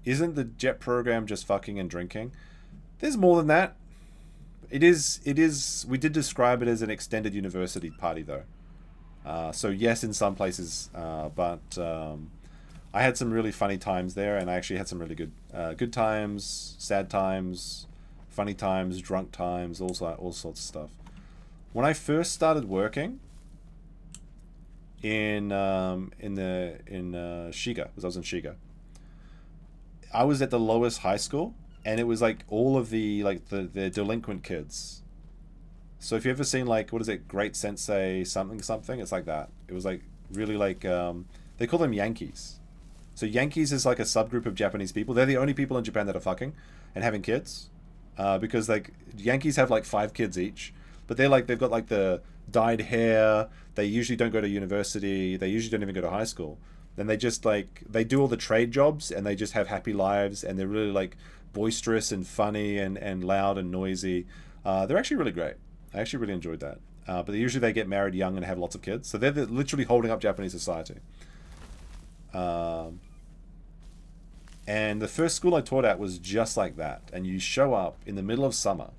Isn't the JET program just fucking and drinking? There's more than that. It is. We did describe it as an extended university party though. So yes, in some places, but I had some really funny times there, and I actually had some really good times, sad times, funny times, drunk times, all sorts of stuff. When I first started working in Shiga, because I was in Shiga, I was at the lowest high school, and it was like all of the delinquent kids. So if you ever seen like, what is it, Great Sensei something, it's like that. It was like really like they call them Yankees. So Yankees is like a subgroup of Japanese people. They're the only people in Japan that are fucking and having kids, because like Yankees have like 5 kids each, but they've got like the dyed hair. They usually don't go to university. They usually don't even go to high school. Then they just like, they do all the trade jobs and they just have happy lives, and they're really like boisterous and funny and loud and noisy. They're actually really great. I actually really enjoyed that. But usually they get married young and have lots of kids. So they're literally holding up Japanese society. And the first school I taught at was just like that. And you show up in the middle of summer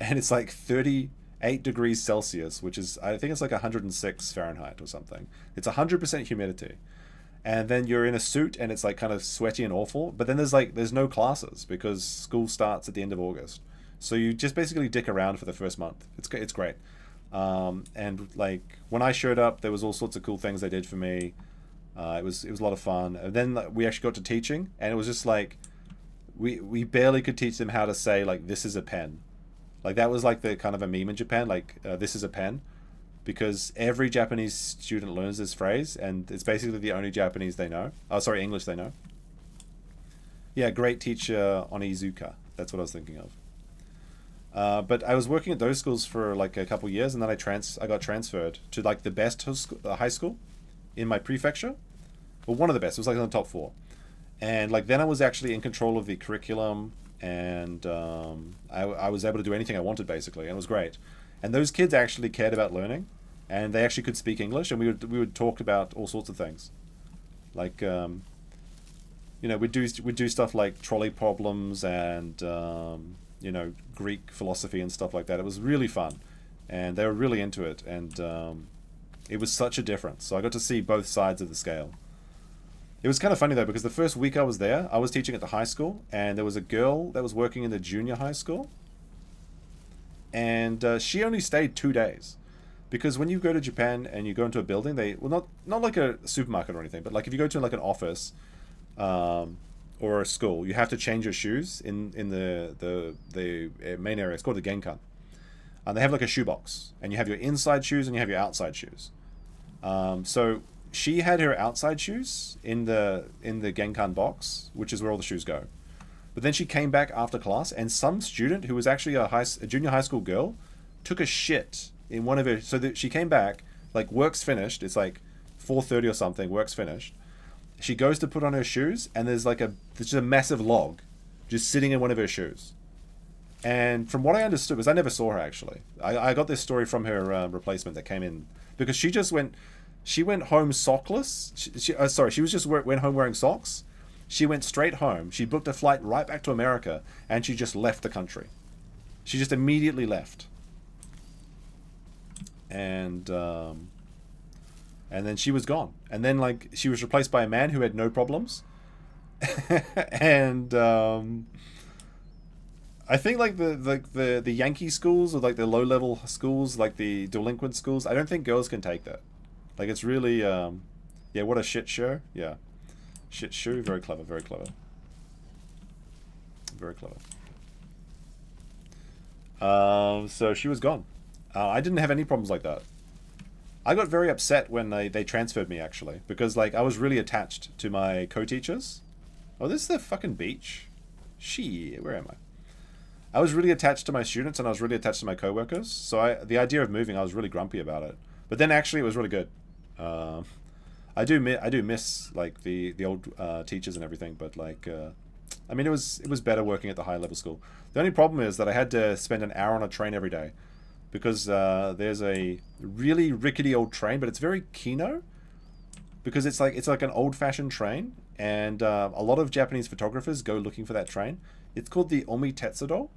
and it's like 38 degrees Celsius, which is, I think it's like 106 Fahrenheit or something. It's 100% humidity. And then you're in a suit and it's like kind of sweaty and awful. But then there's no classes because school starts at the end of August. So you just basically dick around for the first month. It's great. And like when I showed up, there was all sorts of cool things they did for me. It was a lot of fun. And then we actually got to teaching, and it was just like we barely could teach them how to say like, this is a pen. Like that was like the kind of a meme in Japan, like this is a pen, because every Japanese student learns this phrase, and it's basically the only Japanese they know. English they know. Yeah, great teacher Onizuka. That's what I was thinking of. But I was working at those schools for like a couple years, and then I got transferred to like the best high school in my prefecture. Well, one of the best. It was like in the top 4. And like then I was actually in control of the curriculum, and I was able to do anything I wanted basically, and it was great. And those kids actually cared about learning, and they actually could speak English, and we would talk about all sorts of things, like we'd do stuff like trolley problems and Greek philosophy and stuff like that. It was really fun, and they were really into it, and it was such a difference. So I got to see both sides of the scale. It was kind of funny though, because the first week I was there, I was teaching at the high school, and there was a girl that was working in the junior high school, and she only stayed 2 days, because when you go to Japan and you go into a building, not like a supermarket or anything, but like if you go to like an office or a school, you have to change your shoes in the main area. It's called the genkan, and they have like a shoebox, and you have your inside shoes and you have your outside shoes. So she had her outside shoes in the genkan box, which is where all the shoes go. But then she came back after class, and some student who was actually a junior high school girl took a shit in one of her. So that she came back, like work's finished. It's like 4:30 or something. Work's finished. She goes to put on her shoes, and there's just a massive log just sitting in one of her shoes. And from what I understood, because I never saw her actually, I got this story from her replacement that came in, because she just went, She went home sockless. She was just went home wearing socks. She went straight home. She booked a flight right back to America, and she just left the country. She just immediately left. And then she was gone. And then like she was replaced by a man who had no problems. And I think like the Yankee schools, or like the low level schools, like the delinquent schools, I don't think girls can take that. Like it's really yeah, what a shit show. Yeah. Shit shoe, very clever, very clever. Very clever. So she was gone. I didn't have any problems like that. I got very upset when they transferred me, actually, because like I was really attached to my co-teachers. Oh, this is the fucking beach. Shit, where am I? I was really attached to my students, and I was really attached to my co-workers. So the idea of moving, I was really grumpy about it. But then actually it was really good. I do miss like the old teachers and everything, but like I mean it was better working at the higher level school. The only problem is that I had to spend an hour on a train every day, because there's a really rickety old train, but it's very kino, because it's like an old-fashioned train, and a lot of Japanese photographers go looking for that train. It's called the Omi Tetsudo,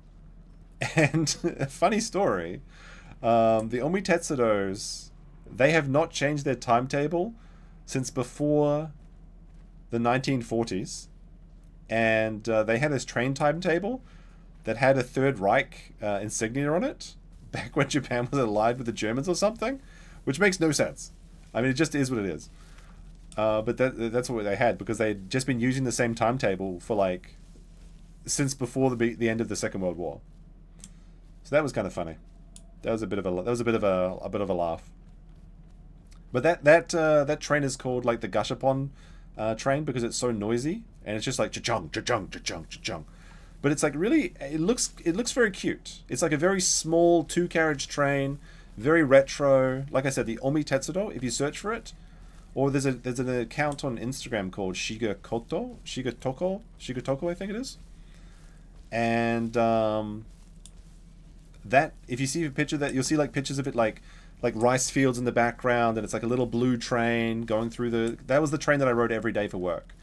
and a funny story, the Omi Tetsudos, they have not changed their timetable since before the 1940s, and they had this train timetable that had a Third Reich insignia on it back when Japan was allied with the Germans or something, which makes no sense. I mean, it just is what it is. But that's what they had, because they'd just been using the same timetable for like since before the end of the Second World War. So that was kind of funny. That was a bit of a laugh. But that train is called like the Gashapon train, because it's so noisy, and it's just like cha-chung, cha-chung, cha-chung, cha-chung. But it's like really, it looks very cute. It's like a very small 2-carriage train, very retro. Like I said, the Omi Tetsudo, if you search for it, or there's an account on Instagram called Shigatoko, I think it is. And that, if you see a picture, that you'll see like pictures of it like rice fields in the background, and it's like a little blue train going through that was the train that I rode every day for work.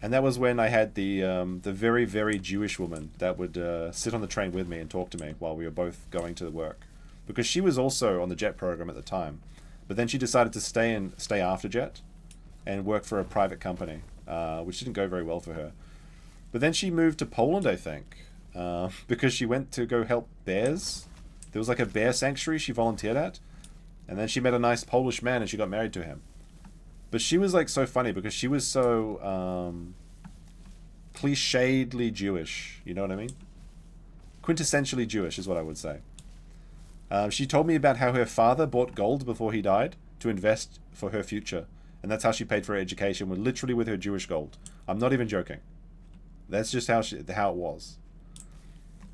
And that was when I had the very, very Jewish woman that would sit on the train with me and talk to me while we were both going to work, because she was also on the JET program at the time, but then she decided to stay after JET and work for a private company, which didn't go very well for her. But then she moved to Poland, I think, because she went to go help bears. There was like a bear sanctuary she volunteered at, and then she met a nice Polish man and she got married to him. But she was like so funny, because she was so clichédly Jewish, you know what I mean? Quintessentially Jewish is what I would say. She told me about how her father bought gold before he died to invest for her future, and that's how she paid for her education, literally with her Jewish gold. I'm not even joking. That's just how it was.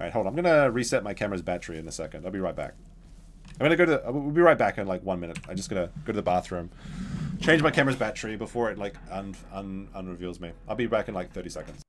Alright, hold on. I'm gonna reset my camera's battery in a second. I'll be right back. We'll be right back in like 1 minute. I'm just gonna go to the bathroom, change my camera's battery before it like unreveals me. I'll be back in like 30 seconds.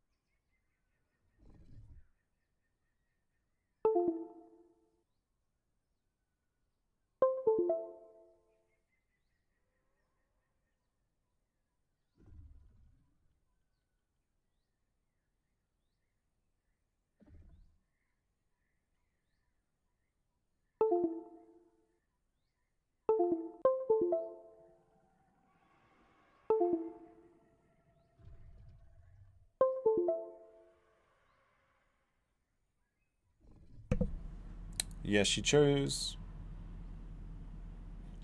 Yes, she chose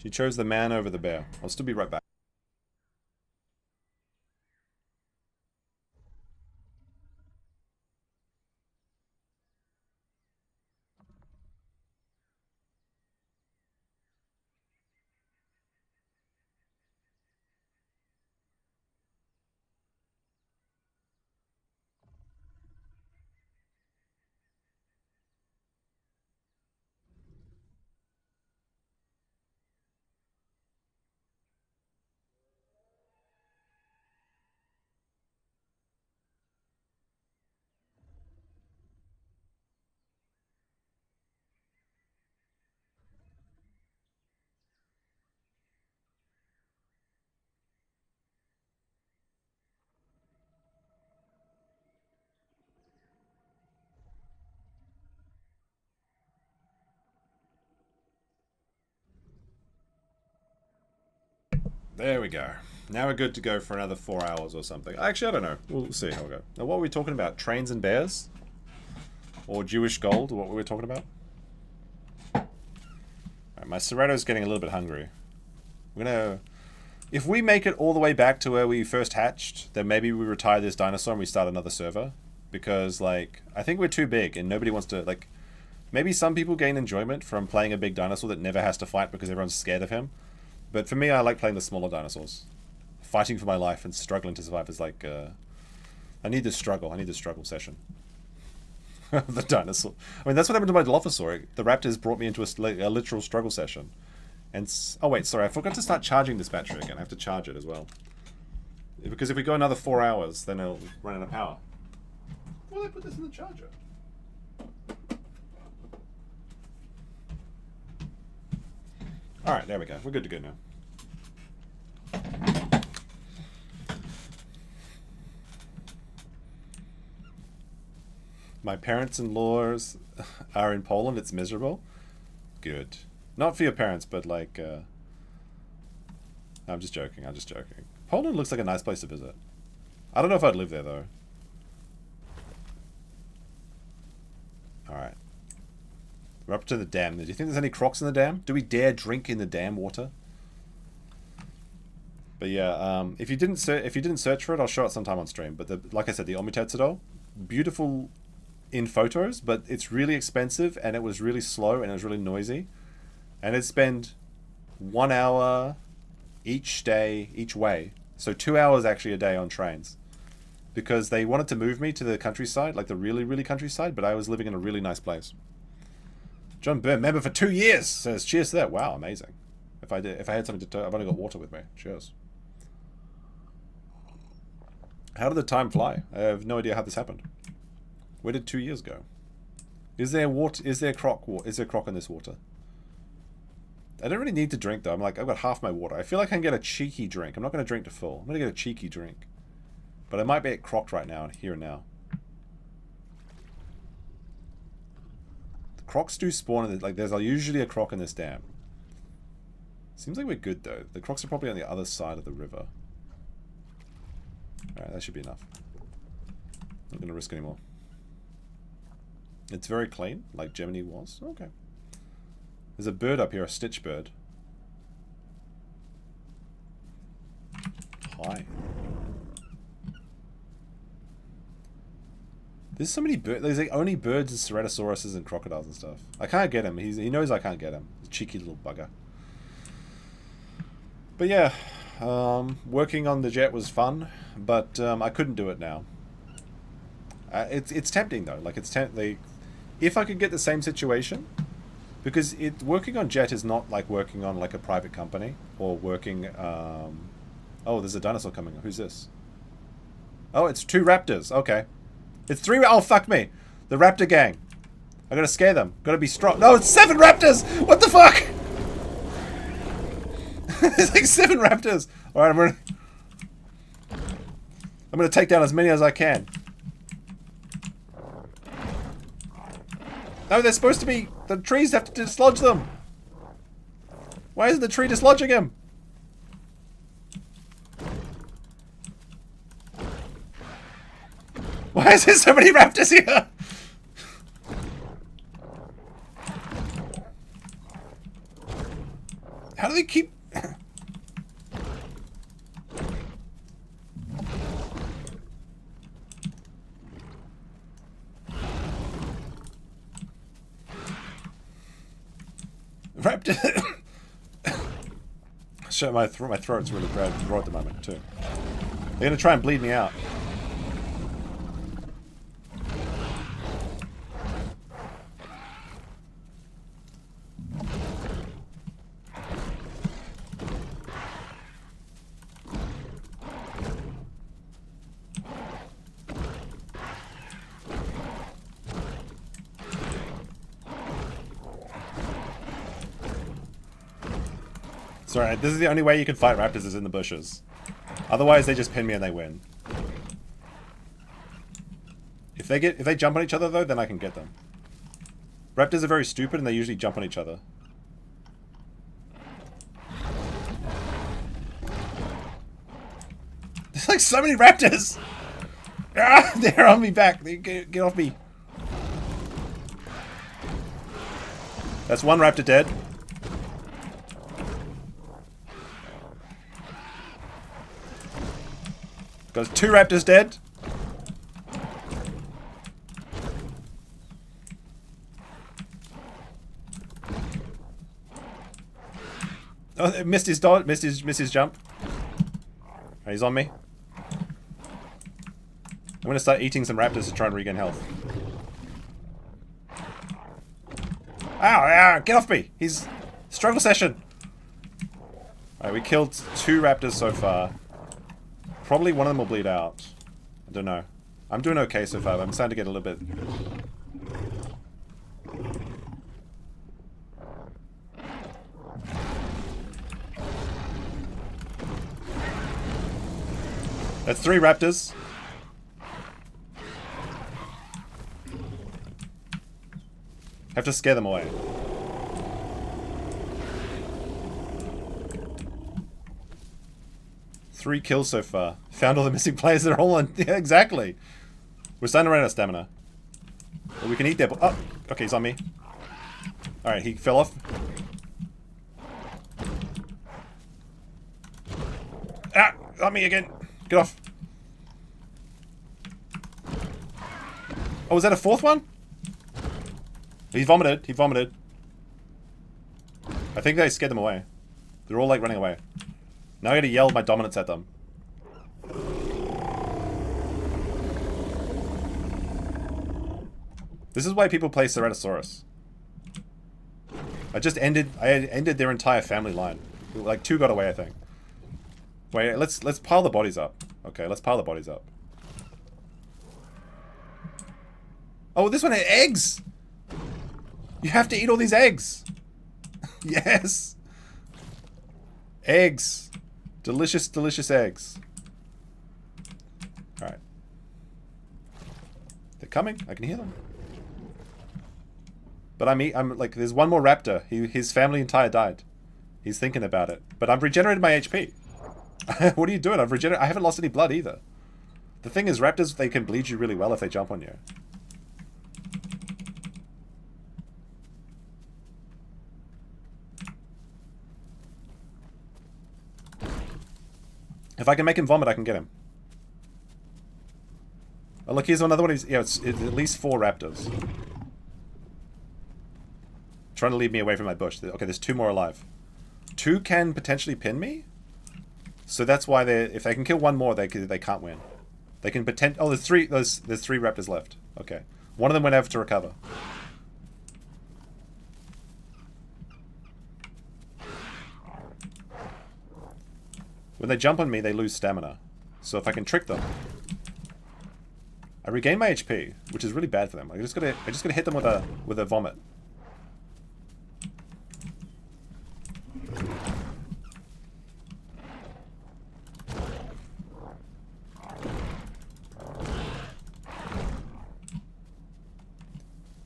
the man over the bear. I'll still be right back. There we go. Now we're good to go for another 4 hours or something. Actually, I don't know. We'll see how we go. Now, what were we talking about? Trains and bears? Or Jewish gold? What were we talking about? Alright, my Cerato's getting a little bit hungry. We're gonna... If we make it all the way back to where we first hatched, then maybe we retire this dinosaur and we start another server. Because, like, I think we're too big and nobody wants to, like... Maybe some people gain enjoyment from playing a big dinosaur that never has to fight because everyone's scared of him. But for me, I like playing the smaller dinosaurs. Fighting for my life and struggling to survive is like, I need this struggle. I need this struggle session. The dinosaur. I mean, that's what happened to my Dilophosaur. The raptors brought me into a literal struggle session. And oh wait, sorry, I forgot to start charging this battery again. I have to charge it as well. Because if we go another 4 hours, then it'll run out of power. Why did I put this in the charger? Alright, there we go. We're good to go now. My parents-in-laws are in Poland. It's miserable. Good. Not for your parents, but like... I'm just joking. I'm just joking. Poland looks like a nice place to visit. I don't know if I'd live there, though. Alright. We're up to the dam. Do you think there's any crocs in the dam? Do we dare drink in the dam water? But yeah, if you didn't search for it, I'll show it sometime on stream. But like I said, the Omitetsudo, beautiful in photos, but it's really expensive, and it was really slow, and it was really noisy. And I'd spend 1 hour each day, each way. So 2 hours actually a day on trains. Because they wanted to move me to the countryside, like the really, really countryside, but I was living in a really nice place. John Byrne, member for 2 years, says, cheers to that. Wow, amazing. If I had something to... I've only got water with me. Cheers. How did the time fly? I have no idea how this happened. Where did 2 years go? Is there water? Is there croc in this water? I don't really need to drink though. I'm like, I've got half my water. I feel like I can get a cheeky drink. I'm not going to drink to full. I'm going to get a cheeky drink. But I might be at croc right now, here and now. The crocs do spawn in like there's usually a croc in this dam. Seems like we're good though. The crocs are probably on the other side of the river. Alright, that should be enough. Not going to risk anymore. It's very clean, like Gemini was. Okay. There's a bird up here, a stitch bird. Hi. There's so many birds. There's like only birds and ceratosauruses and crocodiles and stuff. I can't get him. He knows I can't get him. He's a cheeky little bugger. But yeah, working on the jet was fun, but I couldn't do it now. It's tempting though. Like if I could get the same situation, because working on jet is not like working on like a private company or working. Oh, there's a dinosaur coming. Who's this? Oh, it's 2 raptors. Okay, it's 3. Oh, fuck me, the raptor gang. I gotta scare them. Gotta be strong. No, it's 7 raptors. What the fuck? There's like 7 raptors. All right, I'm gonna take down as many as I can. No, they're supposed to be... The trees have to dislodge them. Why isn't the tree dislodging him? Why is there so many raptors here? How do they keep... Raptor. Shit, my throat's really bad right at the moment too. They're gonna try and bleed me out. Sorry, this is the only way you can fight raptors is in the bushes. Otherwise, they just pin me and they win. If they jump on each other though, then I can get them. Raptors are very stupid and they usually jump on each other. There's like so many raptors! Ah, they're on me back. Get off me. That's one raptor dead. Got 2 raptors dead. Oh, missed his dodge, missed his jump. Oh, he's on me. I'm gonna start eating some raptors to try and regain health. Ow, ow, get off me! He's struggle session. Alright, we killed 2 raptors so far. Probably one of them will bleed out. I don't know. I'm doing okay so far, but I'm starting to get a little bit... That's 3 raptors. Have to scare them away. Three kills so far. Found all the missing players that are all on... Yeah, exactly. We're starting to run out of stamina. But we can eat their... Oh, okay, he's on me. Alright, he fell off. Ah! On me again. Get off. Oh, was that a 4th one? He vomited. He vomited. I think they scared them away. They're all like running away. Now I gotta yell my dominance at them. This is why people play Ceratosaurus. I ended their entire family line. Like 2 got away, I think. Wait, let's pile the bodies up. Okay, let's pile the bodies up. Oh, this one had eggs! You have to eat all these eggs! Yes! Eggs! Delicious, delicious eggs. Alright. They're coming. I can hear them. But I'm like, there's one more raptor. His family entire died. He's thinking about it. But I've regenerated my HP. What are you doing? I haven't lost any blood either. The thing is, raptors, they can bleed you really well if they jump on you. If I can make him vomit, I can get him. Oh, look, here's another one. It's at least 4 raptors. Trying to lead me away from my bush. Okay, there's 2 more alive. 2 can potentially pin me? So that's why if they can kill 1 more, they can't win. They can oh, there's 3 raptors left. Okay. One of them went over to recover. When they jump on me, they lose stamina. So if I can trick them, I regain my HP, which is really bad for them. I just gotta hit them with a vomit.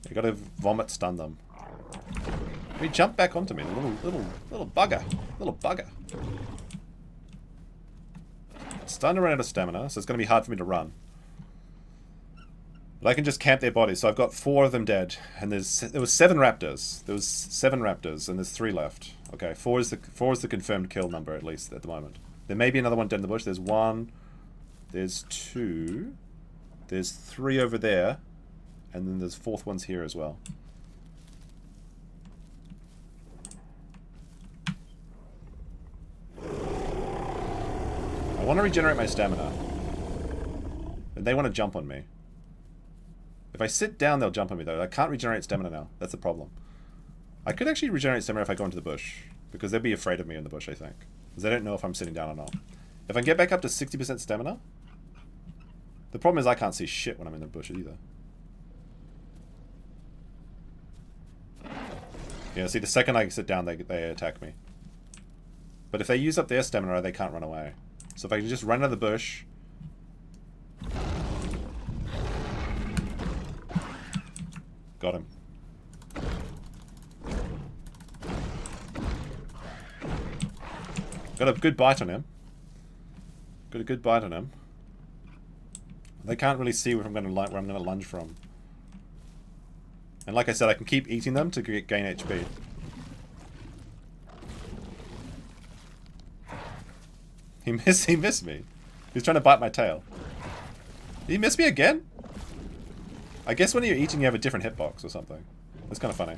You gotta vomit stun them. He jumped back onto me, little bugger, little bugger. Starting to run out of stamina, so it's going to be hard for me to run. But I can just camp their bodies. So I've got 4 of them dead, and there was 7 raptors. There was 7 raptors, and there's 3 left. Okay, 4 is the confirmed kill number at least at the moment. There may be another one dead in the bush. There's 1. There's 2. There's 3 over there, and then there's 4th ones here as well. I want to regenerate my stamina. And they want to jump on me. If I sit down, they'll jump on me, though. I can't regenerate stamina now. That's the problem. I could actually regenerate stamina if I go into the bush. Because they'd be afraid of me in the bush, I think. Because they don't know if I'm sitting down or not. If I can get back up to 60% stamina... The problem is I can't see shit when I'm in the bush either. Yeah, see, the second I sit down, they attack me. But if they use up their stamina, they can't run away. So if I can just run out of the bush... Got him. Got a good bite on him. Got a good bite on him. They can't really see where I'm going to lunge from. And like I said, I can keep eating them to gain HP. He missed me. He's trying to bite my tail. Did he miss me again? I guess when you're eating you have a different hitbox or something. That's kind of funny.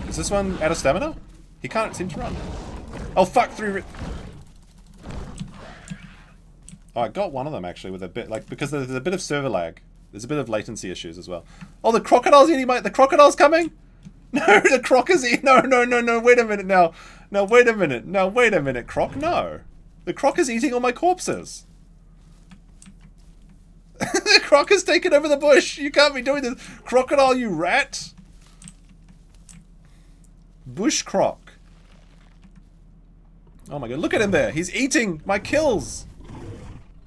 Is this one out of stamina? He can't seem to run. Oh fuck, Oh, I got one of them actually with a bit, like, because there's a bit of server lag. There's a bit of latency issues as well. Oh, the crocodile's eating the crocodile's coming? No, the croc is eating. No, wait a minute now. No, wait a minute, croc, no. The croc is eating all my corpses. The croc has taken over the bush. You can't be doing this. Crocodile, you rat. Bush croc. Oh my god, look at him there. He's eating my kills.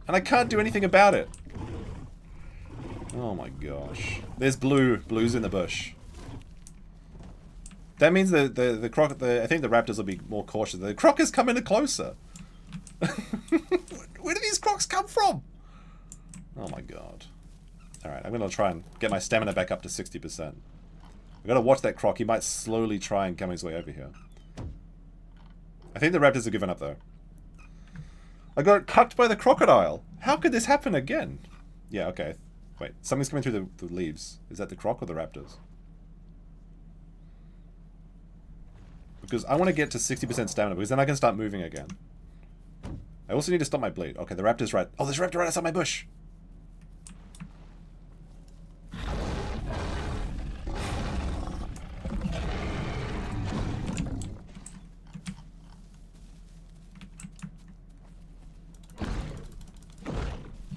And I can't do anything about it. Oh my gosh. There's blues in the bush. That means the croc, I think the raptors will be more cautious. The croc is coming closer. Where do these crocs come from? Oh my god. Alright, I'm going to try and get my stamina back up to 60%. I've got to watch that croc. He might slowly try and come his way over here. I think the raptors have given up though. I got cucked by the crocodile. How could this happen again? Yeah, okay. Wait, something's coming through the leaves. Is that the croc or the raptors? Because I want to get to 60% stamina, because then I can start moving again. I also need to stop my bleed. Okay, the raptor's right. Oh, there's a raptor right outside my bush.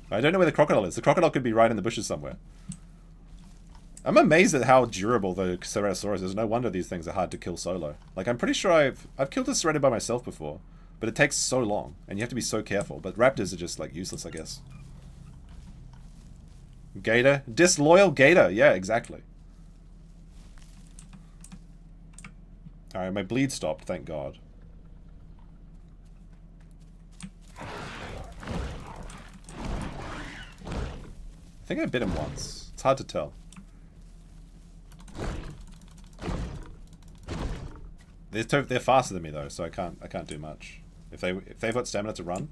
I don't know where the crocodile is. The crocodile could be right in the bushes somewhere. I'm amazed at how durable the Ceratosaurus is. No wonder these things are hard to kill solo. Like, I'm pretty sure I've killed a Ceratosaurus by myself before, but it takes so long, and you have to be so careful. But raptors are just, like, useless, I guess. Gator? Disloyal gator. Yeah, exactly. Alright, my bleed stopped, thank God. I think I bit him once. It's hard to tell. They're faster than me though, so I can't do much. If they've got stamina to run.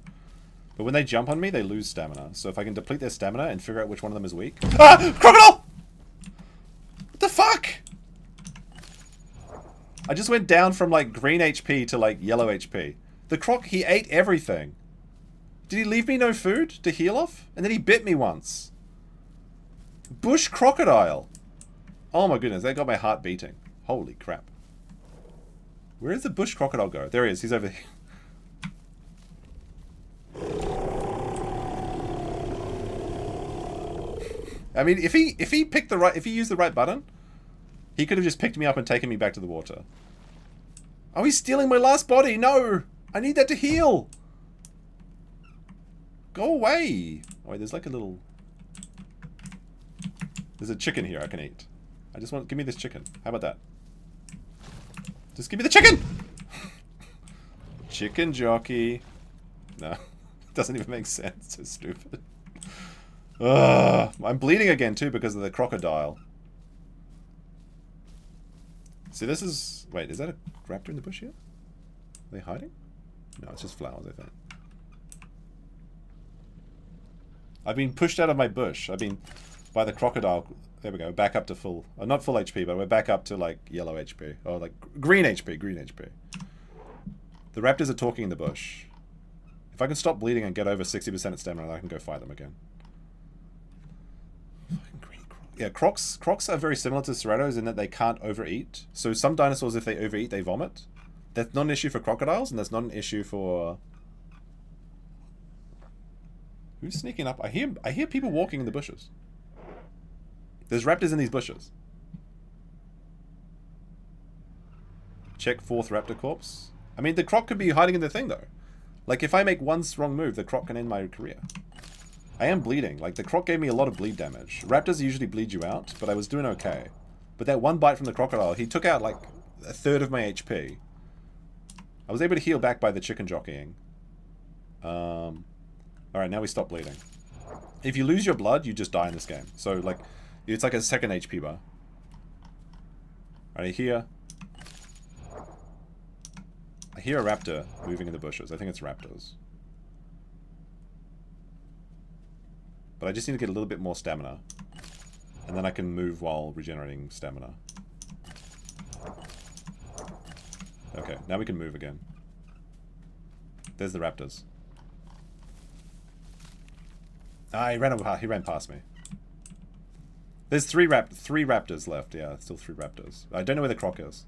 But when they jump on me, they lose stamina. So if I can deplete their stamina and figure out which one of them is weak. Ah! Crocodile! What the fuck? I just went down from like green HP to like yellow HP. The croc, he ate everything. Did he leave me no food to heal off? And then he bit me once. Bush crocodile. Oh my goodness, that got my heart beating. Holy crap. Where does the bush crocodile go? There he is, he's over here. I mean, if he used the right button, he could have just picked me up and taken me back to the water. Oh, he's stealing my last body. No, I need that to heal. Go away. Oh wait, there's like a little... There's a chicken here I can eat. I just want... Give me this chicken. How about that? Just give me the chicken! Chicken jockey. No. It doesn't even make sense. It's so stupid. Ugh. I'm bleeding again too because of the crocodile. See, this is... Wait, is that a raptor in the bush here? Are they hiding? No, it's just flowers, I think. I've been pushed out of my bush. I've been... By the crocodile. There we go. Back up to full. Not full HP, but we're back up to like yellow HP. Or like green HP. Green HP. The raptors are talking in the bush. If I can stop bleeding and get over 60% of stamina, I can go fight them again. Fucking green croc. Yeah, crocs are very similar to ceratos in that they can't overeat. So some dinosaurs, if they overeat, they vomit. That's not an issue for crocodiles, and that's not an issue for... Who's sneaking up? I hear people walking in the bushes. There's raptors in these bushes. Check fourth raptor corpse. I mean, the croc could be hiding in the thing, though. Like, if I make one wrong move, the croc can end my career. I am bleeding. Like, the croc gave me a lot of bleed damage. Raptors usually bleed you out, but I was doing okay. But that one bite from the crocodile, he took out like a third of my HP. I was able to heal back by the chicken jockeying. Alright, now we stop bleeding. If you lose your blood, you just die in this game. So, like, it's like a second HP bar. Alright, I hear a raptor moving in the bushes. I think it's raptors. But I just need to get a little bit more stamina. And then I can move while regenerating stamina. Okay, now we can move again. There's the raptors. Ah, he ran past me. There's three raptors left. Yeah, still 3 raptors. I don't know where the croc is.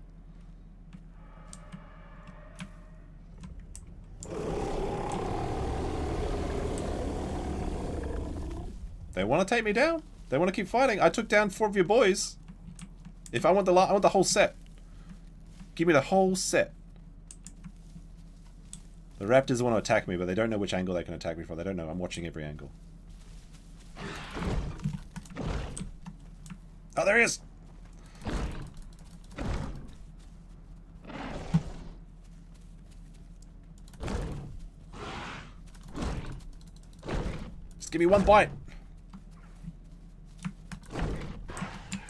They want to take me down. They want to keep fighting. I took down 4 of your boys. If I want I want the whole set. Give me the whole set. The raptors want to attack me, but they don't know which angle they can attack me from. They don't know. I'm watching every angle. Oh, there he is! Just give me one bite.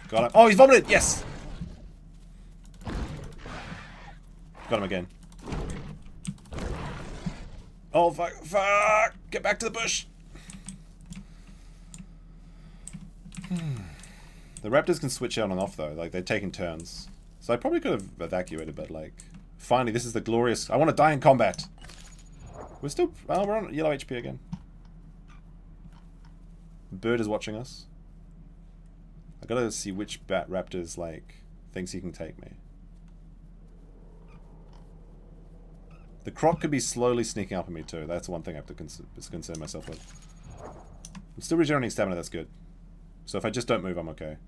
Got him. Oh, he's vomited! Yes! Got him again. Oh, fuck. Fuck! Get back to the bush! The raptors can switch on and off, though. Like, they're taking turns. So I probably could have evacuated, but, like... Finally, this is the glorious... I want to die in combat! We're still... Oh, we're on yellow HP again. The bird is watching us. I gotta see which raptor's, like, thinks he can take me. The croc could be slowly sneaking up on me, too. That's one thing I have to concern myself with. I'm still regenerating stamina, that's good. So if I just don't move, I'm okay.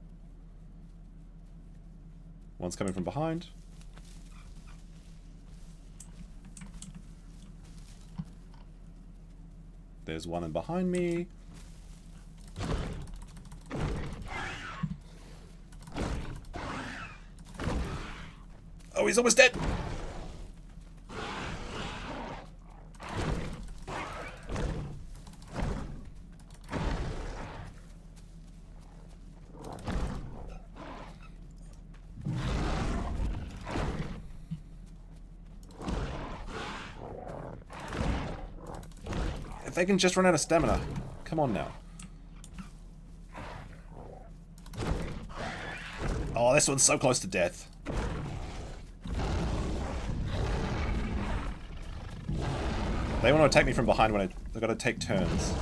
One's coming from behind. There's one in behind me. Oh, he's almost dead! If they can just run out of stamina. Come on now. Oh, this one's so close to death. They want to attack me from behind when I've got to take turns.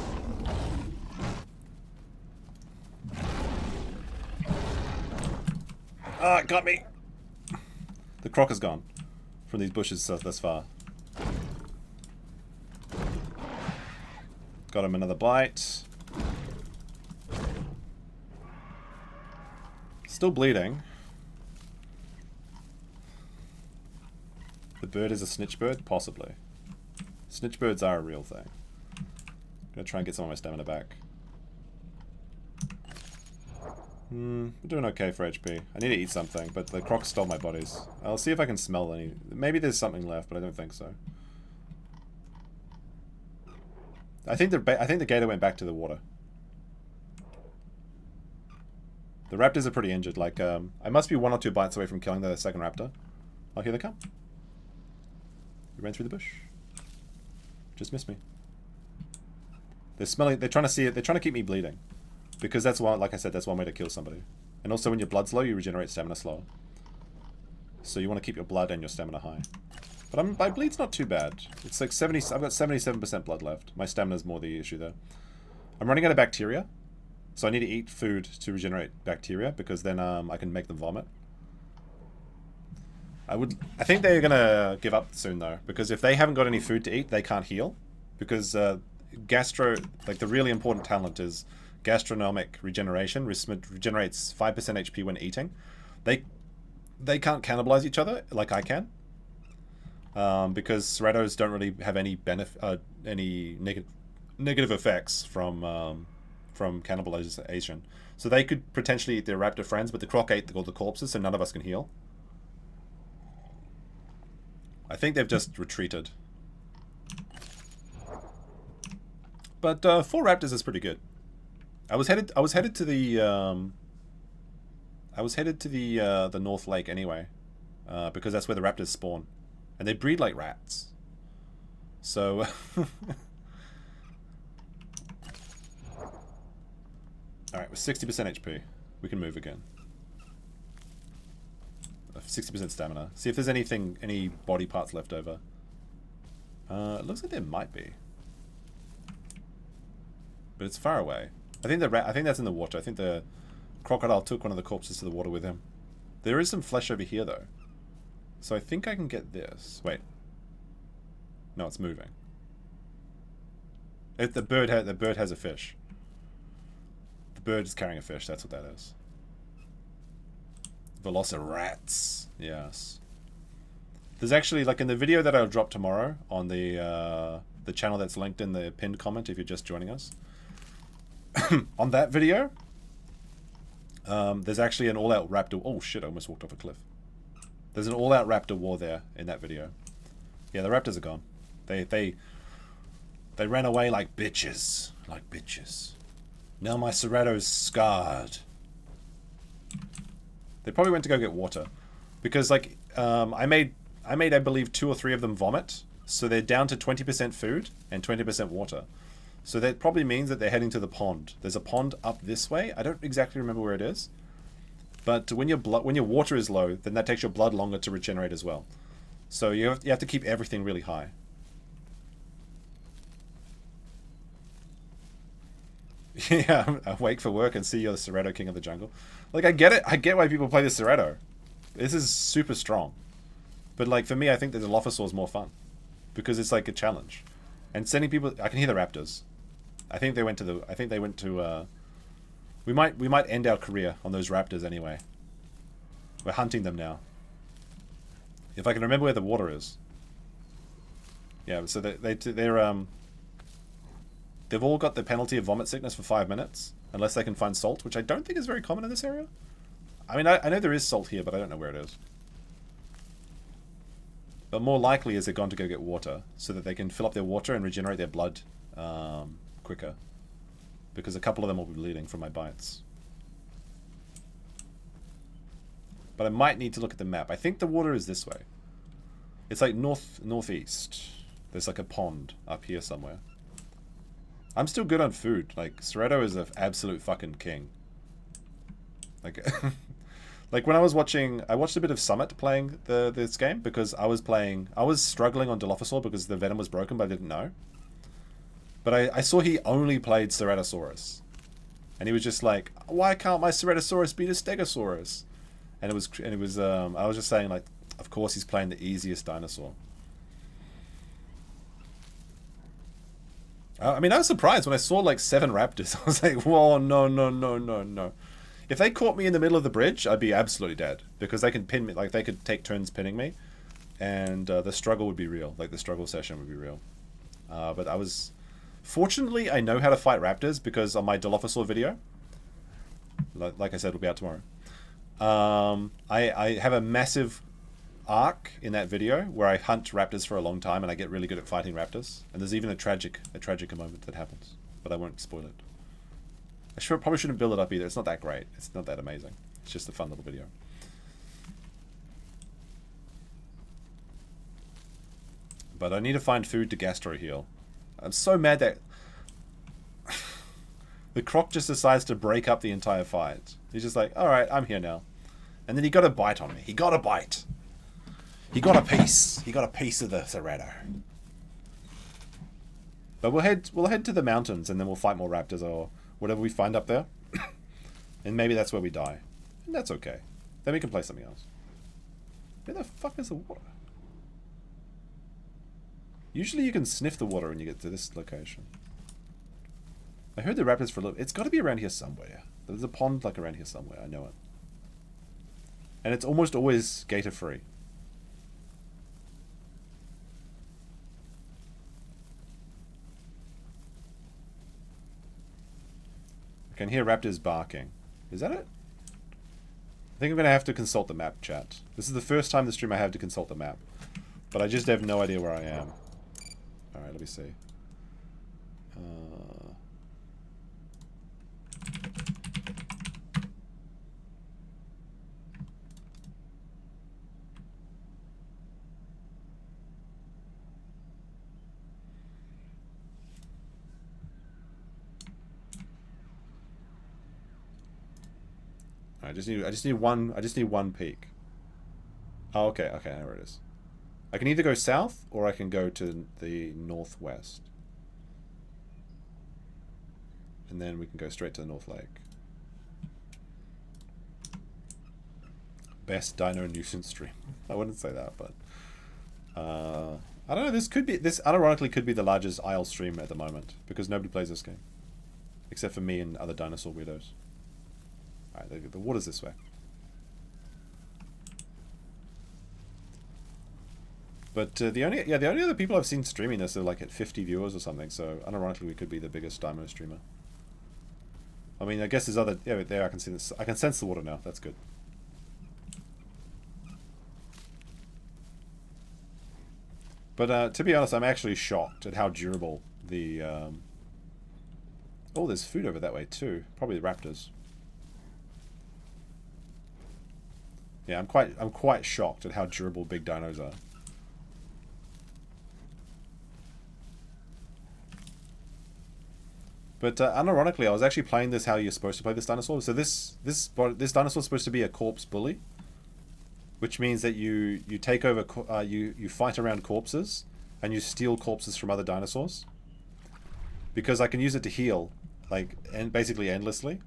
Ah, it got me! The croc is gone from these bushes thus far. Got him another bite. Still bleeding. The bird is a snitch bird? Possibly. Snitch birds are a real thing. Gonna try and get some of my stamina back. We're doing okay for HP. I need to eat something, but the croc stole my bodies. I'll see if I can smell any. Maybe there's something left, but I don't think so. I think the gator went back to the water. The raptors are pretty injured. Like, I must be 1 or 2 bites away from killing the second raptor. Oh, here they come. We ran through the bush. Just missed me. They're smelling. They're trying to see it. They're trying to keep me bleeding, because that's one. Like I said, that's one way to kill somebody. And also, when your blood's low, you regenerate stamina slower. So you want to keep your blood and your stamina high. But my bleed's not too bad. It's like 70. I've got 77% blood left. My stamina's more the issue there. I'm running out of bacteria, so I need to eat food to regenerate bacteria, because then I can make them vomit. I think they're gonna give up soon though, because if they haven't got any food to eat, they can't heal, because the really important talent is gastronomic regeneration, regenerates 5% HP when eating. They can't cannibalize each other like I can, because Ceratos don't really have any negative effects from from cannibalization. So they could potentially eat their raptor friends, but the croc ate all the corpses, so none of us can heal. I think they've just retreated. But 4 raptors is pretty good. I was headed to the the North Lake anyway, because that's where the raptors spawn, and they breed like rats. So all right, with 60% HP, we can move again. 60% stamina. See if there's any body parts left over. It looks like there might be, but it's far away. I think that's in the water. I think the crocodile took one of the corpses to the water with him. There is some flesh over here though, so I think I can get this. Wait, no, it's moving. The bird has a fish. The bird is carrying a fish. That's what that is. Velociraptors. Yes. There's actually, like, in the video that I'll drop tomorrow on the channel that's linked in the pinned comment if you're just joining us. On that video, there's actually an all-out raptor... Oh shit, I almost walked off a cliff. There's an all-out raptor war there in that video. Yeah, the raptors are gone. They ran away like bitches. Like bitches. Now my Cerato's scarred. They probably went to go get water. Because, like, I made, I believe, 2 or 3 of them vomit. So they're down to 20% food and 20% water. So that probably means that they're heading to the pond. There's a pond up this way. I don't exactly remember where it is. But when your water is low, then that takes your blood longer to regenerate as well. So you have to keep everything really high. Yeah, I'm awake for work and see you're the Cerato King of the Jungle. Like, I get it. I get why people play the Cerato. This is super strong. But, like, for me, I think the Dilophosaur is more fun. Because it's, like, a challenge. And sending people... I can hear the raptors. I think they went to... We might end our career on those raptors anyway. We're hunting them now. If I can remember where the water is. Yeah, so they've all got the penalty of vomit sickness for 5 minutes, unless they can find salt, which I don't think is very common in this area. I mean, I know there is salt here, but I don't know where it is. But more likely is they're gone to go get water, so that they can fill up their water and regenerate their blood quicker. Because a couple of them will be bleeding from my bites. But I might need to look at the map. I think the water is this way. It's like northeast. There's like a pond up here somewhere. I'm still good on food. Like, Cerato is an absolute fucking king. Like, like when I was watching... I watched a bit of Summit playing this game, because I was struggling on Dilophosaur because the venom was broken, but I didn't know. But I saw he only played Ceratosaurus. And he was just like, why can't my Ceratosaurus beat a Stegosaurus? And it was I was just saying, like, of course he's playing the easiest dinosaur. I mean, I was surprised when I saw like 7 raptors. I was like, whoa, no, no, no, no, no. If they caught me in the middle of the bridge, I'd be absolutely dead. Because they can pin me, like they could take turns pinning me. And the struggle would be real. Like the struggle session would be real. But I was... Fortunately, I know how to fight raptors because on my Dilophosaur video, like I said, will be out tomorrow. I have a massive arc in that video where I hunt raptors for a long time and I get really good at fighting raptors. And there's even a tragic moment that happens, but I won't spoil it. I probably shouldn't build it up either. It's not that great. It's not that amazing. It's just a fun little video. But I need to find food to gastro heal. I'm so mad that the croc just decides to break up the entire fight. He's just like, alright, I'm here now. And then he got a bite on me. He got a bite. He got a piece. He got a piece of the Cerato. But we'll head to the mountains and then we'll fight more raptors or whatever we find up there. And maybe that's where we die. And that's okay. Then we can play something else. Where the fuck is the water? Usually you can sniff the water when you get to this location. I heard the raptors for a little... It's got to be around here somewhere. There's a pond like around here somewhere. I know it. And it's almost always gator free. I can hear raptors barking. Is that it? I think I'm going to have to consult the map, chat. This is the first time in the stream I have to consult the map. But I just have no idea where I am. Alright, let me see. I just need one peak. Oh, okay, I know where it is. I can either go south or I can go to the northwest. And then we can go straight to the North Lake. Best dino nuisance stream. I wouldn't say that, but I don't know, this unironically could be the largest IL stream at the moment because nobody plays this game. Except for me and other dinosaur weirdos. Alright, the water's this way. But the only other people I've seen streaming this are like at 50 viewers or something, so unironically we could be the biggest dino streamer. I mean, I guess there's other... Yeah, there I can see this. I can sense the water now. That's good. But to be honest, I'm actually shocked at how durable the... Oh, there's food over that way too. Probably the raptors. Yeah, I'm quite shocked at how durable big dinos are. But unironically, I was actually playing this how you're supposed to play this dinosaur. So this dinosaur is supposed to be a corpse bully, which means that you take over, you fight around corpses, and you steal corpses from other dinosaurs. Because I can use it to heal, like, and basically endlessly.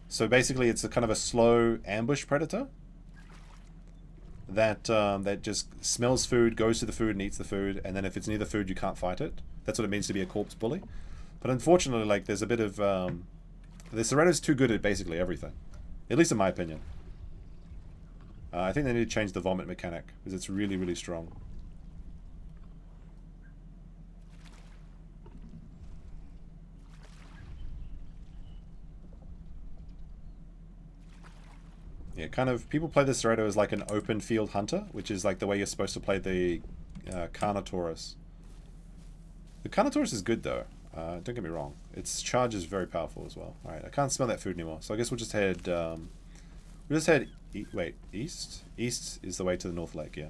So basically, it's a kind of a slow ambush predator that that just smells food, goes to the food, and eats the food, and then if it's near the food, you can't fight it. That's what it means to be a corpse bully. But unfortunately, like, there's a bit of... the Cerato's too good at basically everything. At least in my opinion. I think they need to change the vomit mechanic, because it's really, really strong. Yeah, kind of... People play the Cerato as like an open field hunter, which is like the way you're supposed to play the Carnotaurus. The Carnotaurus is good, though. Don't get me wrong. Its charge is very powerful as well. Alright, I can't smell that food anymore. So I guess we'll just head... wait, east? East is the way to the North Lake, yeah.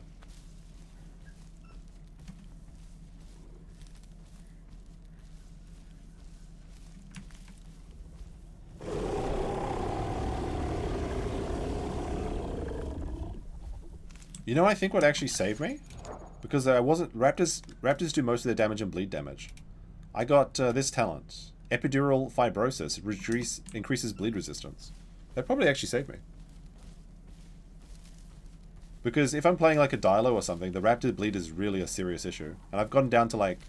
You know, I think what actually saved me? Because I wasn't... Raptors do most of their damage and bleed damage. I got this talent. Epidural fibrosis. Increases bleed resistance. That probably actually saved me. Because if I'm playing like a Dilo or something, the raptor bleed is really a serious issue. And I've gotten down to like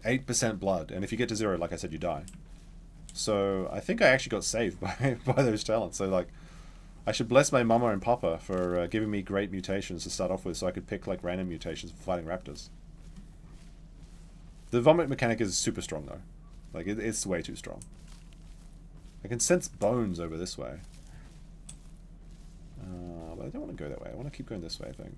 8% blood. And if you get to 0, like I said, you die. So I think I actually got saved by those talents. So like, I should bless my mama and papa for giving me great mutations to start off with so I could pick like random mutations for fighting raptors. The vomit mechanic is super strong though. Like, it's way too strong. I can sense bones over this way. But I don't want to go that way. I want to keep going this way, I think.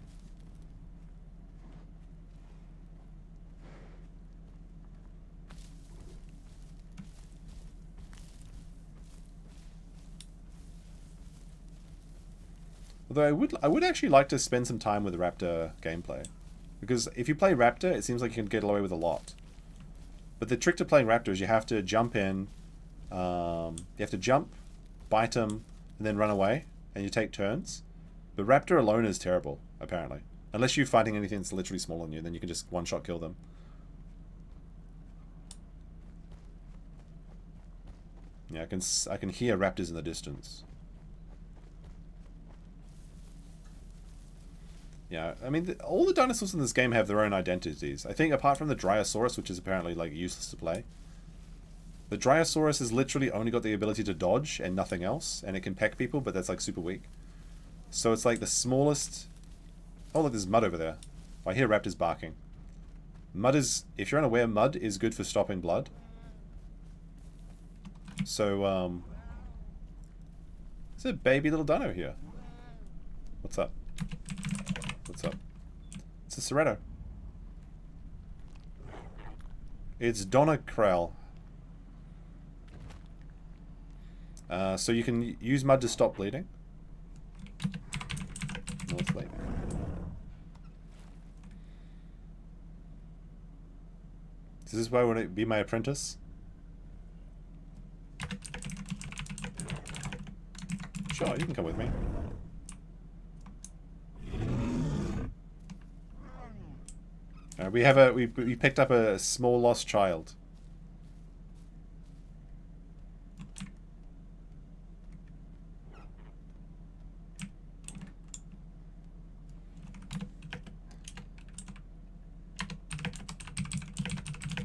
Although I would actually like to spend some time with Raptor gameplay. Because if you play Raptor, it seems like you can get away with a lot. But the trick to playing Raptor is you have to jump in, you have to jump, bite them, and then run away, and you take turns. But Raptor alone is terrible, apparently. Unless you're fighting anything that's literally smaller than you, then you can just one-shot kill them. Yeah, I can hear raptors in the distance. Yeah, I mean, all the dinosaurs in this game have their own identities. I think apart from the Dryosaurus, which is apparently, like, useless to play. The Dryosaurus has literally only got the ability to dodge and nothing else, and it can peck people, but that's, like, super weak. So it's, like, the smallest... Oh, look, there's mud over there. I hear raptors barking. Mud is... If you're unaware, mud is good for stopping blood. So, there's a baby little dino here. What's up? What's up? It's a Cerrato. It's Dinosaur. So you can use mud to stop bleeding. North Lake. Is this why I want to be my apprentice? Sure, you can come with me. We picked up a small lost child.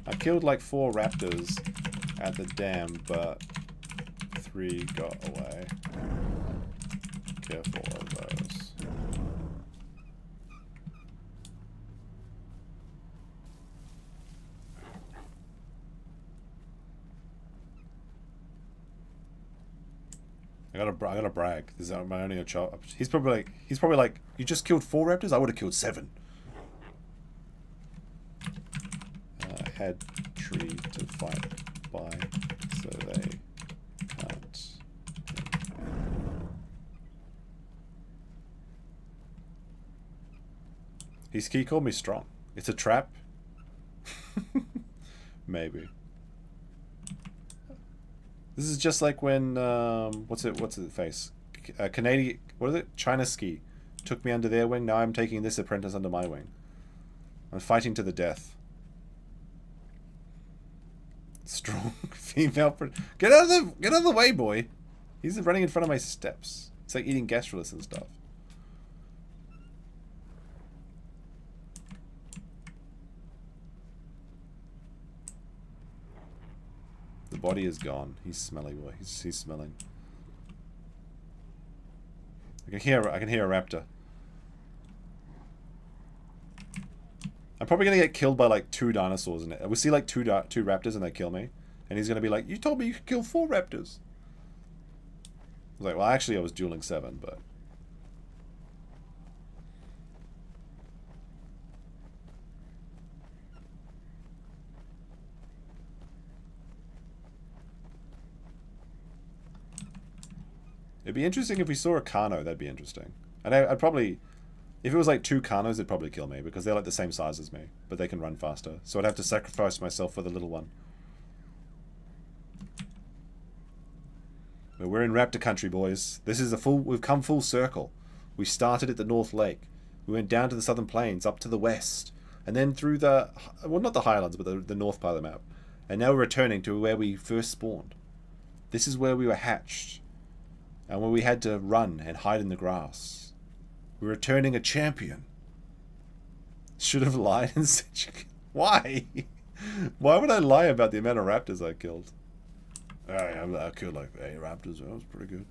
I killed like 4 raptors at the dam, but 3 got away. Careful of those. I gotta brag. This is my only child. He's probably like, you just killed 4 raptors? I would have killed 7. Had tree to fight by, so they can't. He called me strong. It's a trap. Maybe. This is just like when what's it face? Canadian, what is it? China Ski took me under their wing. Now I'm taking this apprentice under my wing. I'm fighting to the death. Strong female. Get out of the way, boy. He's running in front of my steps. It's like eating gastroliths and stuff. The body is gone. He's smelly, boy. He's smelling. I can hear a raptor. I'm probably gonna get killed by like 2 dinosaurs in it. We see like two raptors and they kill me, and he's gonna be like, "You told me you could kill 4 raptors." I was like, "Well, actually, I was dueling 7, but." It'd be interesting if we saw a carno. That'd be interesting. And I'd probably. If it was like 2 carnos, they'd probably kill me, because they're like the same size as me, but they can run faster. So I'd have to sacrifice myself for the little one. But we're in raptor country, boys. This is we've come full circle. We started at the North Lake. We went down to the Southern Plains, up to the west, and then through the, well, not the highlands, but the north part of the map. And now we're returning to where we first spawned. This is where we were hatched, and where we had to run and hide in the grass. We're returning a champion. Should have lied and said why? Why would I lie about the amount of raptors I killed? I killed like 8 raptors. That was pretty good.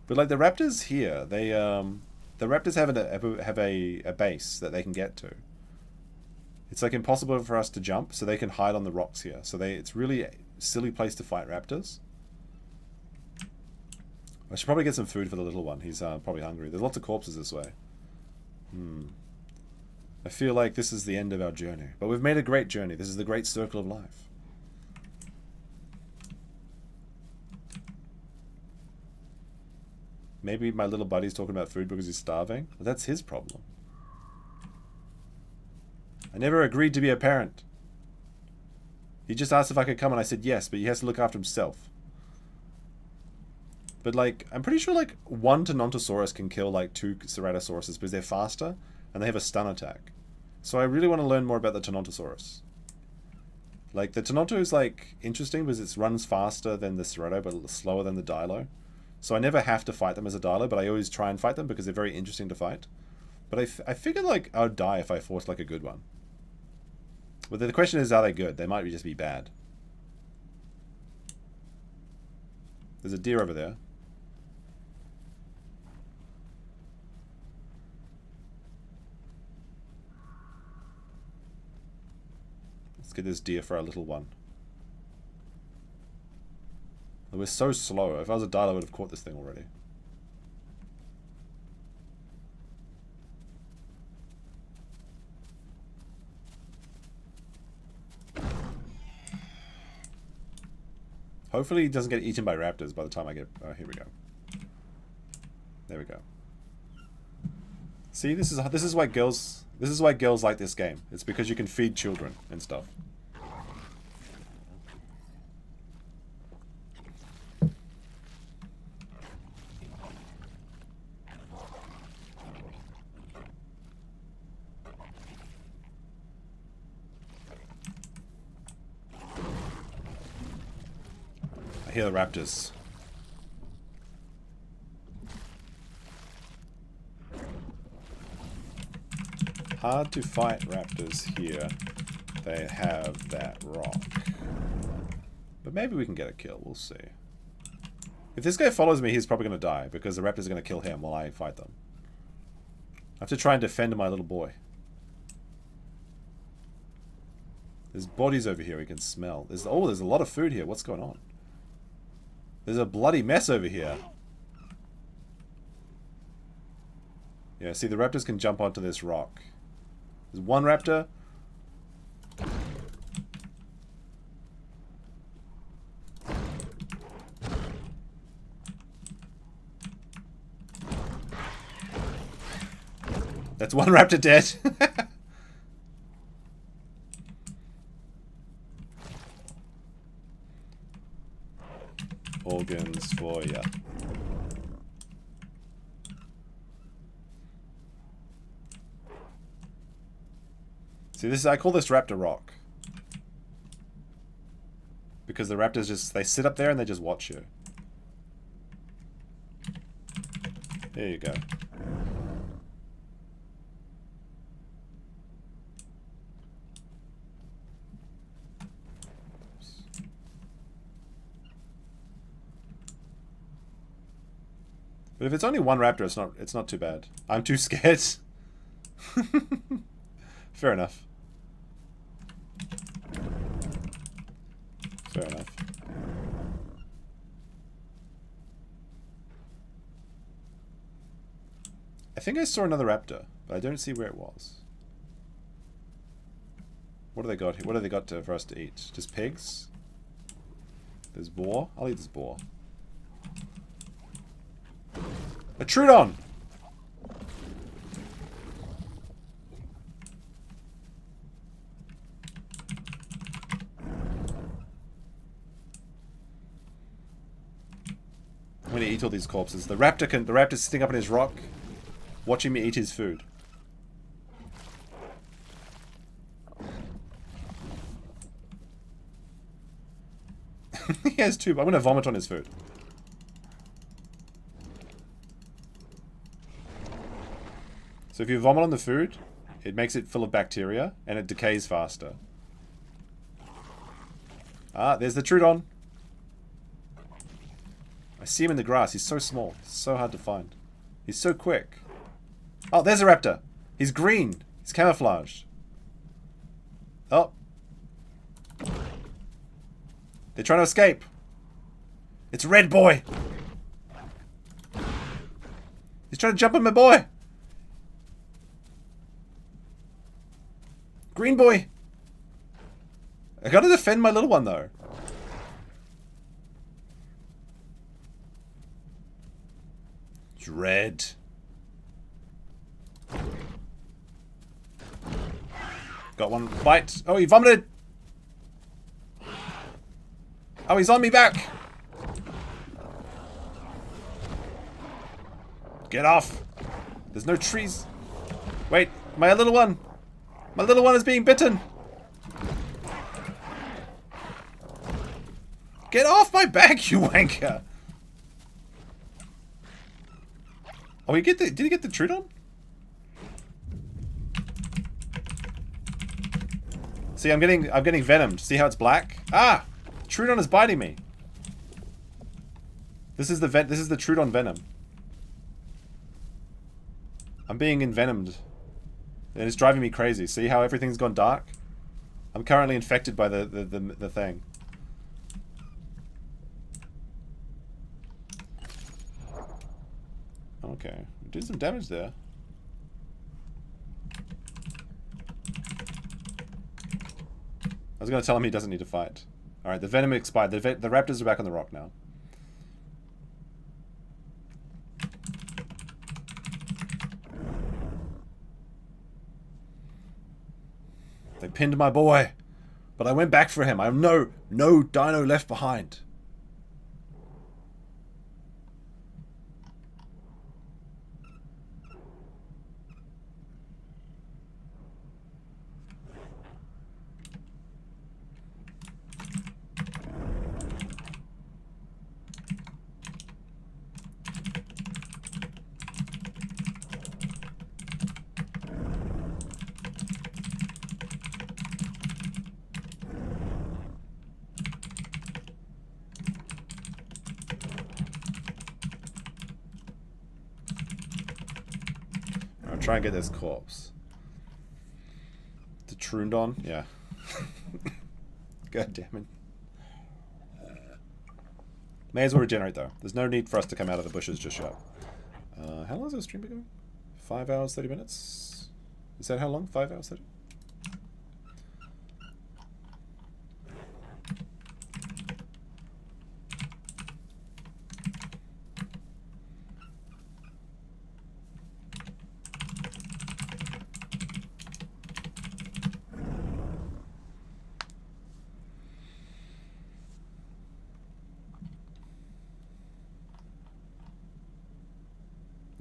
But like the raptors here, they the raptors have a base that they can get to. It's like impossible for us to jump, so they can hide on the rocks here. So it's really a silly place to fight raptors. I should probably get some food for the little one. He's probably hungry. There's lots of corpses this way. I feel like this is the end of our journey. But we've made a great journey. This is the great circle of life. Maybe my little buddy's talking about food because he's starving. Well, that's his problem. I never agreed to be a parent. He just asked if I could come and I said yes, but he has to look after himself. But like, I'm pretty sure like 1 Tynontosaurus can kill like 2 Ceratosauruses because they're faster and they have a stun attack. So I really want to learn more about the Tynontosaurus. Like the Tynonto is like interesting because it runs faster than the Cerato but slower than the Dilo. So I never have to fight them as a Dilo, but I always try and fight them because they're very interesting to fight. But I figured like I would die if I fought like a good one. But the question is, are they good? They might just be bad. There's a deer over there. Let's get this deer for our little one. We're so slow. If I was a dilo, I would have caught this thing already. Hopefully he doesn't get eaten by raptors by the time I get... Oh, here we go. There we go. See, this is why girls like this game. It's because you can feed children and stuff. I hear the raptors. Hard to fight raptors here. They have that rock. But maybe we can get a kill. We'll see. If this guy follows me, he's probably going to die because the raptors are going to kill him while I fight them. I have to try and defend my little boy. There's bodies over here we can smell. There's a lot of food here. What's going on? There's a bloody mess over here. Yeah, see, the raptors can jump onto this rock. There's one raptor. That's one raptor dead. Organs for ya. See, I call this raptor rock. Because the raptors they sit up there and they just watch you. There you go. But if it's only one raptor, it's not too bad. I'm too scared. Fair enough. Fair enough. I think I saw another raptor, but I don't see where it was. What do they got here? What have they got for us to eat? Just pigs? There's boar. I'll eat this boar. A Trudon! I'm gonna eat all these corpses. The raptor's sitting up in his rock, watching me eat his food. He has two, but I'm gonna vomit on his food. So if you vomit on the food, it makes it full of bacteria, and it decays faster. Ah, there's the Trudon. I see him in the grass. He's so small. So hard to find. He's so quick. Oh, there's a raptor. He's green. He's camouflaged. Oh. They're trying to escape. It's Red Boy. He's trying to jump on my boy. Green boy! I gotta defend my little one, though. It's red. Got one bite. Oh, he vomited! Oh, he's on me back! Get off! There's no trees. Wait, my little one! My little one is being bitten! Get off my back, you wanker! Oh, did he get the Trudon? See, I'm getting venomed. See how it's black? Ah! Trudon is biting me. This is the Trudon venom. I'm being envenomed. And it's driving me crazy. See how everything's gone dark? I'm currently infected by the thing. Okay. Did some damage there. I was going to tell him he doesn't need to fight. Alright, the venom expired. The raptors are back on the rock now. They pinned my boy. But I went back for him. I have no dino left behind. Try and get this corpse. The Trundon? Yeah. God damn it. May as well regenerate though. There's no need for us to come out of the bushes just yet. How long is this stream been going? 5 hours, 30 minutes? Is that how long? 5 hours, 30?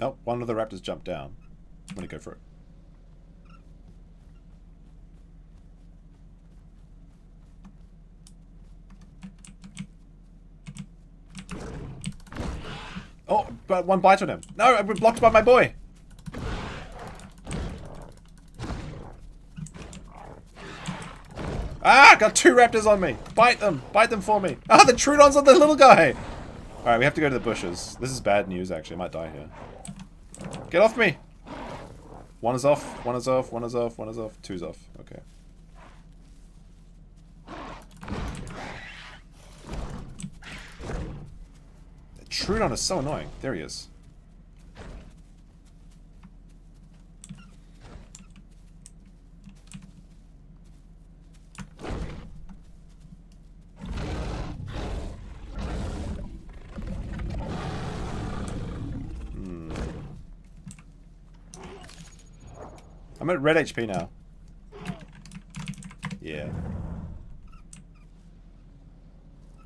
Oh, one of the raptors jumped down. I'm gonna go for it. Oh, but one bite on him. No, I've been blocked by my boy. Ah, got 2 raptors on me. Bite them. Bite them for me. Ah, the Trudon's on the little guy. Alright, we have to go to the bushes. This is bad news, actually. I might die here. Get off me! One is off, one is off, one is off, one is off, 2's off. Okay. The Trudon is so annoying. There he is. I'm at red HP now. Yeah.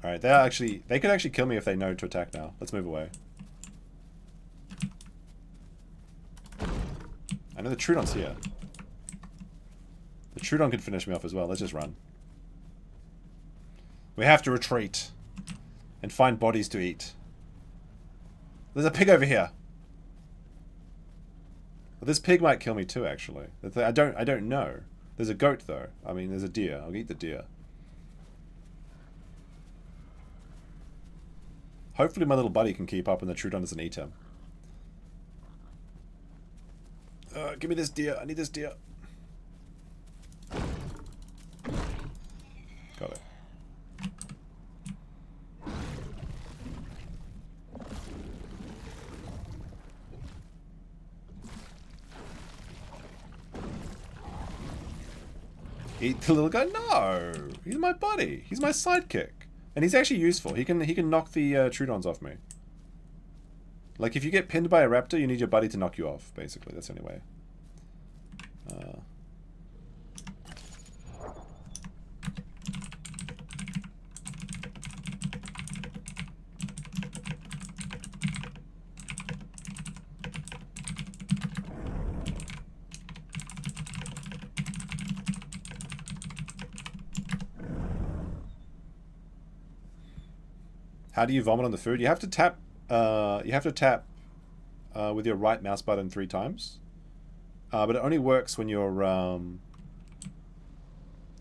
Alright, they could actually kill me if they know to attack now. Let's move away. I know the Trudon's here. The Trudon could finish me off as well. Let's just run. We have to retreat. And find bodies to eat. There's a pig over here. Well, this pig might kill me too, actually. I don't know. There's a goat, though. I mean, there's a deer. I'll eat the deer. Hopefully my little buddy can keep up and the Trudon doesn't eat him. Give me this deer. I need this deer. Got it. Eat the little guy? No! He's my buddy. He's my sidekick. And he's actually useful. He can knock the Trudons off me. Like, if you get pinned by a raptor, you need your buddy to knock you off, basically. That's the only way. How do you vomit on the food? You have to tap. With your right mouse button 3 times. But it only works when you're.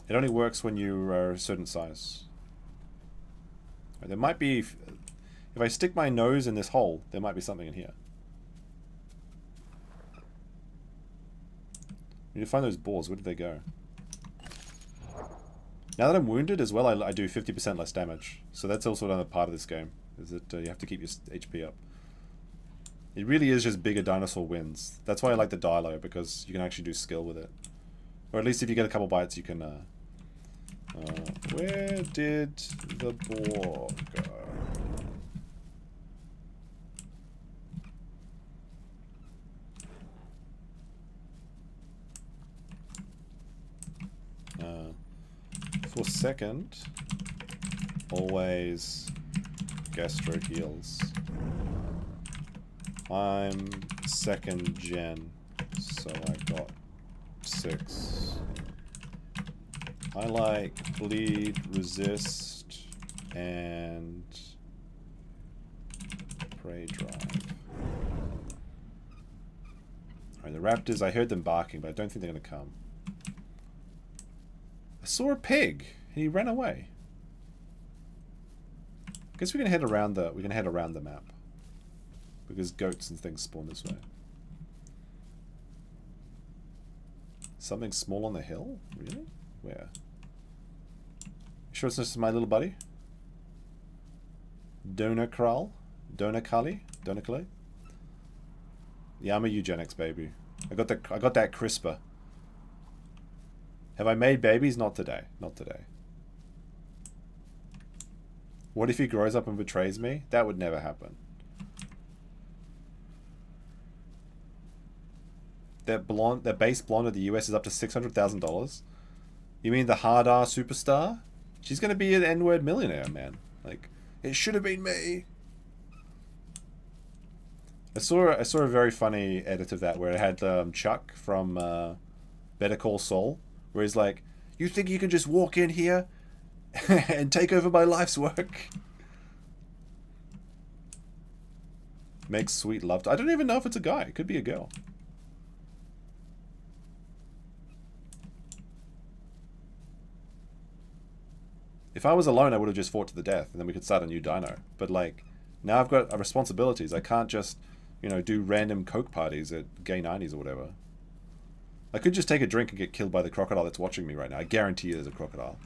It only works when you're a certain size. There might be. If I stick my nose in this hole, there might be something in here. I need to find those balls. Where did they go? Now that I'm wounded as well, I do 50% less damage. So that's also another part of this game. Is that you have to keep your HP up. It really is just bigger dinosaur wins. That's why I like the dilo, because you can actually do skill with it. Or at least if you get a couple bites, you can... where did the boar go? For second, always gastro heals. I'm second gen, so I got 6. I like bleed, resist, and prey drive. Alright, the raptors, I heard them barking, but I don't think they're gonna come. I saw a pig, and he ran away. I guess we can head around the map. Because goats and things spawn this way. Something small on the hill? Really? Where? Sure it's just my little buddy? Donakral? Donakali? Donakali? Yeah, I'm a eugenics baby. I got that CRISPR. Have I made babies? Not today. Not today. What if he grows up and betrays me? That would never happen. That base blonde of the US is up to $600,000. You mean the hard R superstar? She's gonna be an N-word millionaire, man. Like, it should have been me. I saw a very funny edit of that where it had Chuck from Better Call Saul, where he's like, "You think you can just walk in here and take over my life's work?" Makes sweet love. I don't even know if it's a guy. It could be a girl. If I was alone, I would have just fought to the death, and then we could start a new dino. But, like, now I've got responsibilities. I can't just, you know, do random coke parties at gay 90s or whatever. I could just take a drink and get killed by the crocodile that's watching me right now. I guarantee you there's a crocodile.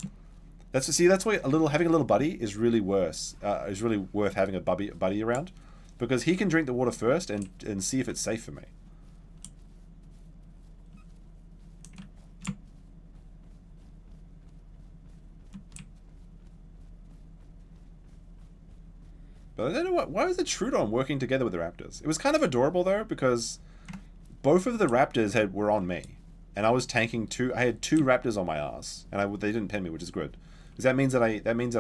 That's why having a little buddy is really worse. Is really worth having a buddy around, because he can drink the water first and see if it's safe for me. But I don't know why was the Trudon working together with the raptors? It was kind of adorable though, because both of the raptors were on me, and I was tanking two. I had 2 raptors on my ass, and they didn't pin me, which is good, because that means that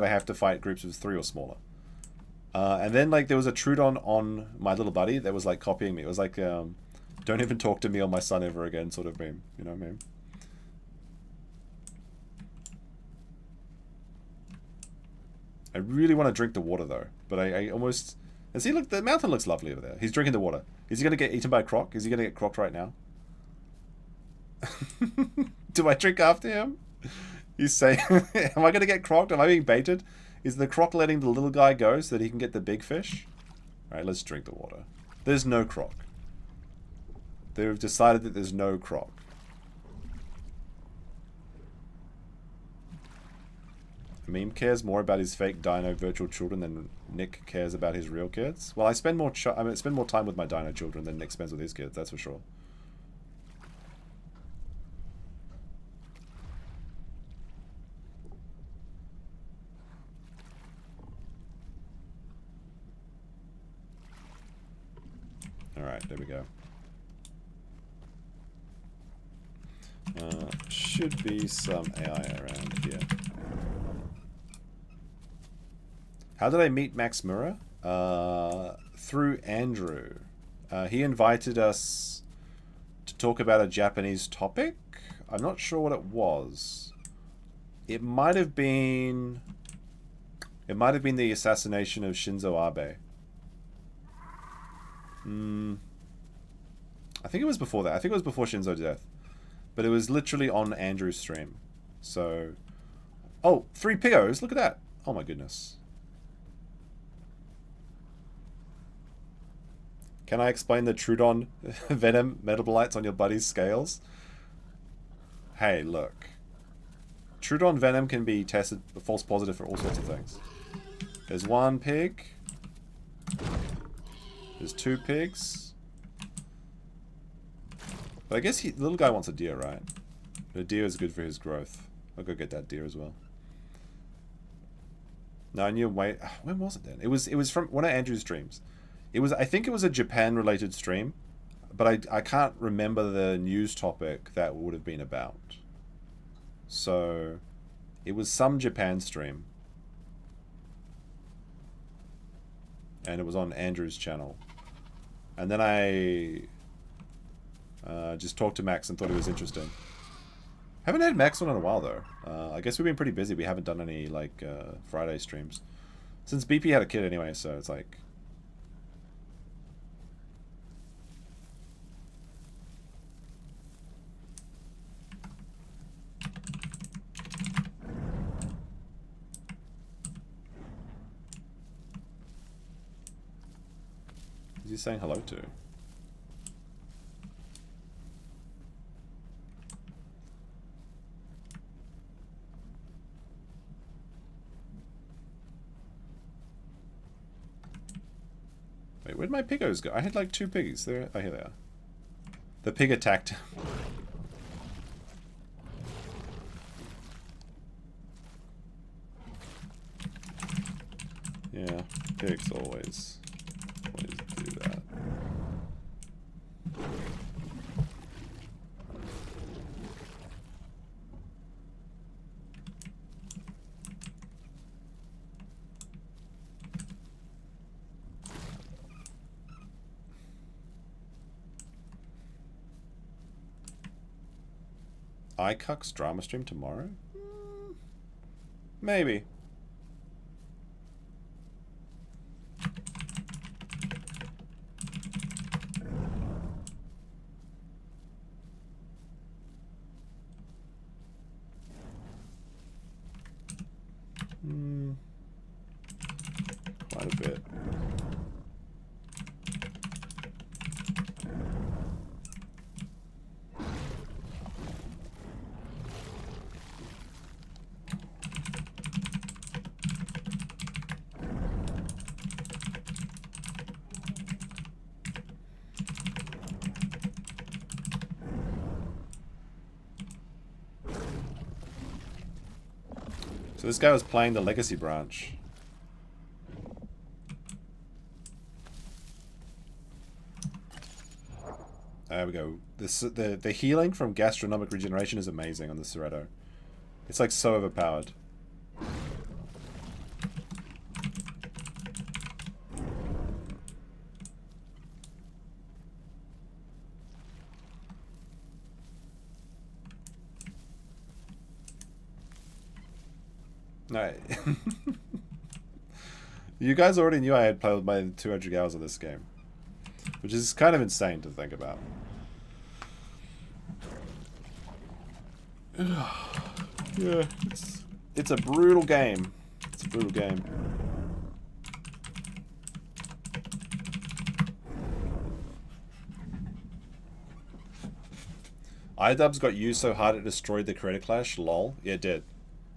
I have to fight groups of 3 or smaller. And then like there was a Trudon on my little buddy that was like copying me. It was like, don't even talk to me or my son ever again, sort of meme. You know what I mean? I really want to drink the water though, but I almost... And see, look, the mountain looks lovely over there. He's drinking the water. Is he going to get eaten by a croc? Is he going to get crocked right now? Do I drink after him? He's saying, am I going to get crocked? Am I being baited? Is the croc letting the little guy go so that he can get the big fish? Alright, let's drink the water. There's no croc. They've decided that there's no croc. Meme cares more about his fake dino virtual children than Nick cares about his real kids. Well, I spend more time with my dino children than Nick spends with his kids, that's for sure. Alright, there we go. Should be some AI around here. How did I meet Max Mura? Through Andrew. He invited us to talk about a Japanese topic. I'm not sure what it was. It might have been the assassination of Shinzo Abe. I think it was before that. I think it was before Shinzo's death. But it was literally on Andrew's stream. So... Oh, 3 Pigos! Look at that! Oh my goodness. Can I explain the Trudon venom metabolites on your buddy's scales? Hey, look. Trudon venom can be tested false positive for all sorts of things. There's 1 pig. There's 2 pigs. But I guess the little guy wants a deer, right? The deer is good for his growth. I'll go get that deer as well. No, I knew. Wait, when was it then? It was from one of Andrew's streams. I think it was a Japan-related stream, but I can't remember the news topic that would have been about. So, it was some Japan stream, and it was on Andrew's channel. And then I just talked to Max and thought it was interesting. Haven't had Max on in a while though. I guess we've been pretty busy. We haven't done any like Friday streams since BP had a kid anyway. So it's like, who's he saying hello to? Wait, where'd my piggos go? I had like 2 piggies. There, oh, here they are. The pig attacked him. Yeah, pigs always do that. iCuck's drama stream tomorrow? Maybe. Quite a bit. So this guy was playing the legacy branch. There we go. The healing from gastronomic regeneration is amazing on the Ceretto. It's like so overpowered. No. You guys already knew I had played my 200 hours of this game, which is kind of insane to think about. Yeah, it's a brutal game. It's a brutal game. iDubbbz got used so hard it destroyed the Creator Clash. Lol. Yeah, it did.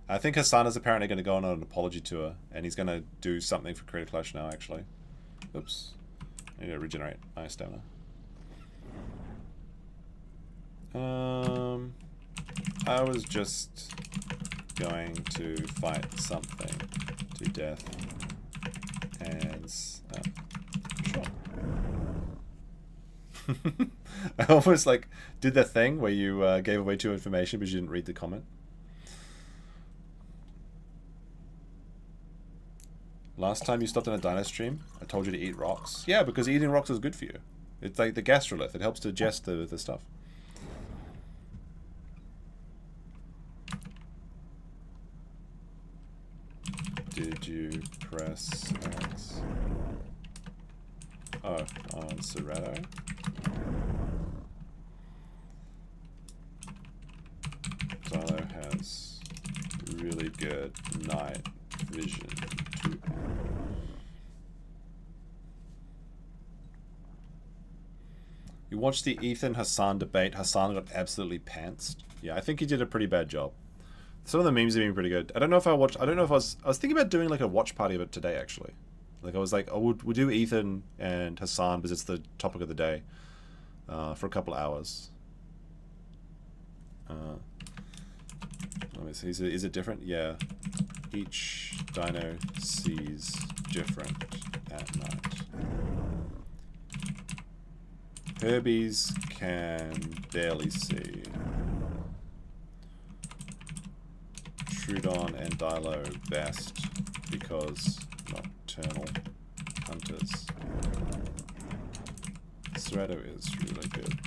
I think Hassan is apparently going to go on an apology tour, and he's going to do something for Creator Clash now, actually. Oops. I need to regenerate my stamina. I was just going to fight something to death, and... sure. I almost, like, did the thing where you gave away too information, but you didn't read the comment. Last time you stopped on a dino stream, I told you to eat rocks. Yeah, because eating rocks is good for you. It's like the gastrolith. It helps to digest the stuff. Did you press X? Oh, on Ceretto? Dino has really good night vision too. You watched the Ethan Hassan debate. Hassan got absolutely pantsed. Yeah, I think he did a pretty bad job. Some of the memes have been pretty good. I don't know if I watched. I don't know if I was thinking about doing like a watch party of it today actually, Like I was like, oh, we'll do Ethan and Hassan because it's the topic of the day for a couple hours. Let me see. Is it different? Yeah. Each dino sees different at night. Herbies can barely see. Trudon and Dilo best because nocturnal hunters. Cerado is really good.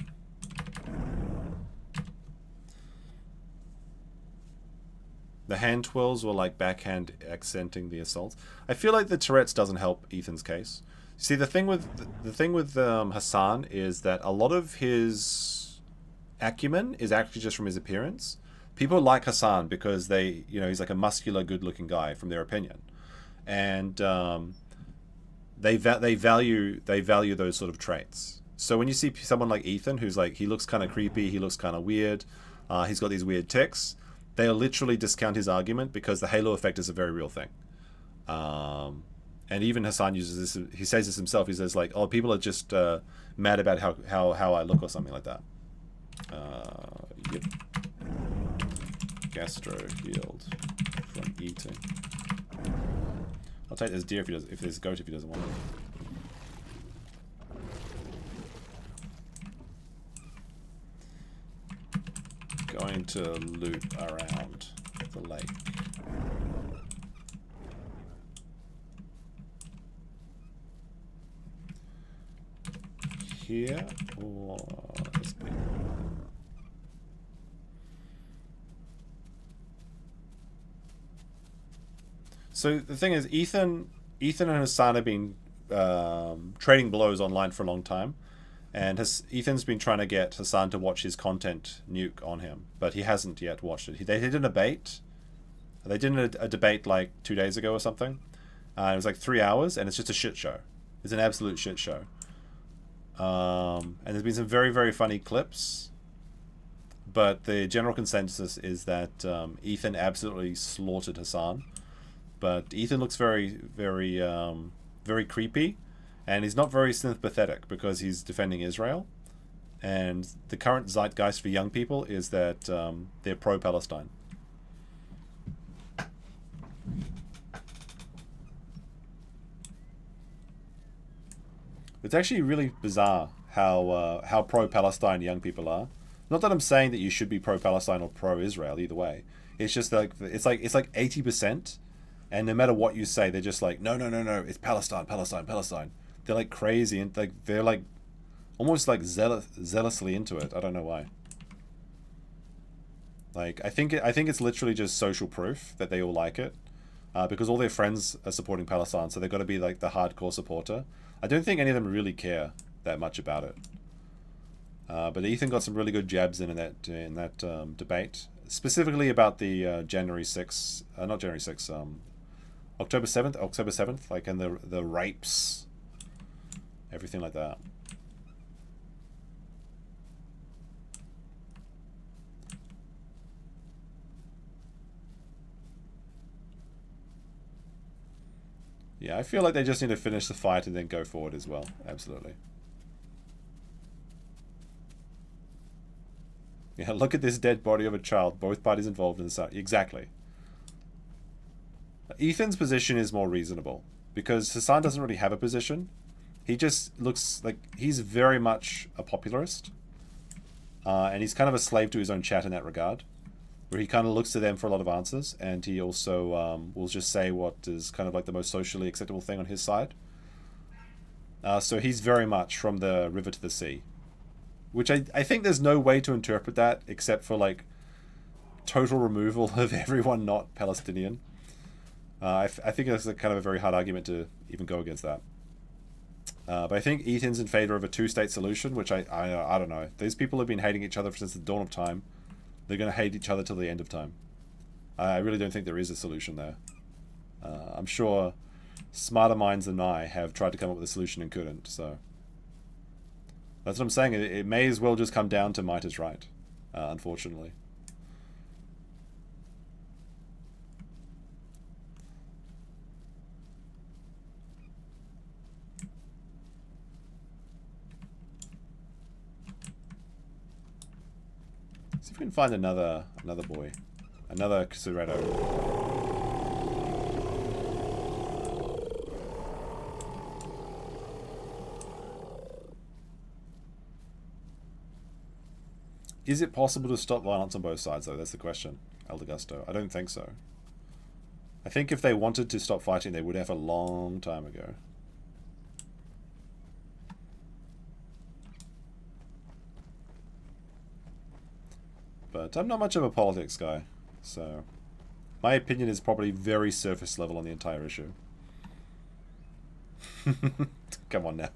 The hand twirls were like backhand accenting the assaults. I feel like the Tourette's doesn't help Ethan's case. See, the thing with Hassan is that a lot of his acumen is actually just from his appearance. People like Hassan because he's like a muscular, good-looking guy from their opinion, and they value those sort of traits. So when you see someone like Ethan, who's like, he looks kind of creepy, he looks kind of weird, he's got these weird tics, they'll literally discount his argument because the halo effect is a very real thing. And even Hassan uses this. He says this himself. He says like, "Oh, people are just mad about how I look or something like that." Yep. Gastro healed from eating. I'll take this deer if there's goat if he doesn't want it. Going to loop around the lake. Here or this bit? So the thing is, Ethan and Hassan have been trading blows online for a long time, and Ethan's been trying to get Hassan to watch his content nuke on him, but he hasn't yet watched it. They did a debate. They did a debate like 2 days ago or something. It was like 3 hours, and it's just a shit show. It's an absolute shit show. And there's been some very, very funny clips, but the general consensus is that Ethan absolutely slaughtered Hassan. But Ethan looks very, very, very creepy, and he's not very sympathetic because he's defending Israel. And the current zeitgeist for young people is that they're pro-Palestine. It's actually really bizarre how pro-Palestine young people are. Not that I'm saying that you should be pro-Palestine or pro-Israel either way. It's just like it's like 80%, and no matter what you say, they're just like no, it's Palestine. They're like crazy and like they're like almost like zealously into it. I don't know why. Like I think it's literally just social proof that they all like it, because all their friends are supporting Palestine, so they've got to be like the hardcore supporter. I don't think any of them really care that much about it. But Ethan got some really good jabs in that debate, specifically about the October 7th, like in the rapes, everything like that. Yeah, I feel like they just need to finish the fight and then go forward as well. Absolutely. Yeah, look at this dead body of a child. Both parties involved in the side. Exactly. Ethan's position is more reasonable because Hassan doesn't really have a position. He just looks like he's very much a popularist. And he's kind of a slave to his own chat in that regard, where he kind of looks to them for a lot of answers, and he also will just say what is kind of like the most socially acceptable thing on his side. So he's very much from the river to the sea, which I think there's no way to interpret that except for like total removal of everyone not Palestinian. I think that's kind of a very hard argument to even go against that. But I think Ethan's in favor of a two-state solution, which I don't know. These people have been hating each other since the dawn of time. They're going to hate each other till the end of time. I really don't think there is a solution there. I'm sure smarter minds than I have tried to come up with a solution and couldn't, so... That's what I'm saying. It may as well just come down to might is right, unfortunately. See if we can find another boy. Another Ceretto. Is it possible to stop violence on both sides, though? That's the question, Elder Gusto. I don't think so. I think if they wanted to stop fighting, they would have a long time ago. But I'm not much of a politics guy, so my opinion is probably very surface level on the entire issue. Come on now.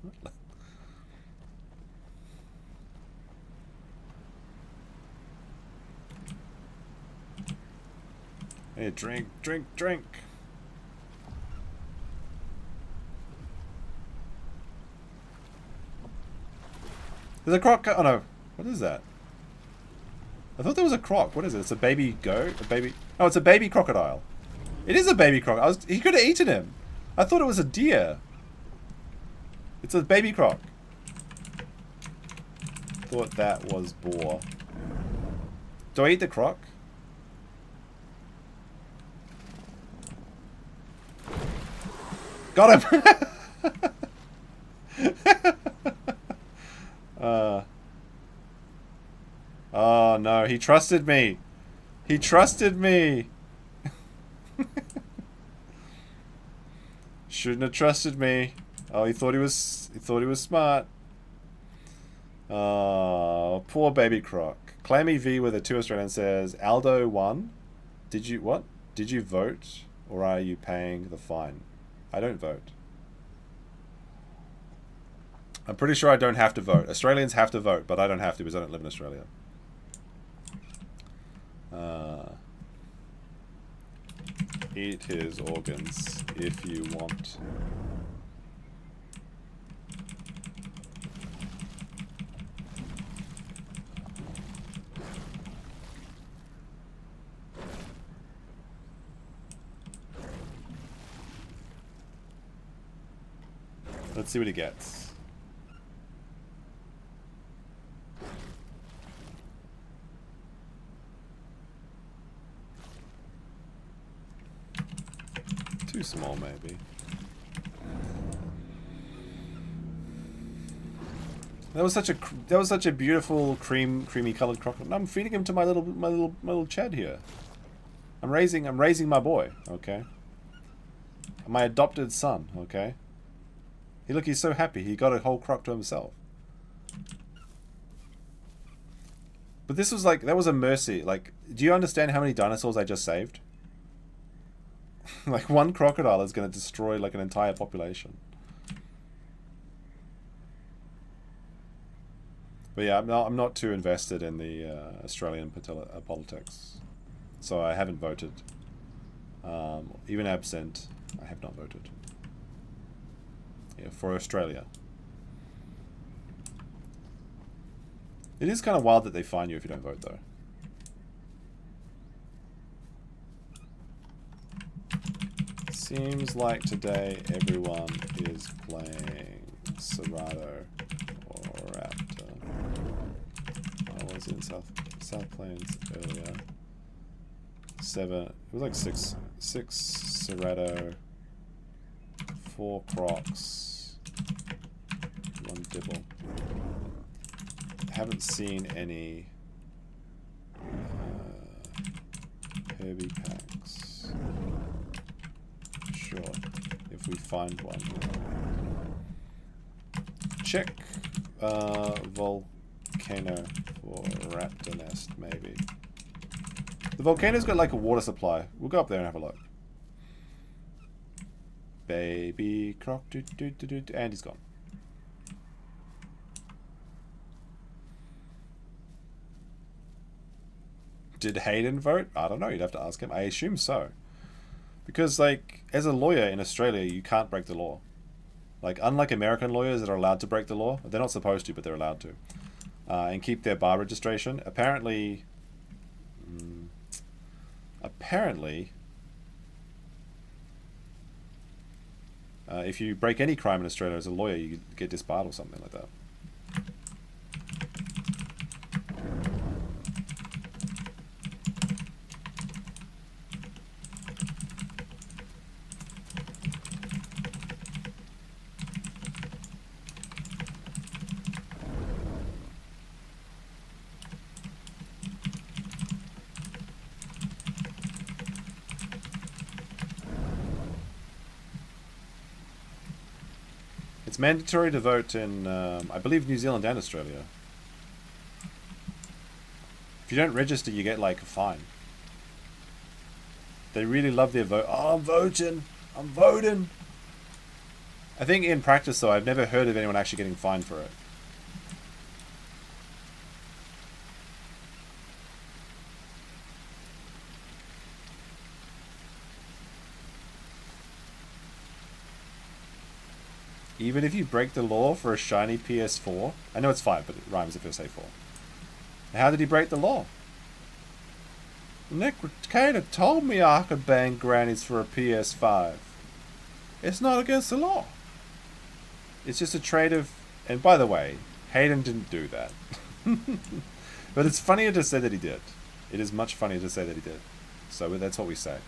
Hey, drink, drink, drink. There's a croc. Oh no, what is that? I thought there was a croc. What is it? It's a baby goat? A baby... Oh, it's a baby crocodile. It is a baby croc. He could have eaten him. I thought it was a deer. It's a baby croc. Thought that was boar. Do I eat the croc? Got him! Oh no, he trusted me. He trusted me. Shouldn't have trusted me. Oh, he thought he was smart. Oh, poor baby croc. Clammy V with a 2 Australian says, Aldo won. Did you vote or are you paying the fine? I don't vote. I'm pretty sure I don't have to vote. Australians have to vote, but I don't have to because I don't live in Australia. Eat his organs if you want. Let's see what he gets. Too small, maybe. That was such a beautiful creamy colored crocodile. I'm feeding him to my little Chad here. I'm raising my boy. Okay. My adopted son. Okay. Look, he's so happy. He got a whole croc to himself. But this was like, that was a mercy. Like, do you understand how many dinosaurs I just saved? Like, one crocodile is going to destroy like an entire population. But yeah, I'm not too invested in the Australian politics. So I haven't voted. Even absent, I have not voted. Yeah, for Australia. It is kind of wild that they fine you if you don't vote, though. Seems like today everyone is playing Cerrado or Raptor. I was in South Plains earlier. 7. It was like 6 Cerrado, 4 Crocs, 1 Dibble. Haven't seen any Herbie packs. Sure, if we find one. Check volcano for raptor nest, maybe. The volcano's got like a water supply. We'll go up there and have a look. Baby croc, and he's gone. Did Hayden vote? I don't know. You'd have to ask him. I assume so. Because, like, as a lawyer in Australia, you can't break the law. Like, unlike American lawyers that are allowed to break the law, they're not supposed to, but they're allowed to. And keep their bar registration. Apparently, if you break any crime in Australia as a lawyer, you get disbarred or something like that. mandatory to vote in, I believe, New Zealand and Australia. If you don't register, you get, like, a fine. They really love their vote. Oh, I'm voting! I'm voting! I think in practice, though, I've never heard of anyone actually getting fined for it. Even if you break the law for a shiny PS4? I know it's 5, but it rhymes if you say 4. How did he break the law? Nick Ricada told me I could bang grannies for a PS5. It's not against the law. It's just a trade of... And by the way, Hayden didn't do that. But it's funnier to say that he did. It is much funnier to say that he did. So that's what we say.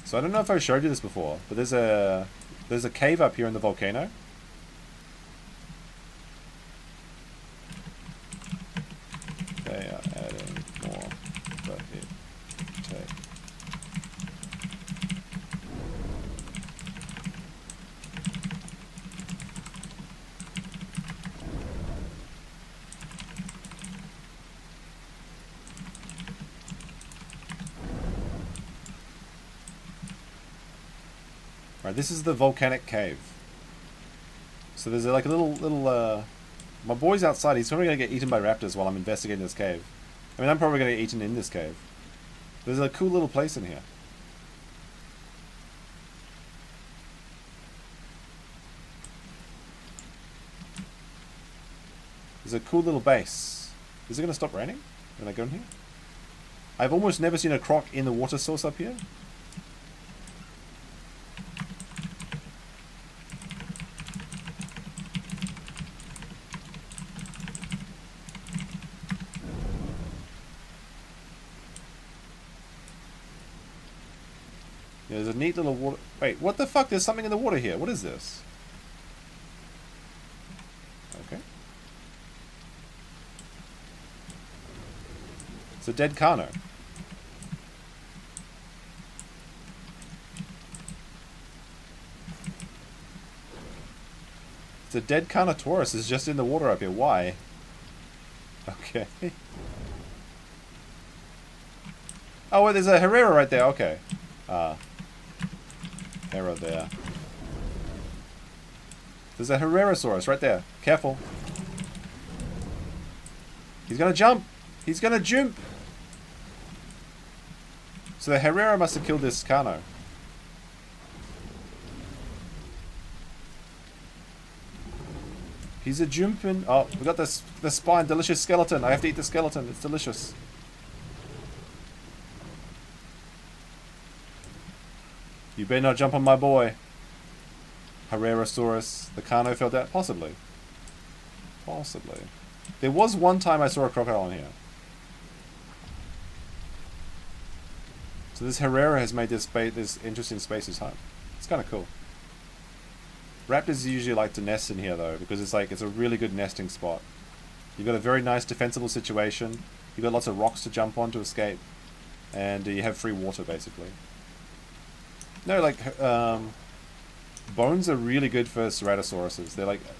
So I don't know if I showed you this before, but there's a cave up here in the volcano. They are adding more, but it take. Right, this is the volcanic cave. So there's like a little my boy's outside. He's probably gonna get eaten by raptors while I'm investigating this cave. I mean, I'm probably gonna get eaten in this cave. There's a cool little place in here. There's a cool little base. Is it gonna stop raining when I go in here? I've almost never seen a croc in the water source up here. There's a neat little water... Wait, what the fuck? There's something in the water here. What is this? Okay. It's a dead carno. It's a dead Carnotaurus. It's just in the water up here. Why? Okay. Oh, well, there's a Herrera right there. Okay. Error there. There's a Herrerasaurus right there. Careful. He's gonna jump. He's gonna jump. So the Herrera must have killed this Carno. He's a jumping. Oh, we got this the spine. Delicious skeleton. I have to eat the skeleton. It's delicious. You better not jump on my boy. Herrerasaurus. The Carno fell down. Possibly. Possibly. There was one time I saw a crocodile in here. So this Herrera has made this interesting space his home. It's kind of cool. Raptors usually like to nest in here though, because it's a really good nesting spot. You've got a very nice defensible situation. You've got lots of rocks to jump on to escape. And you have free water basically. No, like, bones are really good for ceratosauruses.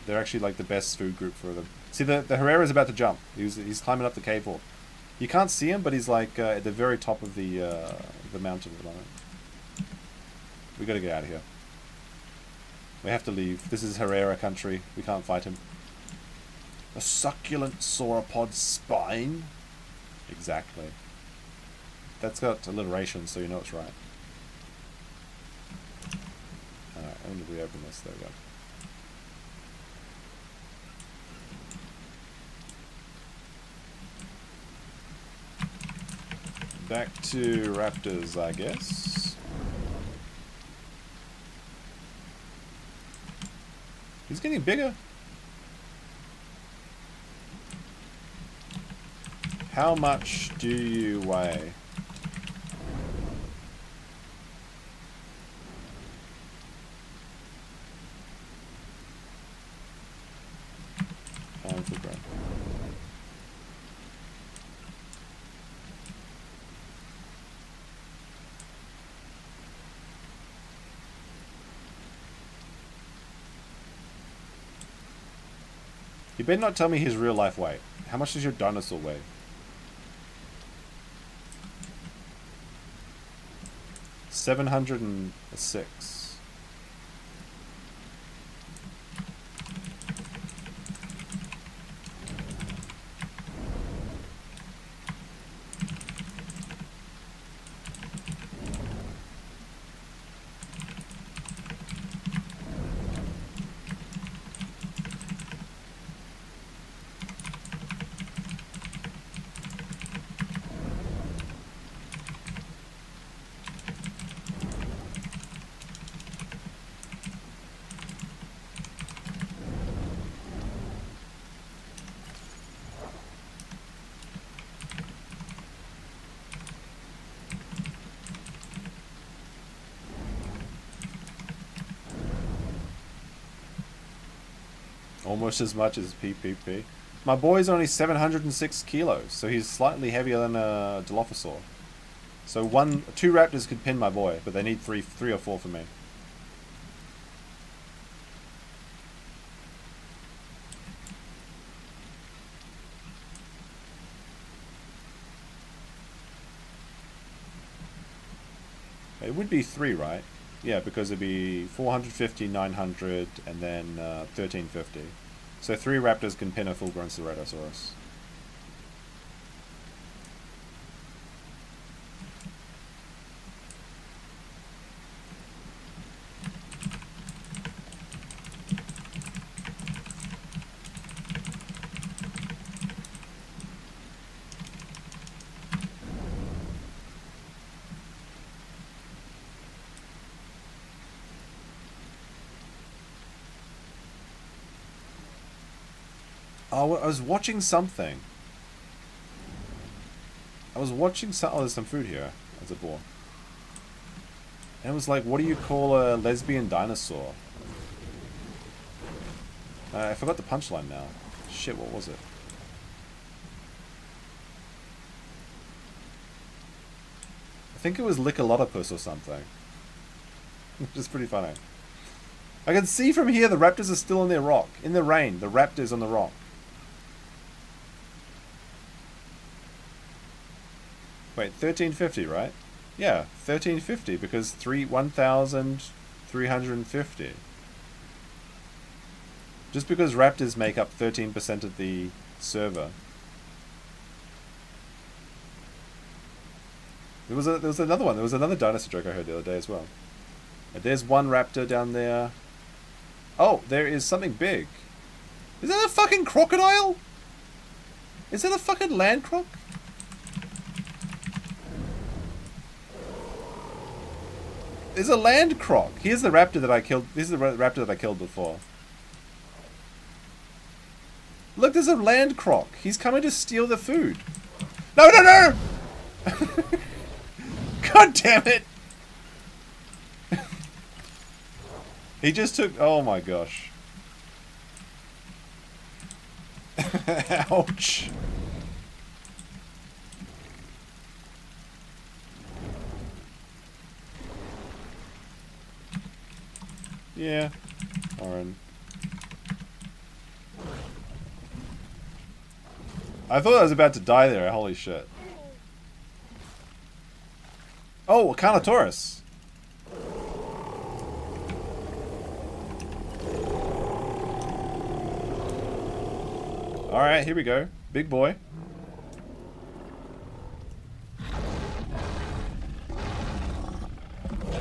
They're actually like the best food group for them. See, the Herrera's about to jump. He's climbing up the cave wall. You can't see him, but he's like at the very top of the mountain at the moment. We gotta get out of here. We have to leave. This is Herrera country. We can't fight him. A succulent sauropod spine? Exactly. That's got alliteration, so you know it's right. Alright, I'm going to reopen this. There we go. Back to raptors, I guess. He's getting bigger. How much do you weigh? full grown. You better not tell me his real life weight. How much does your dinosaur weigh? 706. Almost as much as PPP. My boy's only 706 kilos, so he's slightly heavier than a Dilophosaur. So two raptors could pin my boy, but they need three or four for me. It would be 3, right? Yeah, because it'd be 450, 900, and then 1350. So 3 raptors can pin a full-grown Ceratosaurus. Oh, I was watching something. Oh, there's some food here. As a boar. And it was like, what do you call a lesbian dinosaur? I forgot the punchline now. Shit, what was it? I think it was Lickalotopus or something. Which is pretty funny. I can see from here the raptors are still on their rock. In the rain, the raptors on the rock. Wait, 1350, right? Yeah, 1350 because 1,350. Just because raptors make up 13% of the server. There was another one. There was another dinosaur joke I heard the other day as well. There's one raptor down there. Oh, there is something big. Is that a fucking crocodile? Is that a fucking land croc? There's a land croc. Here's the raptor that I killed. This is the raptor that I killed before. Look, there's a land croc. He's coming to steal the food. No, no, no! God damn it! He just took... Oh my gosh. Ouch. Yeah. Oren. I thought I was about to die there. Holy shit. Oh, a Carnotaurus. Alright, here we go. Big boy.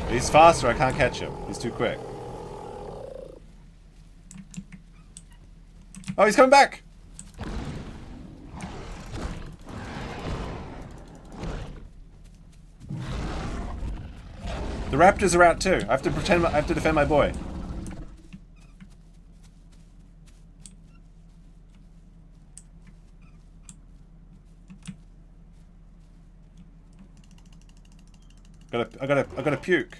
He's faster, I can't catch him. He's too quick. Oh, he's coming back! The raptors are out too. I have to defend my boy. I gotta puke.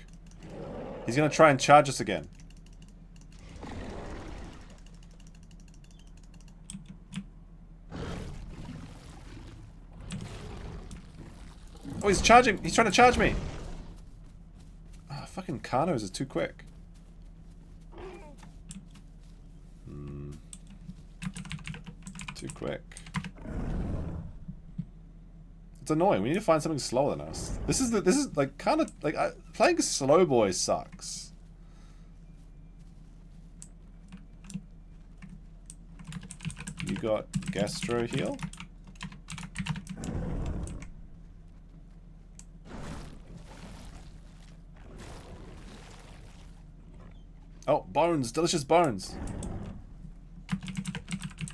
He's gonna try and charge us again. Oh, he's charging. He's trying to charge me. Oh, fucking carnos is too quick. Too quick. It's annoying. We need to find something slower than us. This is like kind of like playing slow boy sucks. You got gastro heal? Oh, bones! Delicious bones!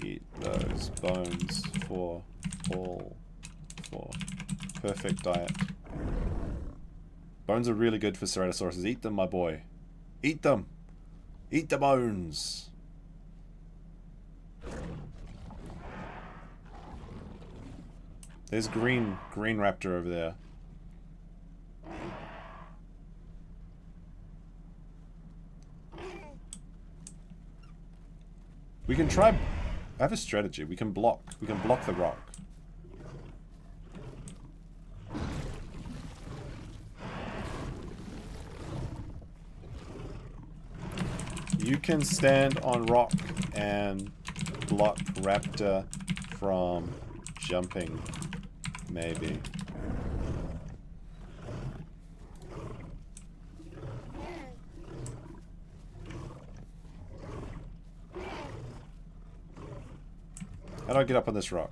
Eat those bones for perfect diet. Bones are really good for ceratosauruses. Eat them, my boy. Eat them! Eat the bones! There's green raptor over there. We can try... I have a strategy. We can block the rock. You can stand on rock and block raptor from jumping, maybe. How do I get up on this rock?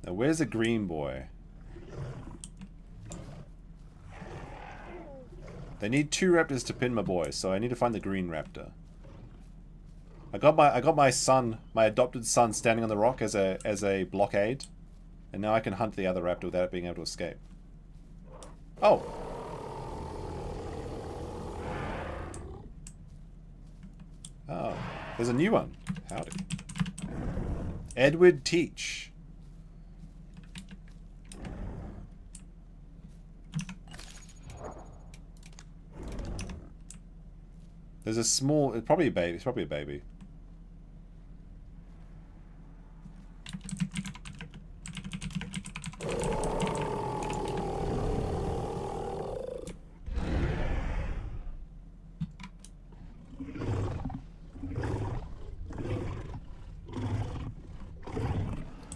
Now where's the green boy? They need 2 raptors to pin my boy, so I need to find the green raptor. I got my son, my adopted son, standing on the rock as a blockade, and now I can hunt the other raptor without it being able to escape. Oh. Oh, there's a new one. Howdy. Edward Teach. There's a small, it's probably a baby. It's probably a baby.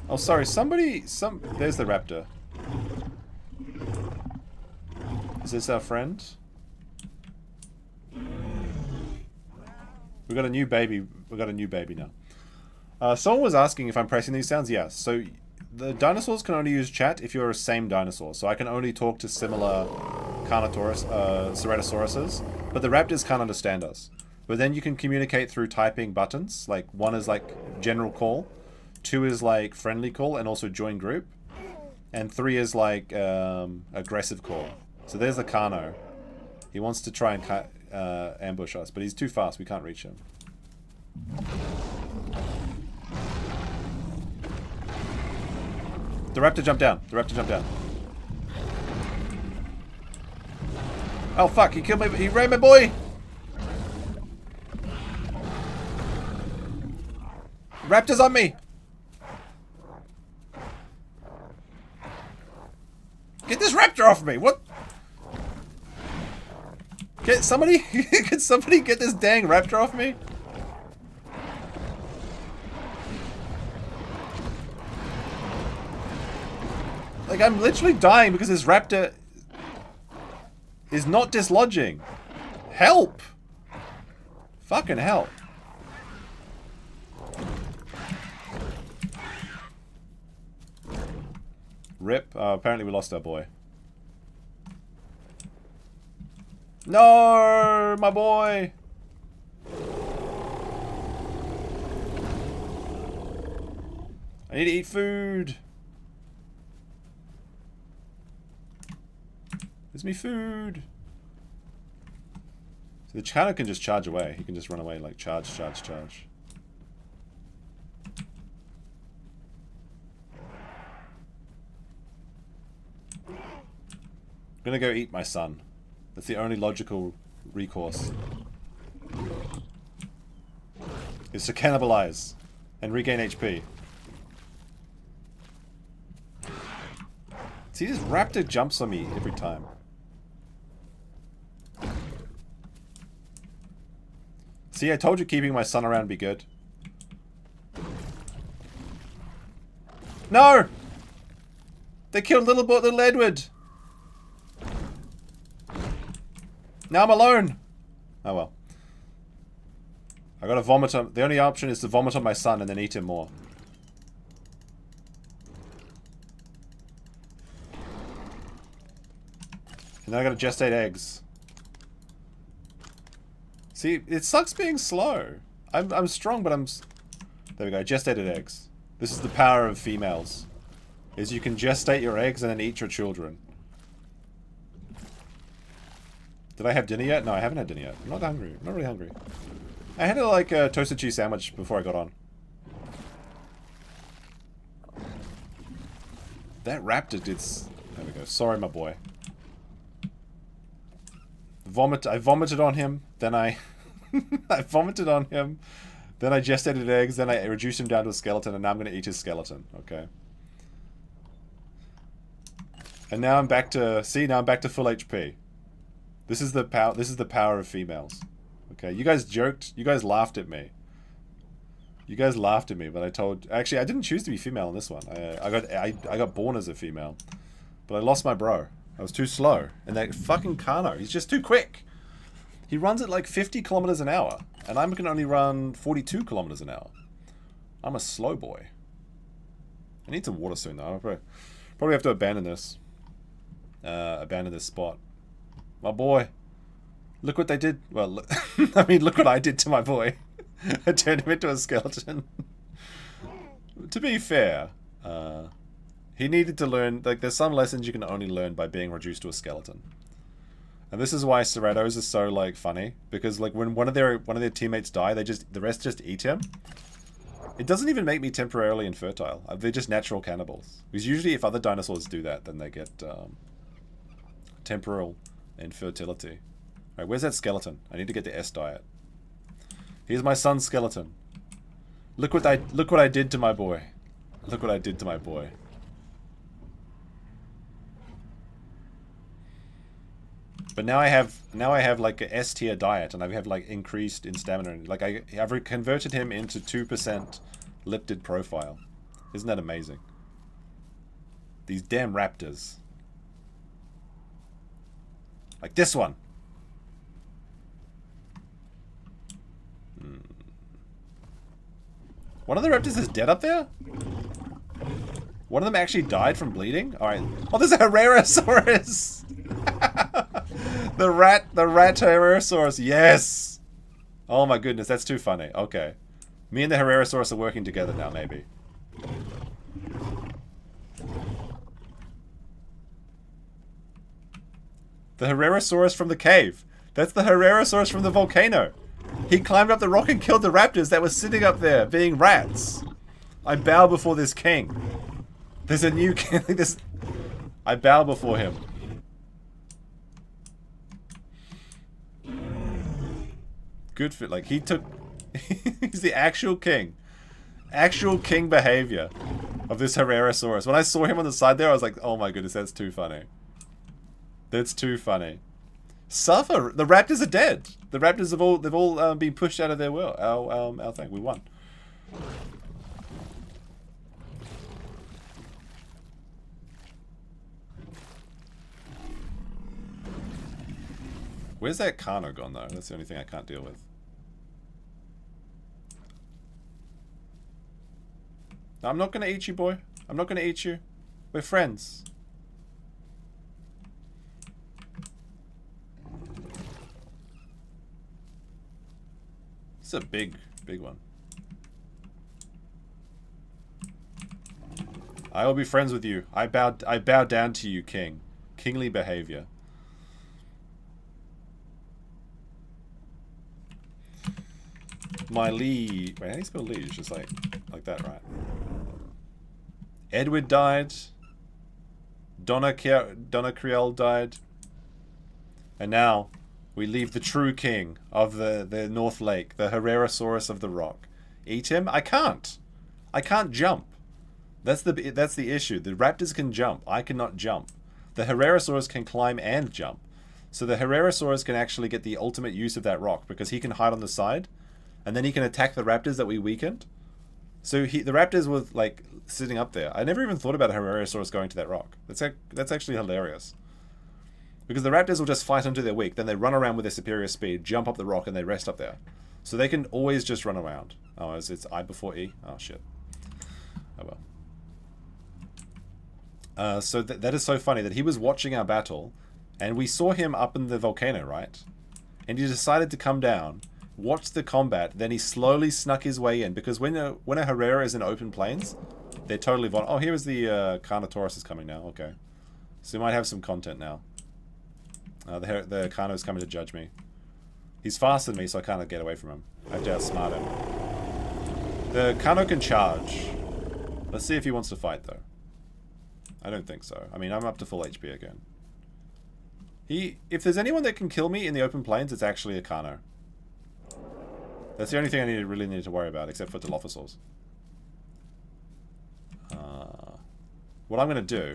Oh, sorry, there's the raptor. Is this our friend? We got a new baby. We got a new baby now. Someone was asking if I'm pressing these sounds. Yes. So the dinosaurs can only use chat if you're a same dinosaur. So I can only talk to similar ceratosauruses, but the raptors can't understand us. But then you can communicate through typing buttons. Like 1 is like general call, 2 is like friendly call and also join group, and 3 is like aggressive call. So there's the carno. He wants to try and ambush us, but he's too fast. We can't reach him. The raptor jumped down. The raptor jumped down. Oh fuck! He killed me. He ran my boy. Raptor's on me. Get this raptor off me! What? Get somebody! Can somebody get this dang raptor off me? Like, I'm literally dying because this raptor is not dislodging. Help! Fucking help. Rip. Apparently we lost our boy. No, my boy. I need to eat food. Where's me food? So the channel can just charge away. He can just run away like charge, charge, charge. gonna go eat my son. That's the only logical recourse. Is to cannibalize and regain HP. See, this raptor jumps on me every time. See, I told you keeping my son around would be good. No! They killed little Edward! Now I'm alone! Oh well. I gotta vomit on... The only option is to vomit on my son and then eat him more. And then I gotta gestate eggs. See, it sucks being slow. I'm strong, but I'm... There we go, gestated eggs. This is the power of females. Is you can gestate your eggs and then eat your children. Did I have dinner yet? No, I haven't had dinner yet. I'm not hungry. I'm not really hungry. I had a toasted cheese sandwich before I got on. That raptor did... There we go. Sorry, my boy. I vomited on him, then I... I vomited on him, then I gestated eggs, then I reduced him down to a skeleton, and now I'm going to eat his skeleton. Okay. And now I'm back to... See, now I'm back to full HP. This is the power of females. Okay, you guys joked. You guys laughed at me. You guys laughed at me, but I told... Actually, I didn't choose to be female in this one. I got born as a female. But I lost my bro. I was too slow. And that fucking Carno, he's just too quick. He runs at like 50 kilometers an hour. And I can only run 42 kilometers an hour. I'm a slow boy. I need some water soon, though. I'll probably have to abandon this. Abandon this spot. My boy. Look what they did. Well, look, I mean, look what I did to my boy. I turned him into a skeleton. To be fair, he needed to learn... Like, there's some lessons you can only learn by being reduced to a skeleton. And this is why Cerratos is so, like, funny. Because, like, when one of their teammates die, the rest just eat him. It doesn't even make me temporarily infertile. They're just natural cannibals. Because usually if other dinosaurs do that, then they get temporal infertility. Alright, where's that skeleton? I need to get the S diet. Here's my son's skeleton. Look what I did to my boy. Look what I did to my boy. But now I have like a S tier diet, and I have like increased in stamina. Like I've converted him into 2% lipid profile. Isn't that amazing? These damn raptors. Like this one. One of the raptors is dead up there? One of them actually died from bleeding? Alright. Oh, there's a Herrerasaurus! The rat Herrerasaurus, yes! Oh my goodness, that's too funny. Okay. Me and the Herrerasaurus are working together now, maybe. The Herrerasaurus from the cave. That's the Herrerasaurus from the volcano. He climbed up the rock and killed the raptors that were sitting up there, being rats. I bow before this king. There's a new king. I bow before him. Good for... Like, he took... He's the actual king. Actual king behavior of this Herrerasaurus. When I saw him on the side there, I was like, oh my goodness, that's too funny. That's too funny. Suffer. The raptors are dead. The raptors have all been pushed out of their world. Our thing. We won. Where's that Carno gone though? That's the only thing I can't deal with. No, I'm not gonna eat you, boy. I'm not gonna eat you. We're friends. It's a big one. I will be friends with you. I bow down to you, king. Kingly behavior. My liege. Wait, how do you spell liege? Just like that, right? Edward died. Donna Creole died. And now we leave the true king of the North Lake, the Herrerasaurus of the rock. Eat him? I can't. I can't jump. That's the issue. The raptors can jump. I cannot jump. The Herrerasaurus can climb and jump. So the Herrerasaurus can actually get the ultimate use of that rock because he can hide on the side, and then he can attack the raptors that we weakened. So the raptors were like sitting up there. I never even thought about a Herrerasaurus going to that rock. That's actually hilarious. Because the raptors will just fight until they're weak, then they run around with their superior speed, jump up the rock, and they rest up there. So they can always just run around. Oh, it's I before E? Oh, shit. Oh, well. So that is so funny that he was watching our battle, and we saw him up in the volcano, right? And he decided to come down, watch the combat, then he slowly snuck his way in, because when a Herrera is in open plains, they're totally vulnerable. Oh, here is the Carnotaurus is coming now, okay. So we might have some content now. The Carno is coming to judge me. He's faster than me, so I can't get away from him. I have to outsmart him. The Carno can charge. Let's see if he wants to fight, though. I don't think so. I mean, I'm up to full HP again. If there's anyone that can kill me in the open plains, it's actually a Carno. That's the only thing I really need to worry about, except for Dilophosaurs. What I'm going to do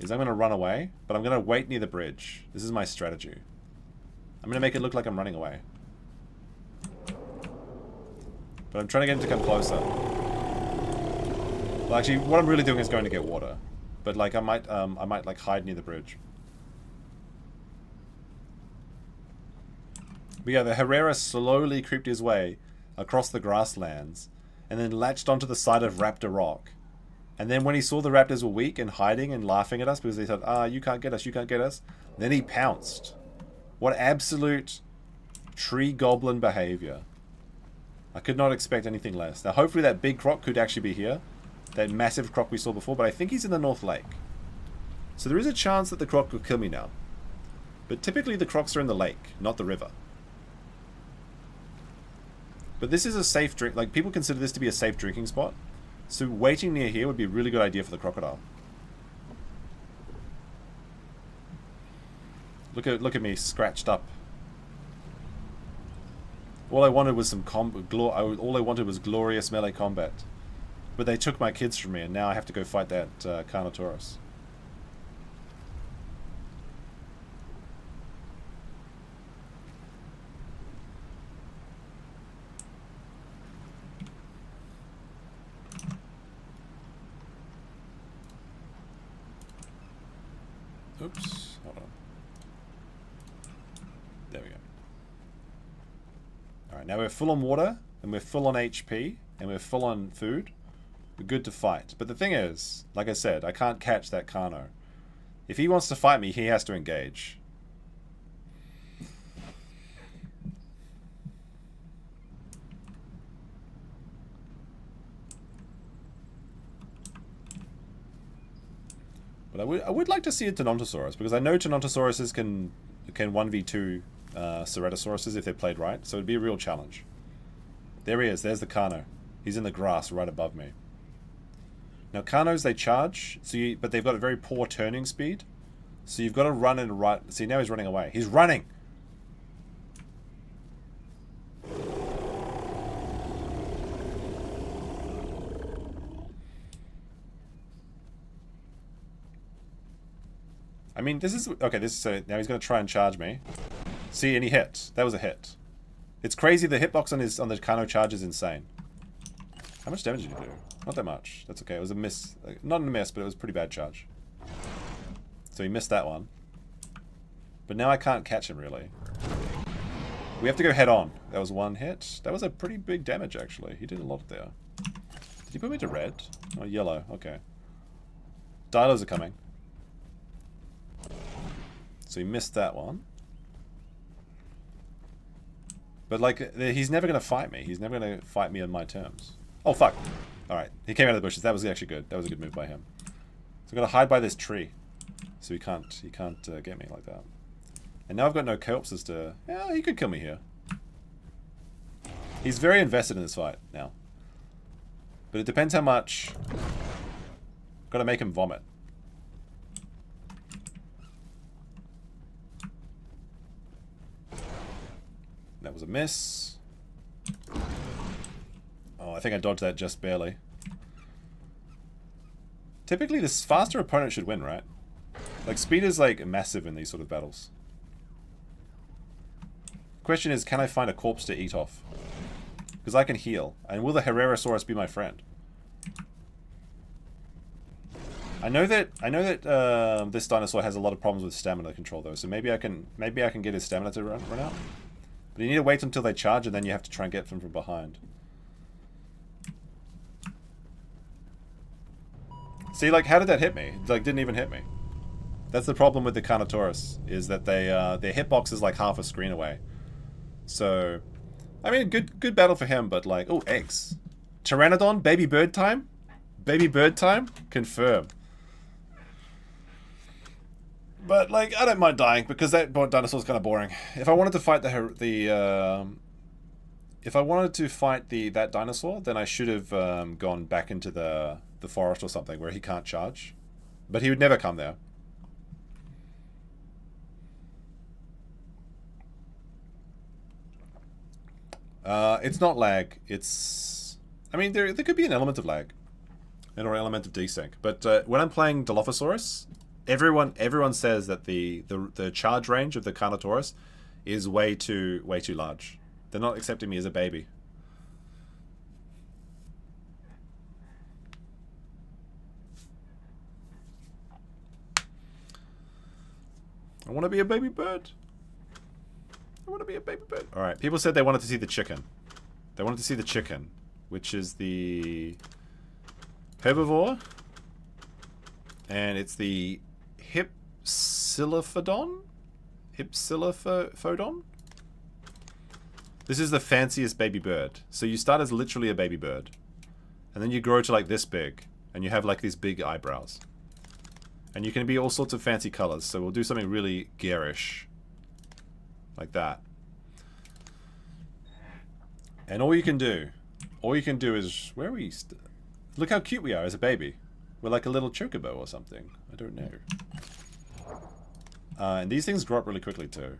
is I'm going to run away, but I'm going to wait near the bridge. This is my strategy. I'm going to make it look like I'm running away. But I'm trying to get him to come closer. Well, actually, what I'm really doing is going to get water. But like, I might like hide near the bridge. But yeah, the Herrera slowly creeped his way across the grasslands, and then latched onto the side of Raptor Rock. And then when he saw the raptors were weak and hiding and laughing at us because they said, you can't get us, you can't get us, then he pounced. What absolute tree goblin behavior. I could not expect anything less. Now hopefully that big croc could actually be here. That massive croc we saw before, but I think he's in the North Lake. So there is a chance that the croc could kill me now. But typically the crocs are in the lake, not the river. But this is a safe drink, like people consider this to be a safe drinking spot. So waiting near here would be a really good idea for the crocodile. Look at me scratched up. All I wanted was all I wanted was glorious melee combat. But they took my kids from me, and now I have to go fight that Carnotaurus. Oops, hold on. There we go. Alright, now we're full on water, and we're full on HP, and we're full on food. We're good to fight. But the thing is, like I said, I can't catch that Carno. If he wants to fight me, he has to engage. But I would like to see a Tenontosaurus, because I know Tenontosaurus can 1v2 Ceratosauruses if they're played right, so it'd be a real challenge. There he is, there's the Carno. He's in the grass right above me. Now Carnos, they charge, but they've got a very poor turning speed, so you've got to run and right. See, now he's running away. He's running! I mean, this is... Okay, so now he's going to try and charge me. See, and he hit. That was a hit. It's crazy, the hitbox on the Carno charge is insane. How much damage did you do? Not that much. That's okay. It was a miss. Not a miss, but it was a pretty bad charge. So he missed that one. But now I can't catch him, really. We have to go head on. That was one hit. That was a pretty big damage, actually. He did a lot there. Did he put me to red? Oh, yellow. Okay. Dilos are coming. So he missed that one. But, like, he's never going to fight me. He's never going to fight me on my terms. Oh, fuck. Alright, he came out of the bushes. That was actually good. That was a good move by him. So I've got to hide by this tree. So he can't get me like that. And now I've got no corpses to... Yeah, he could kill me here. He's very invested in this fight now. But it depends how much... Got to make him vomit. That was a miss. Oh, I think I dodged that just barely. Typically, this faster opponent should win, right? Like, speed is, like, massive in these sort of battles. Question is, can I find a corpse to eat off? Because I can heal. And will the Herrerasaurus be my friend? I know that this dinosaur has a lot of problems with stamina control, though. So maybe I can get his stamina to run out. But you need to wait until they charge, and then you have to try and get them from behind. See, like, how did that hit me? It, like, didn't even hit me. That's the problem with the Carnotaurus, is that they their hitbox is like half a screen away. So, I mean, good battle for him, but like, oh, eggs. Pteranodon, baby bird time? Baby bird time? Confirm. But, like, I don't mind dying, because that dinosaur's kind of boring. If I wanted to fight that dinosaur, then I should have gone back into the forest or something where he can't charge. But he would never come there. It's not lag. It's... I mean, there could be an element of lag. Or an element of desync. But when I'm playing Dilophosaurus, everyone says that the charge range of the Carnotaurus is way too large. They're not accepting me as a baby. I want to be a baby bird. I want to be a baby bird. Alright, people said they wanted to see the chicken. They wanted to see the chicken, which is the herbivore. And it's the Hypsilophodon? Hypsilophodon? This is the fanciest baby bird. So you start as literally a baby bird. And then you grow to like this big. And you have like these big eyebrows. And you can be all sorts of fancy colors. So we'll do something really garish. Like that. And all you can do is... Where are we? Look how cute we are as a baby. We're like a little chocobo or something. I don't know. And these things grow up really quickly too.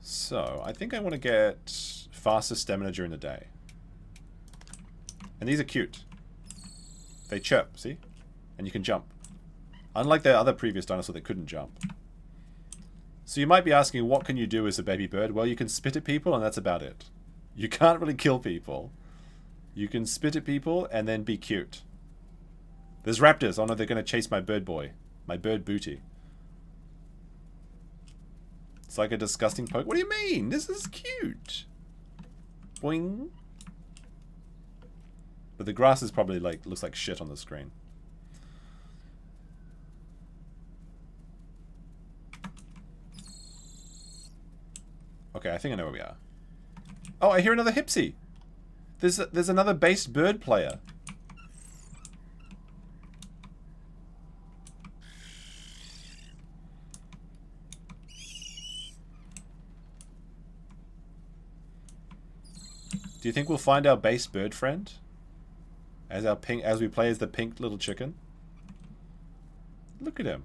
So, I think I want to get faster stamina during the day. And these are cute. They chirp, see? And you can jump. Unlike the other previous dinosaur that couldn't jump. So you might be asking, what can you do as a baby bird? Well, you can spit at people and that's about it. You can't really kill people. You can spit at people and then be cute. There's raptors. Oh no, they're going to chase my bird boy. My bird booty. It's like a disgusting poke. What do you mean? This is cute. Boing. But the grass is probably like, looks like shit on the screen. Okay, I think I know where we are. Oh, I hear another Hypsy. There's another base bird player. Do you think we'll find our base bird friend? As we play as the pink little chicken? Look at him.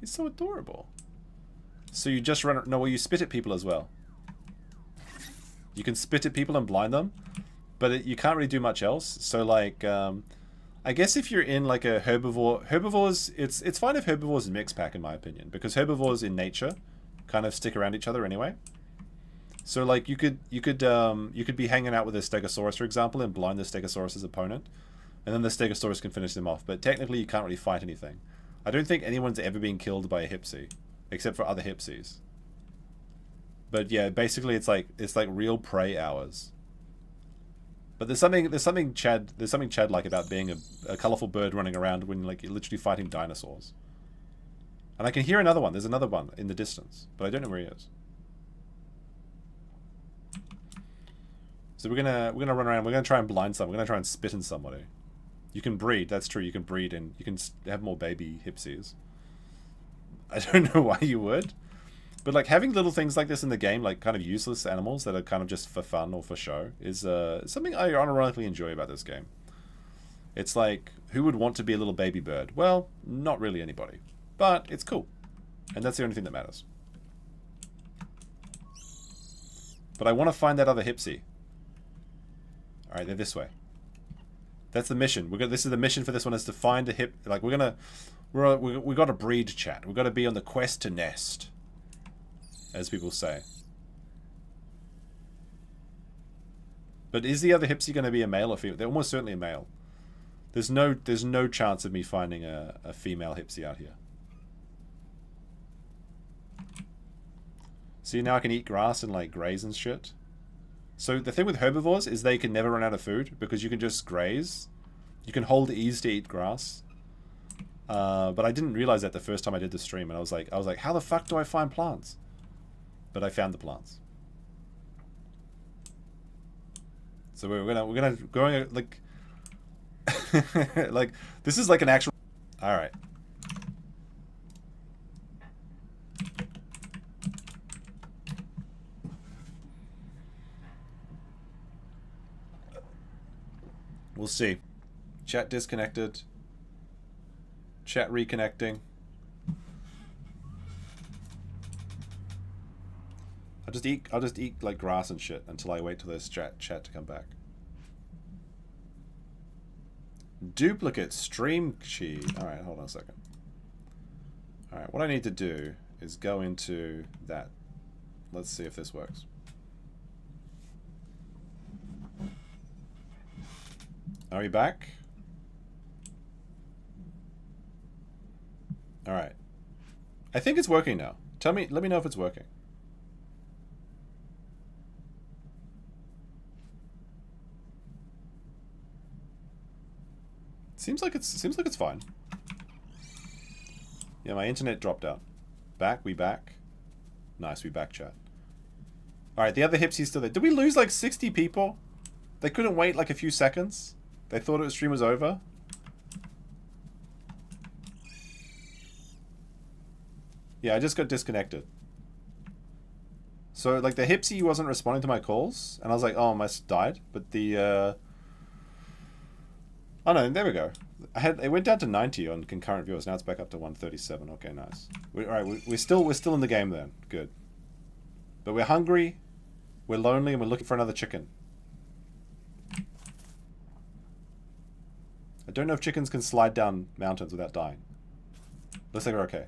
He's so adorable. So you just run... No, well, you spit at people as well. You can spit at people and blind them. But you can't really do much else. So, like, I guess if you're in, like, a herbivore... Herbivores... It's fine if herbivores mix pack, in my opinion. Because herbivores in nature kind of stick around each other anyway. So, like, you could be hanging out with a Stegosaurus, for example, and blind the Stegosaurus' opponent. And then the Stegosaurus can finish them off. But technically, you can't really fight anything. I don't think anyone's ever been killed by a Hypsy. Except for other Hypsies. But yeah, basically it's like real prey hours. But there's something Chad-like about being a colourful bird running around when like you're literally fighting dinosaurs. And I can hear another one. There's another one in the distance, but I don't know where he is. So we're gonna run around. We're gonna try and blind someone. We're gonna try and spit in somebody. You can breed. That's true. You can breed and you can have more baby Hypsies. I don't know why you would. But like having little things like this in the game, like kind of useless animals that are kind of just for fun or for show, is something I unironically enjoy about this game. It's like, who would want to be a little baby bird? Well, not really anybody. But it's cool. And that's the only thing that matters. But I want to find that other Hipsy. Alright, they're this way. That's the mission. This is the mission for this one, is to find a hip. Like, we got to breed, chat. We've got to be on the quest to nest, as people say. But is the other Hipsy going to be a male or female? They're almost certainly a male. There's no chance of me finding a female Hipsy out here. See, now I can eat grass and like graze and shit. So the thing with herbivores is they can never run out of food because you can just graze. You can hold ease to eat grass. But I didn't realize that the first time I did the stream, and I was like, how the fuck do I find plants? But I found the plants. So we're gonna go like like this is like an actual. All right. We'll see. Chat disconnected. Chat reconnecting. I'll just eat like grass and shit until I wait till this chat to come back. Duplicate stream key. Alright, hold on a second. Alright, what I need to do is go into that. Let's see if this works. Are we back? Alright. I think it's working now. Let me know if it's working. Seems like it's fine. Yeah, my internet dropped out. We back. Nice, we back, chat. Alright, the other Hipsy's still there. Did we lose like 60 people? They couldn't wait like a few seconds? They thought the stream was over? Yeah, I just got disconnected. So, like, the Hipsy wasn't responding to my calls, and I was like, oh, I must have died. But the, oh no, there we go. It went down to 90 on concurrent viewers. Now it's back up to 137. Okay, nice. Alright, we're still in the game then. Good. But we're hungry, we're lonely, and we're looking for another chicken. I don't know if chickens can slide down mountains without dying. Looks like we're okay.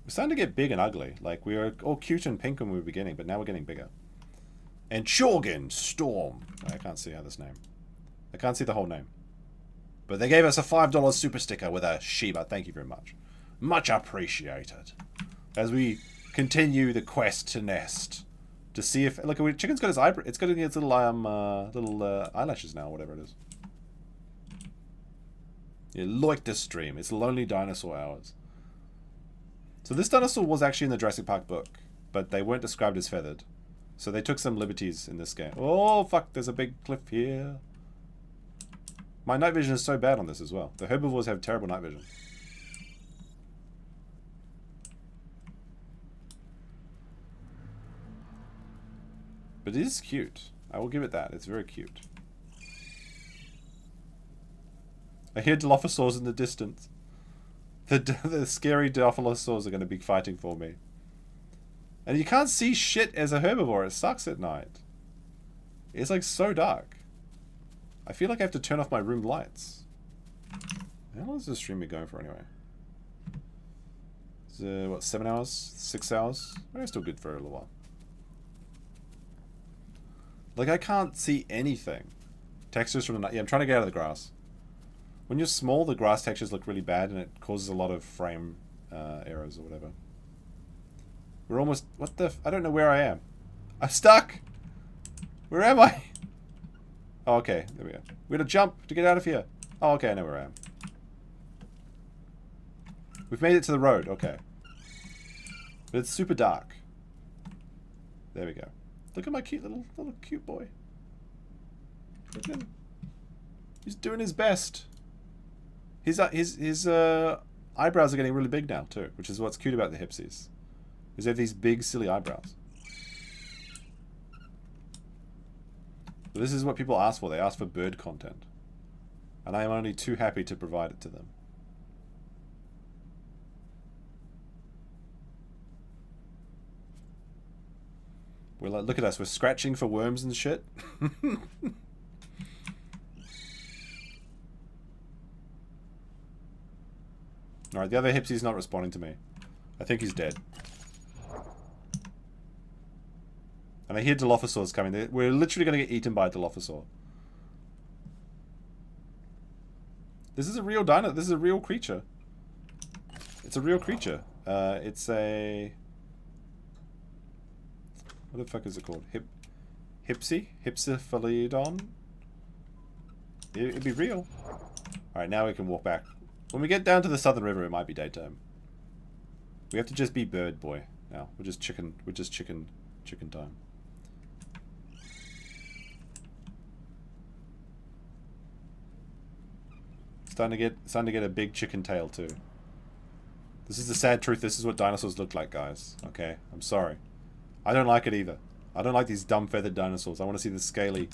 We're starting to get big and ugly. Like, we were all cute and pink when we were beginning, but now we're getting bigger. And Chorgan Storm. I can't see how this name. I can't see the whole name. But they gave us a $5 super sticker with a Shiba. Thank you very much. Much appreciated. As we continue the quest to nest. To see if... Look, chicken's got its eyebrow... It's got its little, eyelashes now, whatever it is. You like this stream. It's lonely dinosaur hours. So this dinosaur was actually in the Jurassic Park book, but they weren't described as feathered. So they took some liberties in this game. Oh, fuck, there's a big cliff here. My night vision is so bad on this as well. The herbivores have terrible night vision. But it is cute. I will give it that. It's very cute. I hear Dilophosaurs in the distance. The scary Dilophosaurs are going to be fighting for me. And you can't see shit as a herbivore. It sucks at night. It's like so dark. I feel like I have to turn off my room lights. How long is this stream been going for anyway? It's, what, 7 hours? 6 hours? We're still good for a little while. Like, I can't see anything. Textures from the night. Yeah, I'm trying to get out of the grass. When you're small, the grass textures look really bad, and it causes a lot of frame errors or whatever. We're almost... What the... I don't know where I am. I'm stuck! Where am I? Oh, okay. There we go. We gotta jump to get out of here. Oh, okay. I know where I am. We've made it to the road. Okay. But it's super dark. There we go. Look at my cute little cute boy. Look at him. He's doing his best. His eyebrows are getting really big now too, which is what's cute about the Hipsies. Is they have these big silly eyebrows. But this is what people ask for. They ask for bird content. And I am only too happy to provide it to them. We're like, look at us, we're scratching for worms and shit. Alright, the other Hipsy's not responding to me. I think he's dead. And I hear Dilophosaurs coming. We're literally going to get eaten by a Dilophosaur. This is a real dino. This is a real creature. It's a real creature. It's a... What the fuck is it called? Hypsy? Hypsiphalidon? It'd be real. Alright, now we can walk back. When we get down to the southern river, it might be daytime. We have to just be bird boy now. We're just chicken time. Starting to get a big chicken tail too. This is the sad truth. This is what dinosaurs look like, guys. Okay, I'm sorry. I don't like it either. I don't like these dumb feathered dinosaurs. I want to see the scaly.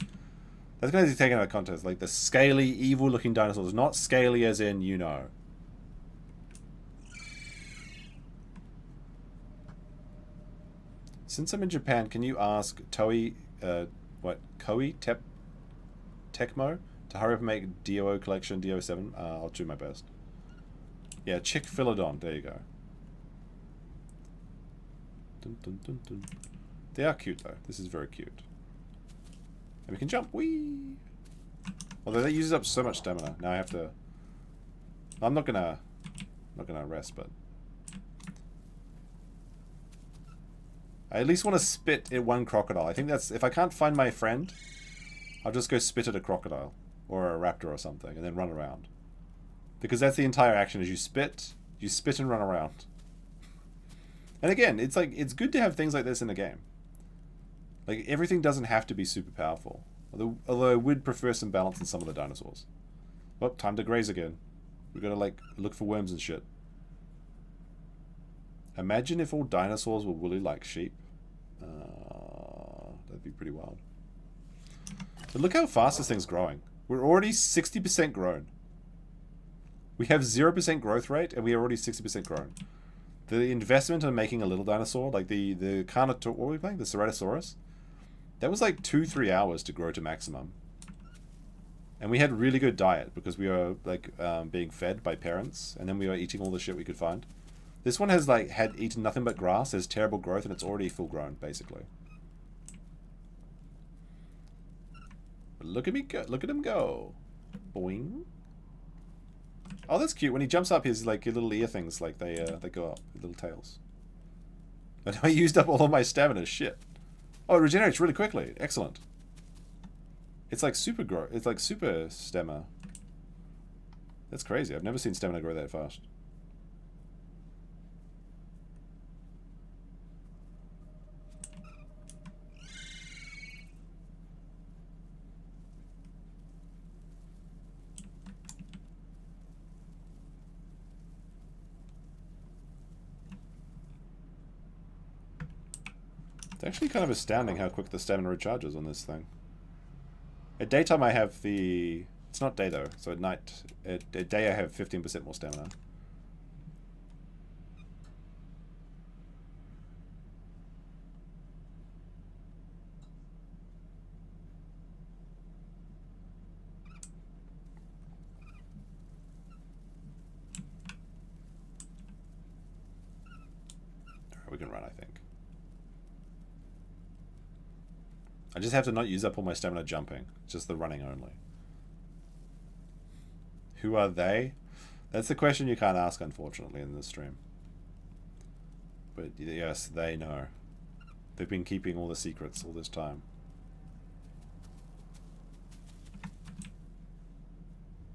That's going to be taken out of context. Like the scaly, evil-looking dinosaurs, not scaly as in you know. Since I'm in Japan, can you ask Toei, Koei Tecmo to hurry up and make DO collection DO7? I'll do my best. Yeah, Chick-Philodon. There you go. Dun, dun, dun, dun. They are cute though. This is very cute. And we can jump. Whee! Although that uses up so much stamina. Now I have to. I'm not gonna rest, but I at least want to spit at one crocodile. I think that's if I can't find my friend, I'll just go spit at a crocodile or a raptor or something, and then run around. Because that's the entire action: is you spit and run around. And again, it's like it's good to have things like this in a game. Like everything doesn't have to be super powerful. Although I would prefer some balance in some of the dinosaurs. Well, time to graze again. We're gonna like look for worms and shit. Imagine if all dinosaurs were woolly like sheep. That'd be pretty wild. But look how fast this thing's growing. We're already 60% grown. We have 0% growth rate, and we are already 60% grown. The investment in making a little dinosaur, like the carnotaur, what were we playing? The Ceratosaurus? That was like 2-3 hours to grow to maximum. And we had really good diet because we were like being fed by parents, and then we were eating all the shit we could find. This one has like had eaten nothing but grass, has terrible growth, and it's already full grown basically. But look at me go! Look at him go! Boing! Oh, that's cute. When he jumps up, his like little ear things like they go up, little tails. But I used up all of my stamina. Shit. Oh, it regenerates really quickly. Excellent. It's like super grow. It's like super stamina. That's crazy. I've never seen stamina grow that fast. It's actually kind of astounding how quick the stamina recharges on this thing. At daytime I have the... It's not day though, so at night... At day I have 15% more stamina. Alright, we can run, I think. I just have to not use up all my stamina jumping. Just the running only. Who are they? That's the question you can't ask, unfortunately, in this stream. But yes, they know. They've been keeping all the secrets all this time.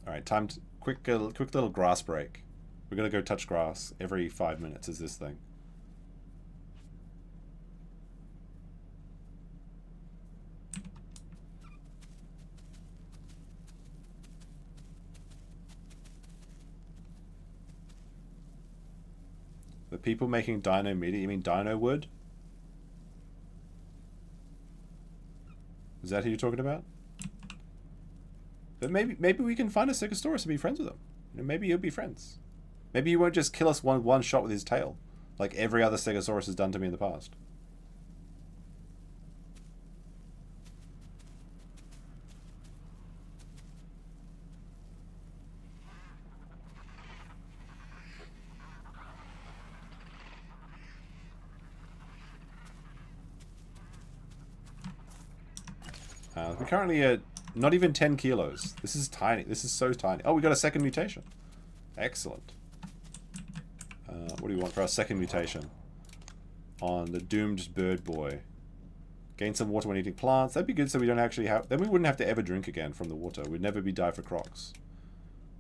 Alright, time to... Quick little grass break. We're gonna go touch grass. Every 5 minutes is this thing. The people making dino media, you mean dino wood? Is that who you're talking about? But maybe we can find a Stegosaurus and be friends with him. You know, maybe you'll be friends. Maybe he won't just kill us one shot with his tail, like every other Stegosaurus has done to me in the past. We're currently at not even 10 kilos. This is tiny. This is so tiny. Oh, we got a second mutation. Excellent. What do we want for our second mutation? On the doomed bird boy. Gain some water when eating plants. That'd be good so we don't actually have... Then we wouldn't have to ever drink again from the water. We'd never be die for crocs.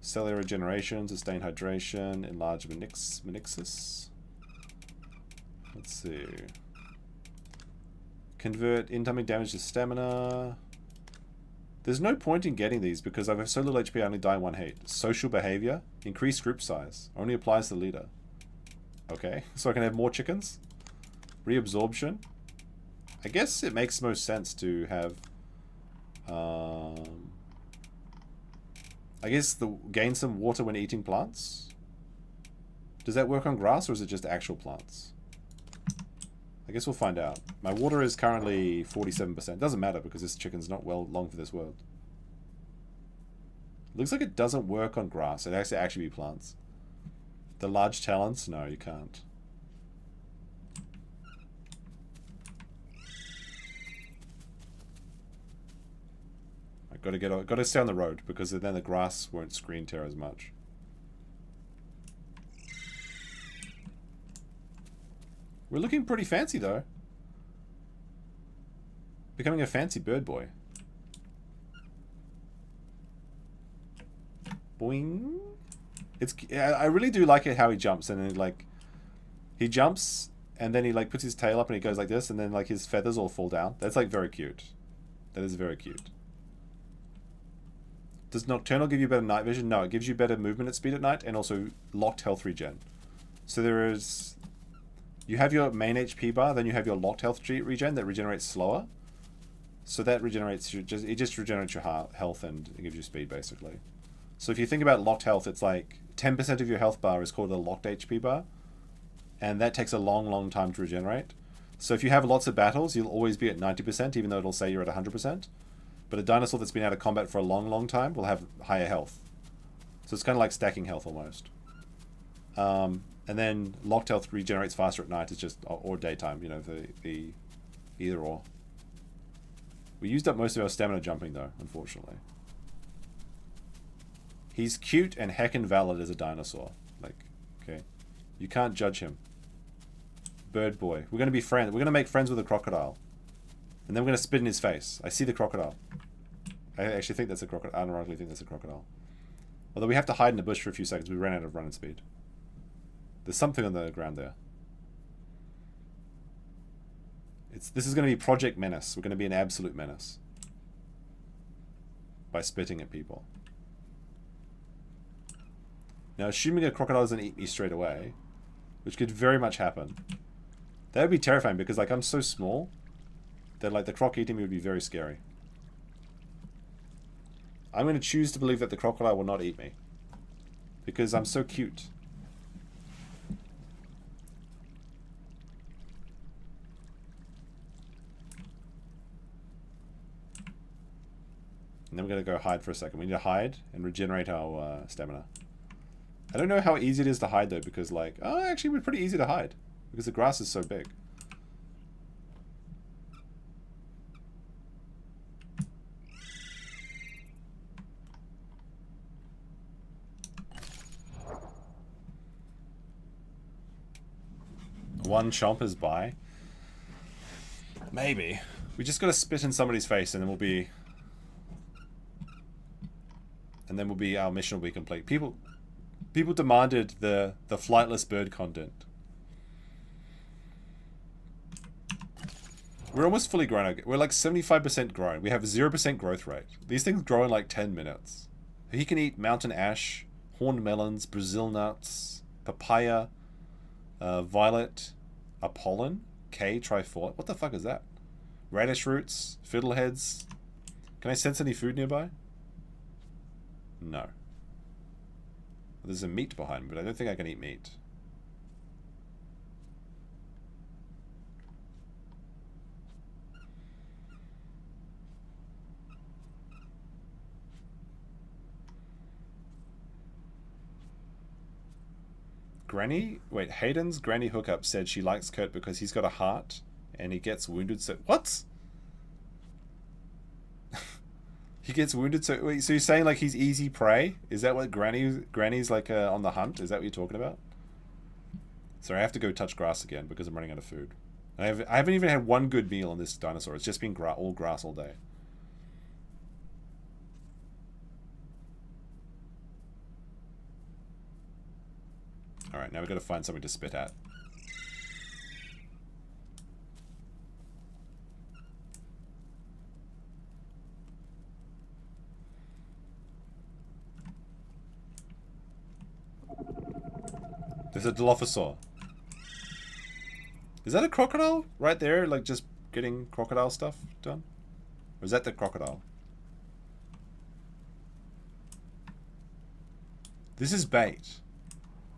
Cellular regeneration, sustain hydration, enlarge menixus. Let's see. Convert incoming damage to stamina. There's no point in getting these because I have so little HP I only die in one hit. Social behavior. Increase group size. Only applies to the leader. Okay, so I can have more chickens. Reabsorption. I guess it makes most sense to have... I guess gain some water when eating plants. Does that work on grass or is it just actual plants? I guess we'll find out. My water is currently 47%. Doesn't matter because this chicken's not long for this world. Looks like it doesn't work on grass. It has to actually be plants. The large talents? No, you can't. Got to stay on the road because then the grass won't screen tear as much. We're looking pretty fancy though. Becoming a fancy bird boy. Boing. I really do like it how he jumps and then like he jumps and then he like puts his tail up and he goes like this and then like his feathers all fall down. That's like very cute. That is very cute. Does Nocturnal give you better night vision? No, it gives you better movement at speed at night and also locked health regen. So there is... You have your main HP bar, then you have your locked health regen that regenerates slower. So that regenerates... it just regenerates your health and it gives you speed, basically. So if you think about locked health, it's like 10% of your health bar is called a locked HP bar. And that takes a long time to regenerate. So if you have lots of battles, you'll always be at 90%, even though it'll say you're at 100%. But a dinosaur that's been out of combat for a long time will have higher health. So it's kind of like stacking health almost. And then locked health regenerates faster at night. It's just, or daytime, you know, the either or. We used up most of our stamina jumping though, unfortunately. He's cute and heckin' valid as a dinosaur. Like, okay. You can't judge him. Bird boy. We're going to be friends. We're going to make friends with a crocodile. And then we're going to spit in his face. I see the crocodile. I actually think that's a crocodile. I ironically think that's a crocodile. Although we have to hide in the bush for a few seconds. We ran out of running speed. There's something on the ground there. This is going to be Project Menace. We're going to be an absolute menace. By spitting at people. Now, assuming a crocodile doesn't eat me straight away, which could very much happen, that would be terrifying because, like, I'm so small that, like, the croc eating me would be very scary. I'm going to choose to believe that the crocodile will not eat me. Because I'm so cute. And then we're going to go hide for a second. We need to hide and regenerate our stamina. I don't know how easy it is to hide, though, because, like... Oh, actually, we're pretty easy to hide. Because the grass is so big. One chomp is by. Maybe. We just gotta spit in somebody's face and then we'll be... our mission will be complete. People demanded the flightless bird content. We're almost fully grown. We're like 75% grown. We have 0% growth rate. These things grow in like 10 minutes. He can eat mountain ash, horned melons, Brazil nuts, papaya, violet, Apollon, K, trifort. What the fuck is that? Radish roots, fiddleheads. Can I sense any food nearby? No. There's a meat behind me, but I don't think I can eat meat. Granny? Wait, Hayden's granny hookup said she likes Kurt because he's got a heart and he gets wounded so... What? He gets wounded. So wait, so you're saying like he's easy prey? Is that what Granny's like on the hunt? Is that what you're talking about? Sorry, I have to go touch grass again because I'm running out of food. I haven't even had one good meal on this dinosaur. It's just been all grass all day. All right, now we've got to find something to spit at. There's a Dilophosaur. Is that a crocodile right there? Like just getting crocodile stuff done? Or is that the crocodile? This is bait.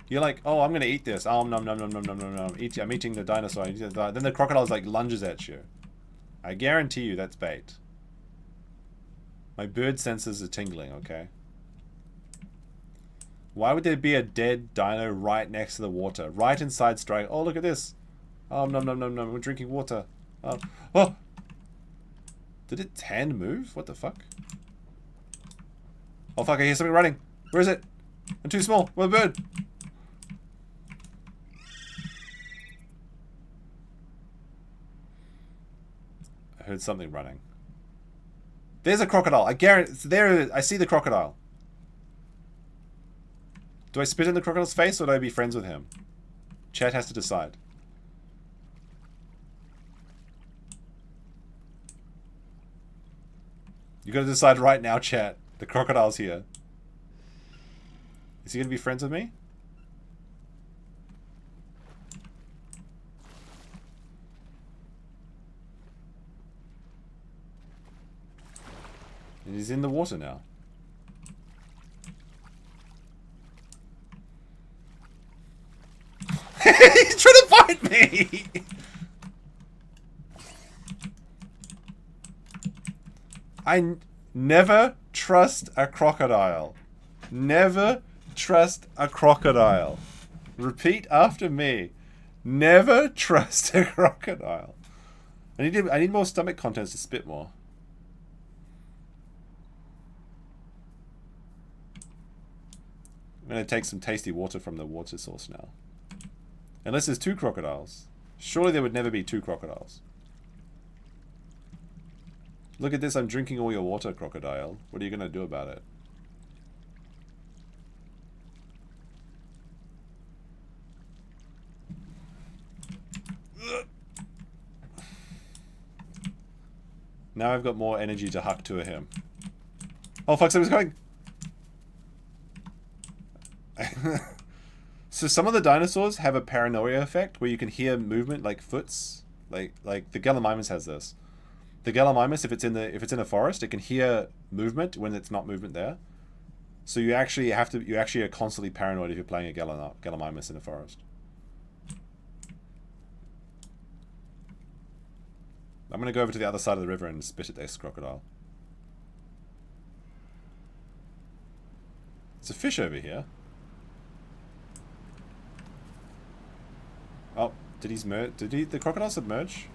You're like, oh, I'm gonna eat this. Oh, nom nom nom nom nom nom nom. I'm eating the dinosaur. Then the crocodile's like lunges at you. I guarantee you that's bait. My bird senses are tingling, okay? Why would there be a dead dino right next to the water? Right inside strike. Oh, look at this. Oh, nom nom nom nom. We're drinking water. Oh. Oh! Did its hand move? What the fuck? Oh, fuck. I hear something running. Where is it? I'm too small. I'm a bird. I heard something running. There's a crocodile. I guarantee. There. I see the crocodile. Do I spit in the crocodile's face or do I be friends with him? Chat has to decide. You gotta decide right now, chat. The crocodile's here. Is he gonna be friends with me? And he's in the water now. He's trying to bite me! I never trust a crocodile. Never trust a crocodile. Repeat after me. Never trust a crocodile. I need more stomach contents to spit more. I'm gonna take some tasty water from the water source now. Unless there's two crocodiles. Surely there would never be two crocodiles. Look at this, I'm drinking all your water, crocodile. What are you gonna do about it? Now I've got more energy to huck to him. Oh fuck, something's coming! So some of the dinosaurs have a paranoia effect where you can hear movement like foots. Like the Gallimimus has this. The Gallimimus, if it's in a forest, it can hear movement when it's not movement there. So you actually are constantly paranoid if you're playing a Gallimimus in a forest. I'm gonna go over to the other side of the river and spit at this crocodile. There's a fish over here. Oh, did the crocodile submerge?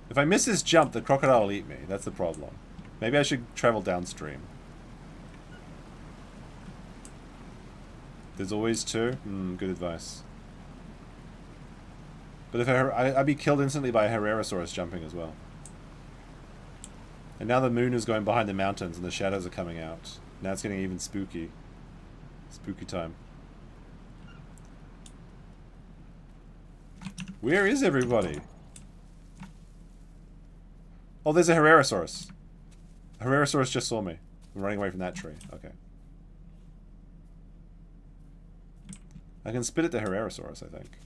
If I miss this jump, the crocodile will eat me. That's the problem. Maybe I should travel downstream. There's always two? Good advice. But if I'd be killed instantly by a Herrerasaurus jumping as well. And now the moon is going behind the mountains and the shadows are coming out. Now it's getting even spooky. Spooky time. Where is everybody? Oh, there's a Herrerasaurus. A Herrerasaurus just saw me. I'm running away from that tree. Okay. I can spit at the Herrerasaurus, I think.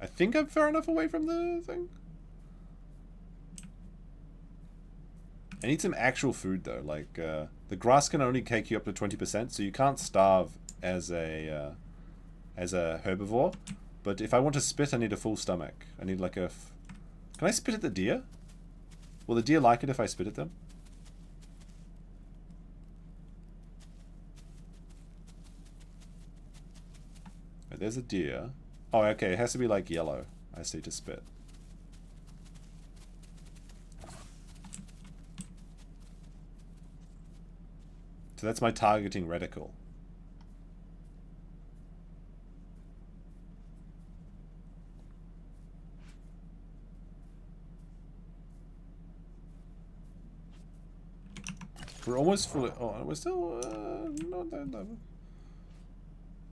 I think I'm far enough away from the thing. I need some actual food though. Like the grass can only take you up to 20%, so you can't starve as a herbivore. But if I want to spit, I need a full stomach. I need like a. Can I spit at the deer? Will the deer like it if I spit at them? Right, there's a deer. Oh, okay, it has to be like yellow. I see, to spit. So that's my targeting reticle. We're almost fully... Oh, we're still... not that level.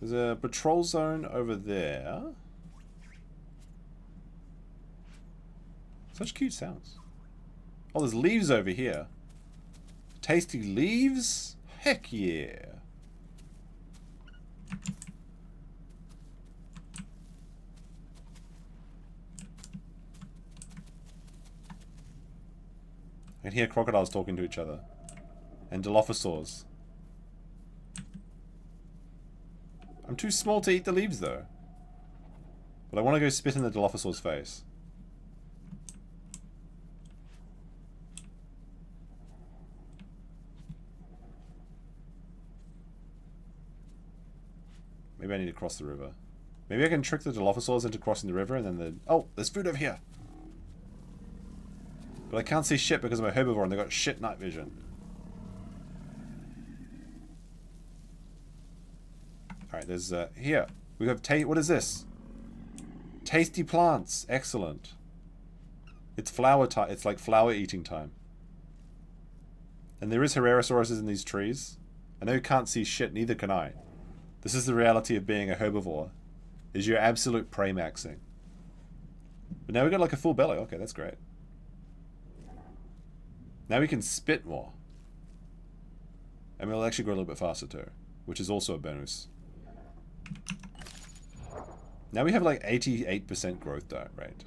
There's a patrol zone over there. Such cute sounds. Oh, there's leaves over here. Tasty leaves? Heck yeah. I can hear crocodiles talking to each other. And dilophosaurs. I'm too small to eat the leaves, though. But I want to go spit in the dilophosaur's face. Maybe I need to cross the river. Maybe I can trick the dilophosaurs into crossing the river and then the... Oh, there's food over here! But I can't see shit because I'm a herbivore and they've got shit night vision. Alright, there's, here. We have what is this? Tasty plants. Excellent. It's flower time. It's like flower eating time. And there is Herrerosauruses in these trees. I know you can't see shit, neither can I. This is the reality of being a herbivore. Is your absolute prey maxing. But now we got like a full belly. Okay, that's great. Now we can spit more. And we'll actually grow a little bit faster too. Which is also a bonus. Now we have like 88% growth rate.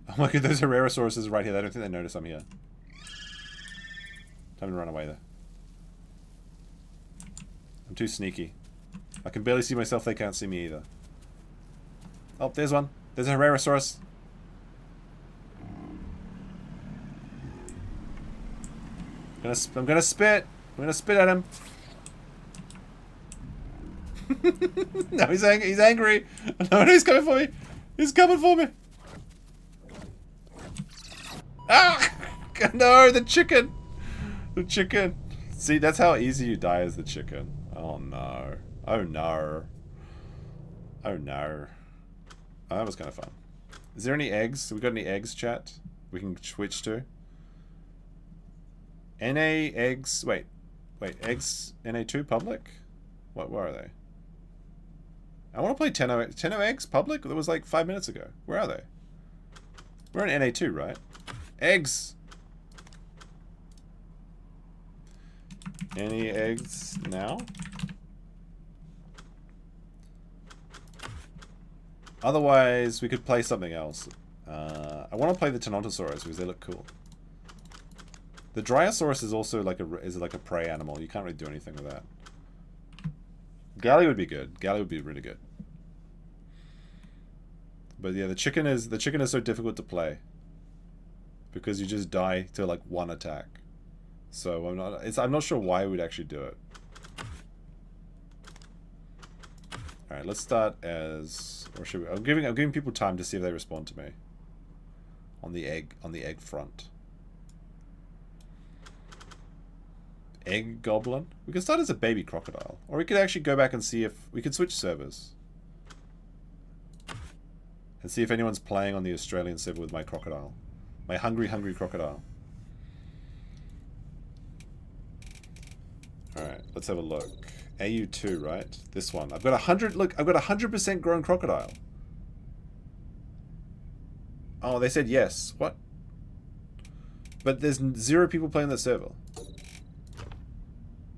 Oh my god, those Herrerosauruses right here. I don't think they notice I'm here. Time to run away though. I'm too sneaky. I can barely see myself, they can't see me either. Oh, there's one. There's a Herrerasaurus. I'm gonna spit. I'm gonna spit at him. No, he's angry. No, he's coming for me. He's coming for me. Ah! No, the chicken. The chicken. See, that's how easy you die as the chicken. Oh no. Oh no. Oh no. Oh, that was kind of fun. Is there any eggs? We got any eggs, chat? We can switch to? NA eggs. Wait, eggs NA2 public? Where are they? I want to play 10 eggs public? That was like 5 minutes ago. Where are they? We're in NA2, right? Eggs! Any eggs now? Otherwise, we could play something else. I want to play the Dinosaurs because they look cool. The Dryosaurus is also like a prey animal. You can't really do anything with that. Galley would be good. Galley would be really good. But yeah, the chicken is so difficult to play because you just die to like one attack. So I'm not sure why we'd actually do it. All right, let's start as, or should we? I'm giving people time to see if they respond to me on the egg front. Egg goblin. We can start as a baby crocodile, or we could actually go back and see if we could switch servers and see if anyone's playing on the Australian server with my crocodile, my hungry crocodile. All right, let's have a look. AU2, right? This one. I've got 100. Look, I've got 100% grown crocodile. Oh, they said yes. What? But there's 0 people playing that server.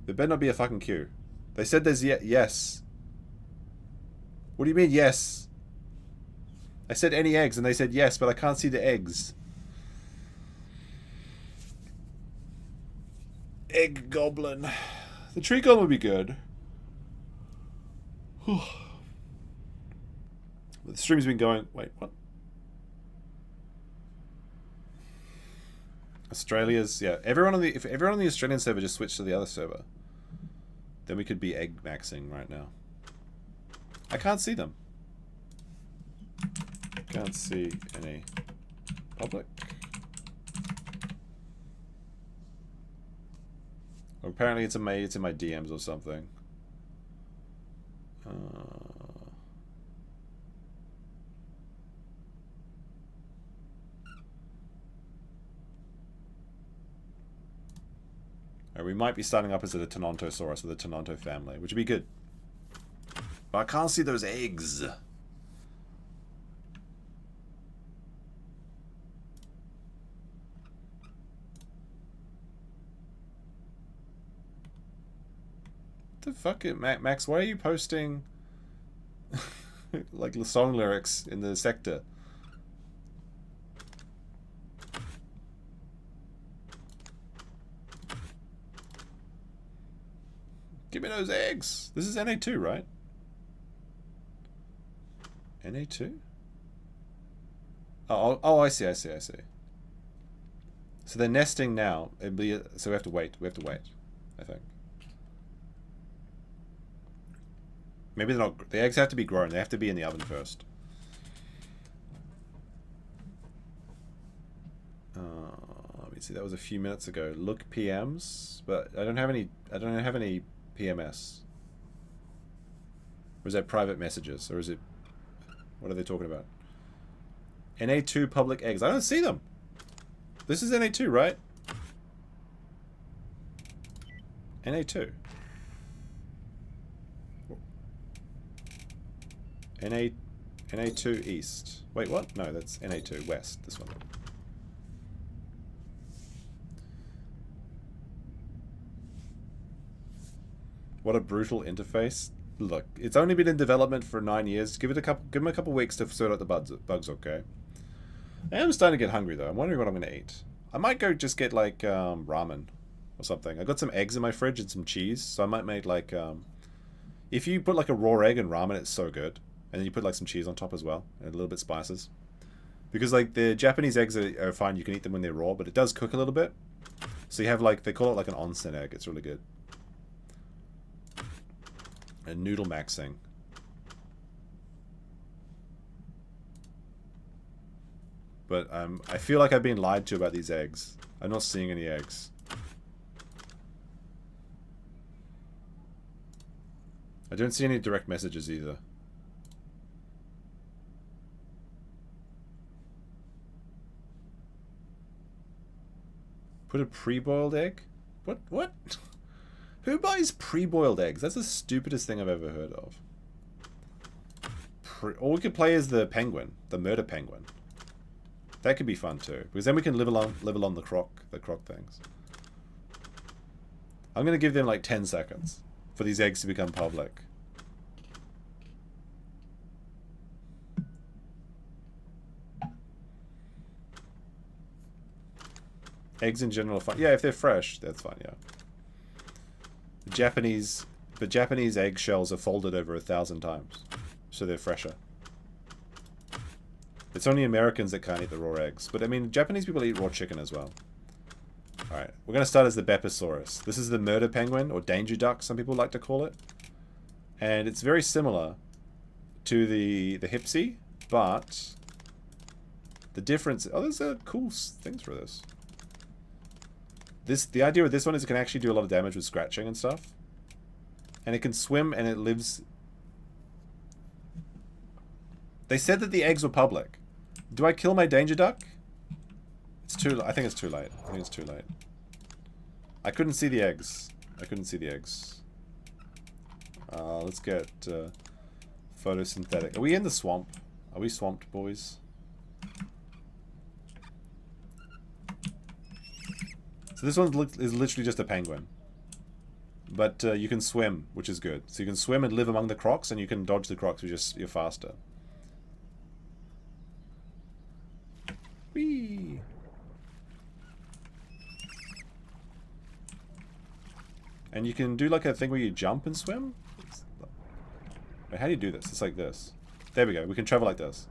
There better not be a fucking queue. They said there's yes. What do you mean yes? I said any eggs and they said yes, but I can't see the eggs. Egg goblin. The tree goblin would be good. The stream's been going... Wait, what? Australia's... Yeah, if everyone on the Australian server just switched to the other server. then we could be egg maxing right now. I can't see them. Can't see any public. Or apparently it's in my DMs or something. We might be starting up as a Tenontosaurus with the Tenonto family, which would be good. But I can't see those eggs. The fuck it, Max, why are you posting like the song lyrics in the sector? Give me those eggs. This is NA2, right? NA2? Oh, I see. So they're nesting now. So we have to wait. I think. Maybe they're not. The eggs have to be grown. They have to be in the oven first. Let me see. That was a few minutes ago. Look PMs, but I don't have any PMS. Or is that private messages, or is it? What are they talking about? NA2 public eggs. I don't see them. This is NA2, right? NA2. NA2 East. Wait, what? No, that's NA2 West, this one. What a brutal interface. Look, it's only been in development for 9 years. Give them a couple weeks to sort out the bugs, okay? I am starting to get hungry though. I'm wondering what I'm gonna eat. I might go just get like ramen or something. I got some eggs in my fridge and some cheese, so I might make like if you put like a raw egg in ramen, it's so good. And then you put like some cheese on top as well, and a little bit spices. Because like the Japanese eggs are fine, you can eat them when they're raw, but it does cook a little bit. So you have like, they call it like an onsen egg. It's really good. And noodle maxing. But I feel like I've been lied to about these eggs. I'm not seeing any eggs. I don't see any direct messages either. Put a pre-boiled egg? What? Who buys pre-boiled eggs? That's the stupidest thing I've ever heard of. Or we could play as the penguin, the murder penguin. That could be fun too, because then we can live along the croc things. I'm gonna give them like 10 seconds for these eggs to become public. Eggs in general are fun. Yeah, if they're fresh, that's fine, yeah. The Japanese egg shells are folded over 1,000 times, so they're fresher. It's only Americans that can't eat the raw eggs, but I mean, Japanese people eat raw chicken as well. Alright, we're going to start as the Beposaurus. This is the murder penguin, or danger duck, some people like to call it. And it's very similar to the Hypsy, but the difference... Oh, there's cool things for this. The idea with this one is it can actually do a lot of damage with scratching and stuff. And it can swim and it lives... They said that the eggs were public. Do I kill my danger duck? It's too... I think it's too late. I couldn't see the eggs. Let's get photosynthetic. Are we in the swamp? Are we swamped, boys? So this one is literally just a penguin. But you can swim, which is good. So you can swim and live among the crocs, and you can dodge the crocs, you're faster. Whee! And you can do like a thing where you jump and swim? Wait, how do you do this? It's like this. There we go. We can travel like this.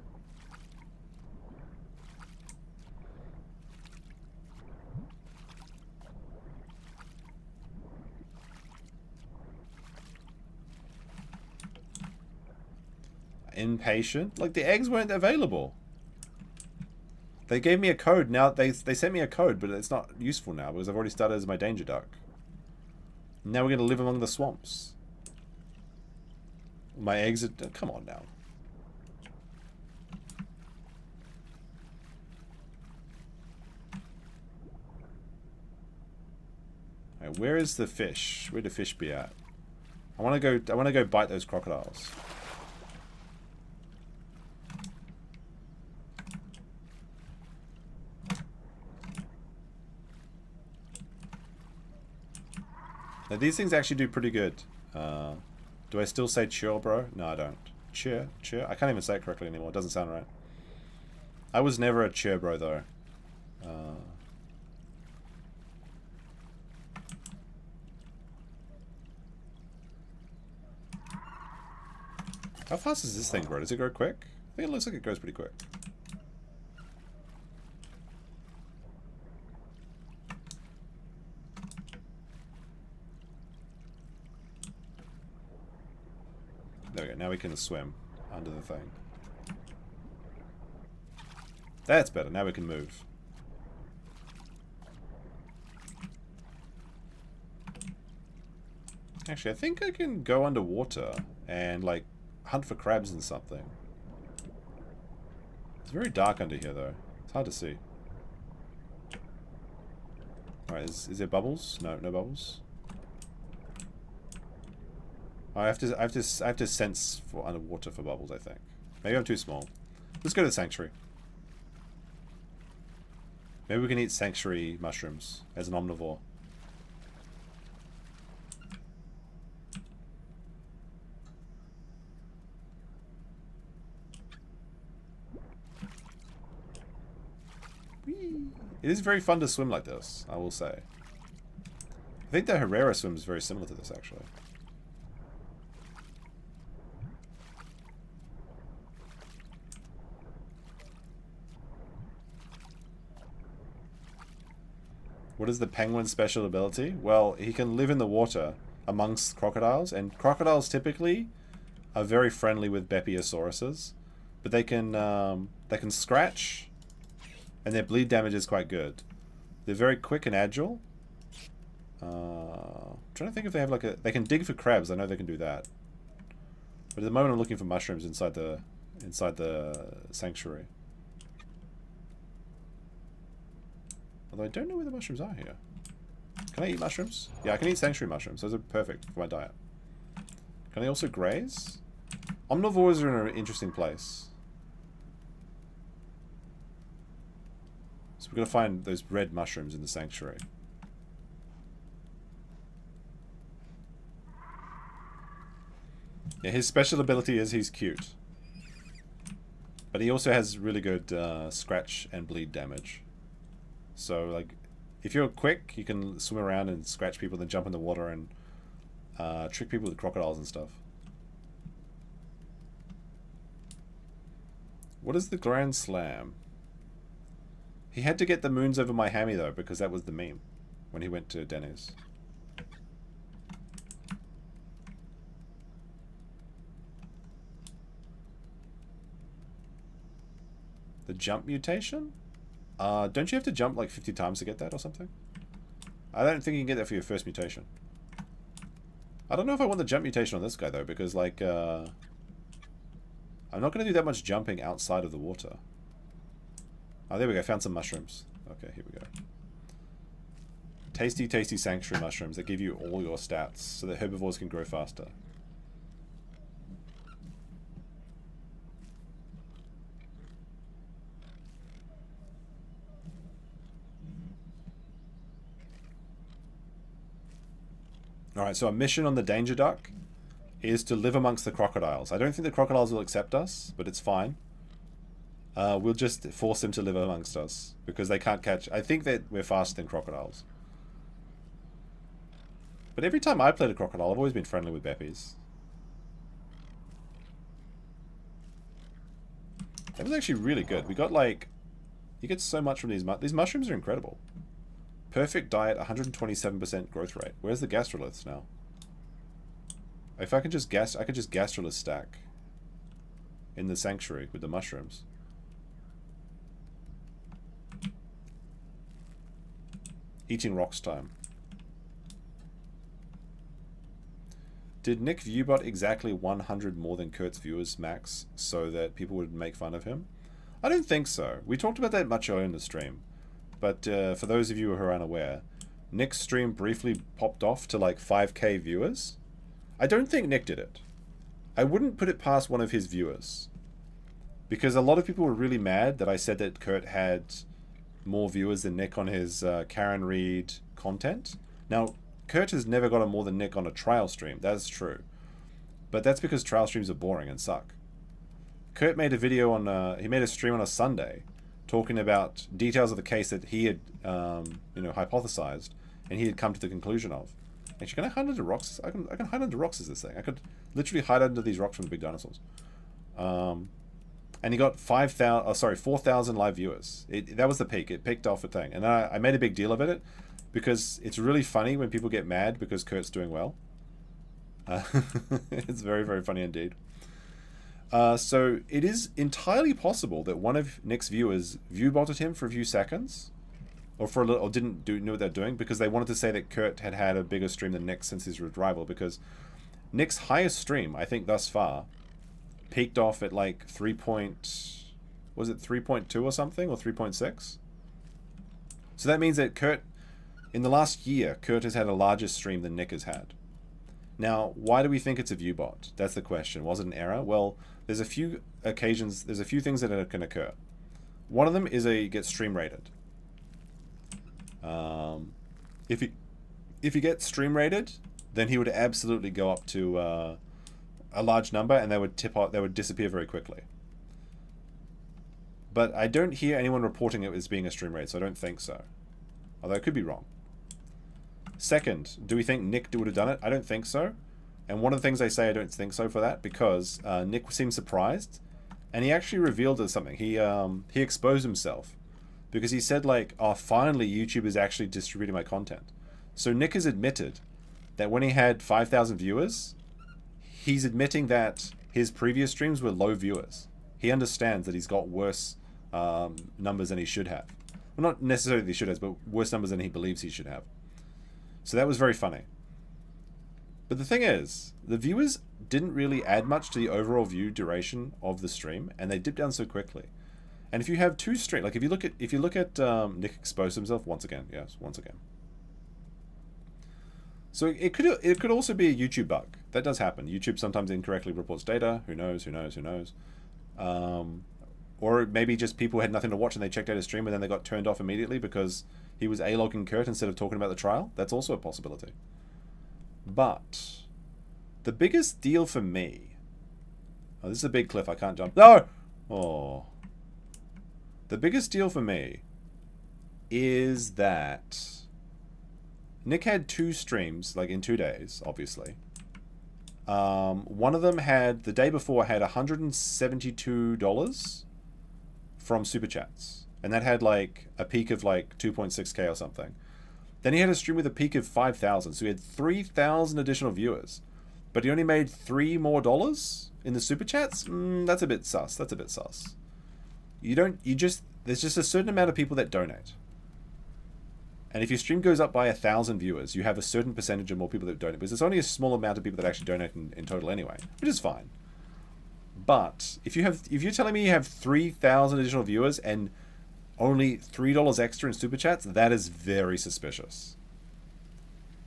impatient. Like, the eggs weren't available. They gave me a code. Now, they sent me a code, but it's not useful now because I've already started as my danger duck. Now we're going to live among the swamps. My eggs are... Come on now. Alright, where is the fish? Where do fish be at? I want to go bite those crocodiles. Now these things actually do pretty good. Do I still say chill, bro? No, I don't. Cheer. I can't even say it correctly anymore. It doesn't sound right. I was never a cheer, bro, though. How fast is this thing, bro? Does it go quick? I think it looks like it goes pretty quick. There we go. Now we can swim under the thing. That's better. Now we can move. Actually, I think I can go underwater and, like, hunt for crabs and something. It's very dark under here, though. It's hard to see. Alright, is there bubbles? No, no bubbles. I have to sense for underwater for bubbles, I think. Maybe I'm too small. Let's go to the sanctuary. Maybe we can eat sanctuary mushrooms as an omnivore. It is very fun to swim like this, I will say. I think the Herrera swim is very similar to this, actually. What is the penguin's special ability? Well, he can live in the water amongst crocodiles, and crocodiles typically are very friendly with Bepiosauruses, but they can scratch, and their bleed damage is quite good. They're very quick and agile. I'm trying to think if they have like a... They can dig for crabs. I know they can do that. But at the moment I'm looking for mushrooms inside the sanctuary. Although I don't know where the mushrooms are here. Can I eat mushrooms? Yeah, I can eat sanctuary mushrooms. Those are perfect for my diet. Can I also graze? Omnivores are in an interesting place. So we're going to find those red mushrooms in the sanctuary. Yeah, his special ability is he's cute. But he also has really good scratch and bleed damage. So, like, if you're quick, you can swim around and scratch people, then jump in the water and trick people with crocodiles and stuff. What is the Grand Slam? He had to get the moons over my hammy, though, because that was the meme when he went to Denny's. The jump mutation? Don't you have to jump like 50 times to get that or something? I don't think you can get that for your first mutation. I don't know if I want the jump mutation on this guy, though, because, like, I'm not going to do that much jumping outside of the water. Oh, there we go. Found some mushrooms. Okay, here we go. Tasty, tasty sanctuary mushrooms that give you all your stats so that herbivores can grow faster. Alright, so our mission on the Danger Duck is to live amongst the crocodiles. I don't think the crocodiles will accept us, but it's fine. We'll just force them to live amongst us because they can't catch... I think that we're faster than crocodiles. But every time I played a crocodile, I've always been friendly with Beppies. That was actually really good. We got, like... You get so much from these... These mushrooms are incredible. Perfect diet, 127% growth rate. Where's the gastroliths now? If I can just I could just gastrolith stack. in the sanctuary with the mushrooms. Eating rocks time. Did Nick Viewbot exactly 100 more than Kurt's viewers max so that people would make fun of him? I don't think so. We talked about that much earlier in the stream. But for those of you who are unaware, Nick's stream briefly popped off to like 5k viewers. I don't think Nick did it. I wouldn't put it past one of his viewers. Because a lot of people were really mad that I said that Kurt had more viewers than Nick on his Karen Reed content. Now, Kurt has never gotten more than Nick on a trial stream. That's true. But that's because trial streams are boring and suck. Kurt made a video on... he made a stream on a Sunday talking about details of the case that he had, hypothesized and he had come to the conclusion of. Actually, can I hide under rocks? I can hide under rocks as this thing. I could literally hide under these rocks from the big dinosaurs. And he got 4,000 live viewers. That was the peak. It peaked off a thing. And I made a big deal of it because it's really funny when people get mad because Kurt's doing well. It's very, very funny indeed. So it is entirely possible that one of Nick's viewers view-botted him for a few seconds, or for a little, or didn't know what they're doing because they wanted to say that Kurt had a bigger stream than Nick since his rival. Because Nick's highest stream, I think thus far, peaked off at like 3.2 or something, or 3.6. So that means that Kurt, in the last year, Kurt has had a larger stream than Nick has had. Now, why do we think it's a view bot? That's the question. Was it an error? Well, there's a few occasions, there's a few things that can occur. One of them is get stream rated. If he gets stream rated, then he would absolutely go up to a large number, and they would disappear very quickly. But I don't hear anyone reporting it as being a stream rate, so I don't think so. Although I could be wrong. Second, do we think Nick would have done it? I don't think so. And one of the things I say I don't think so for that, because Nick seemed surprised, and he actually revealed something. He exposed himself, because he said like, oh, finally YouTube is actually distributing my content. So Nick has admitted that when he had 5,000 viewers, he's admitting that his previous streams were low viewers. He understands that he's got worse numbers than he should have. Well, not necessarily he should have, but worse numbers than he believes he should have. So that was very funny. But the thing is, the viewers didn't really add much to the overall view duration of the stream, and they dipped down so quickly. And if you have two streams, like if you look at Nick expose himself once again, yes, once again. So it could also be a YouTube bug. That does happen. YouTube sometimes incorrectly reports data. Who knows? Or maybe just people had nothing to watch and they checked out his stream and then they got turned off immediately because he was A-logging Kurt instead of talking about the trial. That's also a possibility. But the biggest deal for me... Oh, this is a big cliff. I can't jump. No! Oh. The biggest deal for me is that Nick had two streams, like in 2 days, obviously. One of them had, the day before, had $172 from Super Chats. And that had like a peak of like 2.6k or something. Then he had a stream with a peak of 5,000. So he had 3,000 additional viewers. But he only made $3 more in the Super Chats? That's a bit sus. There's just a certain amount of people that donate. And if your stream goes up by 1,000 viewers, you have a certain percentage of more people that donate. Because there's only a small amount of people that actually donate in total anyway, which is fine. But if you're telling me you have 3,000 additional viewers and only $3 extra in Super Chats, that is very suspicious.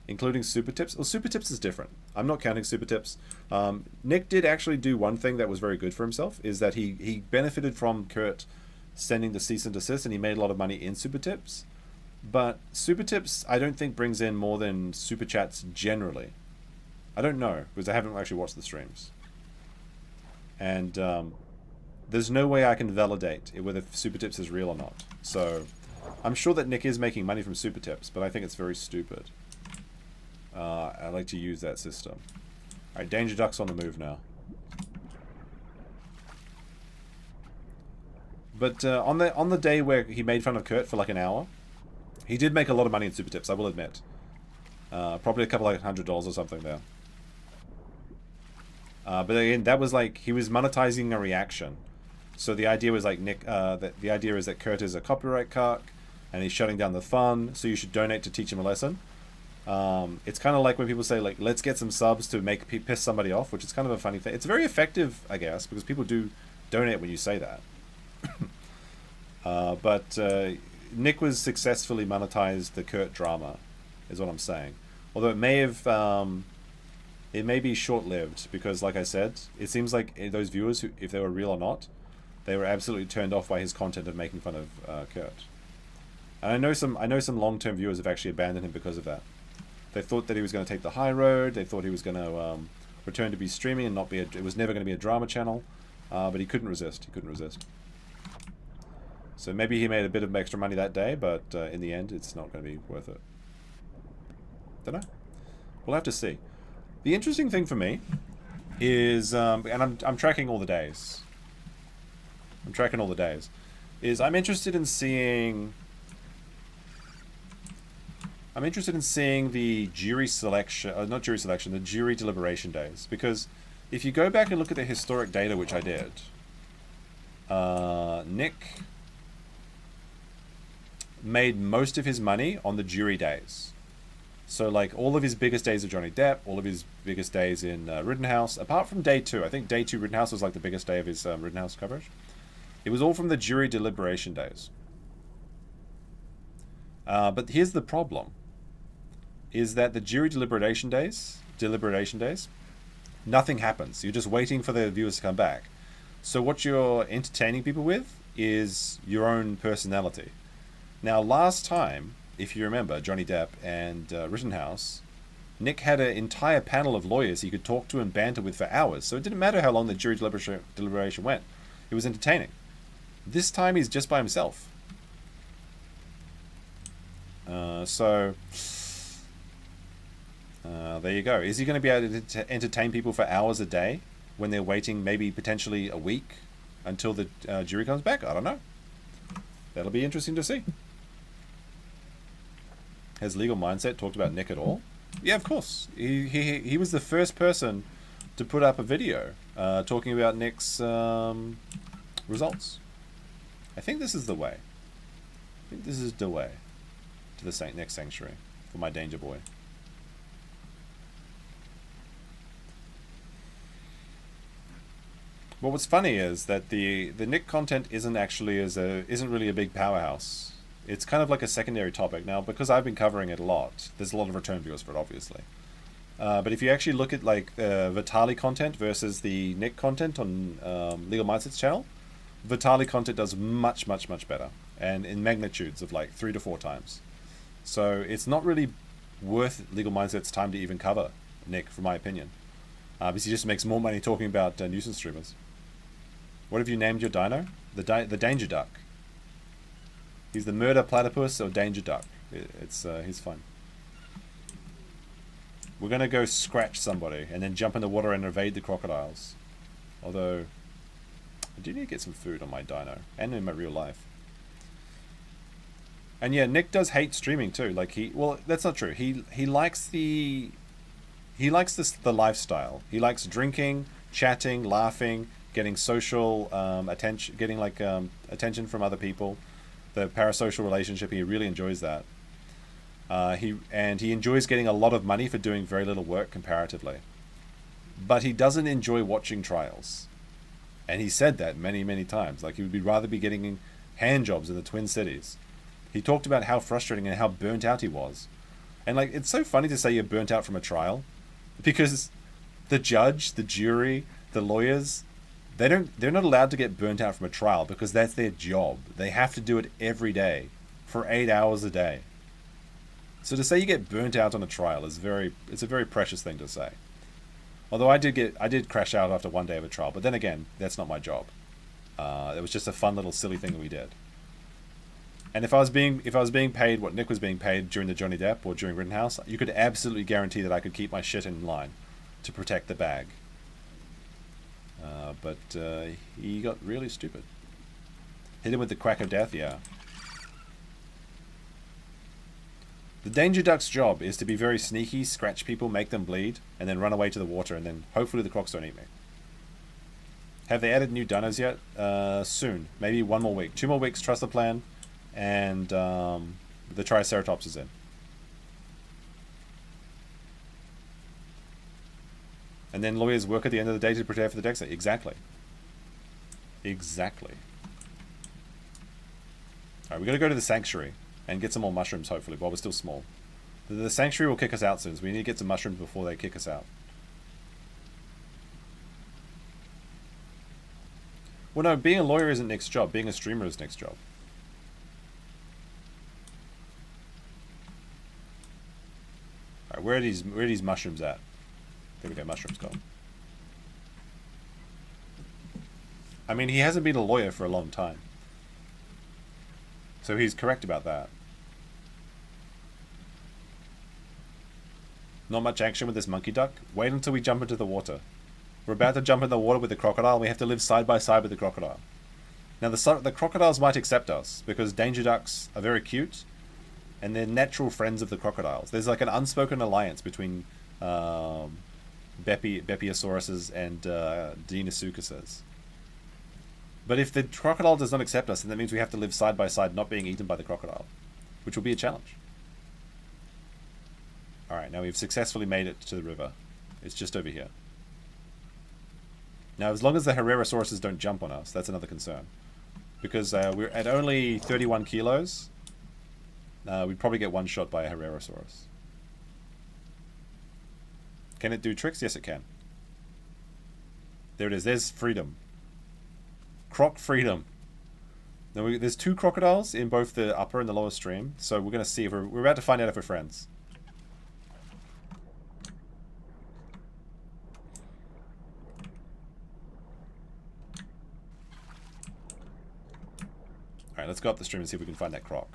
Including Super Tips. Well, Super Tips is different. I'm not counting Super Tips. Nick did actually do one thing that was very good for himself, is that he benefited from Kurt sending the cease and desist, and he made a lot of money in Super Tips. But Super Tips, I don't think brings in more than Super Chats generally. I don't know, because I haven't actually watched the streams. And there's no way I can validate whether Super Tips is real or not. So I'm sure that Nick is making money from Super Tips, but I think it's very stupid. I like to use that system. Alright, Danger Duck's on the move now. But on the day where he made fun of Kurt for like an hour, he did make a lot of money in Super Tips, I will admit. Probably a couple like $100 or something there. But again, that was like he was monetizing a reaction. So the idea was like the idea is that Kurt is a copyright cuck, and he's shutting down the fun. So you should donate to teach him a lesson. It's kind of like when people say like, let's get some subs to make piss somebody off, which is kind of a funny thing. It's very effective, I guess, because people do donate when you say that. But Nick was successfully monetized the Kurt drama, is what I'm saying. Although it may have, it may be short-lived because, like I said, it seems like those viewers, who, if they were real or not, they were absolutely turned off by his content of making fun of Kurt. And I know some long-term viewers have actually abandoned him because of that. They thought that he was going to take the high road. They thought he was going to return to be streaming and not be. It was never going to be a drama channel, but he couldn't resist. He couldn't resist. So maybe he made a bit of extra money that day, but in the end, it's not going to be worth it. Don't know. We'll have to see. The interesting thing for me is, and I'm tracking all the days. I'm tracking all the days. Is I'm interested in seeing. I'm interested in seeing the jury selection, not jury selection, the jury deliberation days. Because if you go back and look at the historic data, which I did, Nick made most of his money on the jury days. So like all of his biggest days of Johnny Depp, all of his biggest days in Rittenhouse, apart from day 2. I think day 2 Rittenhouse was like the biggest day of his Rittenhouse coverage. It was all from the jury deliberation days. But here's the problem. Is that the jury deliberation days, nothing happens. You're just waiting for the viewers to come back. So what you're entertaining people with is your own personality. Now, last time, if you remember, Johnny Depp and Rittenhouse, Nick had an entire panel of lawyers he could talk to and banter with for hours. So it didn't matter how long the jury deliberation went. It was entertaining. This time he's just by himself. There you go. Is he going to be able to entertain people for hours a day when they're waiting maybe potentially a week until the jury comes back? I don't know. That'll be interesting to see. Has Legal Mindset talked about Nick at all? Yeah, of course. He was the first person to put up a video talking about Nick's results. I think this is the way. I think this is the way to the next sanctuary for my danger boy. Well, what's funny is that the Nick content isn't really a big powerhouse. It's kind of like a secondary topic now because I've been covering it a lot. There's a lot of return viewers for it, obviously. But if you actually look at like Vitali content versus the Nick content on Legal Mindset's channel, Vitali content does much better, and in magnitudes of like 3 to 4 times. So it's not really worth Legal Mindset's time to even cover Nick, for my opinion, because he just makes more money talking about nuisance streamers. What have you named your dino? The Danger Duck. He's the murder platypus or Danger Duck. He's fun. We're gonna go scratch somebody and then jump in the water and evade the crocodiles. Although I do need to get some food on my dino and in my real life. And yeah, Nick does hate streaming too. Like well, that's not true. He likes the lifestyle. He likes drinking, chatting, laughing, getting social attention, getting like attention from other people. The parasocial relationship, he really enjoys that. He enjoys getting a lot of money for doing very little work comparatively. But he doesn't enjoy watching trials. And he said that many times. Like he would rather be getting hand jobs in the Twin Cities. He talked about how frustrating and how burnt out he was. And like it's so funny to say you're burnt out from a trial, because the judge, the jury, the lawyers, they're not allowed to get burnt out from a trial because that's their job. They have to do it every day for 8 hours a day. So to say you get burnt out on a trial is it's a very precious thing to say. Although I did crash out after 1 day of a trial, but then again, that's not my job. It was just a fun little silly thing that we did. And if I was being paid what Nick was being paid during the Johnny Depp or during Rittenhouse, you could absolutely guarantee that I could keep my shit in line to protect the bag. But he got really stupid. Hit him with the crack of death, yeah. The danger duck's job is to be very sneaky, scratch people, make them bleed, and then run away to the water, and then hopefully the crocs don't eat me. Have they added new dinos yet? Soon. Maybe 1 more week. 2 more weeks, trust the plan, and the Triceratops is in. And then lawyers work at the end of the day to prepare for the deck set. Exactly. Exactly. Alright, we gotta go to the sanctuary and get some more mushrooms, hopefully, while we're still small. The sanctuary will kick us out soon, so we need to get some mushrooms before they kick us out. Well, no, being a lawyer isn't Nick's job. Being a streamer is Nick's job. Alright, where are these mushrooms at? There we go, mushrooms gone. I mean, he hasn't been a lawyer for a long time. So he's correct about that. Not much action with this monkey duck. Wait until we jump into the water. We're about to jump in the water with the crocodile. We have to live side by side with the crocodile. Now, the crocodiles might accept us because danger ducks are very cute and they're natural friends of the crocodiles. There's like an unspoken alliance between Bepiosauruses and Deinosuchuses. But if the crocodile does not accept us, then that means we have to live side by side, not being eaten by the crocodile, which will be a challenge. Alright, now we've successfully made it to the river. It's just over here. Now, as long as the Herrerasauruses don't jump on us, that's another concern. Because we're at only 31 kilos, we'd probably get one shot by a Herrerasaurus. Can it do tricks? Yes, it can. There it is. There's freedom. Croc freedom. Now there's 2 crocodiles in both the upper and the lower stream, so we're going to see if we're about to find out if we're friends. Alright, let's go up the stream and see if we can find that croc.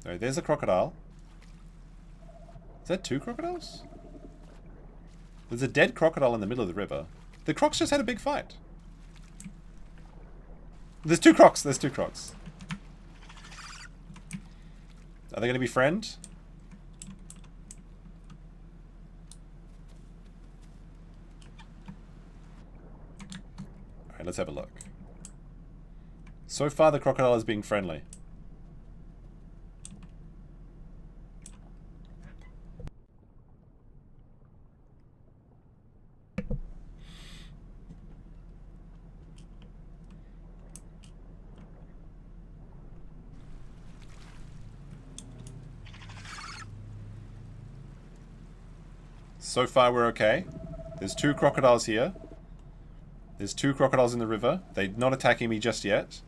Alright, there's a crocodile. Is that 2 crocodiles? There's a dead crocodile in the middle of the river. The crocs just had a big fight. There's 2 crocs. There's 2 crocs. Are they going to be friend? Alright, let's have a look. So far, the crocodile is being friendly. So far, we're okay. There's 2 crocodiles here. There's 2 crocodiles in the river. They're not attacking me just yet.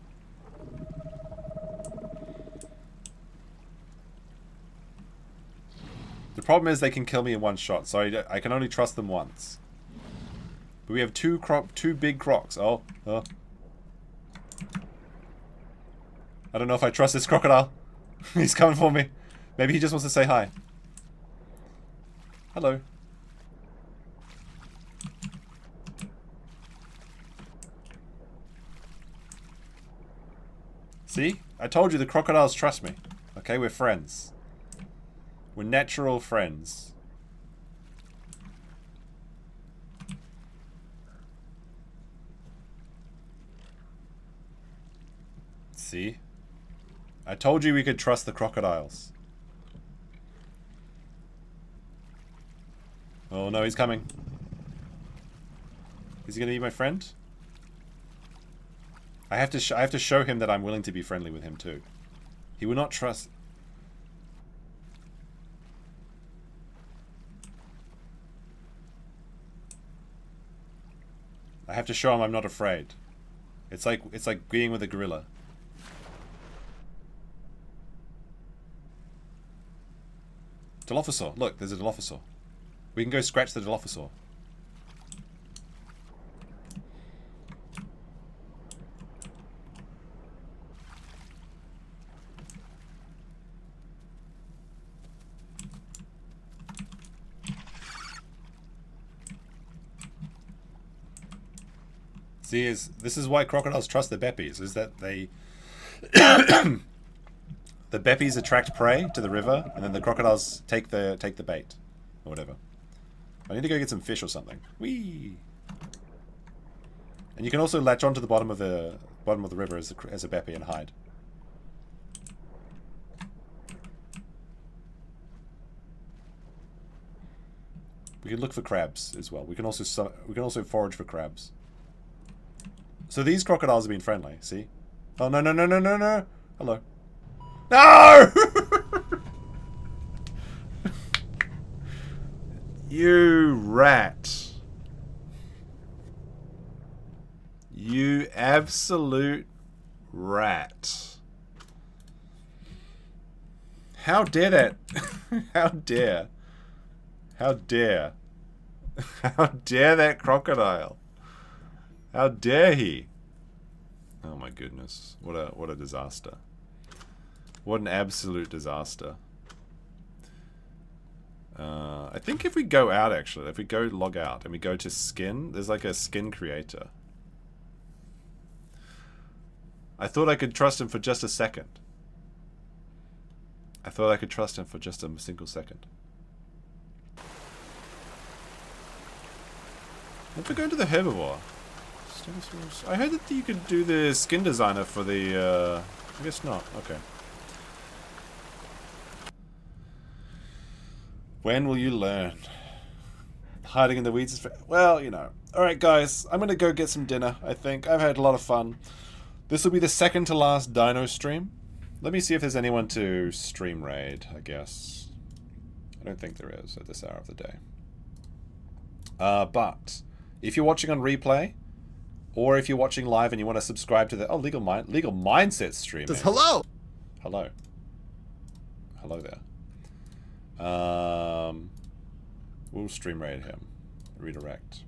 The problem is they can kill me in one shot, so I can only trust them once. But we have 2 big crocs. Oh. I don't know if I trust this crocodile. He's coming for me. Maybe he just wants to say hi. Hello. See? I told you the crocodiles trust me. Okay, we're friends. We're natural friends. See? I told you we could trust the crocodiles. Oh no, he's coming. Is he gonna be my friend? I have to show him that I'm willing to be friendly with him too. He will not trust. I have to show him I'm not afraid. It's like being with a gorilla. Dilophosaur. Look, there's a Dilophosaur. We can go scratch the Dilophosaur. See, this is why crocodiles trust the beppies, is that they... the beppies attract prey to the river, and then the crocodiles take the bait. Or whatever. I need to go get some fish or something. Whee! And you can also latch onto the bottom of the river as a beppy and hide. We can look for crabs as well. We can also forage for crabs. So these crocodiles have been friendly. See? Oh no no no no no no! Hello. No! You rat! You absolute rat! How dare that? How dare? How dare? How dare that crocodile? How dare he? Oh my goodness. What a disaster. What an absolute disaster. I think if we go out, actually, if we go log out and we go to skin, there's like a skin creator. I thought I could trust him for just a second. I thought I could trust him for just a single second. If we go into the herbivore, I heard that you could do the skin designer for the, I guess not, okay. When will you learn? Hiding in the weeds is... Well, you know. Alright, guys. I'm going to go get some dinner, I think. I've had a lot of fun. This will be the second to last Dino stream. Let me see if there's anyone to stream raid, I guess. I don't think there is at this hour of the day. But if you're watching on replay, or if you're watching live and you want to subscribe to the... Oh, Legal Mindset stream. Hello! Hello. Hello there. We'll stream raid him. Redirect.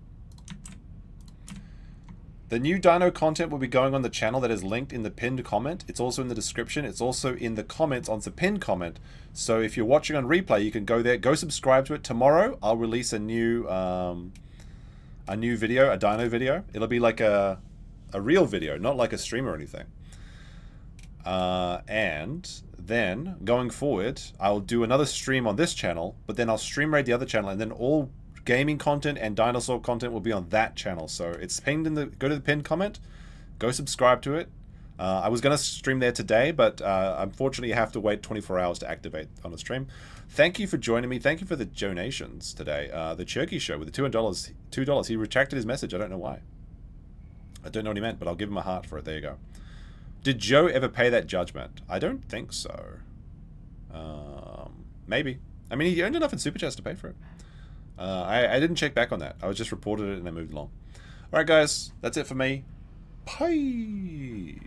The new Dino content will be going on the channel that is linked in the pinned comment. It's also in the description. It's also in the comments on the pinned comment. So if you're watching on replay, you can go there. Go subscribe to it. Tomorrow, I'll release a new video, a Dino video. It'll be like a real video, not like a stream or anything. And then, going forward, I'll do another stream on this channel, but then I'll stream raid the other channel, and then all gaming content and dinosaur content will be on that channel. So it's pinned in the... Go to the pinned comment, go subscribe to it. I was going to stream there today, but unfortunately you have to wait 24 hours to activate on a stream. Thank you for joining me. Thank you for the donations today. The Cherky Show with the $2. He retracted his message. I don't know why. I don't know what he meant, but I'll give him a heart for it. There you go. Did Joe ever pay that judgment? I don't think so. Maybe. I mean, he earned enough in Super Chats to pay for it. I didn't check back on that. I was just reported it and I moved along. Alright guys, that's it for me. Peace.